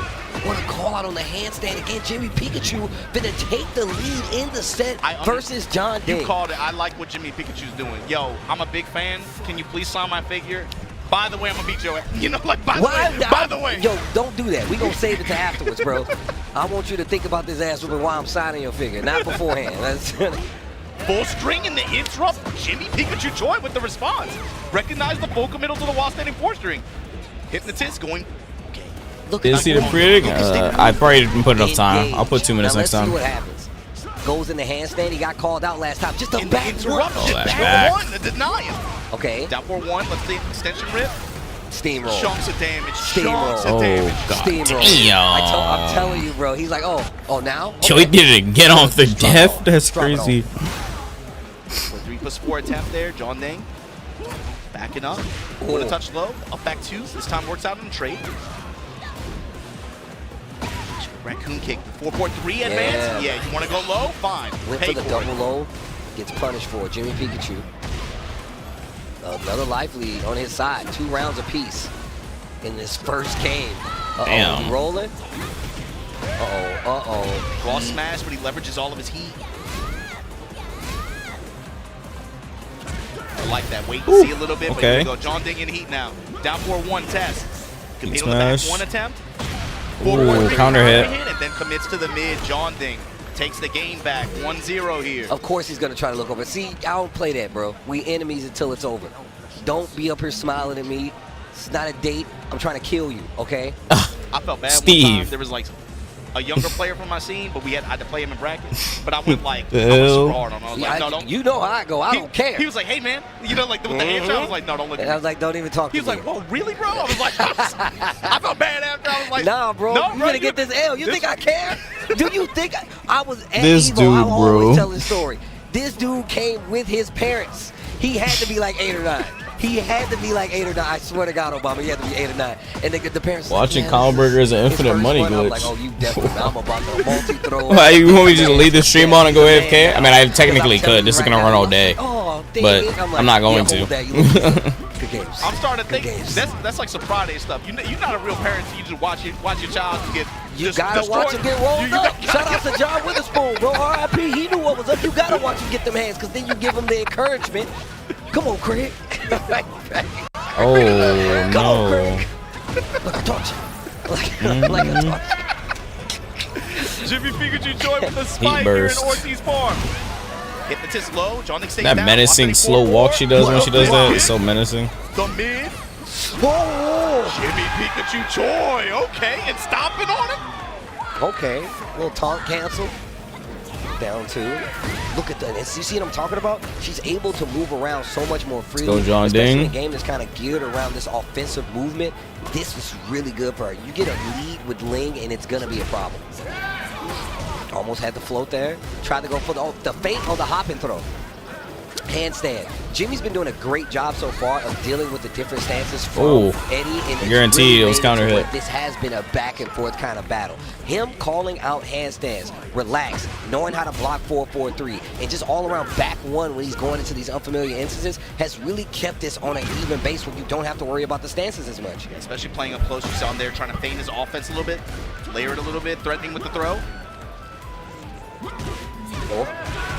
S5: What a call out on the handstand again. Jimmy Pikachu gonna take the lead in the set versus John Ding.
S4: You called it. I like what Jimmy Pikachu's doing. Yo, I'm a big fan. Can you please sign my figure? By the way, I'm gonna beat your ass. By the way.
S5: Yo, don't do that. We gonna save it to afterwards, bro. I want you to think about this ass whooping while I'm signing your figure, not beforehand.
S4: Full string in the interrupt. Jimmy Pikachu Joy with the response. Recognize the full committal to the while standing 4-string. Hypnotist going. Okay.
S1: Didn't see the pre-dig? I probably didn't put enough time. I'll put 2 minutes next time.
S5: Let's see what happens. Goes in the handstand. He got called out last time. Just a back
S4: interrupt.
S1: Back
S4: one. The denial.
S5: Okay.
S4: Down 4-1. Let's see extension rip.
S5: Steamroll.
S4: Chunks of damage.
S5: Steamroll.
S1: Steamroll.
S5: I'm telling you, bro. He's like, oh, now?
S1: Yo, he did it again off the death? That's crazy.
S4: 3+4 attempt there. John Ding. Backing up. With a touch low. Up back 2. This time works out in trade. Raccoon kick. 4-4-3 advance. Yeah, you want to go low? Fine.
S5: Went for the double low. Gets punished for it. Jimmy Pikachu. Another life lead on his side. 2 rounds apiece in this first game.
S1: Damn.
S5: He rolling.
S4: Cross smash, but he leverages all of his heat. I like that. Wait and see a little bit, but here we go. John Ding in heat now. Down 4-1 test. Compete on the back 1 attempt. 4-1
S1: counter hit.
S4: And then commits to the mid. John Ding takes the game back. 1-0 here.
S5: Of course he's going to try to look over. See, I don't play that, bro. We enemies until it's over. Don't be up here smiling at me. It's not a date. I'm trying to kill you, okay?
S4: I felt bad
S1: Steve.
S4: one time. There was like a younger player from my scene, but I had to play him in bracket. But I went like, I was super hard on him. I was like, no, don't.
S5: You know how I go. I don't care.
S4: He was like, hey, man. Like with the hand shot, I was like, no, don't look at me.
S5: I was like, don't even talk to me.
S4: He was like, whoa, really, bro? I was like, I felt bad after. I was like,
S5: nah, bro. You gonna get this L. You think I care? Do you think I was at
S1: this
S5: Evo?
S1: dude,
S5: I always
S1: bro.
S5: tell this story. This dude came with his parents. He had to be like 8 or 9. He had to be like 8 or 9. I swear to God, Obama, he had to be 8 or 9. And the parents
S1: watching
S5: like,
S1: Colin Burger is an infinite money glitch.
S5: I'm like, oh, you definitely. I'm about to multi-throw.
S1: Why, you want me to just leave the stream on and go AFK? I mean, I technically could. This is gonna run all day, but I'm not going to.
S5: Good games.
S4: I'm starting to think that's like some Friday stuff. You're not a real parent. You just watch your child get.
S5: You gotta watch him get rolled up. Shout out to John Witherspoon, bro. R.I.P. He knew what was up. You gotta watch him get them hands, because then you give him the encouragement. Come on, Craig.
S1: Oh no!
S5: Look, I taught you. Like I taught you.
S4: Jimmy Pikachu Joy with the spike here in Ortiz Farm. Hypnotist low. John Ding stays
S1: That
S4: down.
S1: menacing slow walk she does when she does that is so menacing.
S4: The mid. Whoa! Jimmy Pikachu Joy. Okay, and stomping on it.
S5: Okay, little taunt cancel. Down 2. Look at that. You see what I'm talking about? She's able to move around so much more freely.
S1: Let's go, John
S5: especially
S1: Ding.
S5: in a game that's kind of geared around this offensive movement. This is really good for her. You get a lead with Ling, and it's going to be a problem. Almost had the float there. Tried to go for the feint on the hop and throw. Handstand. Jimmy's been doing a great job so far of dealing with the different stances from Eddie. And
S1: guaranteed it was counter hit.
S5: This has been a back and forth kind of battle. Him calling out handstands, relax, knowing how to block 4-4-3, and just all around back 1 when he's going into these unfamiliar instances has really kept this on an even base where you don't have to worry about the stances as much.
S4: Yeah, especially playing up close. You saw him there trying to feint his offense a little bit, layer it a little bit, threatening with the throw.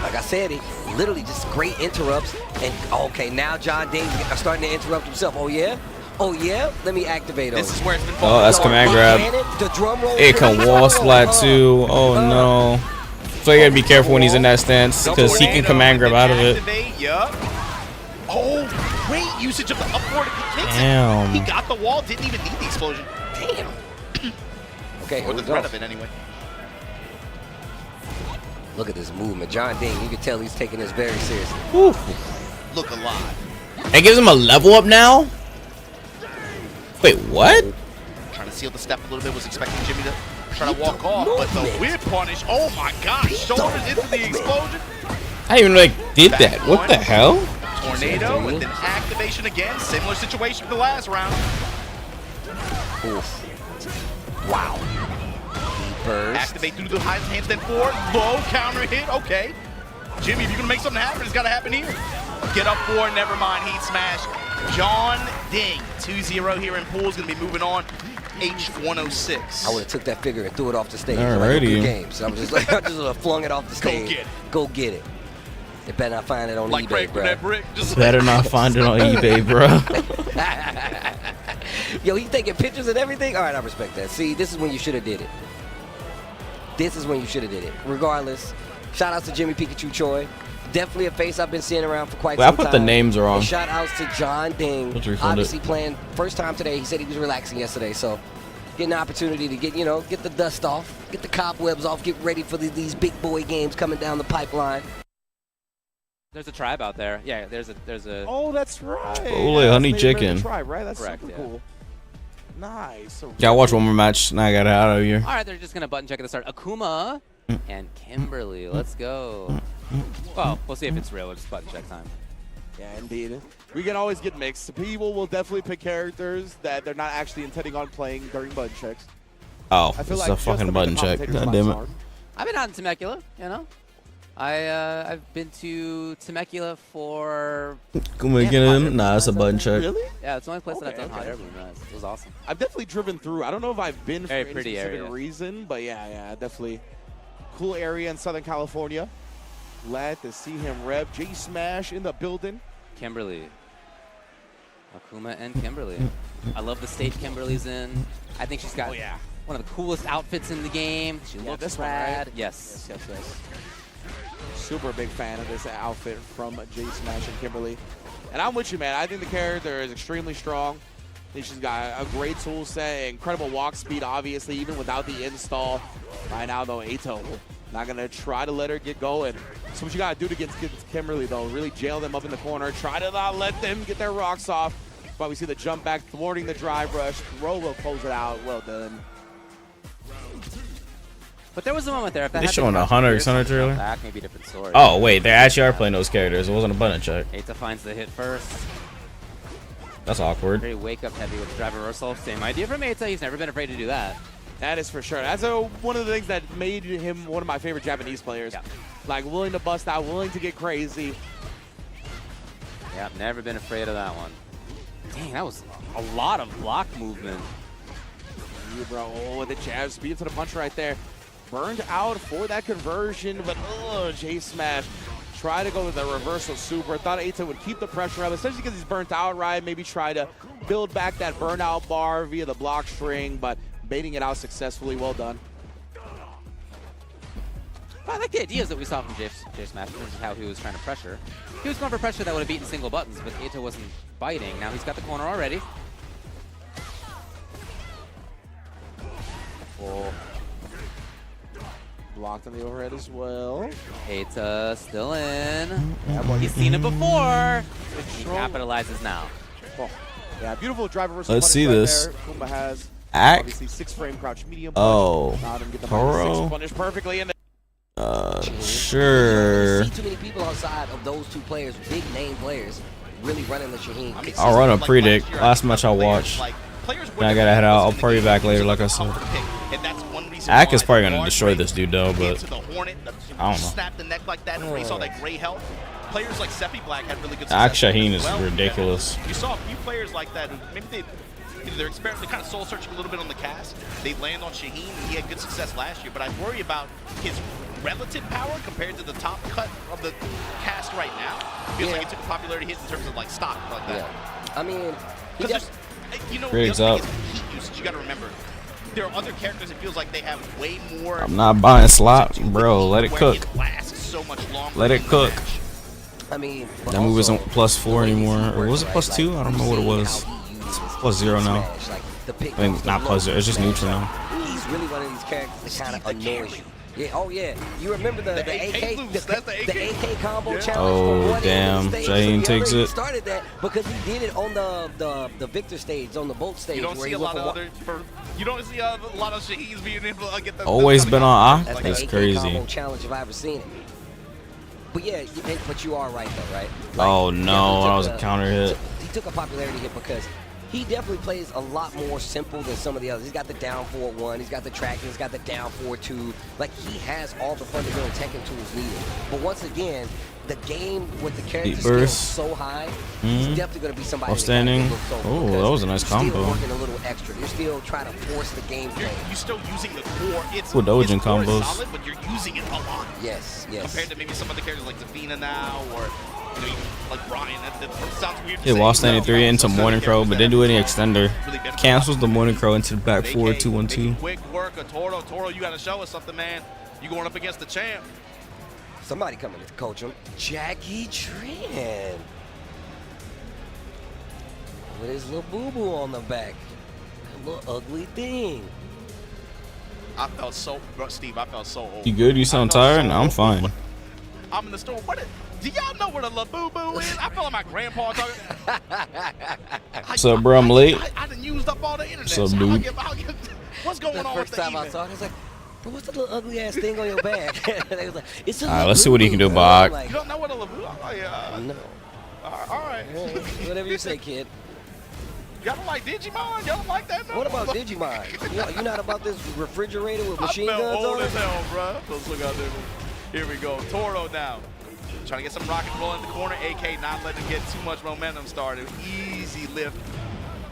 S5: Like I said, it literally just great interrupts. And okay, now John Ding starting to interrupt himself. Oh yeah? Oh yeah? Let me activate him.
S4: This is where it's been
S1: Oh, that's command grab.
S5: The drum roll.
S1: It can wall splat too. Oh no. So you gotta be careful when he's in that stance, because he can command grab out of it.
S4: Yup. Oh, great usage of the upward kicks.
S1: Damn.
S4: He got the wall, didn't even need the explosion. Damn.
S5: Okay,
S4: or the threat of it anyway.
S5: Look at this movement. John Ding, you can tell he's taking this very seriously.
S1: Woo.
S4: Look alive.
S1: It gives him a level up now? Wait, what?
S4: Trying to seal the step a little bit. Was expecting Jimmy to try to walk off, but the whip punish. Oh my gosh. Shoulders into the explosion.
S1: I even like did that. What the hell?
S4: Tornado with an activation again. Similar situation to the last round.
S5: Oof. Wow. Burst.
S4: Activate through the high handstand forward. Low counter hit. Okay. Jimmy, if you're going to make something happen, it's got to happen here. Get up four. Never mind. Heat smash. John Ding. 2-0 here in pool. Is going to be moving on. H106.
S5: I would have took that figure and threw it off the stage.
S1: Alrighty.
S5: Like good games. I was just like, I just would have flung it off the stage.
S4: Go get it.
S5: Go get it. They better not find it on
S4: Like
S5: eBay, bro.
S4: that brick. Just
S1: Better not find it on eBay, bro.
S5: Yo, he's taking pictures and everything? All right, I respect that. See, this is when you should have did it. This is when you should have did it. Regardless, shout outs to Jimmy Pikachu Choi. Definitely a face I've been seeing around for quite some time.
S1: I put the names wrong.
S5: And shout outs to John Ding. Obviously
S1: it.
S5: playing first time today. He said he was relaxing yesterday, so getting an opportunity to get, you know, get the dust off, get the cobwebs off, get ready for these big boy games coming down the pipeline.
S15: There's a tribe out there. Yeah, there's a.
S20: Oh, that's right.
S1: Ole honey chicken.
S20: Tribe, right? That's
S15: correct,
S20: super cool. Nice. So
S1: Yeah, I'll watch one more match. Now I got out of here.
S15: All right, they're just gonna button check at the start. Akuma and Kimberly. Let's go. Well, we'll see if it's real. It's button check time.
S20: Yeah, indeed. We can always get mixed. People will definitely pick characters that they're not actually intending on playing during button checks.
S1: Oh,
S20: I feel
S1: it's
S20: like
S1: a
S20: just
S1: fucking
S20: to make
S1: button
S20: the
S1: check.
S20: commentators'
S1: God damn it.
S20: lives hard.
S15: I've been out in Temecula, you know. I've been to Temecula for.
S1: Nah, it's a button check.
S20: Really?
S15: Yeah, it's the only place
S20: Okay,
S15: that I've done hot
S20: okay.
S15: air balloon rides. It was awesome.
S20: I've definitely driven through. I don't know if I've been
S15: Very
S20: for any
S15: pretty
S20: specific
S15: area.
S20: reason, but yeah, definitely cool area in Southern California. Glad to see him rep. J Smash in the building.
S15: Kimberly. Akuma and Kimberly. I love the state Kimberly's in. I think she's got one of the coolest outfits in the game. She looks
S20: this one,
S15: rad.
S20: right?
S15: Yes.
S20: Super big fan of this outfit from J Smash and Kimberly. And I'm with you, man. I think the character is extremely strong. I think she's got a great tool set, incredible walk speed, obviously, even without the install. Right now, though, Ato not going to try to let her get going. So what you got to do against Kimberly, though, really jail them up in the corner. Try to not let them get their rocks off. But we see the jump back, thwarting the drive rush. Throw will close it out. Well done.
S15: But there was a moment there. If that
S1: They
S15: had
S1: showing
S15: been
S1: a Hunter
S15: years
S1: Hunter
S15: ago,
S1: trailer?
S15: Back, maybe a different story.
S1: Oh wait, they actually are playing those characters. It wasn't a button check.
S15: Eita finds the hit first.
S1: That's awkward.
S15: Very wake up heavy with the drive reversal. Same idea from Eita. He's never been afraid to do that.
S20: That is for sure. That's one of the things that made him one of my favorite Japanese players.
S15: Yeah.
S20: Like, willing to bust out, willing to get crazy.
S15: Yeah, never been afraid of that one. Dang, that was a lot of block movement.
S20: Yeah, bro. Oh, the jab speed to the punch right there. Burned out for that conversion, but J Smash try to go with the reversal super. Thought Eita would keep the pressure up, especially because he's burnt out, right? Maybe try to build back that burnout bar via the block string, but baiting it out successfully. Well done.
S15: I like the ideas that we saw from J Smash in terms of how he was trying to pressure. He was going for pressure that would have beaten single buttons, but Eita wasn't biting. Now he's got the corner already.
S20: Oh. Blocked on the overhead as well.
S15: Eita still in. He's seen it before. He capitalizes now.
S20: Oh. Yeah, beautiful drive reversal.
S1: Let's see
S20: right
S1: this.
S20: There. Kumba has
S1: Ack.
S20: obviously 6-frame crouch medium.
S1: Oh.
S20: Not him get the
S1: Toro.
S20: punish perfectly in.
S1: Sure.
S5: You see too many people outside of those two players, big name players, really running the Shaheen.
S1: I'll run a predict. Last match I watched. Then I gotta head out. I'll probably be back later, like I said. Ack is probably gonna destroy this dude though, but I don't know.
S4: Snap the neck like that, and we saw that gray health. Players like Seppi Black had really good
S1: Ack
S4: success
S1: Shaheen
S4: as
S1: is
S4: well.
S1: ridiculous.
S4: You saw a few players like that, and maybe they're kind of soul searching a little bit on the cast. They land on Shaheen, and he had good success last year. But I worry about his relative power compared to the top cut of the cast right now. Feels like he took a popularity hit in terms of like stock like that.
S5: Yeah. I mean,
S4: because you know,
S1: Critics
S4: the other
S1: up.
S4: thing is heat usage. You got to remember, there are other characters. It feels like they have way more.
S1: I'm not buying slot, bro. Let it
S4: where
S1: cook.
S4: lasts so much longer
S1: Let it
S4: in the
S1: cook.
S4: match.
S5: I mean,
S1: That move isn't +4 anymore. Or was it +2? I don't know what it was. It's +0 now. I mean, not +0. It's just neutral now.
S5: He's really one of these characters that kind of annoys you. Yeah, oh yeah. You remember the AK
S9: boost, that's the
S5: AK combo challenge?
S1: Oh,
S5: from one
S1: damn.
S5: end of the stage.
S1: Shaheen
S5: So
S1: takes
S5: he
S1: it.
S5: started that because he did it on the Victor stage, on the boat stage.
S9: You don't
S5: where
S9: see
S5: he
S9: a
S5: went
S9: lot
S5: for
S9: of you don't see a lot of Shaheens being able to get the.
S1: Always been on
S5: That's
S1: Ak.
S5: the
S1: That's
S5: AK
S1: crazy.
S5: combo challenge if I ever seen it. But yeah, but you are right though, right?
S1: Oh no, that was a counter hit.
S5: He took a popularity hit because he definitely plays a lot more simple than some of the others. He's got the down forward 1, he's got the tracking, he's got the down forward 2. Like, he has all the fundamental Tekken tools needed. But once again, the game with the character skills so high, he's definitely going to be somebody
S1: Outstanding. Oh, that was a nice
S5: you're
S1: combo.
S5: still working a little extra. You're still trying to force the gameplay.
S9: You're still using the core. It's
S1: With dodging
S9: its core is
S1: combos.
S9: solid, but you're using it a lot.
S5: Yes, yes.
S9: Compared to maybe some other characters like Zafina now, or even like Brian. That sounds weird.
S1: It lost 93 into Morning Crow, but didn't do any extender. Cancels the Morning Crow into the back forward 2-1-2.
S9: Quick work of Toro. Toro, you got to show us something, man. You going up against the champ.
S5: Somebody coming to coach him. Jackie Tran. With his little boo-boo on the back. That little ugly thing.
S9: I felt so, Steve, I felt so old.
S1: You good? You sound tired? No, I'm fine.
S9: I'm in the store. Do y'all know what a la-boo-boo is? I feel like my grandpa talking.
S1: What's up, bro? I'm late.
S9: I done used up all the internet.
S1: What's up,
S9: so
S1: dude?
S9: What's going on with
S5: First
S9: the
S5: time I
S9: event?
S5: saw it, I was like, bro, what's the little ugly ass thing on your back? They was like, it's a
S1: All right, let's see what he can do, Bach.
S9: You don't know what a la-boo? Oh, yeah.
S5: No.
S9: All right.
S5: Whatever you say, kid.
S9: Y'all don't like Digimon? Y'all don't like that? No?
S5: What about Digimon? You not about this refrigerator with machine
S9: I felt
S5: guns
S9: old
S5: on
S9: as
S5: it?
S9: hell, bro. Let's look out there. Here we go. Toro now. Trying to get some rock and roll in the corner. AK not letting him get too much momentum started. Easy lift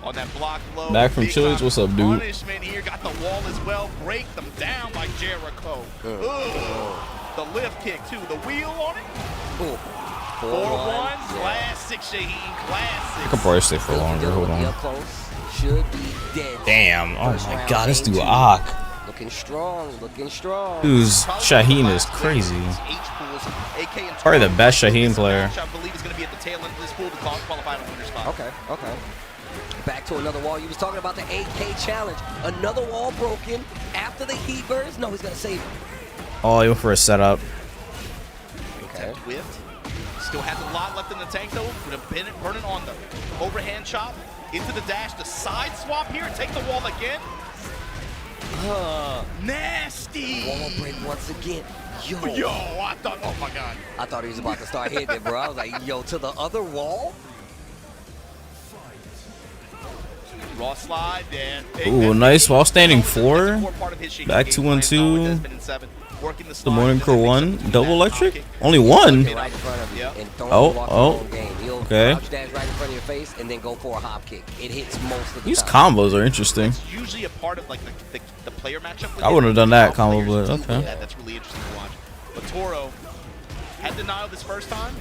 S9: on that block low.
S1: Back from
S9: Big
S1: Chili's.
S9: time
S1: What's up, dude?
S9: Punishment here. Got the wall as well. Break them down like Jericho. The lift kick, too. The wheel on it. 4-1. Classic Shaheen. Classic.
S1: I could probably stay for longer. Hold on.
S5: Should be dead.
S1: Damn. Oh my god, this dude Ak.
S5: Looking strong, looking strong.
S1: Dude's Shaheen is crazy. Probably the best Shaheen player.
S9: I believe is going to be at the tail end of this pool to qualify on winner spot.
S5: Okay, okay. Back to another wall. You was talking about the 8K challenge. Another wall broken after the heat burst. No, he's going to save it.
S1: Oh, he went for a setup.
S5: Okay.
S9: Whipped. Still has a lot left in the tank, though. With a burning on the overhand chop. Into the dash. The side swap here. Take the wall again. Nasty.
S5: Wall break once again. Yo,
S9: I thought, oh my god.
S5: I thought he was about to start hitting it, bro. I was like, yo, to the other wall?
S9: Raw slide, Dan.
S1: Ooh, nice. While standing 4. Back 2-1-2. The Morning Crow 1. Double electric? Only 1? Oh. Okay.
S5: Crouch dash right in front of your face and then go for a hop kick. It hits most of the
S1: These
S5: time.
S1: combos are interesting.
S9: It's usually a part of like the player matchup. With
S1: I wouldn't have done that combo, but okay.
S9: Yeah, that's really interesting to watch. But Toro had denial this first time.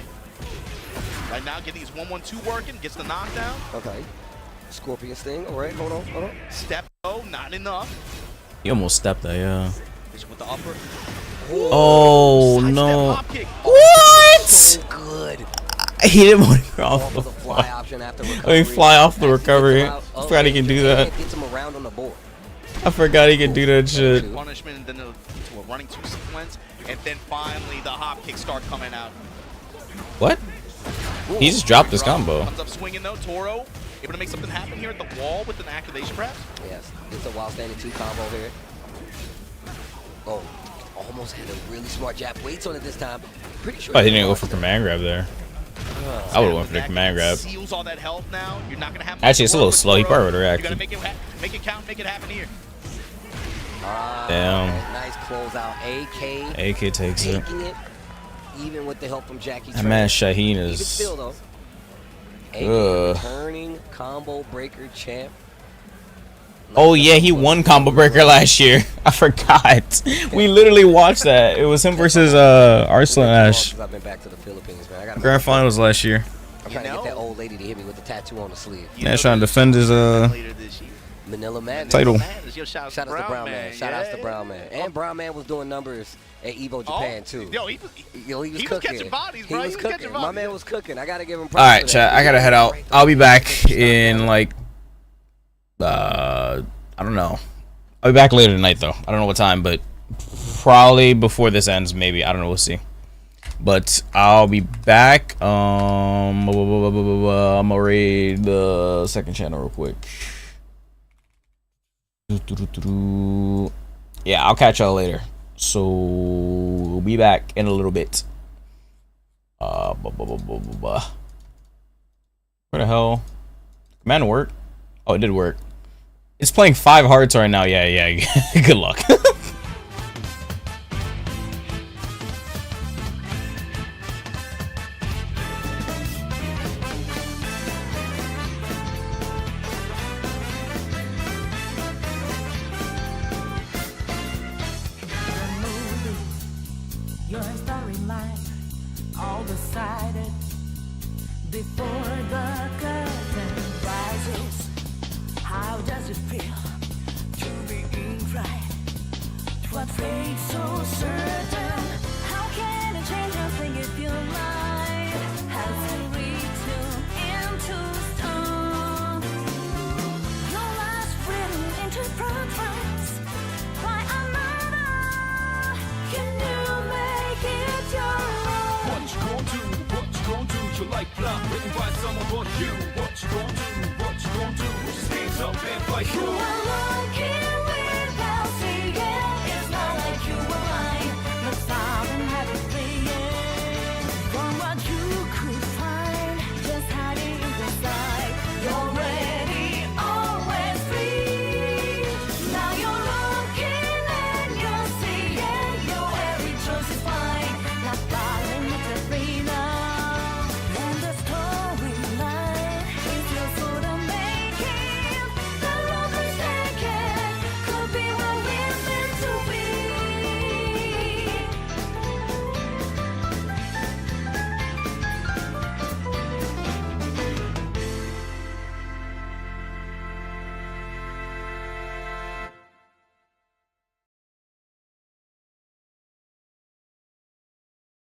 S9: Right now, getting his 1-1-2 working, gets the knockdown.
S5: Okay. Scorpion Sting. All right, hold on.
S9: Step, oh, not enough.
S1: He almost stepped that, yeah.
S9: Just with the upper.
S1: Oh, no.
S5: What? So good.
S1: He didn't want to go off the
S5: fly option after
S1: I mean, fly off the recovery. I forgot he can do that.
S5: Gets him around on the board.
S1: I forgot he could do that shit.
S9: Punishment and then to a running 2 sequence. And then finally the hop kicks start coming out.
S1: What? He just dropped his combo.
S9: Comes up swinging though. Toro able to make something happen here at the wall with an activation perhaps.
S5: Yes, it's a wild standing 2 combo here. Oh, almost had a really smart jab. Waits on it this time. Pretty sure.
S1: Oh, he didn't go for command grab there. I would have went for the command grab.
S9: Seals all that health now. You're not gonna have.
S1: Actually, it's a little slow. He probably would have
S9: You
S1: reacted.
S9: gotta make it count, make it happen here.
S1: Damn.
S5: Nice closeout. AK.
S1: AK takes it.
S5: Taking it, even with the help from Jackie.
S1: That man Shaheen
S5: Even
S1: is.
S5: still though.
S1: Ugh.
S5: Returning combo breaker champ.
S1: Oh yeah, he won Combo Breaker last year. I forgot. We literally watched that. It was him versus Arslan Ash.
S5: I've been back to the Philippines, man. I gotta
S1: Grand finals last year.
S5: I'm trying to get that old lady to hit me with the tattoo on the sleeve.
S1: Yeah, trying to defend his
S5: Manila Madness.
S1: title.
S5: Shout out to Brown Man. Shout out to Brown Man. And Brown Man was doing numbers at Evo Japan too.
S9: Yo, he was
S5: cooking.
S9: catching bodies, bro.
S5: He was cooking. My man was cooking. I gotta give him props.
S1: All right,
S5: for that.
S1: chat. I gotta head out. I'll be back in like I don't know. I'll be back later tonight though. I don't know what time, but probably before this ends, maybe. I don't know, we'll see. But I'll be back. I'm gonna read the second channel real quick. Yeah, I'll catch y'all later. So we'll be back in a little bit. Where the hell? Command work? Oh, it did work. It's playing 5 hearts right now. Yeah. Good luck.
S12: Your storyline all decided before the curtain rises. How does it feel to be in right? What fate so certain? How can it change a thing if your life has to return into stone? Your last written into progress by another. Can you make it your own?
S14: What you gon' do? What you gon' do? Your life block written by someone but you. What you gon' do? What you gon' do? Just hands up and fight
S12: You
S14: through.
S12: are lucky.